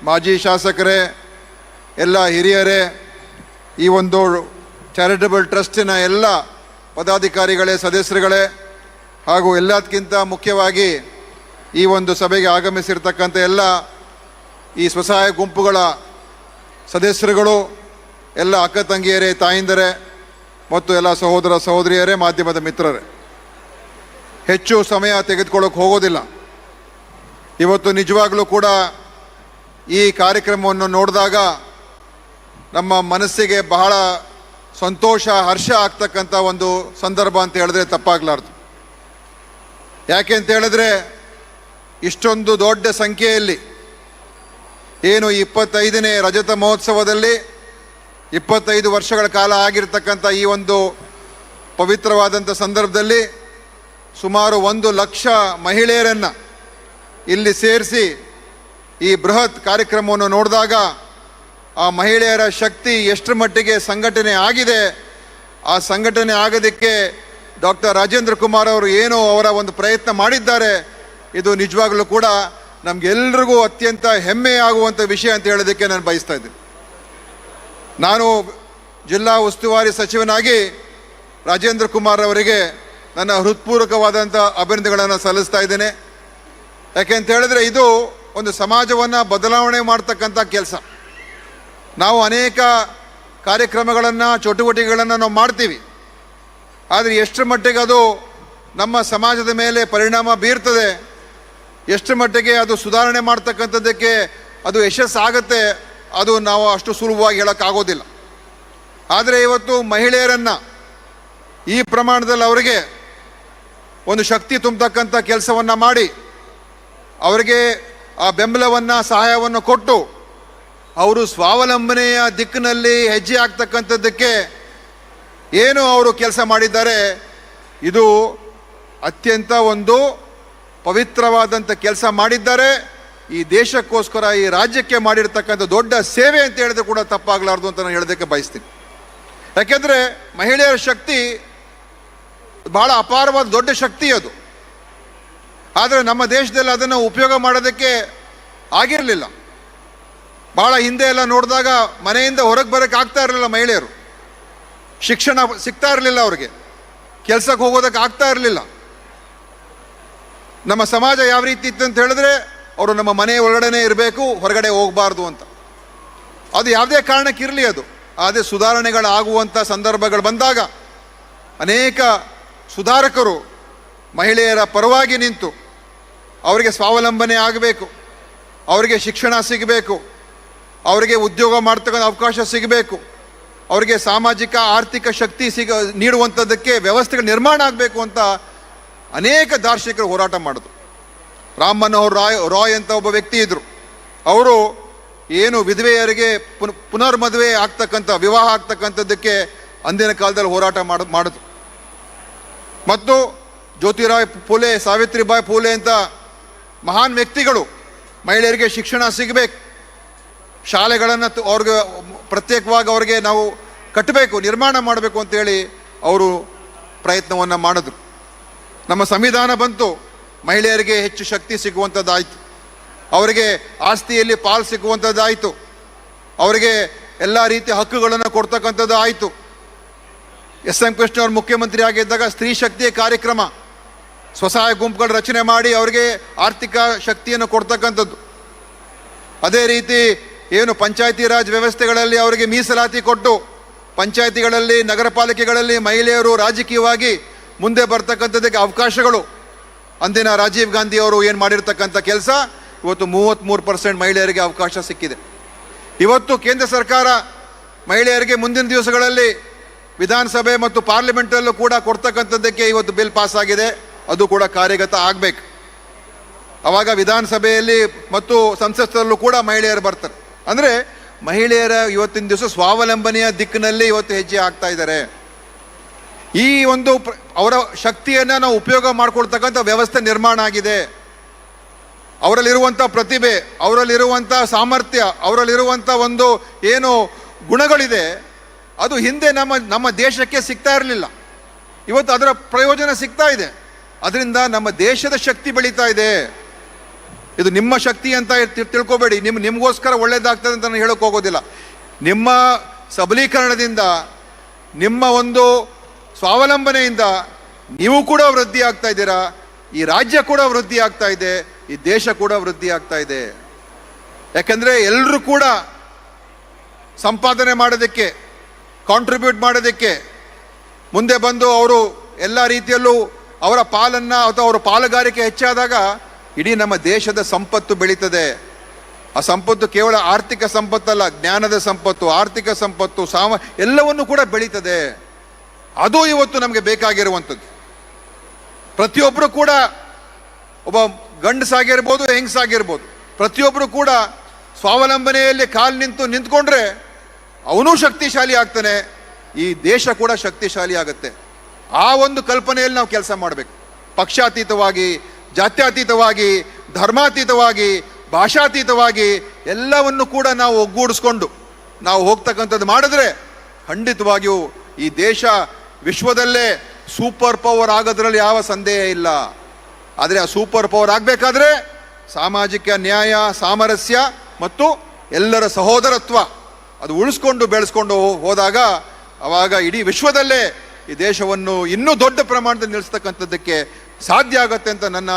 ಮಾಜಿ ಶಾಸಕರೇ, ಎಲ್ಲ ಹಿರಿಯರೇ, ಈ ಒಂದು ಚಾರಿಟಬಲ್ ಟ್ರಸ್ಟಿನ ಎಲ್ಲ ಪದಾಧಿಕಾರಿಗಳೇ, ಸದಸ್ಯರುಗಳೇ, ಹಾಗೂ ಎಲ್ಲದಕ್ಕಿಂತ ಮುಖ್ಯವಾಗಿ ಈ ಒಂದು ಸಭೆಗೆ ಆಗಮಿಸಿರ್ತಕ್ಕಂಥ ಎಲ್ಲ ಈ ಸ್ವಸಹಾಯ ಗುಂಪುಗಳ ಸದಸ್ಯರುಗಳು, ಎಲ್ಲ ಅಕ್ಕ ತಂಗಿಯರೇ, ತಾಯಿಂದರೇ ಮತ್ತು ಎಲ್ಲ ಸಹೋದರ ಸಹೋದರಿಯರೇ, ಮಾಧ್ಯಮದ ಮಿತ್ರರೇ, ಹೆಚ್ಚು ಸಮಯ ತೆಗೆದುಕೊಳ್ಳೋಕೆ ಹೋಗೋದಿಲ್ಲ. ಇವತ್ತು ನಿಜವಾಗಲೂ ಕೂಡ ಈ ಕಾರ್ಯಕ್ರಮವನ್ನು ನೋಡಿದಾಗ ನಮ್ಮ ಮನಸ್ಸಿಗೆ ಬಹಳ ಸಂತೋಷ, ಹರ್ಷ ಆಗ್ತಕ್ಕಂಥ ಒಂದು ಸಂದರ್ಭ ಅಂತ ಹೇಳಿದ್ರೆ ತಪ್ಪಾಗಲಾರ್ದು. ಯಾಕೆ ಅಂತ ಹೇಳಿದ್ರೆ ಇಷ್ಟೊಂದು ದೊಡ್ಡ ಸಂಖ್ಯೆಯಲ್ಲಿ ಏನು 25ನೇ ರಜತ ಮಹೋತ್ಸವದಲ್ಲಿ 25 ವರ್ಷಗಳ ಕಾಲ ಆಗಿರ್ತಕ್ಕಂಥ ಈ ಒಂದು ಪವಿತ್ರವಾದಂಥ ಸಂದರ್ಭದಲ್ಲಿ ಸುಮಾರು 1 ಲಕ್ಷ ಮಹಿಳೆಯರನ್ನು ಇಲ್ಲಿ ಸೇರಿಸಿ ಈ ಬೃಹತ್ ಕಾರ್ಯಕ್ರಮವನ್ನು ನೋಡಿದಾಗ ಆ ಮಹಿಳೆಯರ ಶಕ್ತಿ ಎಷ್ಟರ ಮಟ್ಟಿಗೆ ಸಂಘಟನೆ ಆಗಿದೆ, ಆ ಸಂಘಟನೆ ಆಗೋದಕ್ಕೆ ಡಾಕ್ಟರ್ ರಾಜೇಂದ್ರ ಕುಮಾರ್ ಅವರು ಏನು ಅವರ ಒಂದು ಪ್ರಯತ್ನ ಮಾಡಿದ್ದಾರೆ, ಇದು ನಿಜವಾಗಲೂ ಕೂಡ ನಮಗೆಲ್ಲರಿಗೂ ಅತ್ಯಂತ ಹೆಮ್ಮೆ ಆಗುವಂಥ ವಿಷಯ ಅಂತ ಹೇಳೋದಕ್ಕೆ ನಾನು ಬಯಸ್ತಾ ಇದ್ದೀನಿ. ನಾನು ಜಿಲ್ಲಾ ಉಸ್ತುವಾರಿ ಸಚಿವನಾಗಿ ರಾಜೇಂದ್ರ ಕುಮಾರ್ ಅವರಿಗೆ ನನ್ನ ಹೃತ್ಪೂರ್ವಕವಾದಂಥ ಅಭಿನಂದನೆಗಳನ್ನು ಸಲ್ಲಿಸ್ತಾ ಇದ್ದೇನೆ. ಯಾಕೆಂತ ಹೇಳಿದ್ರೆ ಇದು ಒಂದು ಸಮಾಜವನ್ನು ಬದಲಾವಣೆ ಮಾಡ್ತಕ್ಕಂಥ ಕೆಲಸ. ನಾವು ಅನೇಕ ಕಾರ್ಯಕ್ರಮಗಳನ್ನು ಚಟುವಟಿಕೆಗಳನ್ನು ನಾವು ಮಾಡ್ತೀವಿ, ಆದರೆ ಎಷ್ಟರ ಮಟ್ಟಿಗೆ ಅದು ನಮ್ಮ ಸಮಾಜದ ಮೇಲೆ ಪರಿಣಾಮ ಬೀರ್ತದೆ, ಎಷ್ಟು ಮಟ್ಟಿಗೆ ಅದು ಸುಧಾರಣೆ ಮಾಡ್ತಕ್ಕಂಥದ್ದಕ್ಕೆ ಅದು ಯಶಸ್ಸಾಗುತ್ತೆ, ಅದು ನಾವು ಅಷ್ಟು ಸುಲಭವಾಗಿ ಹೇಳೋಕ್ಕಾಗೋದಿಲ್ಲ. ಆದರೆ ಇವತ್ತು ಮಹಿಳೆಯರನ್ನು ಈ ಪ್ರಮಾಣದಲ್ಲಿ ಅವರಿಗೆ ಒಂದು ಶಕ್ತಿ ತುಂಬತಕ್ಕಂಥ ಕೆಲಸವನ್ನು ಮಾಡಿ ಅವರಿಗೆ ಆ ಬೆಂಬಲವನ್ನು ಸಹಾಯವನ್ನು ಕೊಟ್ಟು ಅವರು ಸ್ವಾವಲಂಬನೆಯ ದಿಕ್ಕಿನಲ್ಲಿ ಹೆಜ್ಜೆ ಆಗ್ತಕ್ಕಂಥದ್ದಕ್ಕೆ ಏನು ಅವರು ಕೆಲಸ ಮಾಡಿದ್ದಾರೆ, ಇದು ಅತ್ಯಂತ ಒಂದು ಪವಿತ್ರವಾದಂಥ ಕೆಲಸ ಮಾಡಿದ್ದಾರೆ. ಈ ದೇಶಕ್ಕೋಸ್ಕರ, ಈ ರಾಜ್ಯಕ್ಕೆ ಮಾಡಿರ್ತಕ್ಕಂಥ ದೊಡ್ಡ ಸೇವೆ ಅಂತ ಹೇಳಿದ್ರೆ ಕೂಡ ತಪ್ಪಾಗಲಾರ್ದು ಅಂತ ನಾನು ಹೇಳೋದಕ್ಕೆ ಬಯಸ್ತೀನಿ. ಯಾಕೆಂದರೆ ಮಹಿಳೆಯರ ಶಕ್ತಿ ಬಹಳ ಅಪಾರವಾದ ದೊಡ್ಡ ಶಕ್ತಿ ಅದು. ಆದರೆ ನಮ್ಮ ದೇಶದಲ್ಲಿ ಅದನ್ನು ಉಪಯೋಗ ಮಾಡೋದಕ್ಕೆ ಆಗಿರಲಿಲ್ಲ. ಬಹಳ ಹಿಂದೆ ಎಲ್ಲ ನೋಡಿದಾಗ ಮನೆಯಿಂದ ಹೊರಗೆ ಬರೋಕ್ಕೆ ಆಗ್ತಾ ಇರಲಿಲ್ಲ ಮಹಿಳೆಯರು, ಶಿಕ್ಷಣ ಸಿಗ್ತಾ ಇರಲಿಲ್ಲ ಅವ್ರಿಗೆ, ಕೆಲಸಕ್ಕೆ ಹೋಗೋದಕ್ಕೆ ಆಗ್ತಾ ಇರಲಿಲ್ಲ. ನಮ್ಮ ಸಮಾಜ ಯಾವ ರೀತಿ ಇತ್ತು ಅಂತ ಹೇಳಿದ್ರೆ ಅವರು ನಮ್ಮ ಮನೆ ಒಳಗಡೆನೇ ಇರಬೇಕು, ಹೊರಗಡೆ ಹೋಗಬಾರ್ದು ಅಂತ. ಅದು ಯಾವುದೇ ಕಾರಣಕ್ಕಿರಲಿ, ಅದು ಆದರೆ ಸುಧಾರಣೆಗಳಾಗುವಂಥ ಸಂದರ್ಭಗಳು ಬಂದಾಗ ಅನೇಕ ಸುಧಾರಕರು ಮಹಿಳೆಯರ ಪರವಾಗಿ ನಿಂತು ಅವರಿಗೆ ಸ್ವಾವಲಂಬನೆ ಆಗಬೇಕು, ಅವರಿಗೆ ಶಿಕ್ಷಣ ಸಿಗಬೇಕು, ಅವರಿಗೆ ಉದ್ಯೋಗ ಮಾಡ್ತಕ್ಕಂಥ ಅವಕಾಶ ಸಿಗಬೇಕು, ಅವರಿಗೆ ಸಾಮಾಜಿಕ ಆರ್ಥಿಕ ಶಕ್ತಿ ನೀಡುವಂಥದ್ದಕ್ಕೆ ವ್ಯವಸ್ಥೆಗಳು ನಿರ್ಮಾಣ ಆಗಬೇಕು ಅಂತ ಅನೇಕ ದಾರ್ಶನಿಕರು ಹೋರಾಟ ಮಾಡಿದ್ರು. ರಾಮ್ ಮನೋಹರ್ ರಾಯ್ ಅಂತ ಒಬ್ಬ ವ್ಯಕ್ತಿ ಇದ್ದರು. ಅವರು ಏನು ವಿಧವೆಯರಿಗೆ ಪುನರ್ಮದುವೆ ಆಗ್ತಕ್ಕಂಥ, ವಿವಾಹ ಆಗ್ತಕ್ಕಂಥದ್ದಕ್ಕೆ ಅಂದಿನ ಕಾಲದಲ್ಲಿ ಹೋರಾಟ ಮಾಡಿದ್ರು. ಮತ್ತು ಜ್ಯೋತಿರಾವ್ ಫುಲೆ, ಸಾವಿತ್ರಿಬಾಯಿ ಫುಲೆ ಅಂತ ಮಹಾನ್ ವ್ಯಕ್ತಿಗಳು ಮಹಿಳೆಯರಿಗೆ ಶಿಕ್ಷಣ ಸಿಗಬೇಕು, ಶಾಲೆಗಳನ್ನು ಅವ್ರಿಗೆ ಪ್ರತ್ಯೇಕವಾಗಿ ಅವ್ರಿಗೆ ನಾವು ಕಟ್ಟಬೇಕು, ನಿರ್ಮಾಣ ಮಾಡಬೇಕು ಅಂತೇಳಿ ಅವರು ಪ್ರಯತ್ನವನ್ನು ಮಾಡಿದ್ರು. ನಮ್ಮ ಸಂವಿಧಾನ ಬಂತು, ಮಹಿಳೆಯರಿಗೆ ಹೆಚ್ಚು ಶಕ್ತಿ ಸಿಗುವಂಥದ್ದಾಯಿತು, ಅವರಿಗೆ ಆಸ್ತಿಯಲ್ಲಿ ಪಾಲು ಸಿಗುವಂಥದ್ದಾಯಿತು, ಅವರಿಗೆ ಎಲ್ಲ ರೀತಿಯ ಹಕ್ಕುಗಳನ್ನು ಕೊಡ್ತಕ್ಕಂಥದ್ದು ಆಯಿತು. ಎಸ್.ಎಂ. ಕೃಷ್ಣ ಅವರು ಮುಖ್ಯಮಂತ್ರಿ ಆಗಿದ್ದಾಗ ಸ್ತ್ರೀ ಶಕ್ತಿಯ ಕಾರ್ಯಕ್ರಮ, ಸ್ವಸಹಾಯ ಗುಂಪುಗಳ ರಚನೆ ಮಾಡಿ ಅವರಿಗೆ ಆರ್ಥಿಕ ಶಕ್ತಿಯನ್ನು ಕೊಡ್ತಕ್ಕಂಥದ್ದು. ಅದೇ ರೀತಿ ಏನು ಪಂಚಾಯತಿ ರಾಜ್ ವ್ಯವಸ್ಥೆಗಳಲ್ಲಿ ಅವರಿಗೆ ಮೀಸಲಾತಿ ಕೊಟ್ಟು ಪಂಚಾಯತಿಗಳಲ್ಲಿ, ನಗರ ಪಾಲಿಕೆಗಳಲ್ಲಿ ಮಹಿಳೆಯರು ರಾಜಕೀಯವಾಗಿ ಮುಂದೆ ಬರ್ತಕ್ಕಂಥದ್ದಕ್ಕೆ ಅವಕಾಶಗಳು. ಅಂದಿನ ರಾಜೀವ್ ಗಾಂಧಿ ಅವರು ಏನು ಮಾಡಿರ್ತಕ್ಕಂಥ ಕೆಲಸ, ಇವತ್ತು 33% ಮಹಿಳೆಯರಿಗೆ ಅವಕಾಶ ಸಿಕ್ಕಿದೆ. ಇವತ್ತು ಕೇಂದ್ರ ಸರ್ಕಾರ ಮಹಿಳೆಯರಿಗೆ ಮುಂದಿನ ದಿವಸಗಳಲ್ಲಿ ವಿಧಾನಸಭೆ ಮತ್ತು ಪಾರ್ಲಿಮೆಂಟಲ್ಲೂ ಕೂಡ ಕೊಡ್ತಕ್ಕಂಥದ್ದಕ್ಕೆ ಇವತ್ತು ಬಿಲ್ ಪಾಸ್ ಆಗಿದೆ, ಅದು ಕೂಡ ಕಾರ್ಯಗತ ಆಗಬೇಕು. ಆವಾಗ ವಿಧಾನಸಭೆಯಲ್ಲಿ ಮತ್ತು ಸಂಸತ್ತಲ್ಲೂ ಕೂಡ ಮಹಿಳೆಯರು ಬರ್ತಾರೆ. ಅಂದರೆ ಮಹಿಳೆಯರ ಇವತ್ತಿನ ದಿವಸ ಸ್ವಾವಲಂಬನೆಯ ದಿಕ್ಕಿನಲ್ಲಿ ಇವತ್ತು ಹೆಜ್ಜೆ ಆಗ್ತಾ ಇದ್ದಾರೆ. ಈ ಒಂದು ಅವರ ಶಕ್ತಿಯನ್ನು ನಾವು ಉಪಯೋಗ ಮಾಡ್ಕೊಳ್ತಕ್ಕಂಥ ವ್ಯವಸ್ಥೆ ನಿರ್ಮಾಣ ಆಗಿದೆ. ಅವರಲ್ಲಿರುವಂಥ ಪ್ರತಿಭೆ, ಅವರಲ್ಲಿರುವಂಥ ಸಾಮರ್ಥ್ಯ, ಅವರಲ್ಲಿರುವಂಥ ಒಂದು ಏನು ಗುಣಗಳಿದೆ, ಅದು ಹಿಂದೆ ನಮ್ಮ ದೇಶಕ್ಕೆ ಸಿಗ್ತಾ ಇರಲಿಲ್ಲ. ಇವತ್ತು ಅದರ ಪ್ರಯೋಜನ ಸಿಗ್ತಾ ಇದೆ. ಅದರಿಂದ ನಮ್ಮ ದೇಶದ ಶಕ್ತಿ ಬೆಳೀತಾ ಇದೆ. ಇದು ನಿಮ್ಮ ಶಕ್ತಿ ಅಂತ ತಿಳ್ಕೊಬೇಡಿ, ನಿಮಗೋಸ್ಕರ ಒಳ್ಳೇದಾಗ್ತದೆ ಅಂತ ನಾನು ಹೇಳೋಕೆ ಹೋಗೋದಿಲ್ಲ. ನಿಮ್ಮ ಸಬಲೀಕರಣದಿಂದ, ನಿಮ್ಮ ಒಂದು ಸ್ವಾವಲಂಬನೆಯಿಂದ ನೀವು ಕೂಡ ವೃದ್ಧಿ ಆಗ್ತಾ ಇದ್ದೀರಾ, ಈ ರಾಜ್ಯ ಕೂಡ ವೃದ್ಧಿ ಆಗ್ತಾ ಇದೆ, ಈ ದೇಶ ಕೂಡ ವೃದ್ಧಿ ಆಗ್ತಾ ಇದೆ. ಯಾಕಂದರೆ ಎಲ್ಲರೂ ಕೂಡ ಸಂಪಾದನೆ ಮಾಡೋದಕ್ಕೆ, ಕಾಂಟ್ರಿಬ್ಯೂಟ್ ಮಾಡೋದಕ್ಕೆ ಮುಂದೆ ಬಂದು ಅವರು ಎಲ್ಲ ರೀತಿಯಲ್ಲೂ ಅವರ ಪಾಲನ್ನು ಅಥವಾ ಅವರ ಪಾಲುಗಾರಿಕೆ ಹೆಚ್ಚಾದಾಗ ಇಡೀ ನಮ್ಮ ದೇಶದ ಸಂಪತ್ತು ಬೆಳೀತದೆ. ಆ ಸಂಪತ್ತು ಕೇವಲ ಆರ್ಥಿಕ ಸಂಪತ್ತಲ್ಲ, ಜ್ಞಾನದ ಸಂಪತ್ತು, ಆರ್ಥಿಕ ಸಂಪತ್ತು, ಎಲ್ಲವನ್ನು ಕೂಡ ಬೆಳೀತದೆ. ಅದು ಇವತ್ತು ನಮಗೆ ಬೇಕಾಗಿರುವಂಥದ್ದು. ಪ್ರತಿಯೊಬ್ಬರು ಕೂಡ, ಒಬ್ಬ ಗಂಡಸಾಗಿರ್ಬೋದು, ಹೆಂಗಸಾಗಿರ್ಬೋದು, ಪ್ರತಿಯೊಬ್ಬರು ಕೂಡ ಸ್ವಾವಲಂಬನೆಯಲ್ಲಿ ನಿಂತ್ಕೊಂಡ್ರೆ ಅವನೂ ಶಕ್ತಿಶಾಲಿ ಆಗ್ತಾನೆ, ಈ ದೇಶ ಕೂಡ ಶಕ್ತಿಶಾಲಿ ಆಗುತ್ತೆ. ಆ ಒಂದು ಕಲ್ಪನೆಯಲ್ಲಿ ನಾವು ಕೆಲಸ ಮಾಡಬೇಕು. ಪಕ್ಷಾತೀತವಾಗಿ, ಜಾತ್ಯತೀತವಾಗಿ, ಧರ್ಮಾತೀತವಾಗಿ, ಭಾಷಾತೀತವಾಗಿ ಎಲ್ಲವನ್ನು ಕೂಡ ನಾವು ಒಗ್ಗೂಡಿಸ್ಕೊಂಡು ನಾವು ಹೋಗ್ತಕ್ಕಂಥದ್ದು ಮಾಡಿದ್ರೆ ಖಂಡಿತವಾಗಿಯೂ ಈ ದೇಶ ವಿಶ್ವದಲ್ಲೇ ಸೂಪರ್ ಪವರ್ ಆಗೋದ್ರಲ್ಲಿ ಯಾವ ಸಂದೇಹ ಇಲ್ಲ. ಆದರೆ ಆ ಸೂಪರ್ ಪವರ್ ಆಗಬೇಕಾದ್ರೆ ಸಾಮಾಜಿಕ ನ್ಯಾಯ, ಸಾಮರಸ್ಯ ಮತ್ತು ಎಲ್ಲರ ಸಹೋದರತ್ವ ಅದು ಉಳಿಸ್ಕೊಂಡು ಬೆಳೆಸ್ಕೊಂಡು ಹೋದಾಗ ಅವಾಗ ಇಡೀ ವಿಶ್ವದಲ್ಲೇ ಈ ದೇಶವನ್ನು ಇನ್ನೂ ದೊಡ್ಡ ಪ್ರಮಾಣದಲ್ಲಿ ನಿಲ್ಲಿಸ್ತಕ್ಕಂಥದ್ದಕ್ಕೆ ಸಾಧ್ಯ ಆಗುತ್ತೆ ಅಂತ ನನ್ನ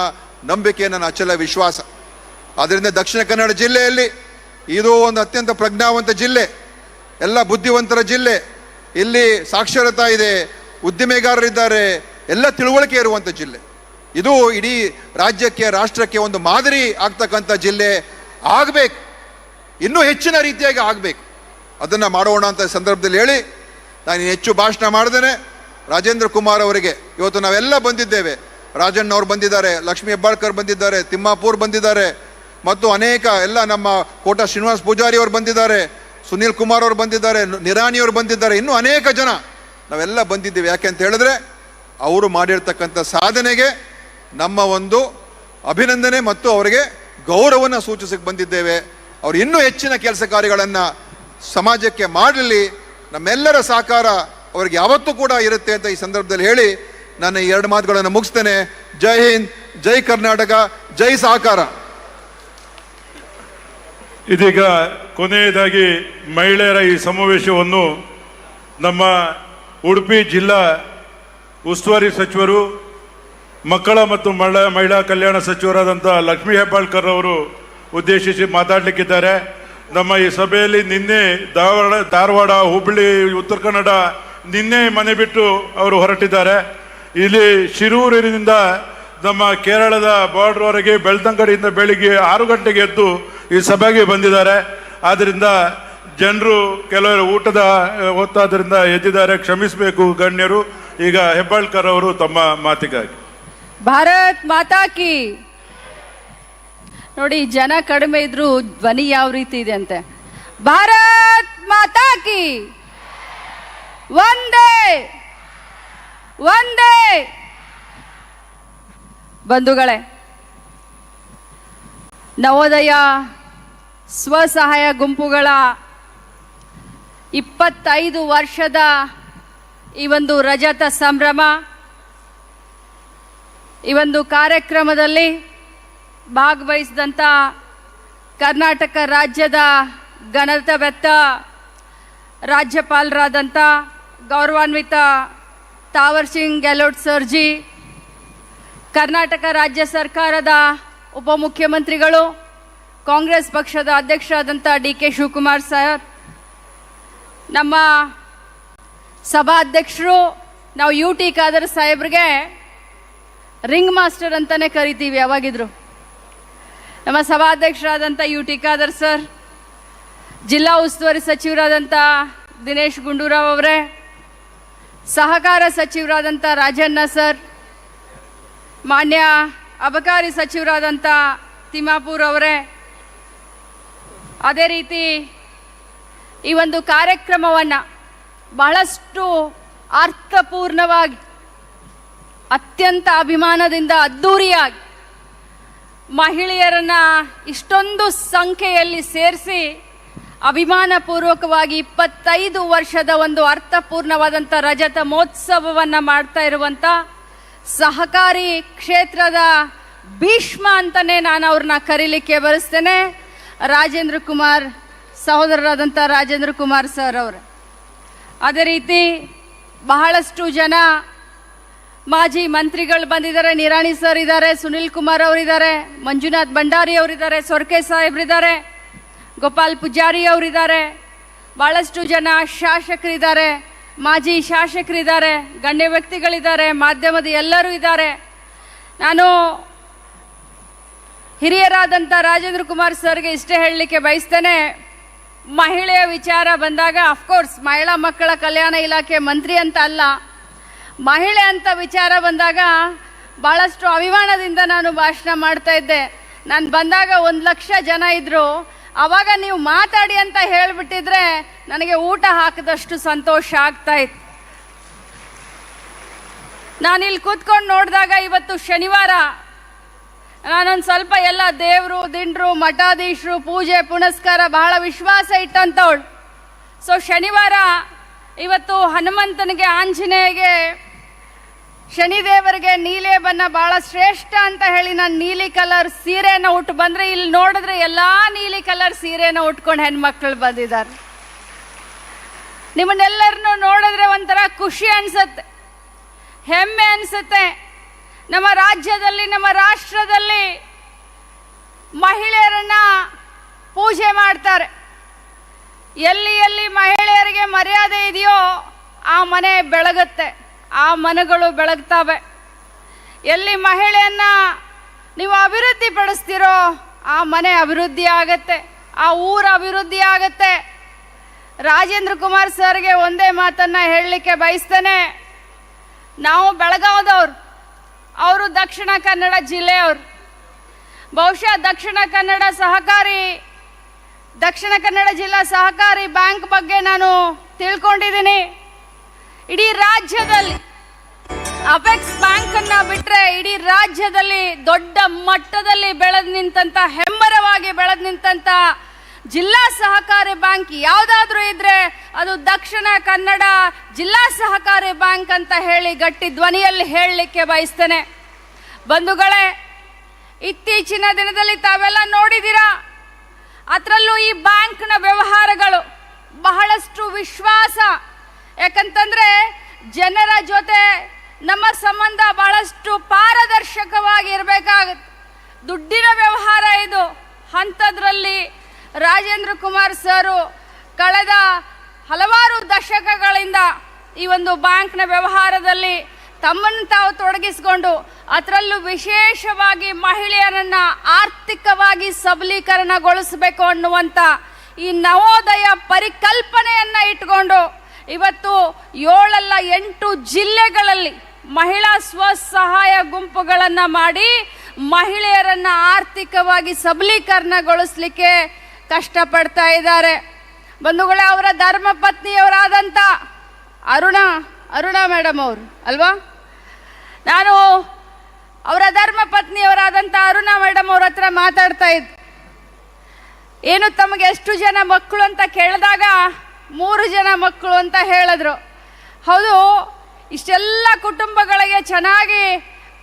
ನಂಬಿಕೆ, ನನ್ನ ಅಚಲ ವಿಶ್ವಾಸ. ಆದ್ದರಿಂದ ದಕ್ಷಿಣ ಕನ್ನಡ ಜಿಲ್ಲೆಯಲ್ಲಿ ಇದು ಒಂದು ಅತ್ಯಂತ ಪ್ರಜ್ಞಾವಂತ ಜಿಲ್ಲೆ, ಎಲ್ಲ ಬುದ್ಧಿವಂತರ ಜಿಲ್ಲೆ. ಇಲ್ಲಿ ಸಾಕ್ಷರತಾ ಇದೆ, ಉದ್ದಿಮೆಗಾರರಿದ್ದಾರೆ, ಎಲ್ಲ ತಿಳುವಳಿಕೆ ಇರುವಂಥ ಜಿಲ್ಲೆ. ಇದು ಇಡೀ ರಾಜ್ಯಕ್ಕೆ, ರಾಷ್ಟ್ರಕ್ಕೆ ಒಂದು ಮಾದರಿ ಆಗ್ತಕ್ಕಂಥ ಜಿಲ್ಲೆ ಆಗಬೇಕು, ಇನ್ನೂ ಹೆಚ್ಚಿನ ರೀತಿಯಾಗಿ ಆಗಬೇಕು. ಅದನ್ನು ಮಾಡೋಣ ಅಂತ ಸಂದರ್ಭದಲ್ಲಿ ಹೇಳಿ ನಾನು ಹೆಚ್ಚು ಭಾಷಣ ಮಾಡ್ದೇನೆ ರಾಜೇಂದ್ರ ಕುಮಾರ್ ಅವರಿಗೆ, ಇವತ್ತು ನಾವೆಲ್ಲ ಬಂದಿದ್ದೇವೆ, ರಾಜಣ್ಣ ಅವ್ರು ಬಂದಿದ್ದಾರೆ, ಲಕ್ಷ್ಮೀ ಹೆಬ್ಬಾಳ್ಕರ್ ಬಂದಿದ್ದಾರೆ, ತಿಮ್ಮಾಪುರ್ ಬಂದಿದ್ದಾರೆ, ಮತ್ತು ಅನೇಕ ಎಲ್ಲ ನಮ್ಮ ಕೋಟ ಶ್ರೀನಿವಾಸ್ ಪೂಜಾರಿ ಅವರು ಬಂದಿದ್ದಾರೆ, ಸುನೀಲ್ ಕುಮಾರ್ ಅವರು ಬಂದಿದ್ದಾರೆ, ನಿರಾಣಿಯವರು ಬಂದಿದ್ದಾರೆ, ಇನ್ನೂ ಅನೇಕ ಜನ ನಾವೆಲ್ಲ ಬಂದಿದ್ದೀವಿ. ಯಾಕೆ ಅಂತ ಹೇಳಿದ್ರೆ ಅವರು ಮಾಡಿರ್ತಕ್ಕಂಥ ಸಾಧನೆಗೆ ನಮ್ಮ ಒಂದು ಅಭಿನಂದನೆ ಮತ್ತು ಅವರಿಗೆ ಗೌರವವನ್ನು ಸೂಚಿಸಕ್ಕೆ ಬಂದಿದ್ದೇವೆ. ಅವರು ಇನ್ನೂ ಹೆಚ್ಚಿನ ಕೆಲಸ ಕಾರ್ಯಗಳನ್ನು ಸಮಾಜಕ್ಕೆ ಮಾಡಲಿ, ನಮ್ಮೆಲ್ಲರ ಸಹಕಾರ ಅವ್ರಿಗೆ ಯಾವತ್ತೂ ಕೂಡ ಇರುತ್ತೆ ಅಂತ ಈ ಸಂದರ್ಭದಲ್ಲಿ ಹೇಳಿ ನಾನು ಈ 2 ಮಾತುಗಳನ್ನು ಮುಗಿಸ್ತೇನೆ. ಜೈ ಹಿಂದ್, ಜೈ ಕರ್ನಾಟಕ, ಜೈ ಸಹಕಾರ. ಇದೀಗ ಕೊನೆಯದಾಗಿ ಮಹಿಳೆಯರ ಈ ಸಮಾವೇಶವನ್ನು ನಮ್ಮ ಉಡುಪಿ ಜಿಲ್ಲಾ ಉಸ್ತುವಾರಿ ಸಚಿವರು, ಮಕ್ಕಳ ಮತ್ತು ಮಹಿಳಾ ಕಲ್ಯಾಣ ಸಚಿವರಾದಂಥ ಲಕ್ಷ್ಮೀ ಹೆಬ್ಬಾಳ್ಕರ್ ಅವರು ಉದ್ದೇಶಿಸಿ ಮಾತಾಡಲಿಕ್ಕಿದ್ದಾರೆ. ನಮ್ಮ ಈ ಸಭೆಯಲ್ಲಿ ನಿನ್ನೆ ಧಾರವಾಡ, ಹುಬ್ಬಳ್ಳಿ, ಉತ್ತರ ಕನ್ನಡ ನಿನ್ನೆ ಮನೆ ಬಿಟ್ಟು ಅವರು ಹೊರಟಿದ್ದಾರೆ. ಇಲ್ಲಿ ಶಿರೂರಿನಿಂದ ನಮ್ಮ ಕೇರಳದ ಬಾರ್ಡ್ರ್ವರೆಗೆ ಬೆಳ್ತಂಗಡಿಯಿಂದ ಬೆಳಿಗ್ಗೆ 6 ಗಂಟೆಗೆ ಎದ್ದು ಈ ಸಭೆಗೆ ಬಂದಿದ್ದಾರೆ. ಆದ್ದರಿಂದ ಜನರು ಕೆಲವರು ಊಟದ ಹೊತ್ತಾದ್ರಿಂದ ಎದ್ದಿದ್ದಾರೆ, ಕ್ಷಮಿಸಬೇಕು ಗಣ್ಯರು. ಈಗ ಹೆಬ್ಬಾಳ್ಕರ್ ಅವರು ತಮ್ಮ ಮಾತಿಗಾಗಿ. ಭಾರತ್ ಮಾತಾ ಕಿ. ನೋಡಿ, ಜನ ಕಡಿಮೆ ಇದ್ರು ಧ್ವನಿ ಯಾವ ರೀತಿ ಇದೆ ಅಂತೆ. ಭಾರತ್ ಮಾತಾ ಕಿ. ಒಂದೇ ಒಂದೇ. ಬಂಧುಗಳೇ, ನವೋದಯ ಸ್ವಸಹಾಯ ಗುಂಪುಗಳ 25 ವರ್ಷದ ಈ ಒಂದು ರಜತ ಸಂಭ್ರಮ, ಈ ಒಂದು ಕಾರ್ಯಕ್ರಮದಲ್ಲಿ ಭಾಗವಹಿಸಿದಂಥ ಕರ್ನಾಟಕ ರಾಜ್ಯದ ಘನತೆವೆತ್ತ ರಾಜ್ಯಪಾಲರಾದಂಥ ಗೌರವಾನ್ವಿತ ತಾವರ್ ಸಿಂಗ್ ಗೆಹ್ಲೋಟ್ ಸರ್ಜಿ, ಕರ್ನಾಟಕ ರಾಜ್ಯ ಸರ್ಕಾರದ ಉಪಮುಖ್ಯಮಂತ್ರಿಗಳು, ಕಾಂಗ್ರೆಸ್ ಪಕ್ಷದ ಅಧ್ಯಕ್ಷರಾದಂಥ DK ಶಿವಕುಮಾರ್ ಸರ್, ನಮ್ಮ ಸಭಾಧ್ಯಕ್ಷರು, ನಾವು UT ಖಾದರ್ ಸಾಹೇಬ್ರಿಗೆ ರಿಂಗ್ ಮಾಸ್ಟರ್ ಅಂತಲೇ ಕರಿತೀವಿ ಯಾವಾಗಿದ್ರು. ನಮ್ಮ ಸಭಾಧ್ಯಕ್ಷರಾದಂಥ UT ಖಾದರ್ ಸರ್, ಜಿಲ್ಲಾ ಉಸ್ತುವಾರಿ ಸಚಿವರಾದಂಥ ದಿನೇಶ್ ಗುಂಡೂರಾವ್ ಅವರೇ, ಸಹಕಾರ ಸಚಿವರಾದಂಥ ರಾಜಣ್ಣ ಸರ್, ಮಾನ್ಯ ಅಬಕಾರಿ ಸಚಿವರಾದಂಥ ತಿಮ್ಮಾಪುರ್ ಅವರೇ, ಅದೇ ರೀತಿ ಈ ಒಂದು ಕಾರ್ಯಕ್ರಮವನ್ನು ಬಹಳಷ್ಟು ಅರ್ಥಪೂರ್ಣವಾಗಿ, ಅತ್ಯಂತ ಅಭಿಮಾನದಿಂದ, ಅದ್ಧೂರಿಯಾಗಿ ಮಹಿಳೆಯರನ್ನು ಇಷ್ಟೊಂದು ಸಂಖ್ಯೆಯಲ್ಲಿ ಸೇರಿಸಿ ಅಭಿಮಾನಪೂರ್ವಕವಾಗಿ 25 ವರ್ಷದ ಒಂದು ಅರ್ಥಪೂರ್ಣವಾದಂಥ ರಜತ ಮಹೋತ್ಸವವನ್ನು ಮಾಡ್ತಾ ಇರುವಂಥ ಸಹಕಾರಿ ಕ್ಷೇತ್ರದ ಭೀಷ್ಮ ಅಂತಲೇ ನಾನು ಅವ್ರನ್ನ ಕರೀಲಿಕ್ಕೆ ಬಯಸ್ತೇನೆ, ರಾಜೇಂದ್ರ ಕುಮಾರ್, ಸಹೋದರರಾದಂಥ ರಾಜೇಂದ್ರ ಕುಮಾರ್ ಸರ್ ಅವರು. ಅದೇ ರೀತಿ ಬಹಳಷ್ಟು ಜನ ಮಾಜಿ ಮಂತ್ರಿಗಳು ಬಂದಿದ್ದಾರೆ. ನಿರಾಣಿ ಸರ್ ಇದ್ದಾರೆ, ಸುನಿಲ್ ಕುಮಾರ್ ಅವರಿದ್ದಾರೆ, ಮಂಜುನಾಥ್ ಭಂಡಾರಿ ಅವರಿದ್ದಾರೆ, ಸೊರ್ಕೆ ಸಾಹೇಬ್ರಿದ್ದಾರೆ, ಗೋಪಾಲ್ ಪೂಜಾರಿ ಅವರಿದ್ದಾರೆ, ಭಾಳಷ್ಟು ಜನ ಶಾಸಕರಿದ್ದಾರೆ, ಮಾಜಿ ಶಾಸಕರಿದ್ದಾರೆ, ಗಣ್ಯ ವ್ಯಕ್ತಿಗಳಿದ್ದಾರೆ, ಮಾಧ್ಯಮದ ಎಲ್ಲರೂ ಇದ್ದಾರೆ. ನಾನು ಹಿರಿಯರಾದಂಥ ರಾಜೇಂದ್ರ ಕುಮಾರ್ ಸರ್ಗೆ ಇಷ್ಟೇ ಹೇಳಲಿಕ್ಕೆ ಬಯಸ್ತೇನೆ, ಮಹಿಳೆಯ ವಿಚಾರ ಬಂದಾಗ ಅಫ್ಕೋರ್ಸ್ ಮಹಿಳಾ ಮಕ್ಕಳ ಕಲ್ಯಾಣ ಇಲಾಖೆ ಮಂತ್ರಿ ಅಂತ ಅಲ್ಲ, ಮಹಿಳೆ ಅಂತ ವಿಚಾರ ಬಂದಾಗ ಭಾಳಷ್ಟು ಅಭಿಮಾನದಿಂದ ನಾನು ಭಾಷಣ ಮಾಡ್ತಾ ಇದ್ದೆ. ನಾನು ಬಂದಾಗ 1,00,000 ಜನ ಇದ್ದರು. ಆವಾಗ ನೀವು ಮಾತಾಡಿ ಅಂತ ಹೇಳಿಬಿಟ್ಟಿದ್ರೆ ನನಗೆ ಊಟ ಹಾಕಿದಷ್ಟು ಸಂತೋಷ ಆಗ್ತಾಯಿತ್ತು. ನಾನಿಲ್ಲಿ ಕೂತ್ಕೊಂಡು ನೋಡಿದಾಗ ಇವತ್ತು ಶನಿವಾರ, ನಾನೊಂದು ಸ್ವಲ್ಪ ಎಲ್ಲ ದೇವರು, ದಿಂಡ್ರು, ಮಠಾಧೀಶರು, ಪೂಜೆ ಪುನಸ್ಕಾರ ಬಹಳ ವಿಶ್ವಾಸ ಇಟ್ಟಂಥವಳು. ಸೊ ಶನಿವಾರ ಇವತ್ತು ಹನುಮಂತನಿಗೆ, ಆಂಜನೇಯಗೆ, ಶನಿದೇವರಿಗೆ ನೀಲಿ ಬಣ್ಣ ಭಾಳ ಶ್ರೇಷ್ಠ ಅಂತ ಹೇಳಿ ನಾನು ನೀಲಿ ಕಲರ್ ಸೀರೆನ ಉಟ್ಟು ಬಂದರೆ, ಇಲ್ಲಿ ನೋಡಿದ್ರೆ ಎಲ್ಲ ನೀಲಿ ಕಲರ್ ಸೀರೆನ ಉಟ್ಕೊಂಡು ಹೆಣ್ಮಕ್ಳು ಬಂದಿದ್ದಾರೆ. ನಿಮ್ಮನ್ನೆಲ್ಲರನ್ನೂ ನೋಡಿದ್ರೆ ಒಂಥರ ಖುಷಿ ಅನ್ಸುತ್ತೆ. ಹೆಮ್ಮೆ ಅನಿಸುತ್ತೆ. ನಮ್ಮ ರಾಜ್ಯದಲ್ಲಿ, ನಮ್ಮ ರಾಷ್ಟ್ರದಲ್ಲಿ ಮಹಿಳೆಯರನ್ನ ಪೂಜೆ ಮಾಡ್ತಾರೆ. ಎಲ್ಲಿ ಎಲ್ಲಿ ಮಹಿಳೆಯರಿಗೆ ಮರ್ಯಾದೆ ಇದೆಯೋ ಆ ಮನೆ ಬೆಳಗುತ್ತೆ, ಆ ಮನೆಗಳು ಬೆಳಗ್ತವೆ. ಎಲ್ಲಿ ಮಹಿಳೆಯನ್ನ ನೀವು ಅಭಿವೃದ್ಧಿ ಪಡಿಸ್ತೀರೋ ಆ ಮನೆ ಅಭಿವೃದ್ಧಿ ಆಗತ್ತೆ, ಆ ಊರು ಅಭಿವೃದ್ಧಿ ಆಗತ್ತೆ. ರಾಜೇಂದ್ರ ಕುಮಾರ್ ಸರ್ಗೆ ಒಂದೇ ಮಾತನ್ನ ಹೇಳಲಿಕ್ಕೆ ಬಯಸ್ತೇನೆ. ನಾವು ಬೆಳಗಾವದವ್ರು, ಅವರು ದಕ್ಷಿಣ ಕನ್ನಡ ಜಿಲ್ಲೆಯವರು. ಬಹುಶಃ ದಕ್ಷಿಣ ಕನ್ನಡ ಜಿಲ್ಲಾ ಸಹಕಾರಿ ಬ್ಯಾಂಕ್ ಬಗ್ಗೆ ನಾನು ತಿಳ್ಕೊಂಡಿದ್ದೀನಿ. ಇಡೀ ರಾಜ್ಯದಲ್ಲಿ ಅಪೆಕ್ಸ್ ಬ್ಯಾಂಕ್ ಅನ್ನ ಬಿಟ್ರೆ ಇಡೀ ರಾಜ್ಯದಲ್ಲಿ ದೊಡ್ಡ ಮಟ್ಟದಲ್ಲಿ ಬೆಳೆದು ನಿಂತ, ಹೆಮ್ಮರವಾಗಿ ಬೆಳೆದು ನಿಂತ ಜಿಲ್ಲಾ ಸಹಕಾರಿ ಬ್ಯಾಂಕ್ ಯಾವುದಾದ್ರೂ ಇದ್ರೆ ಅದು ದಕ್ಷಿಣ ಕನ್ನಡ ಜಿಲ್ಲಾ ಸಹಕಾರಿ ಬ್ಯಾಂಕ್ ಅಂತ ಹೇಳಿ ಗಟ್ಟಿ ಧ್ವನಿಯಲ್ಲಿ ಹೇಳಲಿಕ್ಕೆ ಬಯಸ್ತೇನೆ. ಬಂಧುಗಳೇ, ಇತ್ತೀಚಿನ ದಿನದಲ್ಲಿ ತಾವೆಲ್ಲ ನೋಡಿದ್ದೀರಾ, ಅದರಲ್ಲೂ ಈ ಬ್ಯಾಂಕ್ನ ವ್ಯವಹಾರಗಳು ಬಹಳಷ್ಟು ವಿಶ್ವಾಸ. ಯಾಕಂತಂದ್ರೆ ಜನರ ಜೊತೆ ನಮ್ಮ ಸಂಬಂಧ ಬಹಳಷ್ಟು ಪಾರದರ್ಶಕವಾಗಿ ಇರಬೇಕಾಗುತ್ತೆ. ದುಡ್ಡಿನ ವ್ಯವಹಾರ ಇದು. ಅಂಥದ್ರಲ್ಲಿ ರಾಜೇಂದ್ರ ಕುಮಾರ್ ಸರು ಕಳೆದ ಹಲವಾರು ದಶಕಗಳಿಂದ ಈ ಒಂದು ಬ್ಯಾಂಕ್ನ ವ್ಯವಹಾರದಲ್ಲಿ ತಮ್ಮನ್ನು ತಾವು ತೊಡಗಿಸಿಕೊಂಡು, ಅದರಲ್ಲೂ ವಿಶೇಷವಾಗಿ ಮಹಿಳೆಯರನ್ನ ಆರ್ಥಿಕವಾಗಿ ಸಬಲೀಕರಣಗೊಳಿಸಬೇಕು ಅನ್ನುವಂಥ ಈ ನವೋದಯ ಪರಿಕಲ್ಪನೆಯನ್ನ ಇಟ್ಕೊಂಡು ಇವತ್ತು 7 ಅಲ್ಲ 8 ಜಿಲ್ಲೆಗಳಲ್ಲಿ ಮಹಿಳಾ ಸ್ವಸಹಾಯ ಗುಂಪುಗಳನ್ನು ಮಾಡಿ ಮಹಿಳೆಯರನ್ನ ಆರ್ಥಿಕವಾಗಿ ಸಬಲೀಕರಣಗೊಳಿಸಲಿಕ್ಕೆ ಕಷ್ಟಪಡ್ತಾ ಇದ್ದಾರೆ. ಬಂಧುಗಳೇ, ಅವರ ಧರ್ಮ ಪತ್ನಿಯವರಾದಂಥ ಅರುಣಾ ಮೇಡಮ್ ಅವರು ಅಲ್ವಾ, ನಾನು ಅವರ ಧರ್ಮ ಪತ್ನಿಯವರಾದಂಥ ಅರುಣಾ ಮೇಡಮ್ ಅವ್ರ ಹತ್ರ ಮಾತಾಡ್ತಾ ಇದ್ದೆ. ಏನು ತಮಗೆ ಎಷ್ಟು ಜನ ಮಕ್ಕಳು ಅಂತ ಕೇಳಿದಾಗ 3 ಜನ ಮಕ್ಕಳು ಅಂತ ಹೇಳಿದ್ರು. ಹೌದು, ಇಷ್ಟೆಲ್ಲ ಕುಟುಂಬಗಳಿಗೆ ಚೆನ್ನಾಗಿ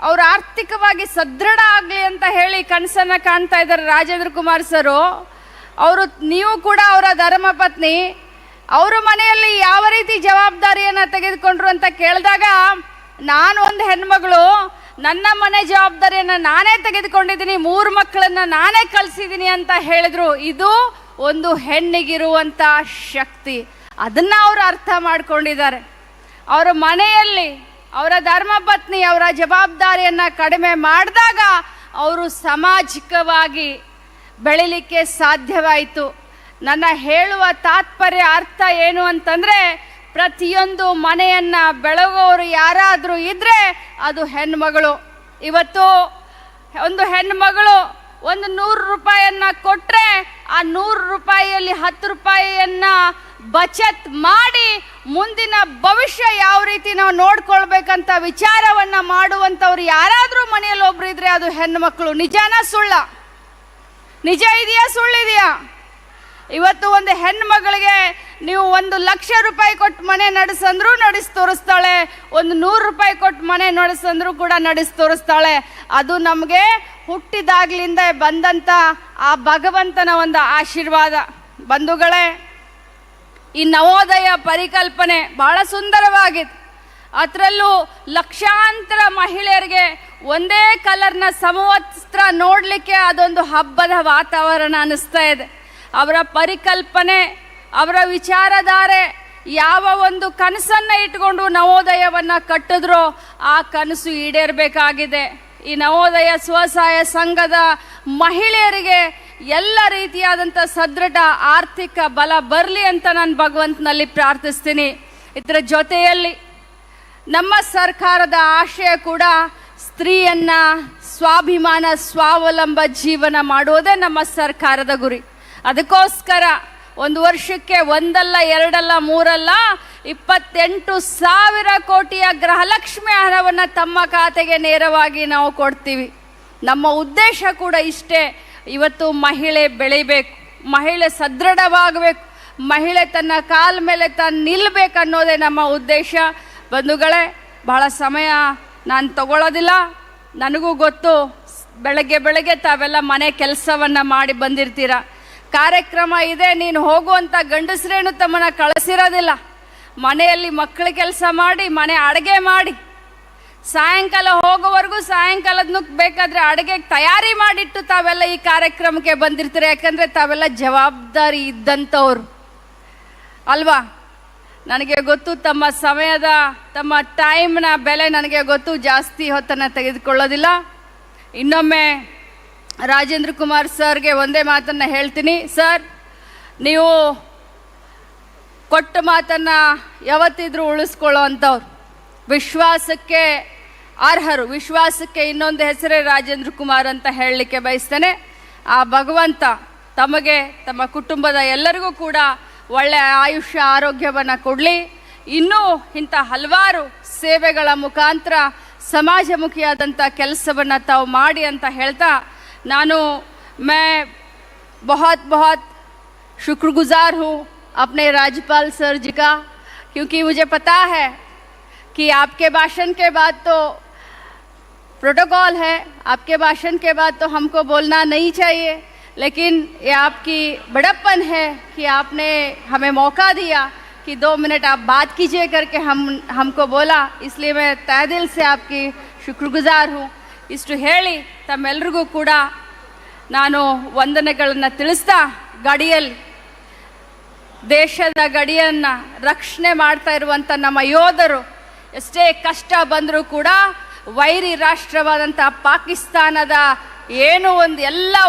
ಅವರು ಆರ್ಥಿಕವಾಗಿ ಸದೃಢ ಆಗಲಿ ಅಂತ ಹೇಳಿ ಕನಸನ್ನು ಕಾಣ್ತಾ ಇದ್ದಾರೆ ರಾಜೇಂದ್ರ ಕುಮಾರ್ ಸರು. ನೀವು ಕೂಡ ಅವರ ಧರ್ಮ ಪತ್ನಿ, ಅವರು ಮನೆಯಲ್ಲಿ ಯಾವ ರೀತಿ ಜವಾಬ್ದಾರಿಯನ್ನು ತೆಗೆದುಕೊಂಡ್ರು ಅಂತ ಕೇಳಿದಾಗ, ನಾನು ಒಂದು ಹೆಣ್ಮಗಳು, ನನ್ನ ಮನೆ ಜವಾಬ್ದಾರಿಯನ್ನು ನಾನೇ ತೆಗೆದುಕೊಂಡಿದ್ದೀನಿ, 3 ಮಕ್ಕಳನ್ನ ನಾನೇ ಕಳಿಸಿದ್ದೀನಿ ಅಂತ ಹೇಳಿದ್ರು. ಇದು ಒಂದು ಹೆಣ್ಣಿಗಿರುವಂಥ ಶಕ್ತಿ. ಅದನ್ನು ಅವರು ಅರ್ಥ ಮಾಡ್ಕೊಂಡಿದ್ದಾರೆ. ಅವರ ಮನೆಯಲ್ಲಿ ಅವರ ಧರ್ಮಪತ್ನಿ ಅವರ ಜವಾಬ್ದಾರಿಯನ್ನು ಕಡಿಮೆ ಮಾಡಿದಾಗ ಅವರು ಸಾಮಾಜಿಕವಾಗಿ ಬೆಳಿಲಿಕ್ಕೆ ಸಾಧ್ಯವಾಯಿತು. ನನ್ನ ಹೇಳುವ ತಾತ್ಪರ್ಯ ಅರ್ಥ ಏನು ಅಂತಂದರೆ, ಪ್ರತಿಯೊಂದು ಮನೆಯನ್ನು ಬೆಳಗೋರು ಯಾರಾದರೂ ಇದ್ದರೆ ಅದು ಹೆಣ್ಮಗಳು. ಇವತ್ತು ಒಂದು ಹೆಣ್ಮಗಳು ಒಂದು 100 ರೂಪಾಯಿಯನ್ನು ಕೊಟ್ಟರೆ ಆ 100 ರೂಪಾಯಿಯಲ್ಲಿ 10 ರೂಪಾಯಿಯನ್ನು ಬಚತ್ ಮಾಡಿ ಮುಂದಿನ ಭವಿಷ್ಯ ಯಾವ ರೀತಿ ನಾವು ನೋಡ್ಕೊಳ್ಬೇಕಂತ ವಿಚಾರವನ್ನು ಮಾಡುವಂಥವ್ರು ಯಾರಾದರೂ ಮನೆಯಲ್ಲಿ ಒಬ್ರು ಇದ್ರೆ ಅದು ಹೆಣ್ಮಕ್ಳು. ನಿಜಾನ ಸುಳ್ಳ? ನಿಜ ಇದೆಯಾ ಸುಳ್ಳಿದೆಯಾ? ಇವತ್ತು ಒಂದು ಹೆಣ್ಮಗಳಿಗೆ ನೀವು 1 ಲಕ್ಷ ರೂಪಾಯಿ ಕೊಟ್ಟು ಮನೆ ನಡೆಸಂದ್ರೂ ನಡೆಸಿ ತೋರಿಸ್ತಾಳೆ, ಒಂದು 100 ರೂಪಾಯಿ ಕೊಟ್ಟು ಮನೆ ನಡೆಸಂದ್ರೂ ಕೂಡ ನಡೆಸಿ ತೋರಿಸ್ತಾಳೆ. ಅದು ನಮಗೆ ಹುಟ್ಟಿದಾಗ್ಲಿಂದ ಬಂದಂಥ ಆ ಭಗವಂತನ ಒಂದು ಆಶೀರ್ವಾದ. ಬಂಧುಗಳೇ, ಈ ನವೋದಯ ಪರಿಕಲ್ಪನೆ ಬಹಳ ಸುಂದರವಾಗಿದೆ. ಅದರಲ್ಲೂ ಲಕ್ಷಾಂತರ ಮಹಿಳೆಯರಿಗೆ ಒಂದೇ ಕಲರ್ನ ಸಮವಸ್ತ್ರ ನೋಡಲಿಕ್ಕೆ ಅದೊಂದು ಹಬ್ಬದ ವಾತಾವರಣ ಅನ್ನಿಸ್ತಾ ಇದೆ. ಅವರ ಪರಿಕಲ್ಪನೆ, ಅವರ ವಿಚಾರಧಾರೆ, ಯಾವ ಒಂದು ಕನಸನ್ನು ಇಟ್ಕೊಂಡು ನವೋದಯವನ್ನು ಕಟ್ಟಿದ್ರೋ ಆ ಕನಸು ಈಡೇರಬೇಕಾಗಿದೆ. ಈ ನವೋದಯ ಸ್ವಸಹಾಯ ಸಂಘದ ಮಹಿಳೆಯರಿಗೆ ಎಲ್ಲ ರೀತಿಯಾದಂಥ ಸದೃಢ ಆರ್ಥಿಕ ಬಲ ಬರಲಿ ಅಂತ ನಾನು ಭಗವಂತನಲ್ಲಿ ಪ್ರಾರ್ಥಿಸ್ತೀನಿ. ಇದರ ಜೊತೆಯಲ್ಲಿ ನಮ್ಮ ಸರ್ಕಾರದ ಆಶಯ ಕೂಡ ಸ್ತ್ರೀಯನ್ನ ಸ್ವಾಭಿಮಾನ ಸ್ವಾವಲಂಬ ಜೀವನ ಮಾಡುವುದೇ ನಮ್ಮ ಸರ್ಕಾರದ ಗುರಿ. ಅದಕ್ಕೋಸ್ಕರ ಒಂದು ವರ್ಷಕ್ಕೆ 1 ಅಲ್ಲ 2 ಅಲ್ಲ 3 ಅಲ್ಲ 28,000 ಕೋಟಿಯ ಗೃಹಲಕ್ಷ್ಮಿ ಹಣವನ್ನು ತಮ್ಮ ಖಾತೆಗೆ ನೇರವಾಗಿ ನಾವು ಕೊಡ್ತೀವಿ. ನಮ್ಮ ಉದ್ದೇಶ ಕೂಡ ಇಷ್ಟೇ. ಇವತ್ತು ಮಹಿಳೆ ಬೆಳಿಬೇಕು, ಮಹಿಳೆ ಸದೃಢವಾಗಬೇಕು, ಮಹಿಳೆ ತನ್ನ ಕಾಲ ಮೇಲೆ ತಾನು ನಿಲ್ಲಬೇಕು ಅನ್ನೋದೇ ನಮ್ಮ ಉದ್ದೇಶ. ಬಂಧುಗಳೇ, ಬಹಳ ಸಮಯ ನಾನು ತಗೊಳ್ಳೋದಿಲ್ಲ. ನನಗೂ ಗೊತ್ತು, ಬೆಳಗ್ಗೆ ತಾವೆಲ್ಲ ಮನೆ ಕೆಲಸವನ್ನು ಮಾಡಿ ಬಂದಿರ್ತೀರ. ಕಾರ್ಯಕ್ರಮ ಇದೆ, ನೀನು ಹೋಗುವಂಥ ಗಂಡಸರೇನು ತಮ್ಮನ್ನು ಕಳಿಸಿರೋದಿಲ್ಲ. ಮನೆಯಲ್ಲಿ ಮಕ್ಕಳ ಕೆಲಸ ಮಾಡಿ, ಮನೆ ಅಡುಗೆ ಮಾಡಿ, ಸಾಯಂಕಾಲ ಹೋಗೋವರೆಗೂ ಸಾಯಂಕಾಲದ ಬೇಕಾದ್ರೆ ಅಡುಗೆಗೆ ತಯಾರಿ ಮಾಡಿಟ್ಟು ತಾವೆಲ್ಲ ಈ ಕಾರ್ಯಕ್ರಮಕ್ಕೆ ಬಂದಿರ್ತೀರ. ಯಾಕಂದರೆ ತಾವೆಲ್ಲ ಜವಾಬ್ದಾರಿ ಇದ್ದಂಥವ್ರು ಅಲ್ವಾ. ನನಗೆ ಗೊತ್ತು ತಮ್ಮ ಸಮಯದ, ತಮ್ಮ ಟೈಮ್ನ ಬೆಲೆ ನನಗೆ ಗೊತ್ತು. ಜಾಸ್ತಿ ಹೊತ್ತನ್ನು ತೆಗೆದುಕೊಳ್ಳೋದಿಲ್ಲ. ಇನ್ನೊಮ್ಮೆ ರಾಜೇಂದ್ರ ಕುಮಾರ್ ಸರ್ಗೆ ಒಂದೇ ಮಾತನ್ನು ಹೇಳ್ತೀನಿ. ಸರ್, ನೀವು ಕೊಟ್ಟ ಮಾತನ್ನು ಯಾವತ್ತಿದ್ರೂ ಉಳಿಸ್ಕೊಳ್ಳೋ ಅಂಥವ್ರು, ವಿಶ್ವಾಸಕ್ಕೆ ಅರ್ಹರು. ವಿಶ್ವಾಸಕ್ಕೆ ಇನ್ನೊಂದು ಹೆಸರೇ ರಾಜೇಂದ್ರ ಕುಮಾರ್ ಅಂತ ಹೇಳಲಿಕ್ಕೆ ಬಯಸ್ತೇನೆ. ಆ ಭಗವಂತ ತಮಗೆ, ತಮ್ಮ ಕುಟುಂಬದ ಎಲ್ಲರಿಗೂ ಕೂಡ ಒಳ್ಳೆಯ ಆಯುಷ್ಯ ಆರೋಗ್ಯವನ್ನು ಕೊಡಲಿ. ಇನ್ನೂ ಇಂಥ ಹಲವಾರು ಸೇವೆಗಳ ಮುಖಾಂತರ ಸಮಾಜಮುಖಿಯಾದಂಥ ಕೆಲಸವನ್ನು ತಾವು ಮಾಡಿ ಅಂತ ಹೇಳ್ತಾ, ನಾನು मैं बहुत बहुत शुक्रगुजार हूँ अपने राज्यपाल सर जी का, क्योंकि मुझे पता है कि आपके भाषण के बाद तो प्रोटोकॉल है, आपके भाषण के बाद तो हमको बोलना नहीं चाहिए, लेकिन ये आपकी बड़प्पन है कि आपने हमें मौका दिया कि 2 मिनट आप बात कीजिए करके हमको बोला. इसलिए मैं तहे दिल से आपकी शुक्रगुजार हूँ. ಇಷ್ಟು ಹೇಳಿ ತಮ್ಮೆಲ್ರಿಗೂ ಕೂಡ ನಾನು ವಂದನೆಗಳನ್ನು ತಿಳಿಸ್ತಾ, ಗಡಿಯಲ್ಲಿ ದೇಶದ ಗಡಿಯನ್ನು ರಕ್ಷಣೆ ಮಾಡ್ತಾ ಇರುವಂಥ ನಮ್ಮ ಯೋಧರು ಎಷ್ಟೇ ಕಷ್ಟ ಬಂದರೂ ಕೂಡ ವೈರಿ ರಾಷ್ಟ್ರವಾದಂಥ ಪಾಕಿಸ್ತಾನದ ಏನು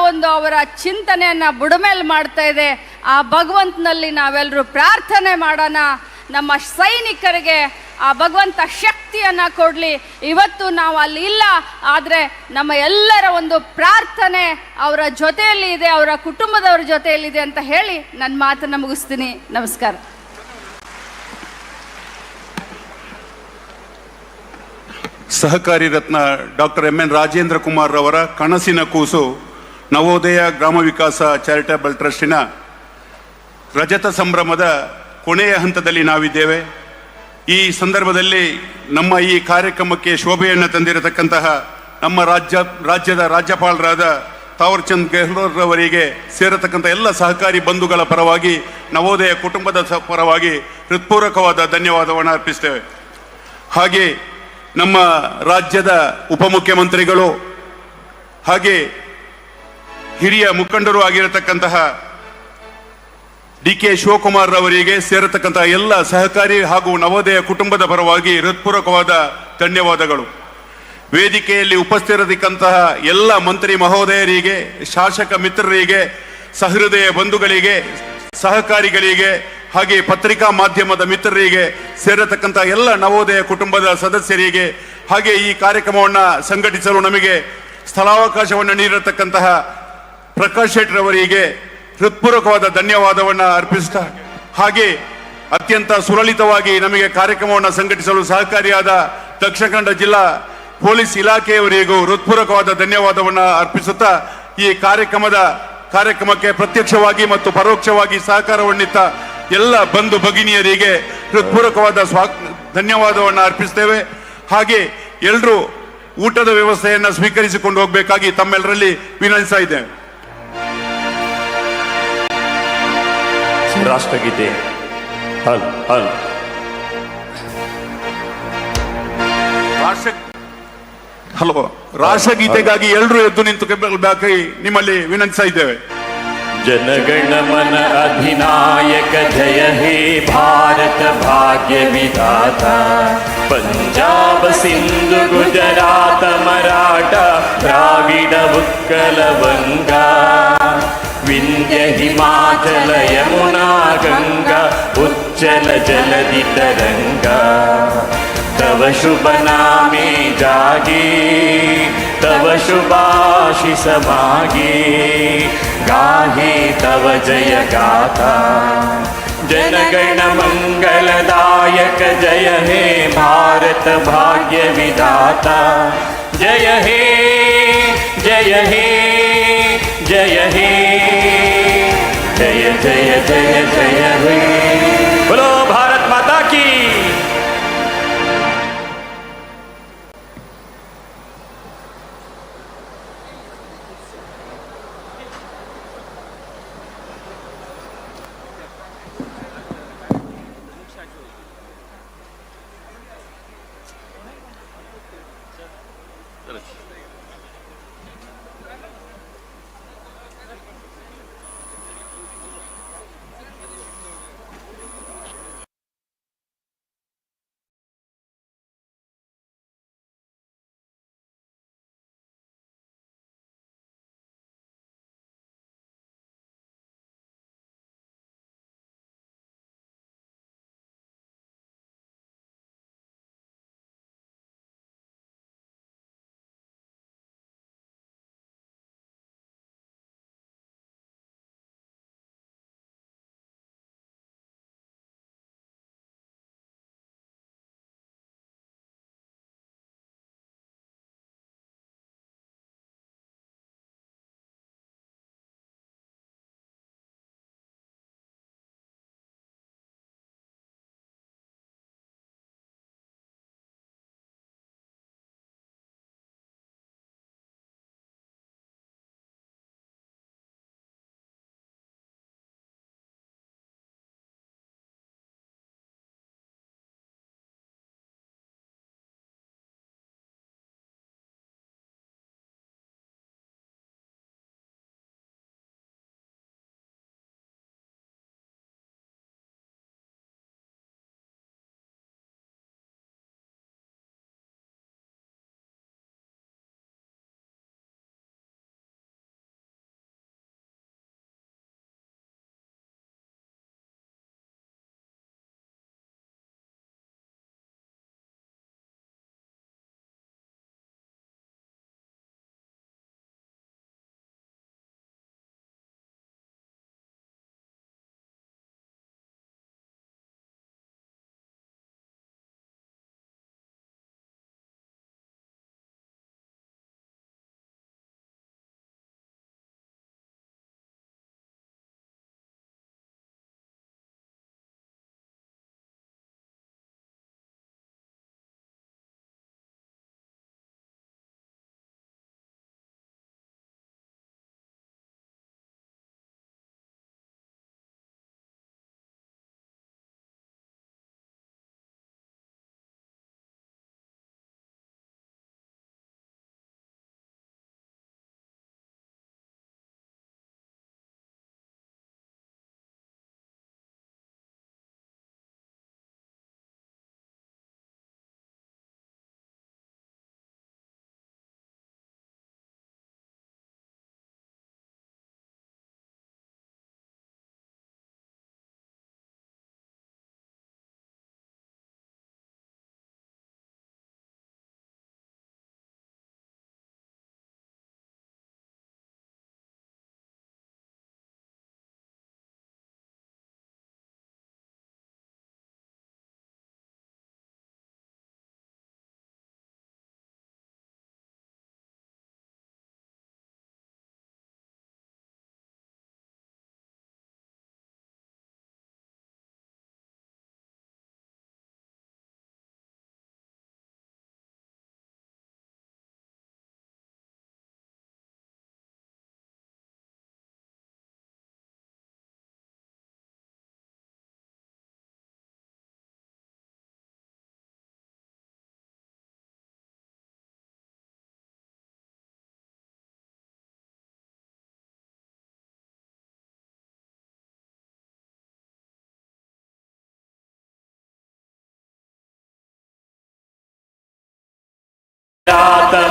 ಒಂದು ಅವರ ಚಿಂತನೆಯನ್ನು ಬುಡಮೇಲೆ ಮಾಡ್ತಾ ಇದೆ. ಆ ಭಗವಂತನಲ್ಲಿ ನಾವೆಲ್ಲರೂ ಪ್ರಾರ್ಥನೆ ಮಾಡೋಣ. ನಮ್ಮ ಸೈನಿಕರಿಗೆ ಆ ಭಗವಂತ ಶಕ್ತಿಯನ್ನು ಕೊಡಲಿ. ಇವತ್ತು ನಾವು ಅಲ್ಲಿ ಇಲ್ಲ, ಆದರೆ ನಮ್ಮ ಎಲ್ಲರ ಒಂದು ಪ್ರಾರ್ಥನೆ ಅವರ ಜೊತೆಯಲ್ಲಿ ಇದೆ, ಅವರ ಕುಟುಂಬದವರ ಜೊತೆಯಲ್ಲಿದೆ ಅಂತ ಹೇಳಿ ನನ್ನ ಮಾತನ್ನು ಮುಗಿಸ್ತೀನಿ. ನಮಸ್ಕಾರ. Sahakari Ratna doctor M N Rajendra Kumar ಅವರ ಕನಸಿನ ಕೂಸು ನವೋದಯ ಗ್ರಾಮ ವಿಕಾಸ ಚಾರಿಟಬಲ್ ಟ್ರಸ್ಟಿನ ರಜತ ಸಂಭ್ರಮದ ಕೊನೆಯ ಹಂತದಲ್ಲಿ ನಾವಿದ್ದೇವೆ. ಈ ಸಂದರ್ಭದಲ್ಲಿ ನಮ್ಮ ಈ ಕಾರ್ಯಕ್ರಮಕ್ಕೆ ಶೋಭೆಯನ್ನು ತಂದಿರತಕ್ಕಂತಹ ನಮ್ಮ ರಾಜ್ಯದ ರಾಜ್ಯಪಾಲರಾದ ತಾವರ್ಚಂದ್ ಗೆಹ್ಲೋಟ್ ಅವರಿಗೆ ಸೇರತಕ್ಕಂಥ ಎಲ್ಲ ಸಹಕಾರಿ ಬಂಧುಗಳ ಪರವಾಗಿ, ನವೋದಯ ಕುಟುಂಬದ ಪರವಾಗಿ ಹೃತ್ಪೂರ್ವಕವಾದ ಧನ್ಯವಾದವನ್ನು ಅರ್ಪಿಸ್ತೇವೆ. ಹಾಗೆ ನಮ್ಮ ರಾಜ್ಯದ ಉಪಮುಖ್ಯಮಂತ್ರಿಗಳು ಹಾಗೆ ಹಿರಿಯ ಮುಖಂಡರು ಆಗಿರತಕ್ಕಂತಹ ಡಿ.ಕೆ. ಶಿವಕುಮಾರ್ ಅವರಿಗೆ ಸೇರತಕ್ಕಂತಹ ಎಲ್ಲ ಸಹಕಾರಿ ಹಾಗೂ ನವೋದಯ ಕುಟುಂಬದ ಪರವಾಗಿ ಹೃತ್ಪೂರ್ವಕವಾದ ಧನ್ಯವಾದಗಳು. ವೇದಿಕೆಯಲ್ಲಿ ಉಪಸ್ಥಿತರಿರತಕ್ಕಂತಹ ಎಲ್ಲ ಮಂತ್ರಿ ಮಹೋದಯರಿಗೆ, ಶಾಸಕ ಮಿತ್ರರಿಗೆ, ಸಹೃದಯ ಬಂಧುಗಳಿಗೆ, ಸಹಕಾರಿಗಳಿಗೆ ಹಾಗೆ ಪತ್ರಿಕಾ ಮಾಧ್ಯಮದ ಮಿತ್ರರಿಗೆ, ಸೇರತಕ್ಕಂಥ ಎಲ್ಲ ನವೋದಯ ಕುಟುಂಬದ ಸದಸ್ಯರಿಗೆ, ಹಾಗೆ ಈ ಕಾರ್ಯಕ್ರಮವನ್ನು ಸಂಘಟಿಸಲು ನಮಗೆ ಸ್ಥಳಾವಕಾಶವನ್ನು ನೀಡಿರತಕ್ಕಂತಹ ಪ್ರಕಾಶ್ ಶೆಟ್ಟರವರಿಗೆ ಹೃತ್ಪೂರ್ವಕವಾದ ಧನ್ಯವಾದವನ್ನು ಅರ್ಪಿಸ್ತಾ, ಹಾಗೆ ಅತ್ಯಂತ ಸುಲಲಿತವಾಗಿ ನಮಗೆ ಕಾರ್ಯಕ್ರಮವನ್ನು ಸಂಘಟಿಸಲು ಸಹಕಾರಿಯಾದ ದಕ್ಷಿಣ ಕನ್ನಡ ಜಿಲ್ಲಾ ಪೊಲೀಸ್ ಇಲಾಖೆಯವರಿಗೂ ಹೃತ್ಪೂರ್ವಕವಾದ ಧನ್ಯವಾದವನ್ನು ಅರ್ಪಿಸುತ್ತಾ, ಈ ಕಾರ್ಯಕ್ರಮಕ್ಕೆ ಪ್ರತ್ಯಕ್ಷವಾಗಿ ಮತ್ತು ಪರೋಕ್ಷವಾಗಿ ಸಹಕಾರವನ್ನಿತ್ತ ಎಲ್ಲ ಬಂಧು ಭಗಿನಿಯರಿಗೆ ಹೃತ್ಪೂರ್ವಕವಾದ ಧನ್ಯವಾದವನ್ನು ಅರ್ಪಿಸ್ತೇವೆ. ಹಾಗೆ ಎಲ್ಲರೂ ಊಟದ ವ್ಯವಸ್ಥೆಯನ್ನು ಸ್ವೀಕರಿಸಿಕೊಂಡು ಹೋಗಬೇಕಾಗಿ ತಮ್ಮೆಲ್ಲರಲ್ಲಿ ವಿನಂತಿಸ್ತಾ ಇದ್ದೇವೆ. ರಾಷ್ಟ್ರಗೀತೆ ರಾಷ್ಟ್ರಗೀತೆಗಾಗಿ ಎಲ್ಲರೂ ಎದ್ದು ನಿಂತುಕೊಳ್ಳಬೇಕಾಗಿ ನಿಮ್ಮಲ್ಲಿ ವಿನಂತಿಸ್ತಾ ಇದ್ದೇವೆ. जनगण मन अधिनायक जय हे भारत भाग्य विधाता पंजाब सिंधु गुजरात मराठा द्राविड उत्कल गंगा विंध्य हिमाचल यमुना गंगा उच्चल जलधि तरंगा तव शुभ नामे जागे तव शुभाशिष मागे गाहे तव जय गाथा जनगण मंगलदायक जय हे भारत भाग्य विधाता जय हे जय हे जय हे जय जय जय जय हे बोलो भारत माता की।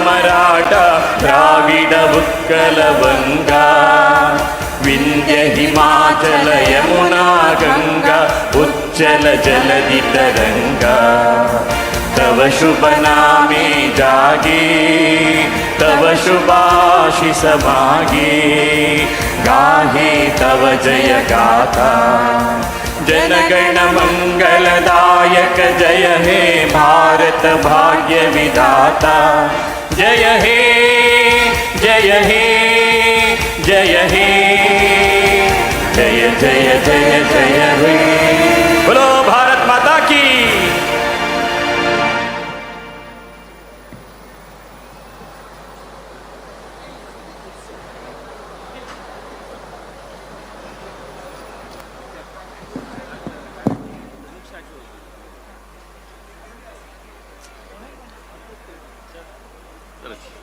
ಮರಾಠ ದ್ರಾವಿಡ ಉತ್ಕಲ ವಂಗ ವಿಂಧ್ಯ ಹಿಮಾಚಲ ಯಮುನಾ ಗಂಗಾ ಉಚ್ಚಲ ಜಲಧಿ ತರಂಗ तव शुभ नामे जागे तव शुभाशिष मागे गाहे तव जय गाथा जनगण मंगलदायक जय हे भारत भाग्य विधाता जय हे जय हे जय हे जय जय जय जय हे बोलो भारत माता की। ಸರಿ